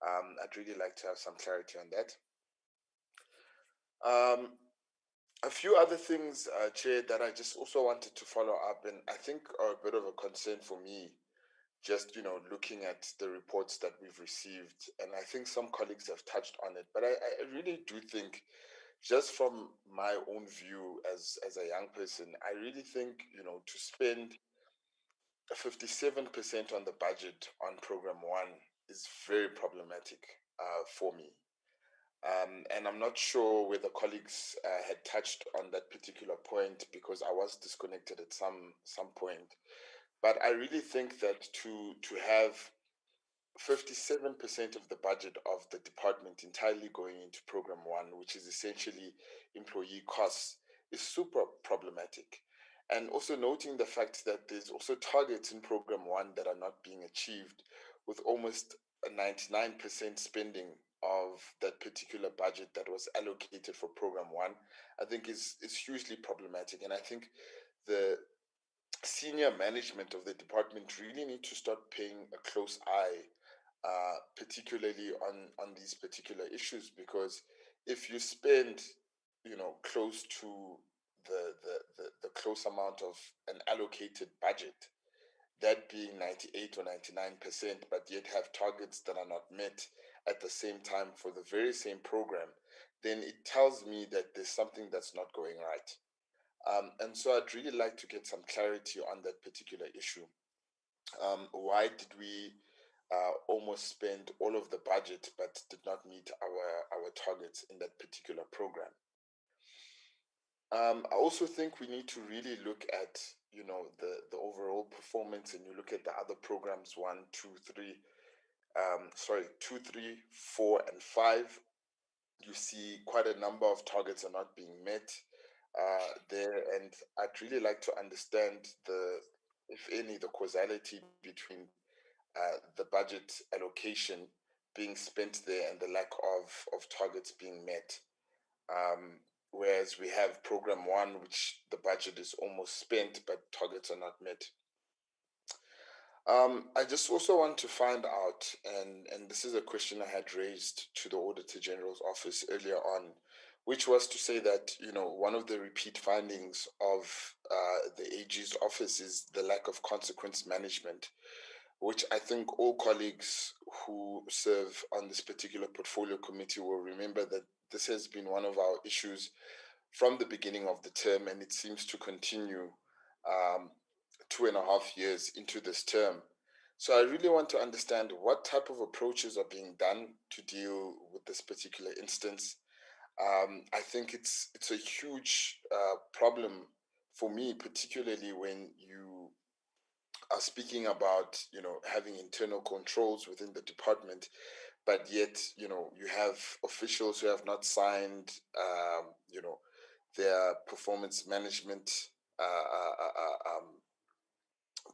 I'd really like to have some clarity on that. A few other things, Chair, that I just also wanted to follow up, and I think are a bit of a concern for me, just, looking at the reports that we've received. And I think some colleagues have touched on it, but I really do think, just from my own view as a young person, I really think, to spend 57% on the budget on Program 1 is very problematic for me. And I'm not sure whether colleagues had touched on that particular point because I was disconnected at some point. But I really think that to have 57% of the budget of the department entirely going into Program 1, which is essentially employee costs, is super problematic. And also noting the fact that there's also targets in Program 1 that are not being achieved, with almost a 99% spending of that particular budget that was allocated for Program 1, I think is hugely problematic. And I think the senior management of the department really need to start paying a close eye, particularly on these particular issues, because if you spend, close to the close amount of an allocated budget, that being 98 or 99%, but yet have targets that are not met at the same time for the very same program, then it tells me that there's something that's not going right. And so I'd really like to get some clarity on that particular issue. Why did we almost spend all of the budget but did not meet our targets in that particular program? I also think we need to really look at, the overall performance, and you look at the other programs, 1, 2, 3, 2, 3, 4, and 5. You see quite a number of targets are not being met there, and I'd really like to understand if any, the causality between the budget allocation being spent there and the lack of targets being met. Whereas we have Program 1, which the budget is almost spent, but targets are not met. I just also want to find out, and this is a question I had raised to the Auditor General's office earlier on, which was to say that, one of the repeat findings of the AG's office is the lack of consequence management, which I think all colleagues who serve on this particular portfolio committee will remember that this has been one of our issues from the beginning of the term, and it seems to continue 2.5 years into this term. So I really want to understand what type of approaches are being done to deal with this particular instance. I think it's a huge problem for me, particularly when you are speaking about, having internal controls within the department, but yet, you have officials who have not signed, their performance management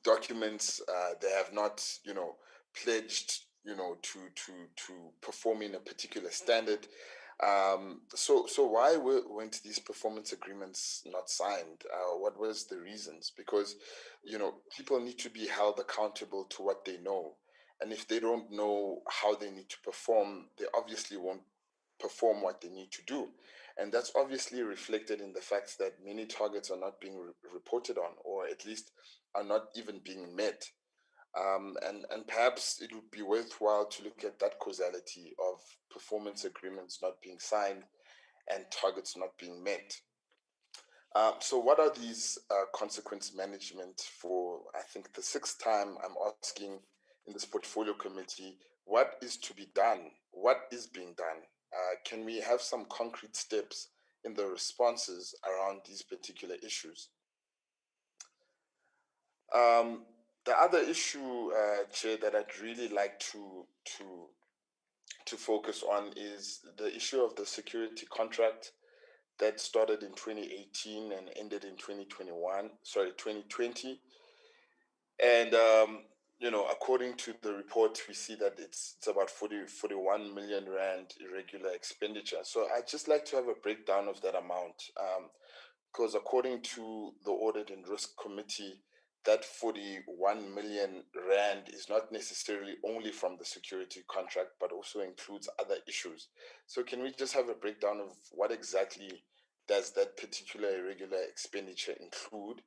documents. They have not, pledged, to perform in a particular standard. So why weren't these performance agreements not signed? What was the reasons? Because, people need to be held accountable to what they know. And if they don't know how they need to perform, they obviously won't perform what they need to do. And that's obviously reflected in the fact that many targets are not being reported on, or at least are not even being met. And perhaps it would be worthwhile to look at that causality of performance agreements not being signed and targets not being met. So what are these consequence management for, I think, the 6th time I'm asking in this portfolio committee, what is to be done? What is being done? Can we have some concrete steps in the responses around these particular issues? The other issue, Chair, that I'd really like to focus on is the issue of the security contract that started in 2018 and ended in 2020. And, according to the report, we see that it's about 41 million Rand irregular expenditure. So I'd just like to have a breakdown of that amount, because according to the Audit and Risk Committee, that 41 million Rand is not necessarily only from the security contract, but also includes other issues. So can we just have a breakdown of what exactly does that particular irregular expenditure include?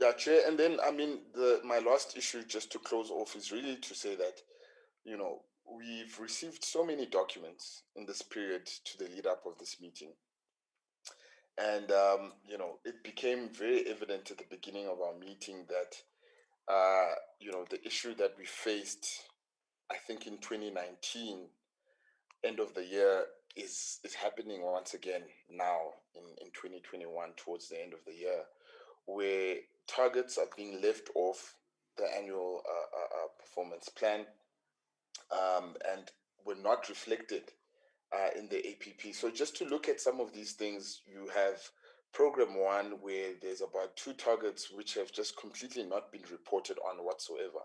Yeah, Chair, and then, my last issue, just to close off, is really to say that, we've received so many documents in this period to the lead up of this meeting. And, it became very evident at the beginning of our meeting that, the issue that we faced, I think in 2019, end of the year, is happening once again now in 2021, towards the end of the year, where targets are being left off the annual performance plan and were not reflected in the APP. So just to look at some of these things, you have program one where there's about 2 targets which have just completely not been reported on whatsoever.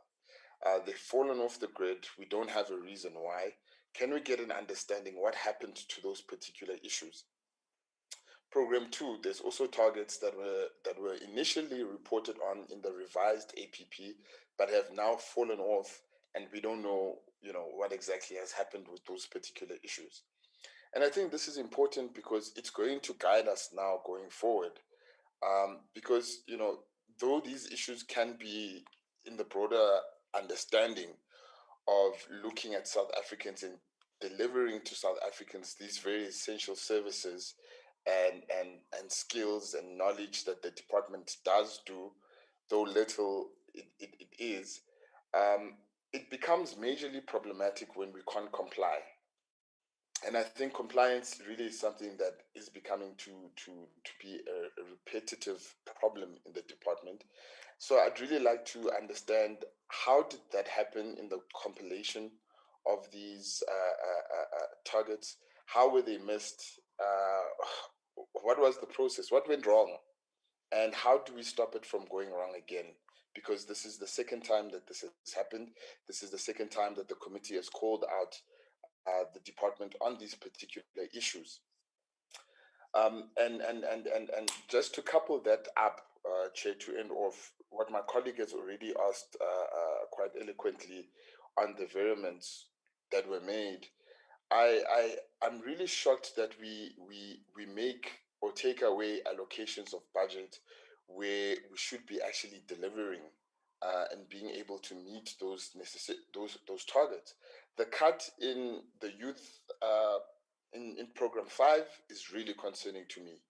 They've fallen off the grid. We don't have a reason why. Can we get an understanding what happened to those particular issues? Program 2, there's also targets that were initially reported on in the revised APP, but have now fallen off, and we don't know, what exactly has happened with those particular issues. And I think this is important because it's going to guide us now going forward. Because, though these issues can be in the broader understanding of looking at South Africans and delivering to South Africans these very essential services and skills and knowledge that the department does do, though little it is, it becomes majorly problematic when we can't comply. And I think compliance really is something that is becoming to be a repetitive problem in the department. So I'd really like to understand, how did that happen in the compilation of these targets? How were they missed? What was the process? What went wrong? And how do we stop it from going wrong again? Because this is the second time that this has happened. This is the second time that the committee has called out the department on these particular issues. And just to couple that up, Chair, to end off, what my colleague has already asked quite eloquently on the variaments that were made, I'm really shocked that we make or take away allocations of budget where we should be actually delivering and being able to meet those targets. The cut in the youth in program 5 is really concerning to me.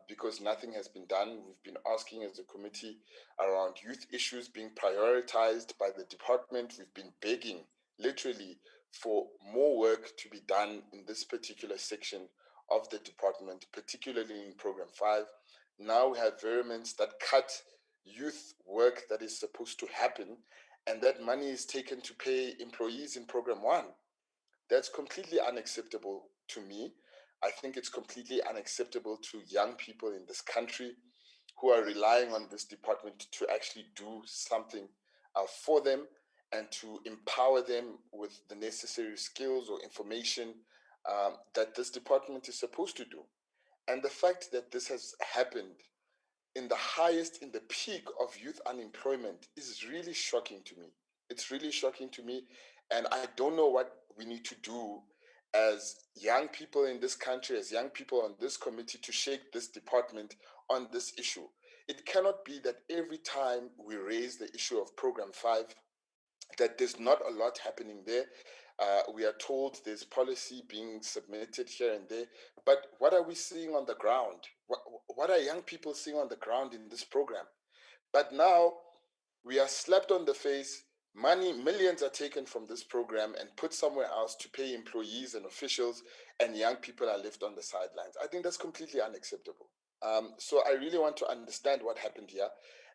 Because nothing has been done. We've been asking as a committee around youth issues being prioritized by the department. We've been begging, literally, for more work to be done in this particular section of the department, particularly in program 5. Now we have variaments that cut youth work that is supposed to happen, and that money is taken to pay employees in program 1. That's completely unacceptable to me. I think it's completely unacceptable to young people in this country who are relying on this department to actually do something for them and to empower them with the necessary skills or information that this department is supposed to do. And the fact that this has happened in the peak of youth unemployment is really shocking to me. It's really shocking to me. And I don't know what we need to do as young people in this country, as young people on this committee, to shake this department on this issue. It cannot be that every time we raise the issue of Program 5, that there's not a lot happening there. We are told there's policy being submitted here and there, but what are we seeing on the ground? What are young people seeing on the ground in this program? But now we are slapped on the face. Millions are taken from this program and put somewhere else to pay employees and officials, and young people are left on the sidelines. I think that's completely unacceptable. So I really want to understand what happened here,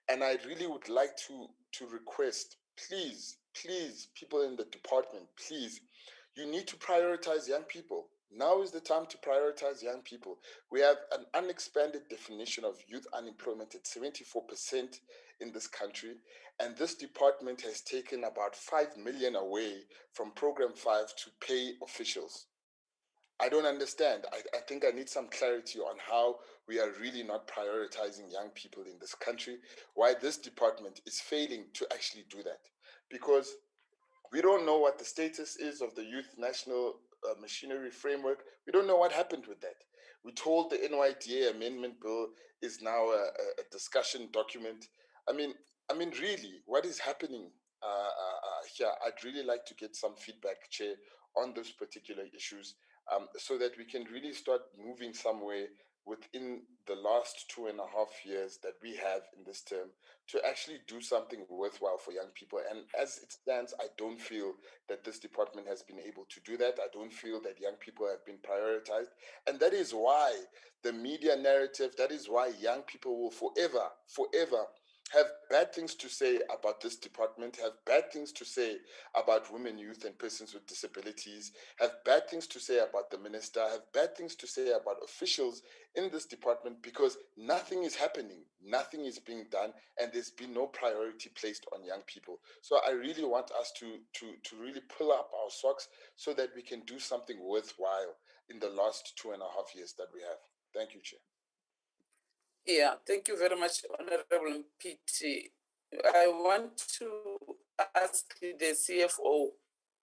and I really would like to request, please, people in the department, please, you need to prioritize young people. Now is the time to prioritize young people. We have an unexpanded definition of youth unemployment at 74% in this country, and this department has taken about 5 million away from Program 5 to pay officials. I don't understand. I think I need some clarity on how we are really not prioritizing young people in this country, why this department is failing to actually do that. Because we don't know what the status is of the Youth National Machinery Framework. We don't know what happened with that. We told the NYDA Amendment Bill is now a discussion document. I mean, really, what is happening here? I'd really like to get some feedback, Chair, on those particular issues, so that we can really start moving somewhere within the last 2.5 years that we have in this term to actually do something worthwhile for young people. And as it stands, I don't feel that this department has been able to do that. I don't feel that young people have been prioritized. And that is why the media narrative, that is why young people will forever have bad things to say about this department, have bad things to say about women, youth, and persons with disabilities, have bad things to say about the minister, have bad things to say about officials in this department, because nothing is happening, nothing is being done, and there's been no priority placed on young people. So I really want us to really pull up our socks so that we can do something worthwhile in the last 2.5 years that we have. Thank you, Chair. Yeah, thank you very much, Honorable PT. I want to ask the CFO,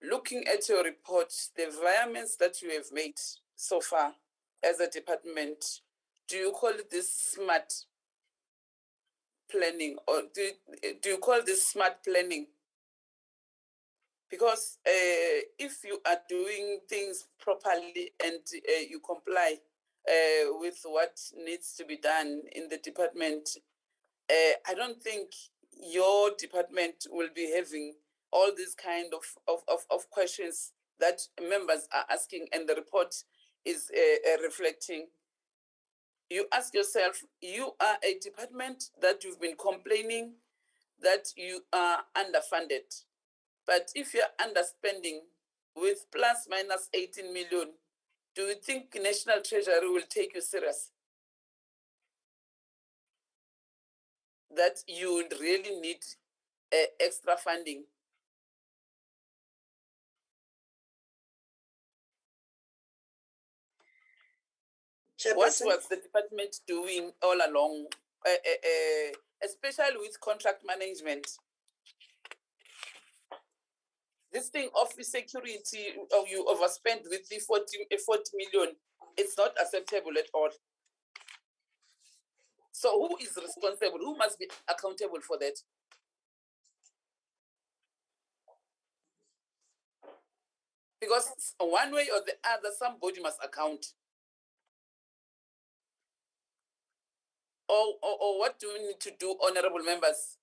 looking at your report, the environments that you have made so far as a department, do you call this smart planning, or do you call this smart planning? Because if you are doing things properly and you comply with what needs to be done in the department, I don't think your department will be having all these kind of questions that members are asking, and the report is reflecting. You ask yourself, you are a department that you've been complaining that you are underfunded. But if you're underspending with plus minus 18 million, do you think National Treasury will take you serious? That you would really need extra funding? What was the department doing all along, especially with contract management? This thing of security, you overspent with the 40 million, it's not acceptable at all. So who is responsible? Who must be accountable for that? Because one way or the other, somebody must account. Or what do we need to do, honorable members?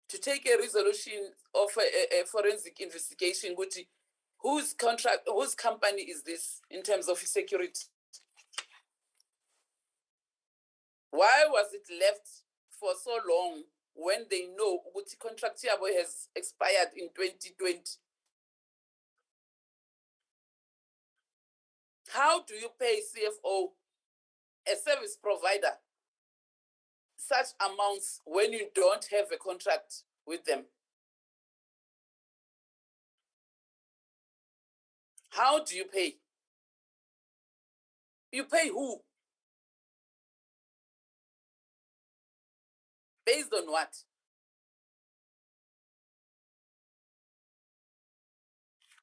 To take a resolution of a forensic investigation, whose company is this in terms of security? Why was it left for so long when they know the contract has expired in 2020? How do you pay CFO, a service provider, such amounts when you don't have a contract with them? How do you pay? You pay who? Based on what?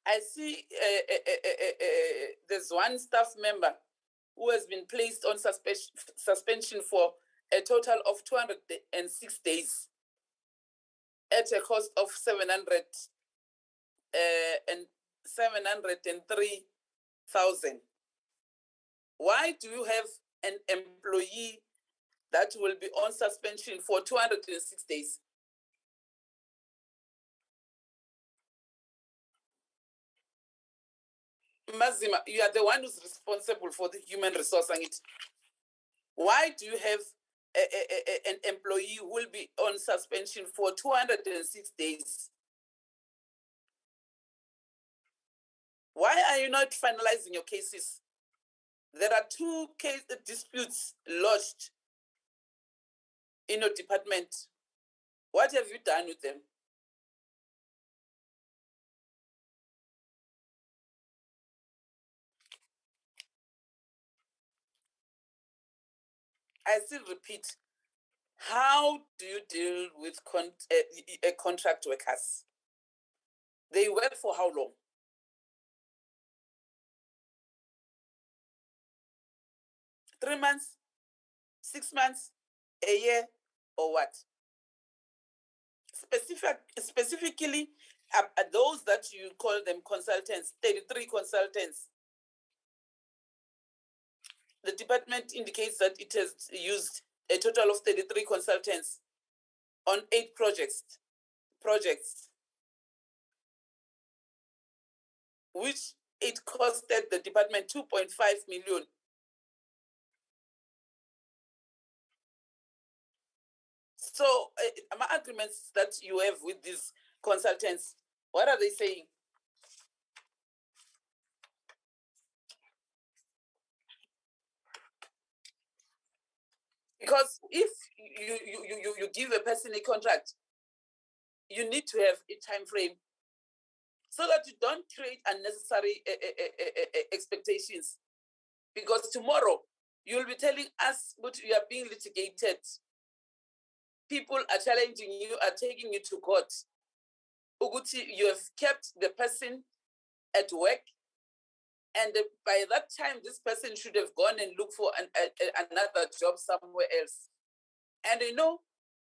I see there's one staff member who has been placed on suspension for a total of 206 days at a cost of 703,000. Why do you have an employee that will be on suspension for 206 days? Mazima, you are the one who's responsible for the human resource. Why do you have an employee who will be on suspension for 206 days? Why are you not finalizing your cases? There are 2 case disputes lodged in your department. What have you done with them? I still repeat, how do you deal with contract workers? They work for how long? 3 months, 6 months, a year, or what? Specifically, those that you call them consultants, 33 consultants. the department indicates that it has used a total of 33 consultants on 8 projects, which it costed the department 2.5 million. So my agreements that you have with these consultants, what are they saying? Because if you give a person a contract, you need to have a time frame so that you don't create unnecessary expectations. Because tomorrow you'll be telling us what you are being litigated. People are challenging you, are taking you to court. Uguti, you have kept the person at work, and by that time, this person should have gone and looked for another job somewhere else. And you know,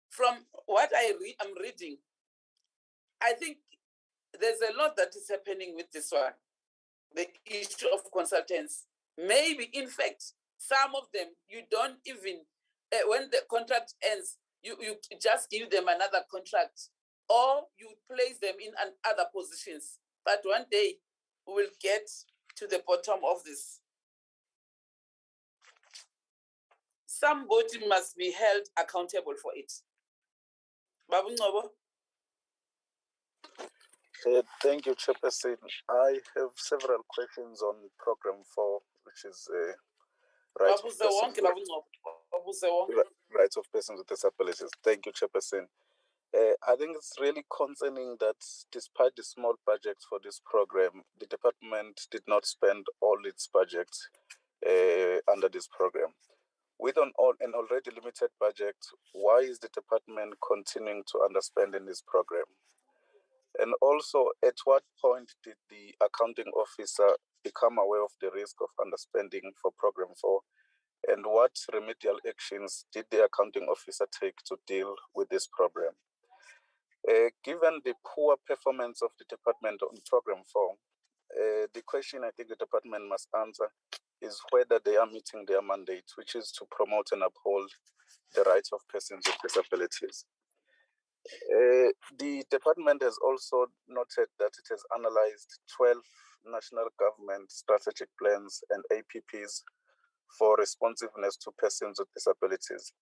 from what I'm reading, I think there's a lot that is happening with this one, the issue of consultants. Maybe, in fact, some of them, you don't even, when the contract ends, you just give them another contract, or you place them in other positions. But one day, we will get to the bottom of this. Somebody must be held accountable for it. Babu Ngobo? Thank you, Chairperson. I have several questions on Program 4, which is rights of persons with disabilities. Thank you, Chairperson. I think it's really concerning that despite the small budget for this program, the department did not spend all its budget under this program. With an already limited budget, why is the department continuing to underspend in this program? And also, at what point did the accounting officer become aware of the risk of underspending for Program 4? And what remedial actions did the accounting officer take to deal with this problem? Given the poor performance of the department on Program 4, the question I think the department must answer is whether they are meeting their mandate, which is to promote and uphold the rights of persons with disabilities. The department has also noted that it has analyzed 12 national government strategic plans and APPs for responsiveness to persons with disabilities.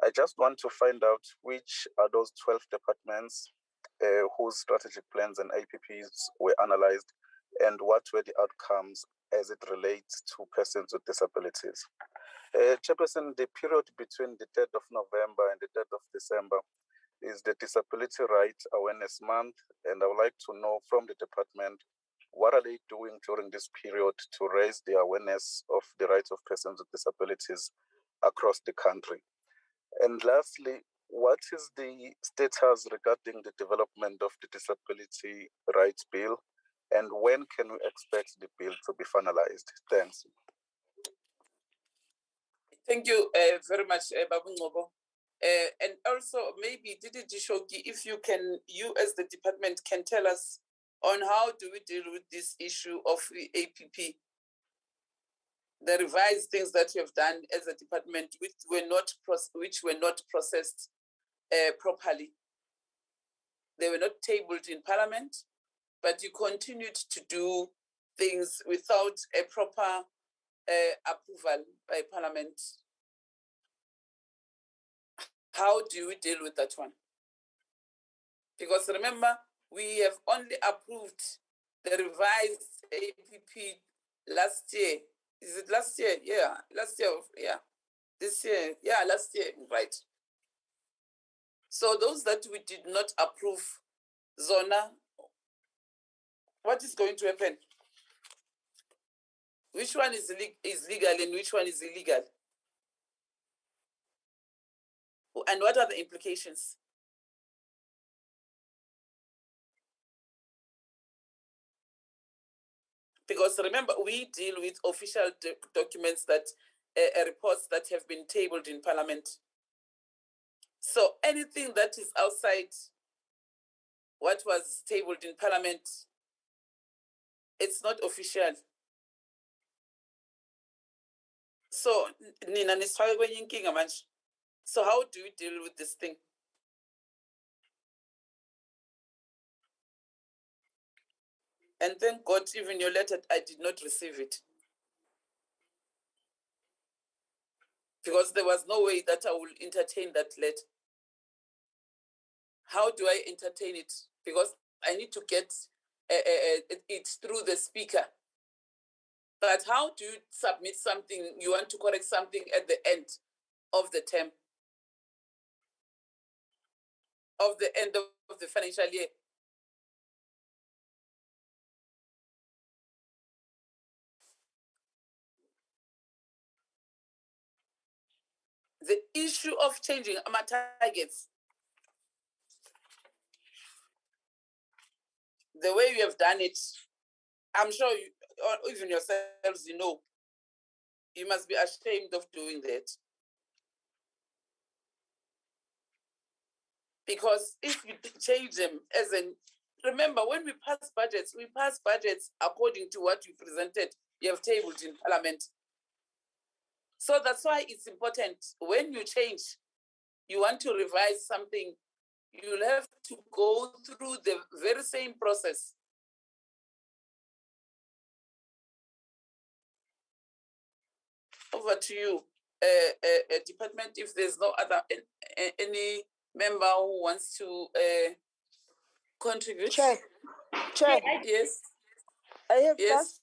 I just want to find out which are those 12 departments whose strategic plans and APPs were analyzed, and what were the outcomes as it relates to persons with disabilities. Chairperson, the period between the 3rd of November and the 3rd of December is the Disability Rights Awareness Month, and I would like to know from the department, what are they doing during this period to raise the awareness of the rights of persons with disabilities across the country? And lastly, what is the status regarding the development of the Disability Rights Bill, and when can we expect the bill to be finalized? Thanks. Thank you very much, Babu Ngobo. And also, maybe Didi Jishoki, if you as the department can tell us on how do we deal with this issue of the APP, the revised things that you have done as a department, which were not processed properly. They were not tabled in Parliament, but you continued to do things without a proper approval by Parliament. How do we deal with that one? Because remember, we have only approved the revised APP last year. Is it last year? Yeah, last year. Yeah, this year. Yeah, last year, right. So those that we did not approve, Zona, what is going to happen? Which one is legal and which one is illegal? And what are the implications? Because remember, we deal with official documents that reports that have been tabled in Parliament. So anything that is outside what was tabled in Parliament, it's not official. So nina nisifake kwenye inkinga manje. So how do you deal with this thing? And thank God, even your letter, I did not receive it. Because there was no way that I will entertain that letter. How do I entertain it? Because I need to get it through the speaker. But how do you submit something, you want to correct something at the end of the term? Of the end of the financial year? The issue of changing our targets, the way you have done it, I'm sure you, or even yourselves, you know, you must be ashamed of doing that. Because if you change them as an, remember when we pass budgets according to what you presented, you have tabled in Parliament. So that's why it's important when you change, you want to revise something, you'll have to go through the very same process. Over to you, department, if there's no other, any member who wants to contribute. Chair. Yes. I have Yes.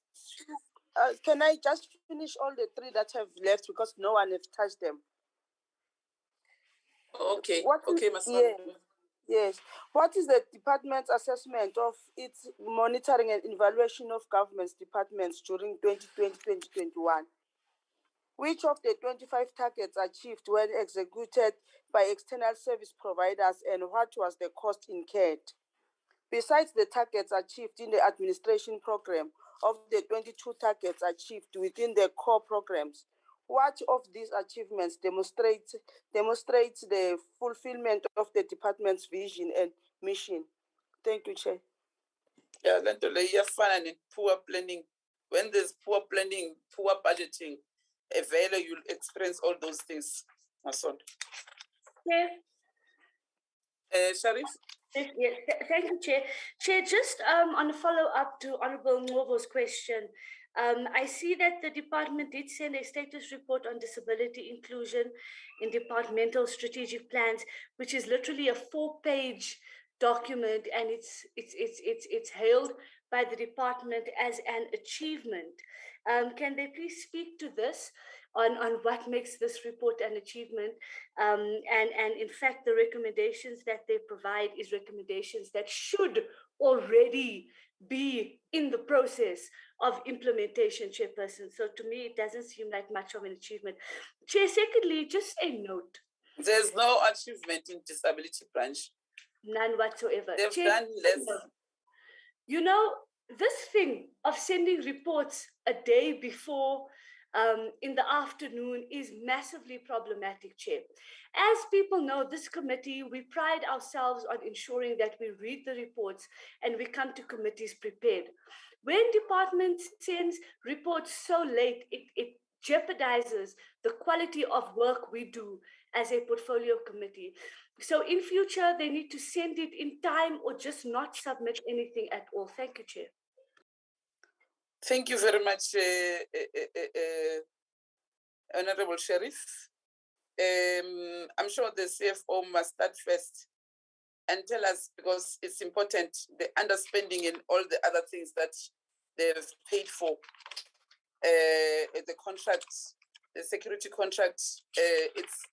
just, can I just finish all the three that have left because no one has touched them? Okay, Yes. What is the department's assessment of its monitoring and evaluation of government's departments during 2020-2021? Which of the 25 targets achieved were executed by external service providers and what was the cost incurred? Besides the targets achieved in the administration program, of the 22 targets achieved within the core programs, what of these achievements demonstrates the fulfillment of the department's vision and mission? Thank you, Chair. Yeah, poor planning. When there's poor planning, poor budgeting, you'll experience all those things. Yeah. Sharif? Yes, thank you, Chair. Chair, just on a follow-up to Honourable Ngobo's question, I see that the department did send a status report on disability inclusion in departmental strategic plans, which is literally a 4-page document, and it's hailed by the department as an achievement. Can they please speak to this on what makes this report an achievement? And in fact, the recommendations that they provide is recommendations that should already be in the process of implementation, Chairperson. So to me, it doesn't seem like much of an achievement. Chair, secondly, just a note. There's no achievement in disability branch. None whatsoever. They've Chair, done less. You know, this thing of sending reports a day before in the afternoon is massively problematic, Chair. As people know, this committee, we pride ourselves on ensuring that we read the reports and we come to committees prepared. When department sends reports so late, it jeopardizes the quality of work we do as a portfolio committee. So in future, they need to send it in time or just not submit anything at all. Thank you, Chair. Thank you very much, Honorable Sheriff. I'm sure the CFO must start first and tell us, because it's important, the underspending and all the other things that they've paid for, the contracts, the security contracts, it's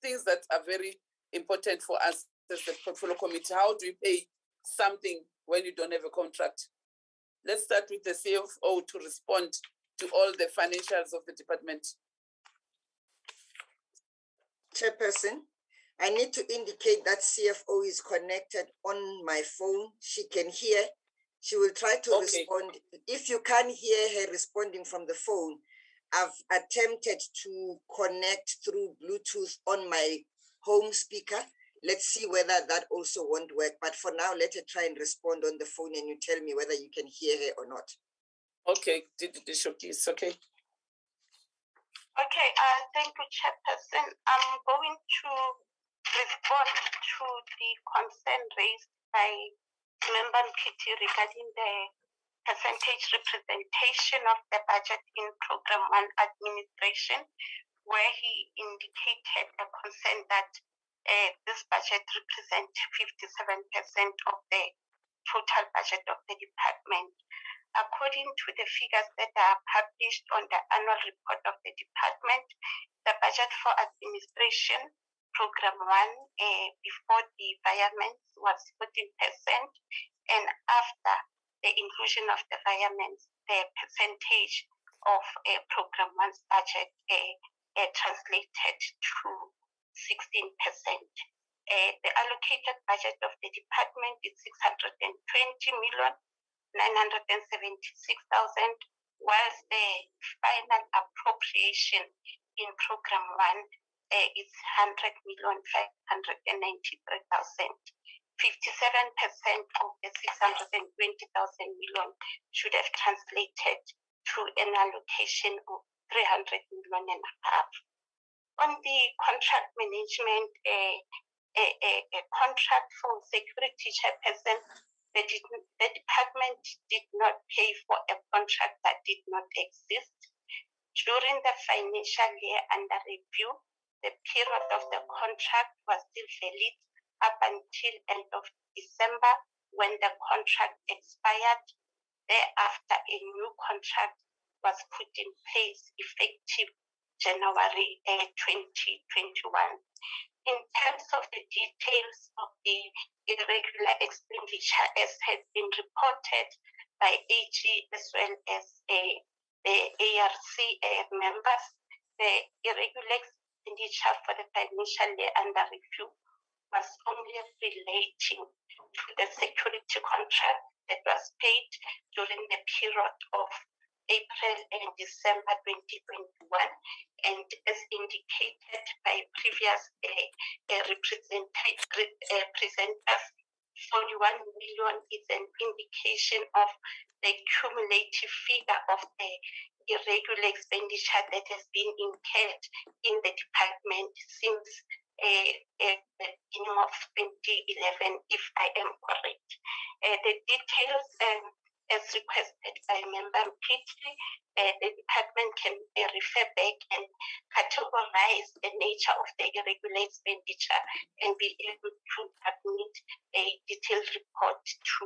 things that are very important for us as the portfolio committee. How do we pay something when you don't have a contract? Let's start with the CFO to respond to all the financials of the department. Chairperson, I need to indicate that CFO is connected on my phone. She can hear. She will try to respond. If you can't hear her responding from the phone, I've attempted to connect through Bluetooth on my home speaker. Let's see whether that also won't work. But for now, let her try and respond on the phone and you tell me whether you can hear her or not. Okay, it's okay. Okay, thank you, Chairperson. I'm going to respond to the concern raised by Member Mpiti regarding the percentage representation of the budget in Program 1 administration, where he indicated a concern that this budget represents 57% of the total budget of the department. According to the figures that are published on the annual report of the department, the budget for administration, Program 1, before the environments was 14%, and after the inclusion of the environments, the percentage of Program 1's budget translated to 16%. The allocated budget of the department is 620,976,000, whilst the final appropriation in Program 1 is 100,593,000. 57% of the 620,000 million should have translated to an allocation of 300 million and a half. On the contract management, a contract for security chairperson, the department did not pay for a contract that did not exist. During the financial year under review, the period of the contract was still valid up until end of December when the contract expired. Thereafter, a new contract was put in place effective January 2021. In terms of the details of the irregular expenditure as has been reported by AG as well as the ARC members, the irregular expenditure for the financial year under review was only relating to the security contract that was paid during the period of April and December 2021, and as indicated by previous presenters, 41 million is an indication of the cumulative figure of the irregular expenditure that has been incurred in the department since the beginning of 2011, if I am correct. The details as requested by Member Mpiti, the department can refer back and categorize the nature of the irregular expenditure and be able to submit a detailed report to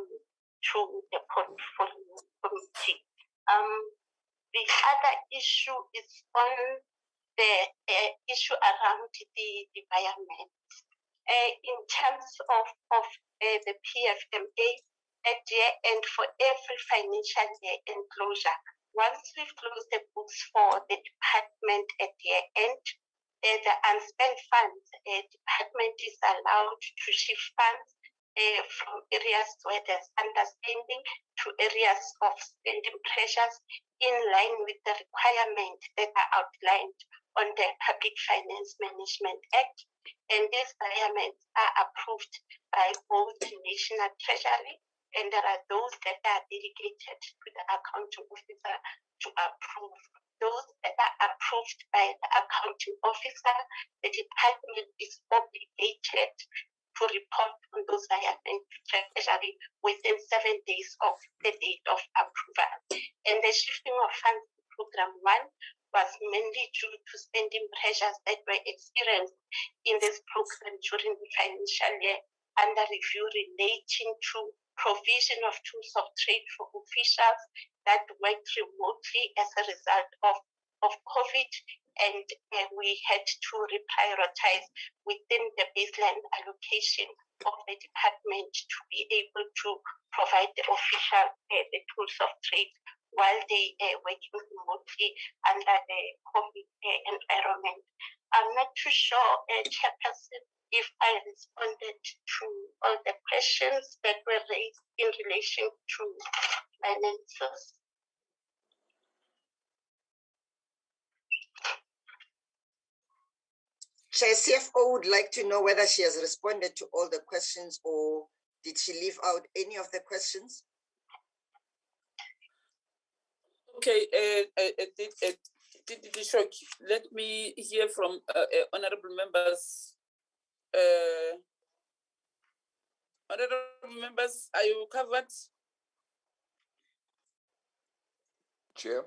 the portfolio committee. The other issue is on the issue around the environment. In terms of the PFMA, at year end for every financial year enclosure, once we close the books for the department at year end, the unspent funds, the department is allowed to shift funds from areas where there's understanding to areas of spending pressures in line with the requirements that are outlined on the Public Finance Management Act. And these requirements are approved by both National Treasury, and there are those that are delegated to the accounting officer to approve. Those that are approved by the accounting officer, the department is obligated to report on those requirements to Treasury within 7 days of the date of approval. And the shifting of funds to Program 1 was mainly due to spending pressures that were experienced in this program during the financial year under review relating to provision of tools of trade for officials that worked remotely as a result of COVID, and we had to reprioritize within the baseline allocation of the department to be able to provide the official the tools of trade while they working remotely under the COVID environment. I'm not too sure, Chairperson, if I responded to all the questions that were raised in relation to finances. Chair, CFO would like to know whether she has responded to all the questions or did she leave out any of the questions? Okay, Let me hear from honorable members. Honorable members, are you covered? Chair.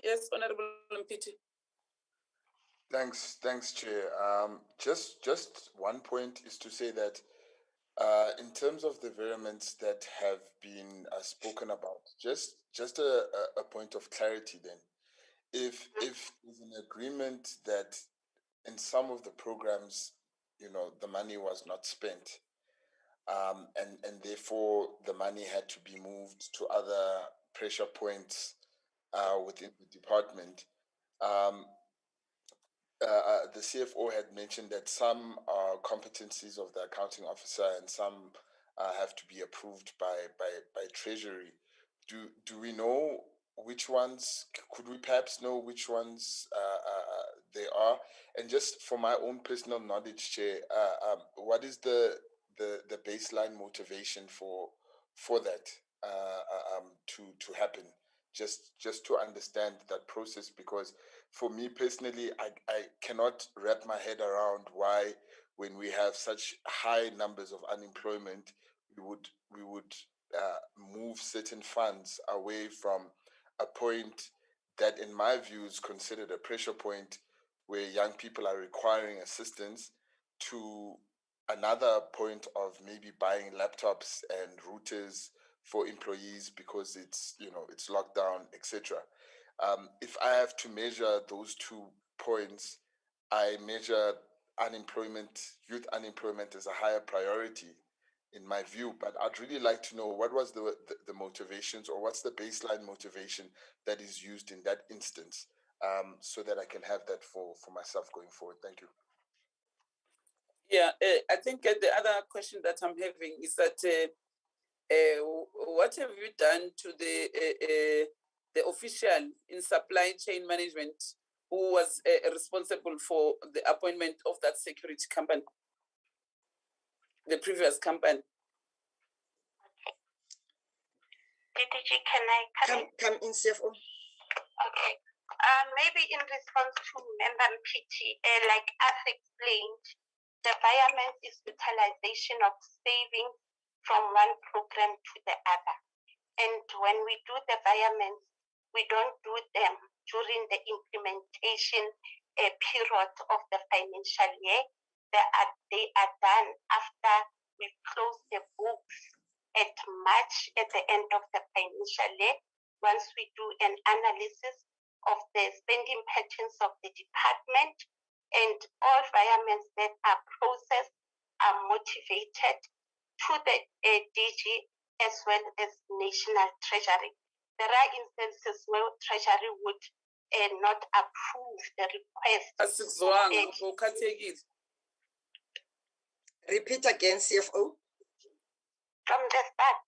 Yes, Honorable Mpiti. Thanks, Chair. Just one point is to say that in terms of the variaments that have been spoken about, just a point of clarity then. If there's an agreement that in some of the programs, the money was not spent, and therefore the money had to be moved to other pressure points within the department. The CFO had mentioned that some are competencies of the accounting officer and some have to be approved by Treasury. Do we know which ones? Could we perhaps know which ones they are? And just for my own personal knowledge, Chair, what is the baseline motivation for that to happen? Just to understand that process, because for me personally, I cannot wrap my head around why, when we have such high numbers of unemployment, we would move certain funds away from a point that, in my view, is considered a pressure point, where young people are requiring assistance, to another point of maybe buying laptops and routers for employees because it's lockdown, etc. If I have to measure those 2 points, I measure youth unemployment as a higher priority in my view. But I'd really like to know what was the motivations, or what's the baseline motivation that is used in that instance, so that I can have that for myself going forward. Thank you. Yeah, I think the other question that I'm having is that what have you done to the official in supply chain management who was responsible for the appointment of that security company, the previous company? DDG, can I come in, CFO? Okay. Maybe in response to Member Mpiti, like as explained, the environment is utilization of savings from one program to the other. And when we do the environments, we don't do them during the implementation period of the financial year. They are done after we close the books at March, at the end of the financial year, once we do an analysis of the spending patterns of the department, and all environments that are processed are motivated to the DG as well as National Treasury. There are instances where Treasury would not approve the request. Repeat again, CFO. From the start?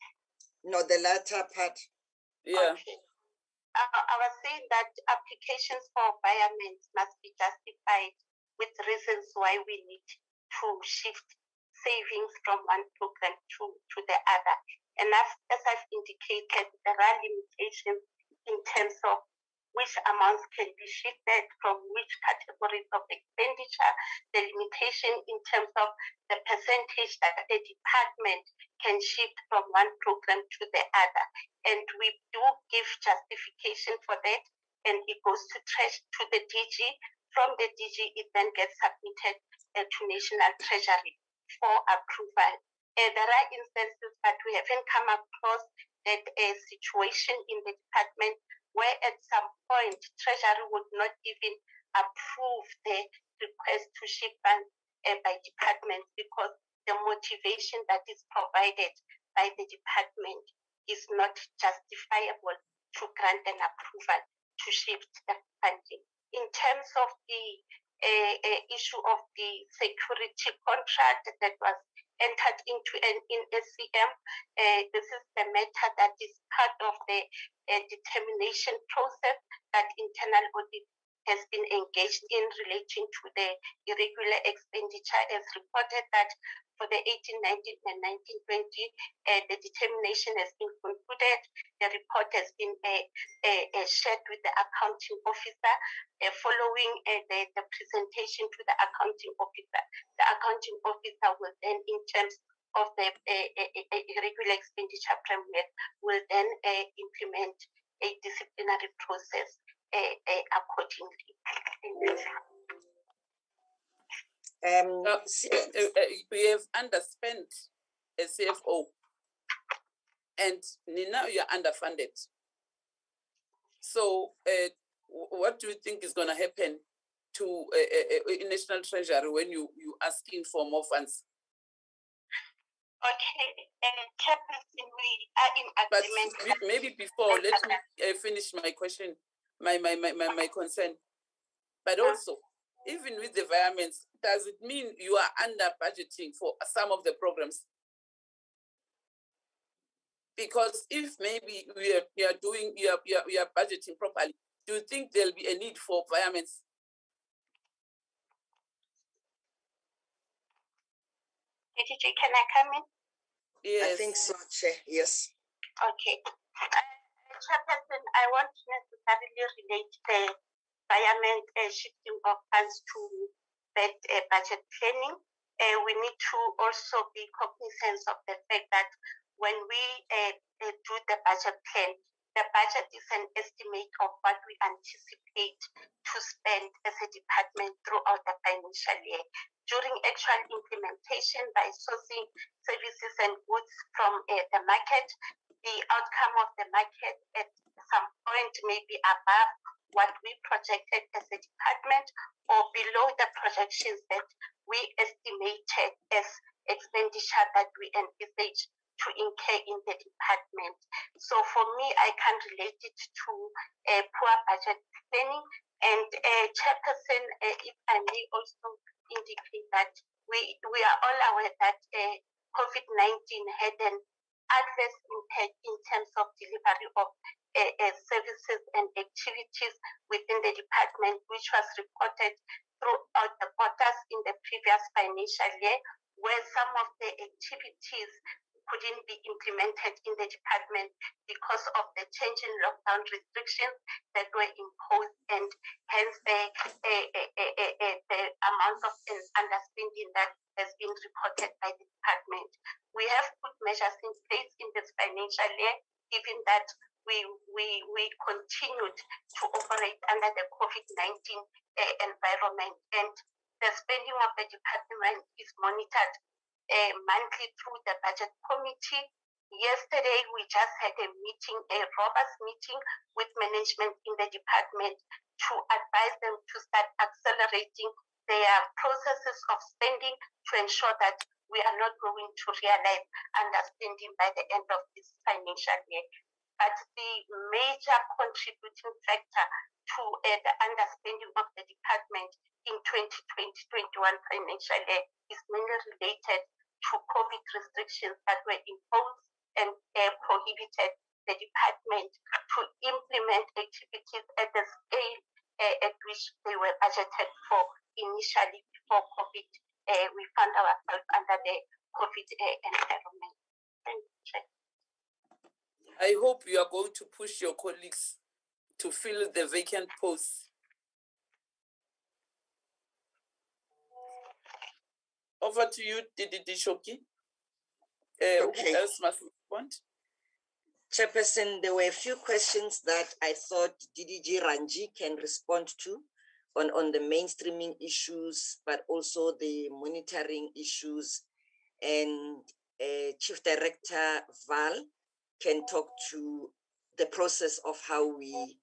No, the latter part. Yeah. Okay. I was saying that applications for environments must be justified with reasons why we need to shift savings from one program to the other. And as I've indicated, there are limitations in terms of which amounts can be shifted from which categories of expenditure, the limitation in terms of the percentage that a department can shift from one program to the other. And we do give justification for that, and it goes to the DG. From the DG, it then gets submitted to National Treasury for approval. There are instances that we haven't come across that a situation in the department where at some point Treasury would not even approve the request to shift funds by departments, because the motivation that is provided by the department is not justifiable to grant an approval to shift the funding. In terms of the issue of the security contract that was entered into in SCM, this is the matter that is part of the determination process that internal audit has been engaged in relating to the irregular expenditure, as reported that for the 1819 and 1920. The determination has been concluded. The report has been shared with the accounting officer. Following the presentation to the accounting officer will then, in terms of the irregular expenditure framework, will then implement a disciplinary process accordingly. We have underspent a CFO, and now you're underfunded. So, what do you think is going to happen to National Treasury when you asking for more funds? Okay, Chairperson, we are in agreement. But maybe before, let me finish my question, my concern. But also, even with the environments, does it mean you are under budgeting for some of the programs? Because if maybe we are budgeting properly, do you think there'll be a need for environments? Can I come in? Yes. I think so, Chair. Yes. Okay. Chairperson, I want to necessarily relate the environment shifting of funds to that budget planning. We need to also be cognizant of the fact that when we do the budget plan, the budget is an estimate of what we anticipate to spend as a department throughout the financial year. During actual implementation, by sourcing services and goods from the market, the outcome of the market at some point may be above what we projected as a department or below the projections that we estimated as expenditure that we envisaged to incur in the department. So for me, I can relate it to poor budget planning. And Chairperson, if I may also indicate that we are all aware that COVID-19 had an adverse impact in terms of delivery of services and activities within the department, which was reported throughout the quarters in the previous financial year, where some of the activities couldn't be implemented in the department because of the change in lockdown restrictions that were imposed, and hence the amount of underspending that has been reported by the department. We have put measures in place in this financial year, given that we continued to operate under the COVID-19 environment, and the spending of the department is monitored monthly through the budget committee. Yesterday, we just had a meeting, a robust meeting with management in the department to advise them to start accelerating their processes of spending to ensure that we are not going to realize underspending by the end of this financial year. But the major contributing factor to the underspending of the department in 2020-21 financial year is mainly related to COVID restrictions that were imposed and prohibited the department to implement activities at the scale at which they were budgeted for initially before COVID. We found ourselves under the COVID environment. Thank you. I hope you are going to push your colleagues to fill the vacant posts. Over to you, Didi Shoki. Okay. Who else must respond? Chairperson, there were a few questions that I thought DDG Ranji can respond to on the mainstreaming issues, but also the monitoring issues. And Chief Director Val can talk to the process of how we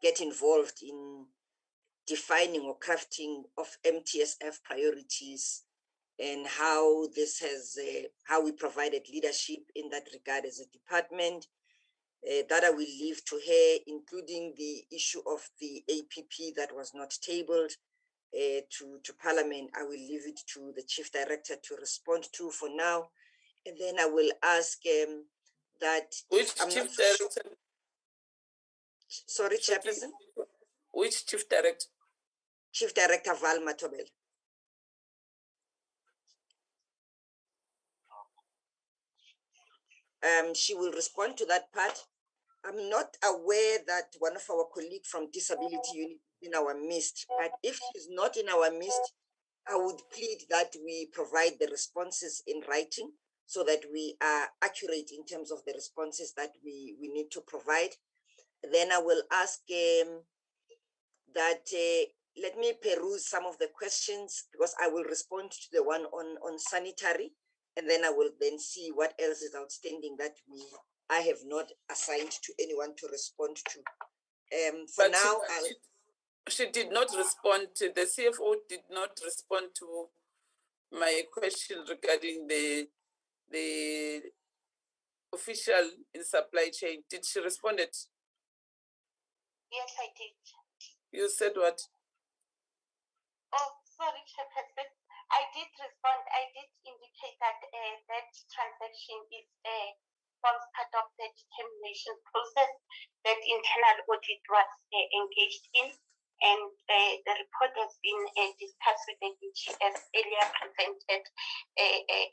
get involved in defining or crafting of MTSF priorities, and how this has, how we provided leadership in that regard as a department. That I will leave to her, including the issue of the APP that was not tabled to Parliament. I will leave it to the Chief Director to respond to for now. And then I will ask that... Which Chief Director? Sorry, Chairperson? Which Chief Director? Chief Director Val Matobel. she will respond to that part. I'm not aware that one of our colleagues from Disability Unit is in our midst, but if she's not in our midst, I would plead that we provide the responses in writing so that we are accurate in terms of the responses that we need to provide. Then I will ask that let me peruse some of the questions because I will respond to the one on sanitary, and then I will then see what else is outstanding that I have not assigned to anyone to respond to. For But now, she did not respond to, the CFO did not respond to my question regarding the official in supply chain. Did she respond it? Yes, I did. You said what? Oh, sorry, Chairperson. I did respond. I did indicate that that transaction is forms part of the determination process that internal audit was engaged in, and the report has been discussed with the DG as earlier presented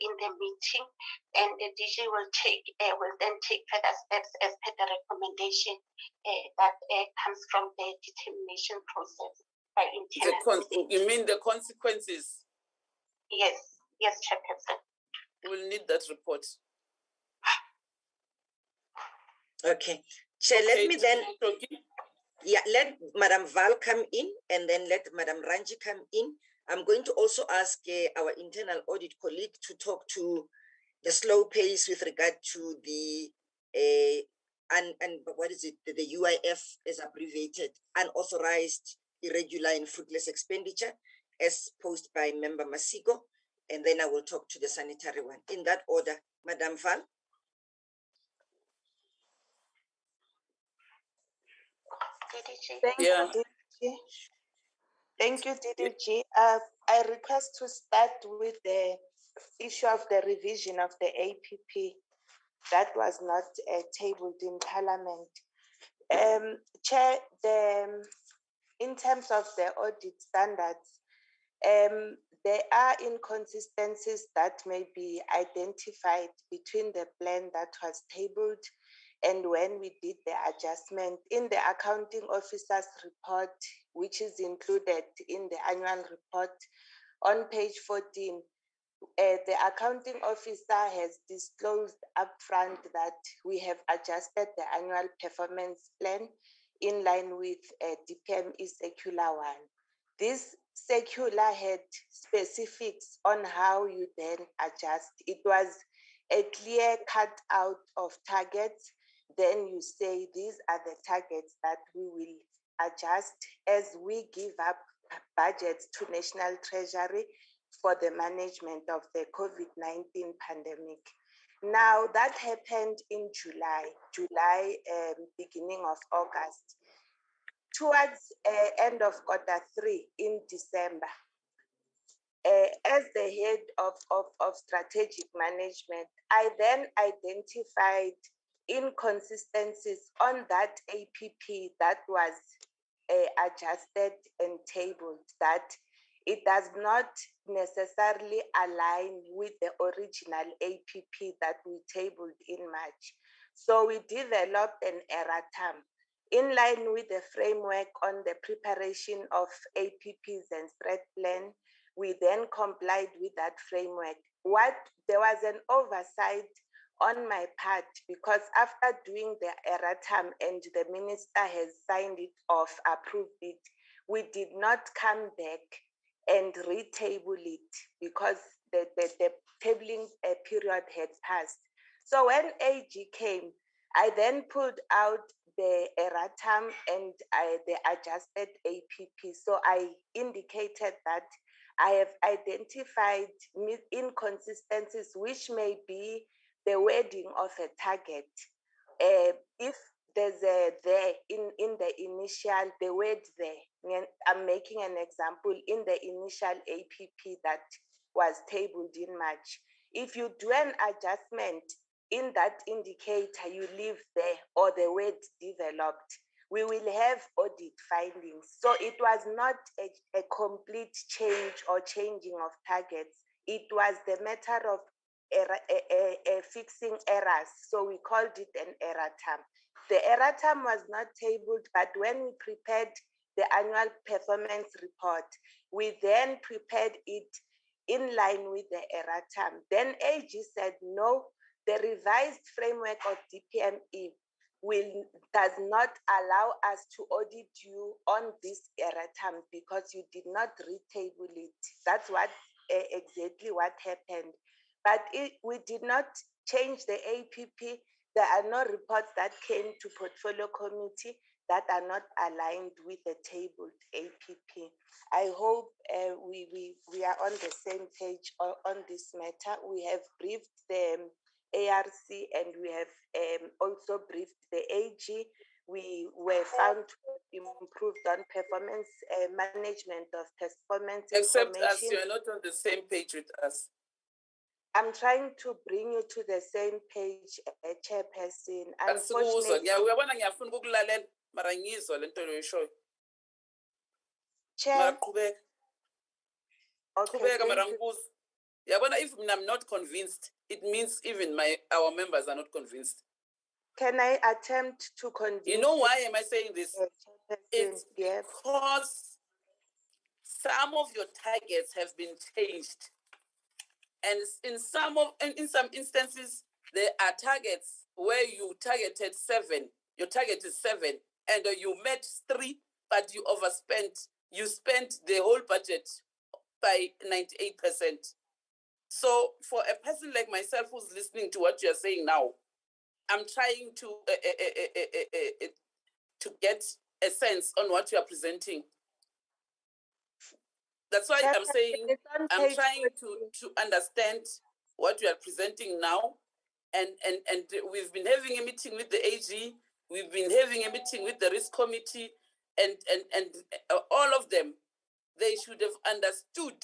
in the meeting, and the DG will then take further steps as per the recommendation that comes from the determination process by internal. You mean the consequences? Yes, yes, Chairperson. We'll need that report. Okay. Chair, let me then, let Madam Val come in and then let Madam Ranji come in. I'm going to also ask our internal audit colleague to talk to the slow pace with regard to the, and what is it, the UIF is abbreviated, unauthorized, irregular and fruitless expenditure as posed by Member Masigo. And then I will talk to the sanitary one. In that order, Madam Val. Thank you, DDG. Thank you, DDG. I request to start with the issue of the revision of the APP that was not tabled in Parliament. Chair, in terms of the audit standards, there are inconsistencies that may be identified between the plan that was tabled and when we did the adjustment in the accounting officer's report, which is included in the annual report on page 14. The accounting officer has disclosed upfront that we have adjusted the annual performance plan in line with DPME Circular 1. This circular had specifics on how you then adjust. It was a clear cut out of targets. Then you say these are the targets that we will adjust as we give up budgets to National Treasury for the management of the COVID-19 pandemic. Now that happened in July, beginning of August. Towards end of Q3 in December, as the head of strategic management, I then identified inconsistencies on that APP that was adjusted and tabled, that it does not necessarily align with the original APP that we tabled in March. So we developed an erratum in line with the framework on the preparation of APPs and threat plan. We then complied with that framework. There was an oversight on my part because after doing the erratum and the minister has signed it off, approved it, we did not come back and retable it because the tabling period had passed. So when AG came, I then pulled out the erratum and the adjusted APP. So I indicated that I have identified inconsistencies which may be the wording of a target. If there's a there in the initial, the word there, I'm making an example in the initial APP that was tabled in March. If you do an adjustment in that indicator, you leave there or the word developed, we will have audit findings. So it was not a complete change or changing of targets. It was the matter of fixing errors. So we called it an erratum. The erratum was not tabled, but when we prepared the annual performance report, we then prepared it in line with the erratum. Then AG said, no, the revised framework of DPME does not allow us to audit you on this erratum because you did not retable it. That's what exactly what happened. But we did not change the APP. There are no reports that came to portfolio committee that are not aligned with the tabled APP. I hope we are on the same page on this matter. We have briefed the ARC and we have also briefed the AG. We were found to have improved on performance management of performance Except information. as you are not on the same page with us. I'm trying to bring you to the same page, Chairperson. Unfortunately, Chair. Okay, thank you. If I'm not convinced, it means even our members are not convinced. Can I attempt to convince you? Know why am I saying this? It's because some of your targets have been changed. And in some instances, there are targets where you targeted 7, your target is 7, and you met 3, but you overspent. You spent the whole budget by 98%. So for a person like myself who's listening to what you're saying now, I'm trying to get a sense on what you are presenting. That's why I'm saying I'm trying to understand what you are presenting now. And we've been having a meeting with the AG, we've been having a meeting with the risk committee, and all of them, they should have understood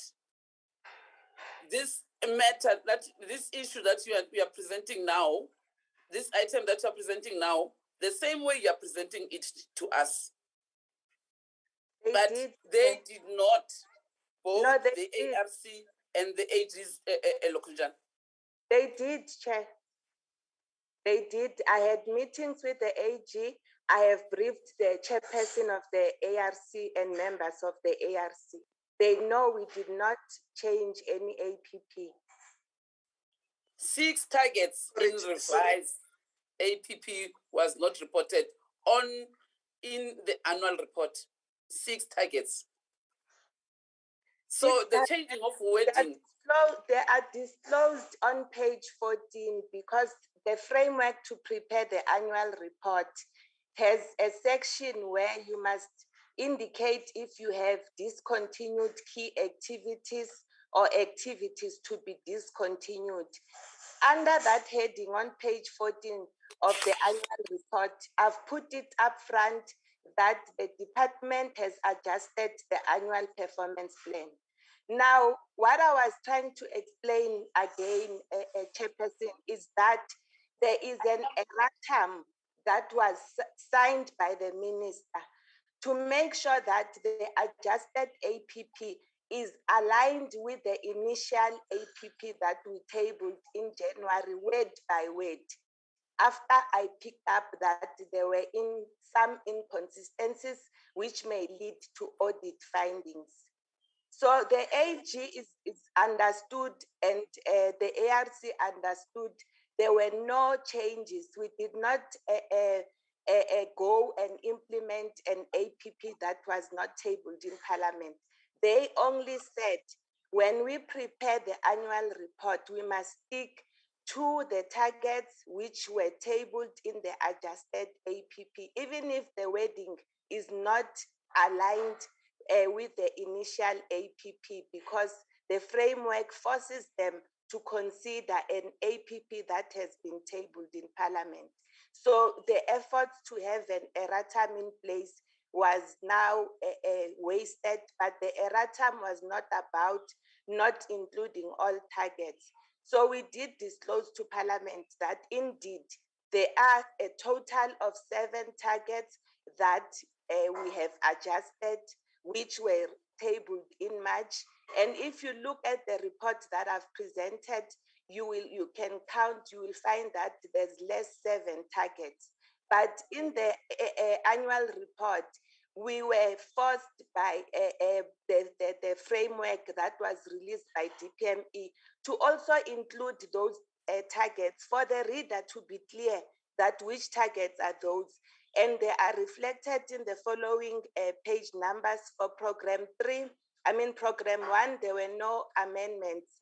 this matter, that this issue that you are presenting now, this item that you are presenting now, the same way you are presenting it to us. They did not, both the ARC and the AG's Lokujan. They did, Chair. They did. I had meetings with the AG. I have briefed the chairperson of the ARC and members of the ARC. They know we did not change any APP. 6 targets in revised APP was not reported in the annual report. 6 targets. So the changing of wording. They are disclosed on page 14 because the framework to prepare the annual report has a section where you must indicate if you have discontinued key activities or activities to be discontinued. Under that heading on page 14 of the annual report, I've put it up front that the department has adjusted the annual performance plan. Now, what I was trying to explain again, Chairperson, is that there is an erratum that was signed by the minister to make sure that the adjusted APP is aligned with the initial APP that we tabled in January, word by word. After I picked up that there were some inconsistencies which may lead to audit findings. So the AG is understood and the ARC understood there were no changes. We did not go and implement an APP that was not tabled in Parliament. They only said, when we prepare the annual report, we must stick to the targets which were tabled in the adjusted APP, even if the wording is not aligned with the initial APP, because the framework forces them to consider an APP that has been tabled in Parliament. So the efforts to have an erratum in place was now wasted, but the erratum was not about not including all targets. So we did disclose to Parliament that indeed there are a total of 7 targets that we have adjusted, which were tabled in March. And if you look at the report that I've presented, you can count, you will find that there's less 7 targets. But in the annual report, we were forced by the framework that was released by DPME to also include those targets for the reader to be clear that which targets are those. And they are reflected in the following page numbers for program 3. Program 1, there were no amendments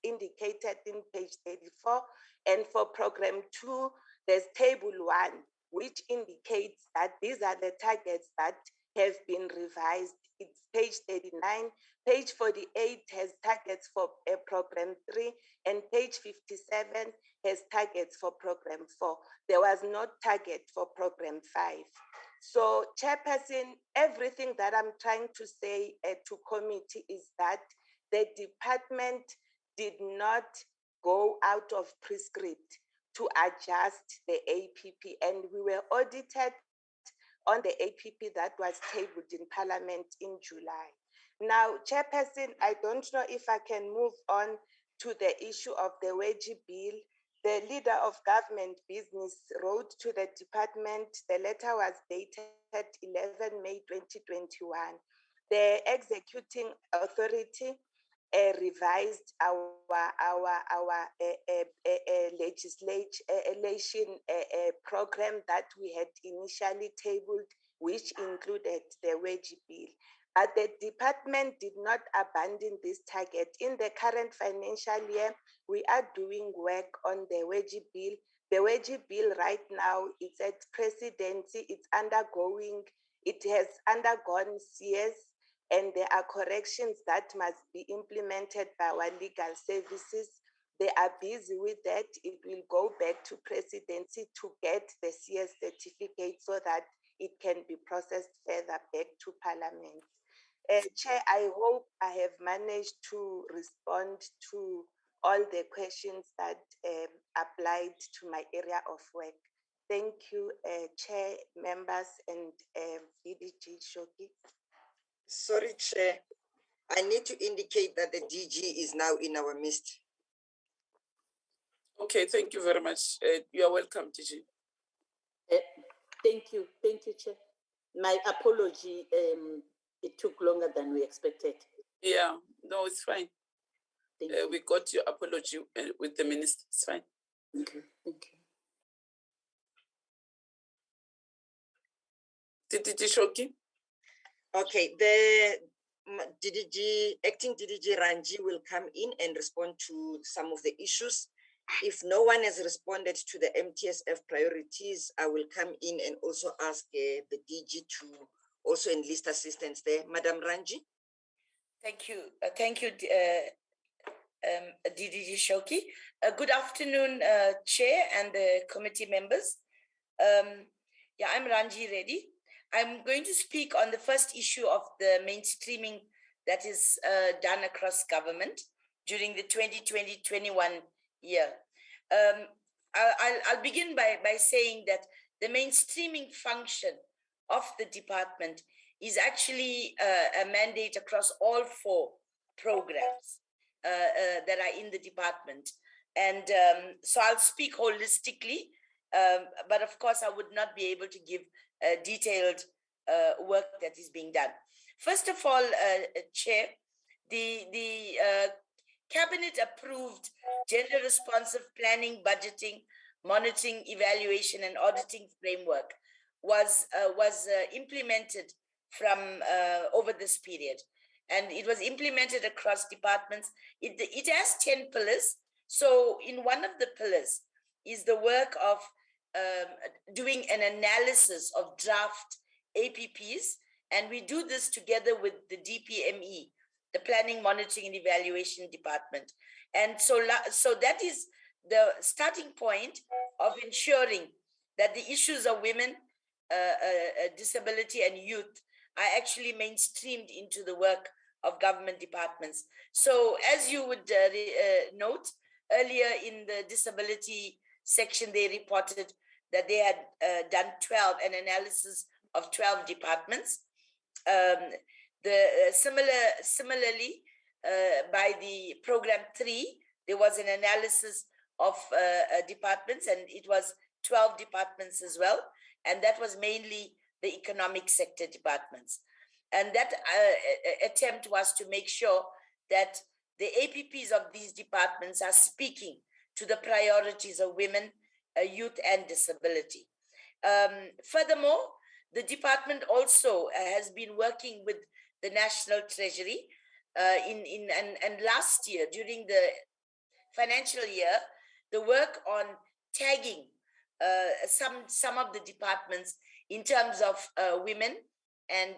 indicated in page 34. And for program 2, there's table 1, which indicates that these are the targets that have been revised. It's page 39. Page 48 has targets for program 3, and page 57 has targets for program 4. There was no target for program 5. So, Chairperson, everything that I'm trying to say to committee is that the department did not go out of prescript to adjust the APP, and we were audited on the APP that was tabled in Parliament in July. Now, Chairperson, I don't know if I can move on to the issue of the wage bill. The leader of government business wrote to the department. The letter was dated 11 May 2021. The executing authority revised our legislation program that we had initially tabled, which included the wage bill. But the department did not abandon this target. In the current financial year, we are doing work on the wage bill. The wage bill right now is at presidency. It's undergoing, it has undergone CS, and there are corrections that must be implemented by our legal services. They are busy with that. It will go back to presidency to get the CS certificate so that it can be processed further back to Parliament. Chair, I hope I have managed to respond to all the questions that applied to my area of work. Thank you, Chair, members, and DDG Shoki. Sorry, Chair. I need to indicate that the DG is now in our midst. Okay, thank you very much. You are welcome, DG. Thank you, Chair. My apology, it took longer than we expected. Yeah, no, it's fine. We got your apology with the minister. It's fine. Okay, thank you. DDG Shoki? Okay, the acting DDG Ranji will come in and respond to some of the issues. If no one has responded to the MTSF priorities, I will come in and also ask the DG to also enlist assistance there. Madam Ranji? Thank you. Thank you, DDG Shoki. Good afternoon, Chair and the committee members. I'm Ranji Reddy. I'm going to speak on the first issue of the mainstreaming that is done across government during the 2020-21 year. I'll begin by saying that the mainstreaming function of the department is actually a mandate across all 4 programs that are in the department. And so I'll speak holistically, but of course I would not be able to give detailed work that is being done. First of all, Chair, the Cabinet approved gender responsive planning, budgeting, monitoring, evaluation, and auditing framework was implemented from over this period. And it was implemented across departments. It has 10 pillars. So in one of the pillars is the work of doing an analysis of draft APPs. And we do this together with the DPME, the Planning, Monitoring and Evaluation Department. And so that is the starting point of ensuring that the issues of women, disability and youth are actually mainstreamed into the work of government departments. So as you would note, earlier in the disability section, they reported that they had done an analysis of 12 departments. Similarly, by the program 3, there was an analysis of departments, and it was 12 departments as well. And that was mainly the economic sector departments. And that attempt was to make sure that the APPs of these departments are speaking to the priorities of women, youth, and disability. Furthermore, the department also has been working with the National Treasury and last year, during the financial year, the work on tagging some of the departments in terms of women and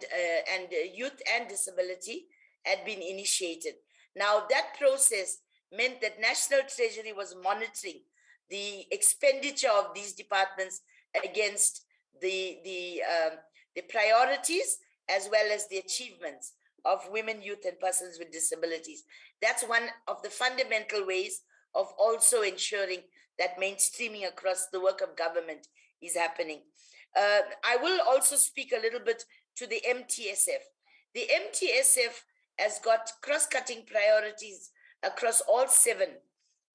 youth and disability had been initiated. Now that process meant that National Treasury was monitoring the expenditure of these departments against the priorities as well as the achievements of women, youth, and persons with disabilities. That's one of the fundamental ways of also ensuring that mainstreaming across the work of government is happening. I will also speak a little bit to the MTSF. The MTSF has got cross-cutting priorities across all 7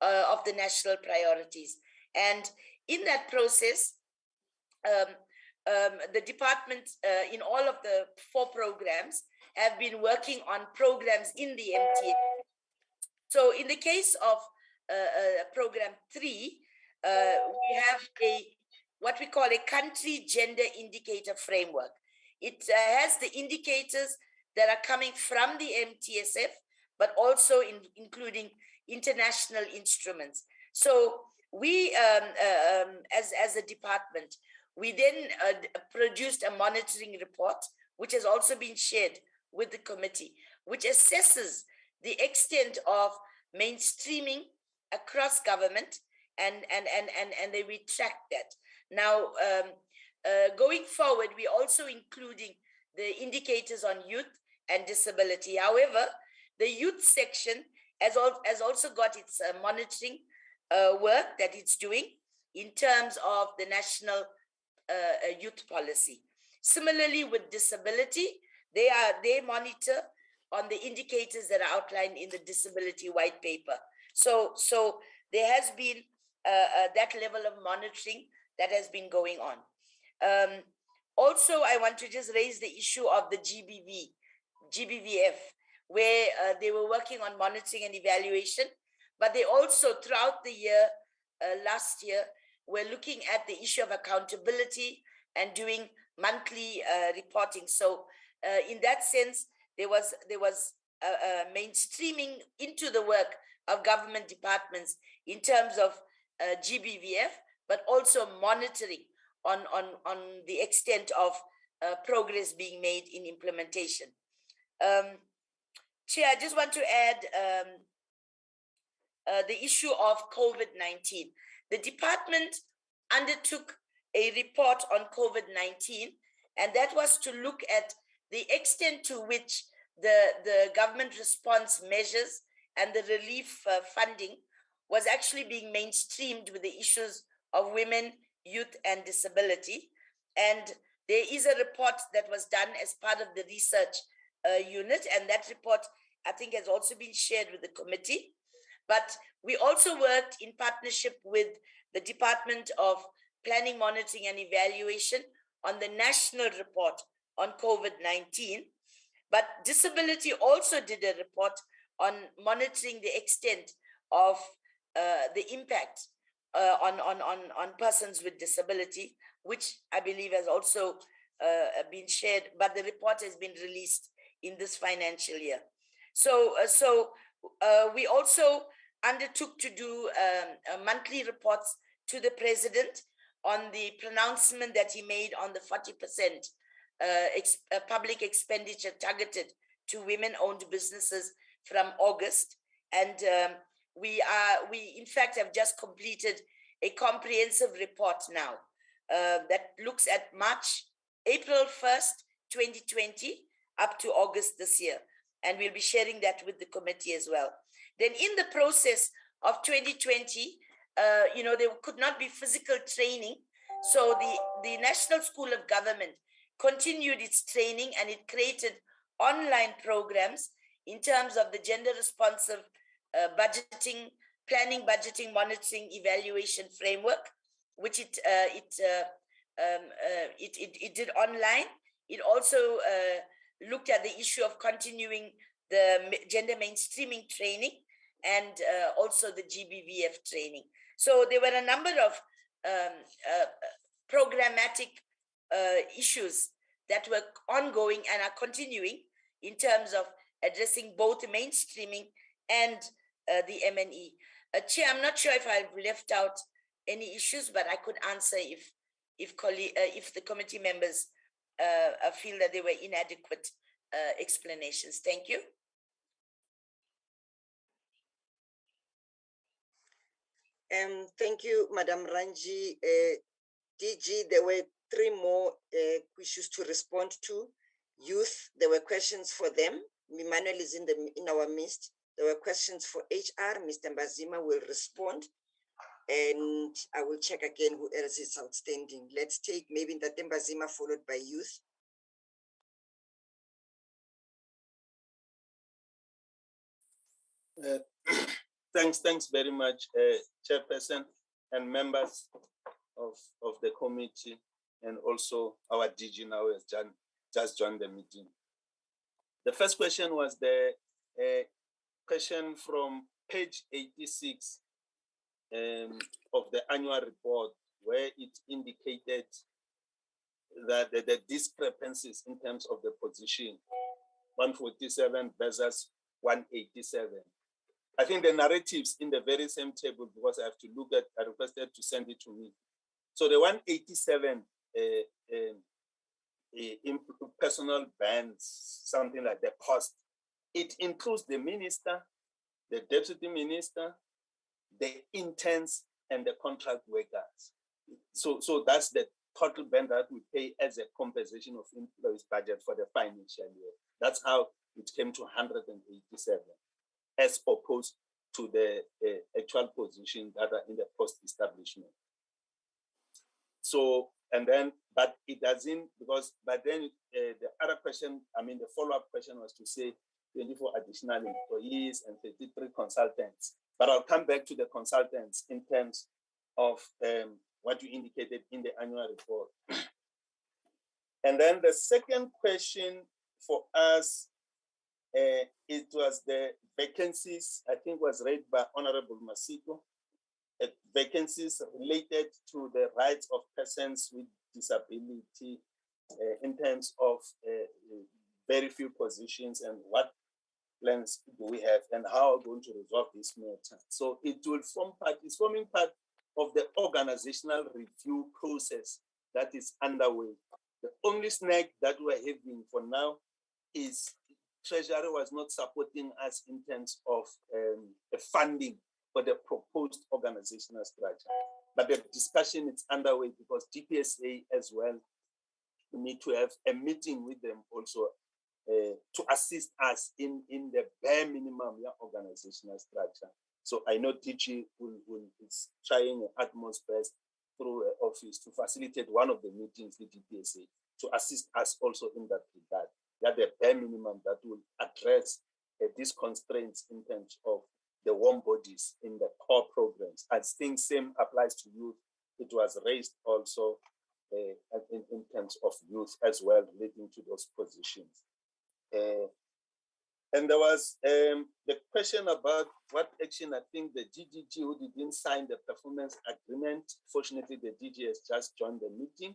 of the national priorities. And in that process, the department in all of the 4 programs have been working on programs in the MTSF. So in the case of program 3, we have what we call a country gender indicator framework. It has the indicators that are coming from the MTSF, but also including international instruments. So we, as a department, we then produced a monitoring report, which has also been shared with the committee, which assesses the extent of mainstreaming across government, and then we track that. Now, going forward, we're also including the indicators on youth and disability. However, the youth section has also got its monitoring work that it's doing in terms of the national youth policy. Similarly, with disability, they monitor on the indicators that are outlined in the disability white paper. So there has been that level of monitoring that has been going on. Also, I want to just raise the issue of the GBVF, where they were working on monitoring and evaluation, but they also, throughout the year, last year, were looking at the issue of accountability and doing monthly reporting. So in that sense, there was mainstreaming into the work of government departments in terms of GBVF, but also monitoring on the extent of progress being made in implementation. Chair, I just want to add the issue of COVID-19. The department undertook a report on COVID-19, and that was to look at the extent to which the government response measures and the relief funding was actually being mainstreamed with the issues of women, youth, and disability. And there is a report that was done as part of the research unit, and that report, I think, has also been shared with the committee. But we also worked in partnership with the Department of Planning, Monitoring, and Evaluation on the national report on COVID-19. But disability also did a report on monitoring the extent of the impact on persons with disability, which I believe has also been shared, but the report has been released in this financial year. So we also undertook to do monthly reports to the president on the pronouncement that he made on the 40% public expenditure targeted to women-owned businesses from August. And we in fact have just completed a comprehensive report now that looks at April 1st, 2020 up to August this year. And we'll be sharing that with the committee as well. Then in the process of 2020, there could not be physical training. So the National School of Government continued its training, and it created online programs in terms of the gender responsive budgeting planning, budgeting, monitoring, evaluation framework, which it did online. It also looked at the issue of continuing the gender mainstreaming training and also the GBVF training. So there were a number of programmatic issues that were ongoing and are continuing in terms of addressing both the mainstreaming and the MNE. Chair, I'm not sure if I've left out any issues, but I could answer if the committee members feel that they were inadequate explanations. Thank you. Thank you, Madam Ranji. DG, there were 3 more issues to respond to. Youth, there were questions for them. Emmanuel is in our midst. There were questions for HR. Mr. Mbazima will respond. And I will check again who else is outstanding. Let's take maybe Ntate Mbazima followed by youth. Thanks very much, Chairperson and members of the committee, and also our DG now has just joined the meeting. The first question was the question from page 86 of the annual report, where it indicated that the discrepancies in terms of the position, 147 versus 187. I think the narratives in the very same table, because I have to look at, I requested to send it to me. So the 187 in personal bands, something like the cost, it includes the minister, the deputy minister, the interns, and the contract workers. So that's the total band that we pay as a compensation of employees' budget for the financial year. That's how it came to 187, as opposed to the actual position that are in the post-establishment. So, and then, but it doesn't, because, but then the other question, I mean, the follow-up question was to say 24 additional employees and 33 consultants. But I'll come back to the consultants in terms of what you indicated in the annual report. And then the second question for us, it was the vacancies, I think was read by Honorable Masiko, vacancies related to the rights of persons with disability in terms of very few positions, and what plans do we have and how are we going to resolve this matter. So it will form part, it's forming part of the organizational review process that is underway. The only snag that we're having for now is Treasury was not supporting us in terms of the funding for the proposed organizational structure. But the discussion is underway because DPSA as well, we need to have a meeting with them also to assist us in the bare minimum organizational structure. So I know DG is trying her utmost best through her office to facilitate one of the meetings with DPSA to assist us also in that regard. That the bare minimum that will address these constraints in terms of the warm bodies in the core programs. I think same applies to youth. It was raised also in terms of youth as well, relating to those positions. And there was the question about what action. I think the DDG who didn't sign the performance agreement. Fortunately, the DG has just joined the meeting.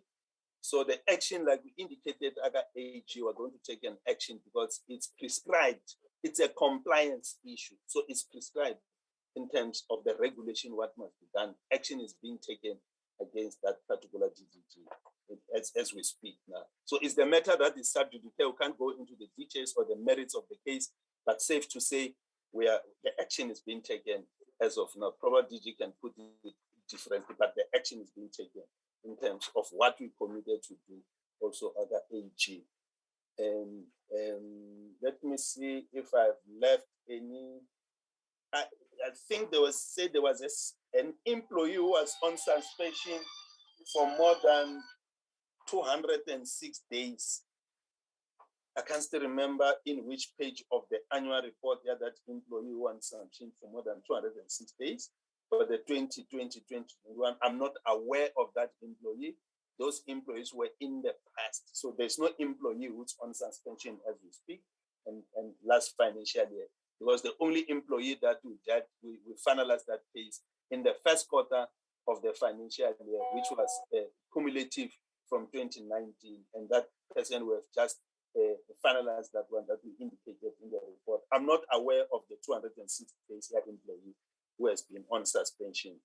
So the action, like we indicated, AGA AG, we're going to take an action because it's prescribed. It's a compliance issue. So it's prescribed in terms of the regulation, what must be done. Action is being taken against that particular DDG as we speak now. So it's the matter that is sub judice. We can't go into the details or the merits of the case, but safe to say the action is being taken as of now. Probably DG can put it differently, but the action is being taken in terms of what we committed to do, also other AG. Let me see if I've left any. I think there was an employee who was on suspension for more than 206 days. I can still remember in which page of the annual report that employee wants something for more than 206 days. For the 2020-2021, I'm not aware of that employee. Those employees were in the past. So there's no employee who's on suspension as we speak and last financial year. Because the only employee that we finalized that case in the first quarter of the financial year, which was cumulative from 2019, and that person was just finalized that one that we indicated in the report. I'm not aware of the 206 days employee who has been on suspension.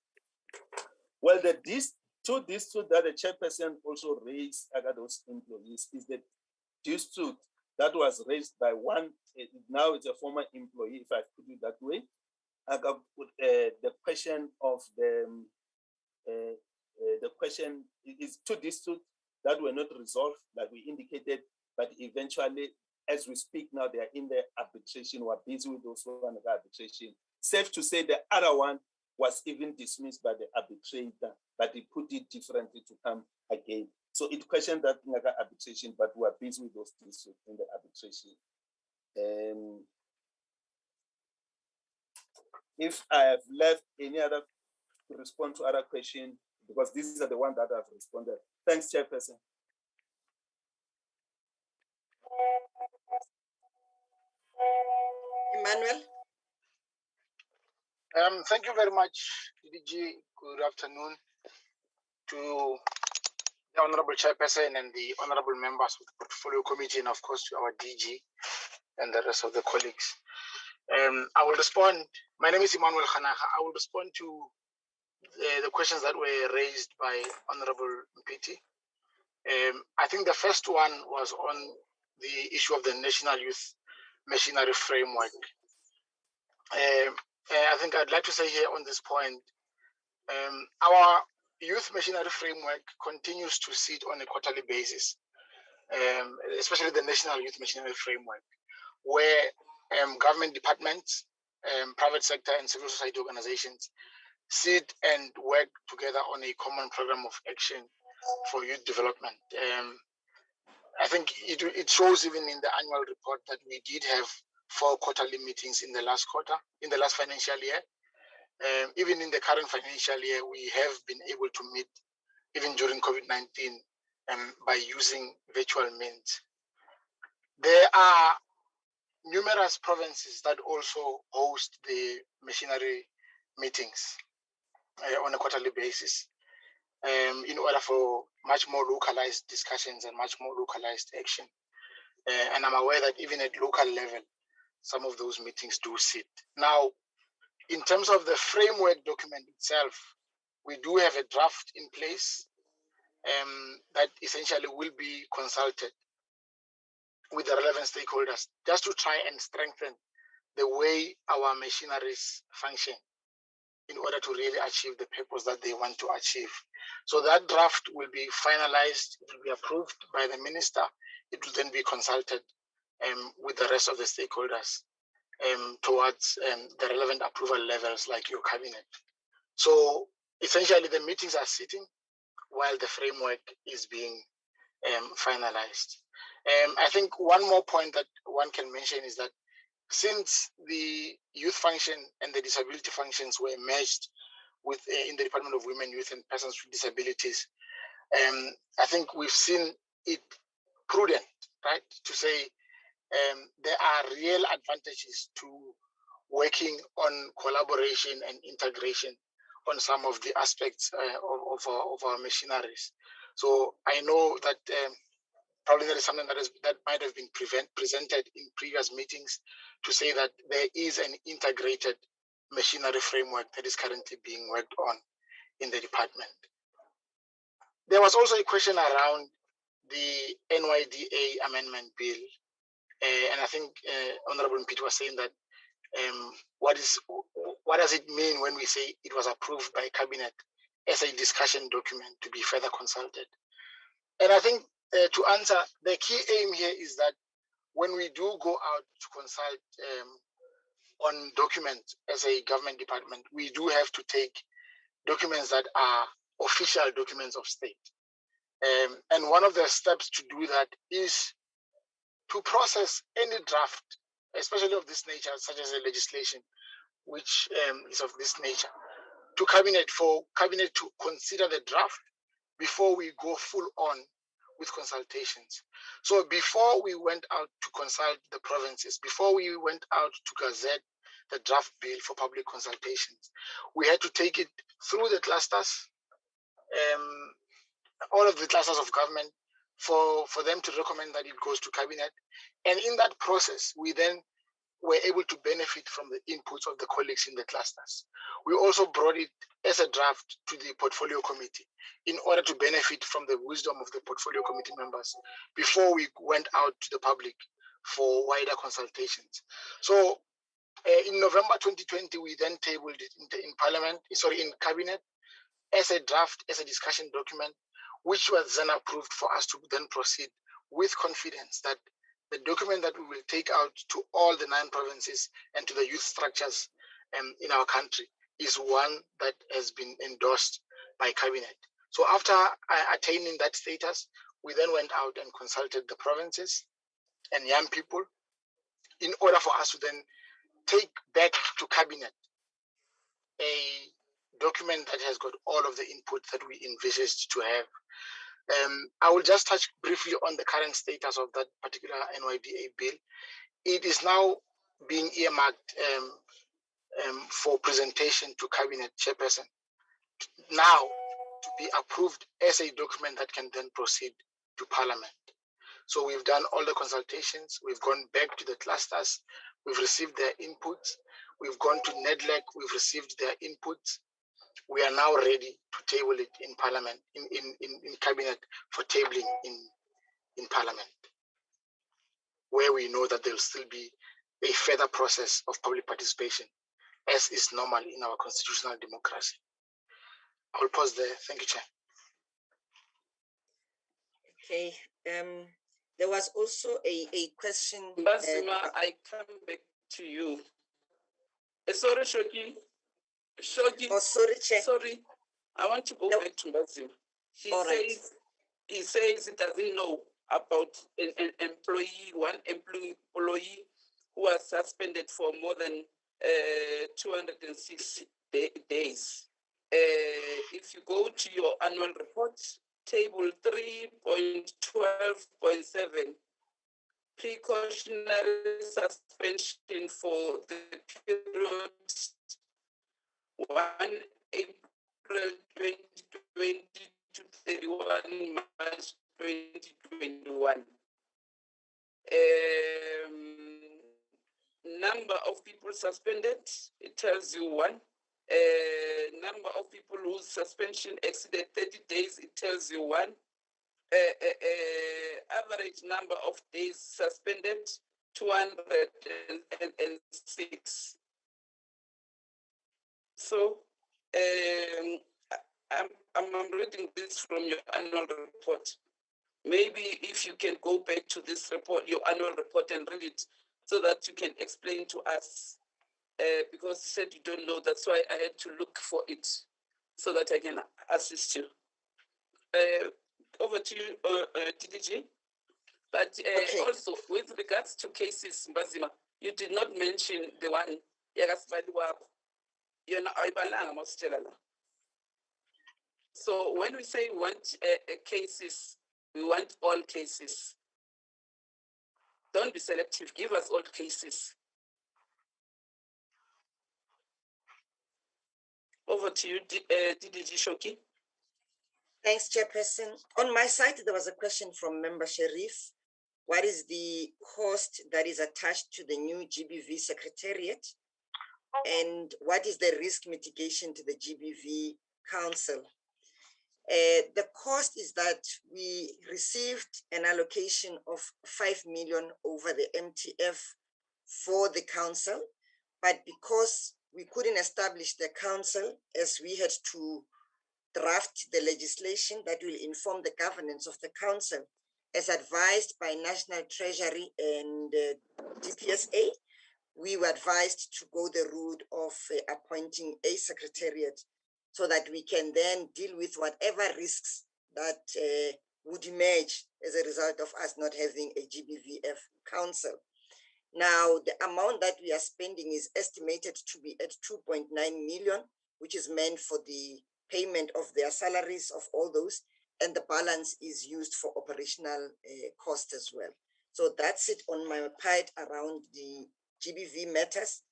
Well, these two disputes that the chairperson also raised against those employees is the dispute that was raised by one, now it's a former employee, if I put it that way. I got the question of the question is two disputes that were not resolved, like we indicated, but eventually, as we speak now, they are in the arbitration. We're busy with those one of the arbitration. Safe to say the other one was even dismissed by the arbitrator, but he put it differently to come again. So it questioned that arbitration, but we're busy with those disputes in the arbitration. If I have left any other to respond to other questions, because these are the ones that I've responded. Thanks, Chairperson. Emmanuel? Thank you very much, DDG. Good afternoon to the Honorable Chairperson and the Honorable members of the Portfolio Committee, and of course to our DG and the rest of the colleagues. I will respond. My name is Emmanuel Khanaga. I will respond to the questions that were raised by Honorable Mpiti. I think the first one was on the issue of the National Youth Machinery Framework. I think I'd like to say here on this point, our Youth Machinery Framework continues to sit on a quarterly basis, especially the National Youth Machinery Framework, where government departments, private sector and civil society organizations sit and work together on a common program of action for youth development. I think it shows even in the annual report that we did have 4 quarterly meetings in the last quarter, in the last financial year. Even in the current financial year, we have been able to meet, even during COVID-19, by using virtual means. There are numerous provinces that also host the machinery meetings on a quarterly basis in order for much more localized discussions and much more localized action. And I'm aware that even at local level, some of those meetings do sit. Now, in terms of the framework document itself, we do have a draft in place that essentially will be consulted with the relevant stakeholders just to try and strengthen the way our machineries function in order to really achieve the purpose that they want to achieve. So that draft will be finalized, it will be approved by the minister, it will then be consulted with the rest of the stakeholders towards the relevant approval levels like your cabinet. So essentially the meetings are sitting while the framework is being finalized. I think one more point that one can mention is that since the youth function and the disability functions were merged with in the Department of Women, Youth and Persons with Disabilities, I think we've seen it prudent, right, to say there are real advantages to working on collaboration and integration on some of the aspects of our machineries. So I know that probably that is something that might have been presented in previous meetings to say that there is an integrated machinery framework that is currently being worked on in the department. There was also a question around the NYDA amendment bill. And I think Honorable Mpiti was saying that what does it mean when we say it was approved by cabinet as a discussion document to be further consulted? And I think to answer, the key aim here is that when we do go out to consult on documents as a government department, we do have to take documents that are official documents of state. And one of the steps to do that is to process any draft, especially of this nature, such as a legislation, which is of this nature, to cabinet for cabinet to consider the draft before we go full on with consultations. So before we went out to consult the provinces, before we went out to gazette the draft bill for public consultations, we had to take it through the clusters, all of the clusters of government, for them to recommend that it goes to cabinet. And in that process, we then were able to benefit from the inputs of the colleagues in the clusters. We also brought it as a draft to the portfolio committee in order to benefit from the wisdom of the portfolio committee members before we went out to the public for wider consultations. So in November 2020, we then tabled it in Parliament, sorry, in Cabinet, as a draft, as a discussion document, which was then approved for us to then proceed with confidence that the document that we will take out to all the 9 provinces and to the youth structures in our country is one that has been endorsed by Cabinet. So after attaining that status, we then went out and consulted the provinces and young people in order for us to then take back to Cabinet a document that has got all of the input that we envisaged to have. I will just touch briefly on the current status of that particular NYDA bill. It is now being earmarked for presentation to Cabinet Chairperson, now to be approved as a document that can then proceed to Parliament. So we've done all the consultations, we've gone back to the clusters, we've received their inputs, we've gone to NEDLAC, we've received their inputs. We are now ready to table it in Parliament, in Cabinet for tabling in Parliament, where we know that there will still be a further process of public participation, as is normal in our constitutional democracy. I will pause there. Thank you, Chair. Okay. There was also a question. Mbazima, I come back to you. Sorry, Shoki. Oh, sorry, Chair. Sorry. I want to go back to Mbazima. He says he doesn't know about an employee, one employee who was suspended for more than 206 days. If you go to your annual report, table 3.12.7, precautionary suspension for the period 1 April 2020 to 31 March 2021. Number of people suspended, it tells you 1. Number of people whose suspension exceeded 30 days, it tells you 1. Average number of days suspended, 206. So I'm reading this from your annual report. Maybe if you can go back to this report, your annual report, and read it so that you can explain to us. Because you said you don't know, that's why I had to look for it so that I can assist you. Over to you, TDG. But also, with regards to cases, Mbazima, you did not mention the one, so when we say we want cases, we want all cases. Don't be selective, give us all cases. Over to you, DDG Shoki. Thanks, Chairperson. On my side, there was a question from Member Sharif. What is the cost that is attached to the new GBV Secretariat? And what is the risk mitigation to the GBV Council? The cost is that we received an allocation of 5 million over the MTF for the council, but because we couldn't establish the council, as we had to draft the legislation that will inform the governance of the council, as advised by National Treasury and DPSA, we were advised to go the route of appointing a secretariat so that we can then deal with whatever risks that would emerge as a result of us not having a GBVF council. Now, the amount that we are spending is estimated to be at 2.9 million, which is meant for the payment of their salaries of all those, and the balance is used for operational cost as well. So that's it on my part around the GBV matters.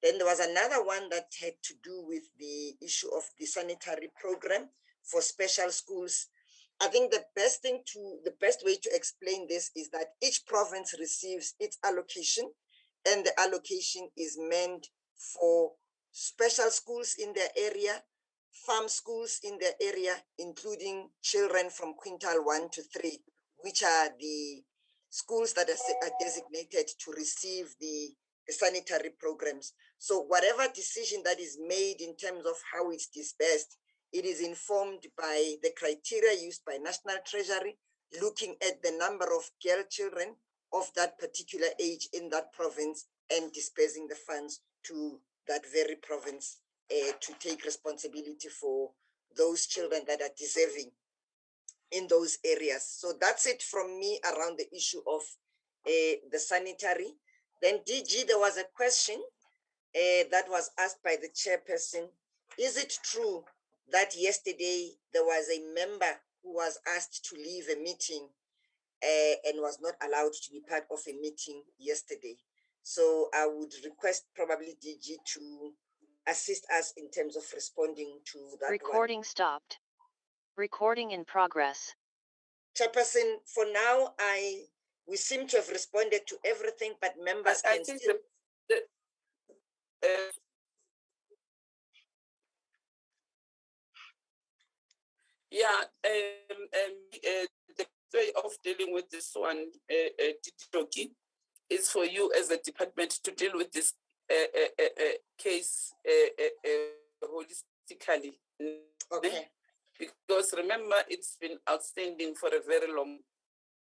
Then there was another one that had to do with the issue of the sanitary program for special schools. I think the best way to explain this is that each province receives its allocation, and the allocation is meant for special schools in their area, farm schools in their area, including children from quintile 1 to 3, which are the schools that are designated to receive the sanitary programs. So whatever decision that is made in terms of how it's dispersed, it is informed by the criteria used by National Treasury, looking at the number of girl children of that particular age in that province and dispersing the funds to that very province to take responsibility for those children that are deserving in those areas. So that's it from me around the issue of the sanitary. Then DG, there was a question that was asked by the chairperson. Is it true that yesterday there was a member who was asked to leave a meeting and was not allowed to be part of a meeting yesterday? So I would request probably DG to assist us in terms of responding to that. Recording stopped. Recording in progress. Chairperson, for now, we seem to have responded to everything, but members I can think still... The way of dealing with this one, Titoki, is for you as a department to deal with this case holistically. Okay. Because remember, it's been outstanding for a very long.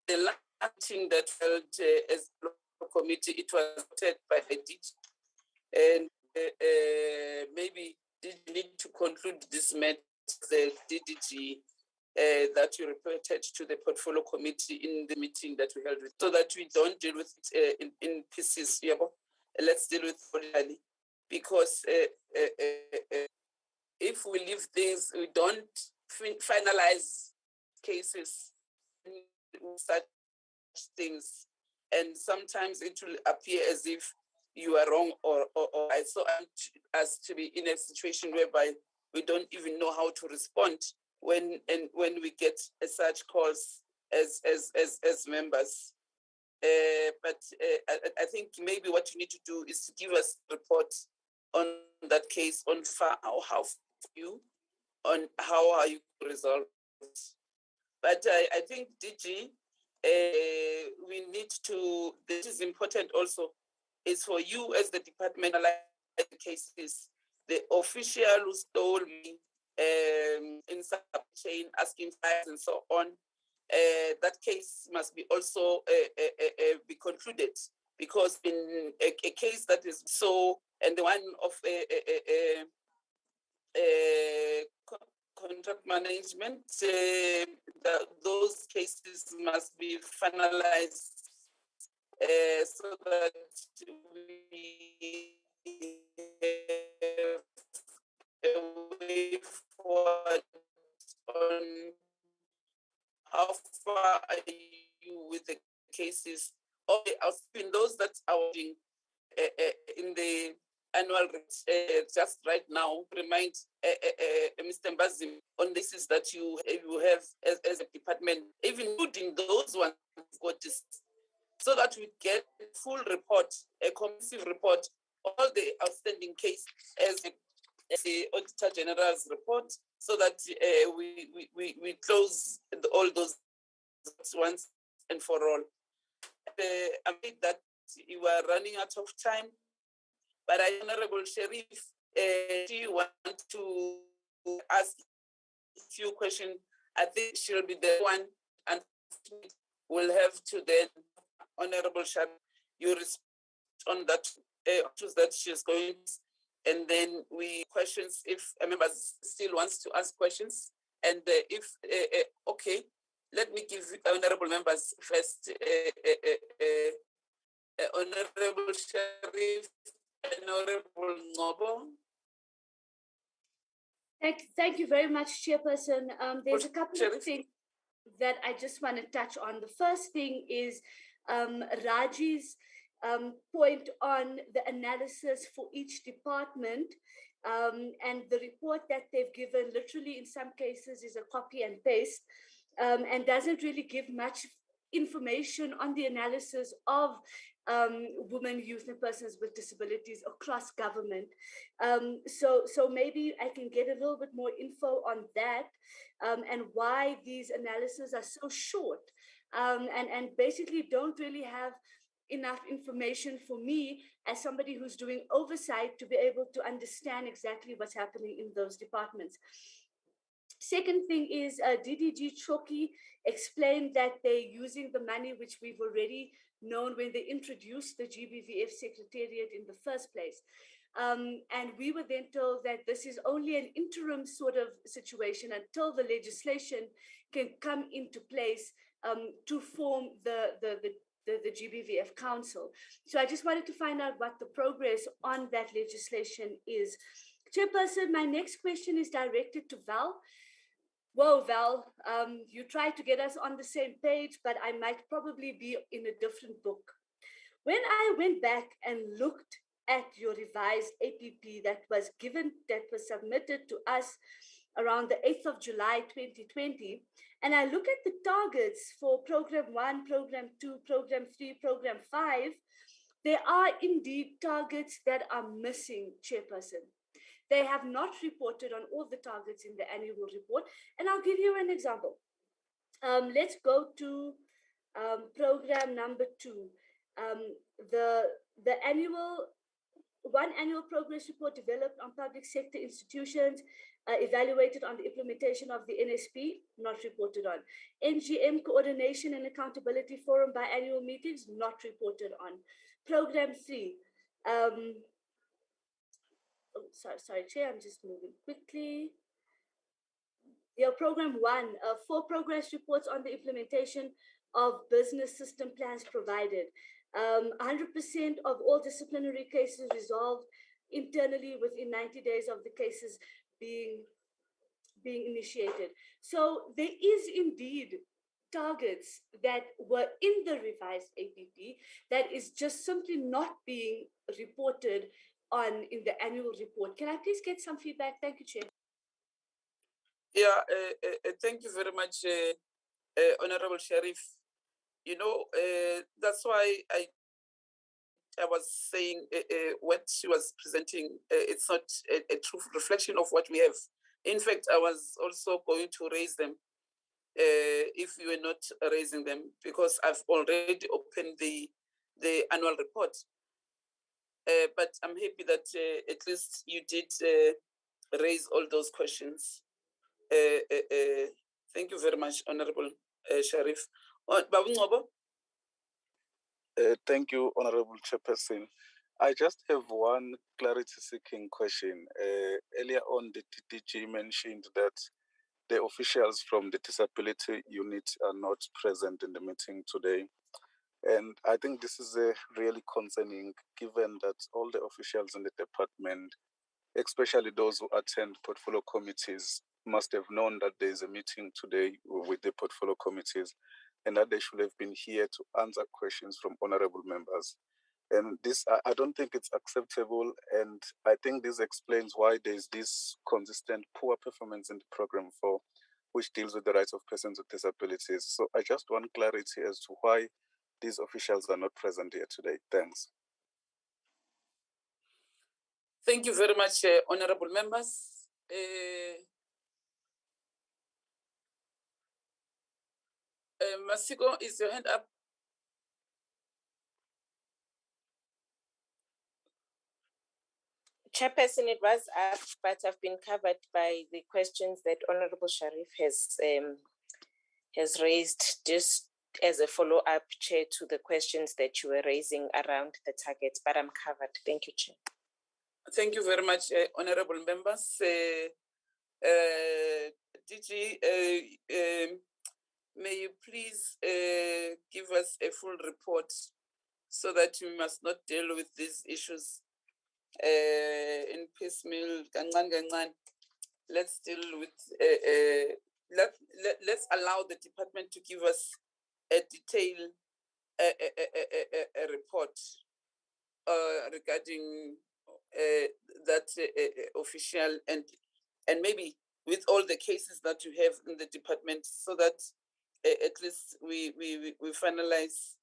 The last thing that held as a committee, it was voted by the DG, and maybe did need to conclude this matter, the DDG. That you reported to the portfolio committee in the meeting that we held with, so that we don't deal with it in pieces. Let's deal with it fully, because if we leave things, we don't finalize cases, such things, and sometimes it will appear as if you are wrong or I saw us to be in a situation whereby we don't even know how to respond when we get such calls as members. But I think maybe what you need to do is to give us a report on that case, on how you, on how are you resolved. But I think DG, we need to, this is important also, is for you as the department cases, the official who told me in sub chain asking files and so on, that case must be also be concluded, because in a case that is so, and the one of contract management, those cases must be finalized so that we have a way forward on how far are you with the cases, or in those that are in the annual just right now. Remind Mr. Mbazim on this is that you have as a department, even including those ones got this, so that we get a full report, a comprehensive report, all the outstanding case as the Auditor General's report, so that we close all those once and for all. I think that you are running out of time, but Honorable Sheriff, do you want to ask a few questions? I think she'll be the one, and we'll have to then, Honorable Sheriff, you respond on that issues that she's going, and then we questions if a member still wants to ask questions, and if okay, let me give honorable members first. Honorable Sharif, Honorable Ngobo. Thank you very much, Chairperson. There's a couple of things that I just want to touch on. The first thing is Raji's point on the analysis for each department, and the report that they've given literally in some cases is a copy and paste, and doesn't really give much information on the analysis of women, youth, and persons with disabilities across government. So maybe I can get a little bit more info on that, and why these analyses are so short, and basically don't really have enough information for me as somebody who's doing oversight to be able to understand exactly what's happening in those departments. Second thing is DDG Choki explained that they're using the money which we've already known when they introduced the GBVF Secretariat in the first place. And we were then told that this is only an interim sort of situation until the legislation can come into place to form the GBVF Council. So I just wanted to find out what the progress on that legislation is. Chairperson, my next question is directed to Val. Whoa, Val, you tried to get us on the same page, but I might probably be in a different book. When I went back and looked at your revised APP that was submitted to us around the 8th of July, 2020, and I look at the targets for Program 1, Program 2, Program 3, Program 5, there are indeed targets that are missing, Chairperson. They have not reported on all the targets in the annual report. And I'll give you an example. Let's go to program number 2. The annual progress report developed on public sector institutions, evaluated on the implementation of the NSP, not reported on. NGM Coordination and Accountability Forum biannual meetings, not reported on. Program 3. Sorry, Chair, I'm just moving quickly. Your Program 1, 4 progress reports on the implementation of business system plans provided. 100% of all disciplinary cases resolved internally within 90 days of the cases being initiated. So there is indeed targets that were in the revised APP that is just simply not being reported on in the annual report. Can I please get some feedback? Thank you, Chair. Yeah, thank you very much, Honorable Sharif. You know, that's why I was saying what she was presenting, it's not a true reflection of what we have. In fact, I was also going to raise them if you were not raising them, because I've already opened the annual report. But I'm happy that at least you did raise all those questions. Thank you very much, Honorable Sharif. Babu Ngobo? Thank you, Honorable Chairperson. I just have one clarity-seeking question. Earlier on, the DG mentioned that the officials from the disability unit are not present in the meeting today. And I think this is really concerning, given that all the officials in the department, especially those who attend portfolio committees, must have known that there is a meeting today with the portfolio committees, and that they should have been here to answer questions from honorable members. And this, I don't think it's acceptable, and I think this explains why there's this consistent poor performance in the program 4, which deals with the rights of persons with disabilities. So I just want clarity as to why these officials are not present here today. Thanks. Thank you very much, honorable members. Masiko, is your hand up? Chairperson, it was up, but I've been covered by the questions that Honorable Sharif has raised, just as a follow-up, Chair, to the questions that you were raising around the targets, but I'm covered. Thank you, Chair. Thank you very much, honorable members. DG, may may you please give us a full report so that we must not deal with these issues in piecemeal. Let's deal with, let's allow the department to give us a detailed a report regarding that official and maybe with all the cases that you have in the department, so that at least we finalize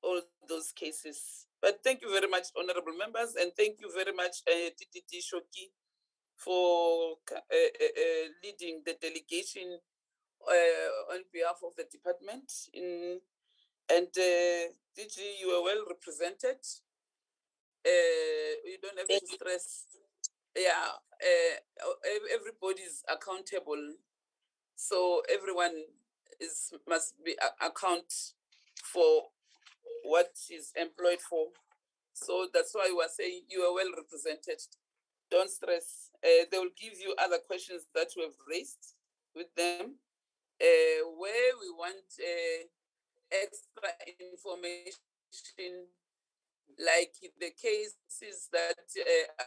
all those cases. But thank you very much, honorable members, and thank you very much, TTT Shoki, for leading the delegation on behalf of the department. And DG, you are well represented. You don't have to stress. Yeah, everybody is accountable, so everyone must be account for what is employed for. So that's why we are saying you are well represented. Don't stress. They will give you other questions that we have raised with them, where we want extra information, like the cases that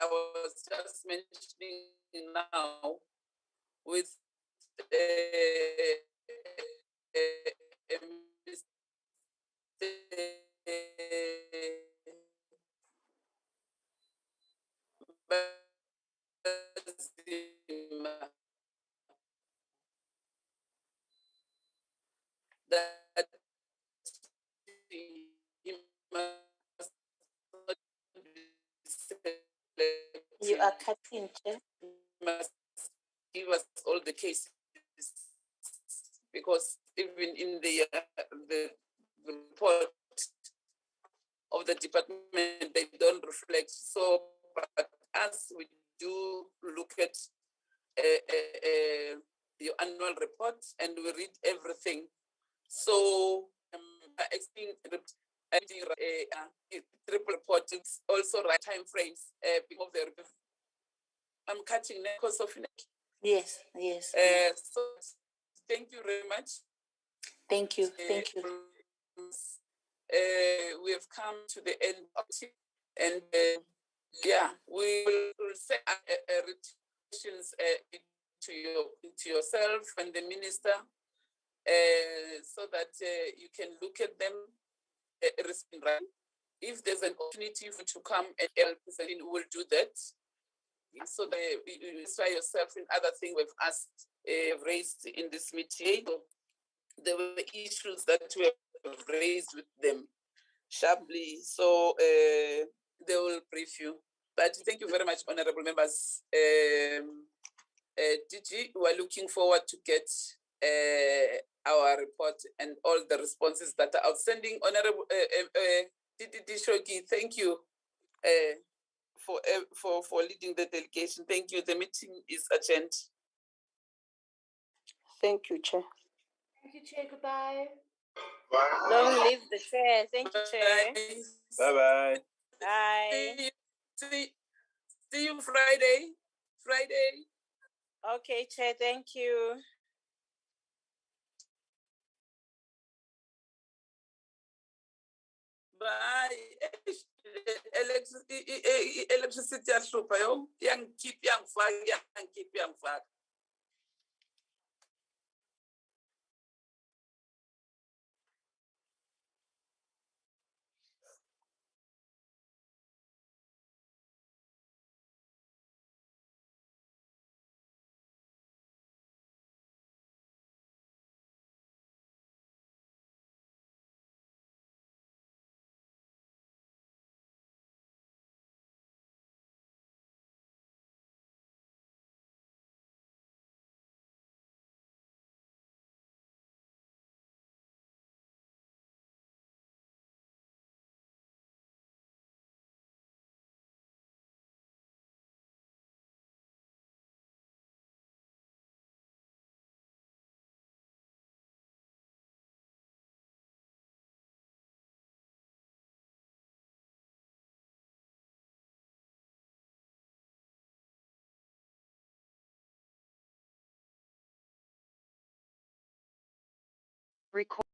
I was just mentioning now with that he must not be You are cutting, Chair. must give us all the cases, because even in the report of the department, they don't reflect. So, but as we do look at your annual report and we read everything, so triple report is also right time frames of the report. I'm cutting because of neck. Yes, yes. So thank you very much. Thank you. Thank you. We have come to the end of it, and yeah, we will send questions to yourself and the minister, so that you can look at them. If there's an opportunity for you to come and present, we will do that. So that you try yourself in other things we've asked, raised in this meeting. There were issues that we have raised with them sharply, so they will brief you. But thank you very much, honorable members. DG, we are looking forward to get our report and all the responses that are outstanding. Honorable DD Shoki, thank you for leading the delegation. Thank you. The meeting is adjourned. Thank you, Chair. Thank you, Chair. Goodbye. Long live the chair. Thank you, Chair. Bye-bye. Bye. See you Friday. Okay, Chair. Thank you. Bye. Electricity yahlupha yo. Yang keep Record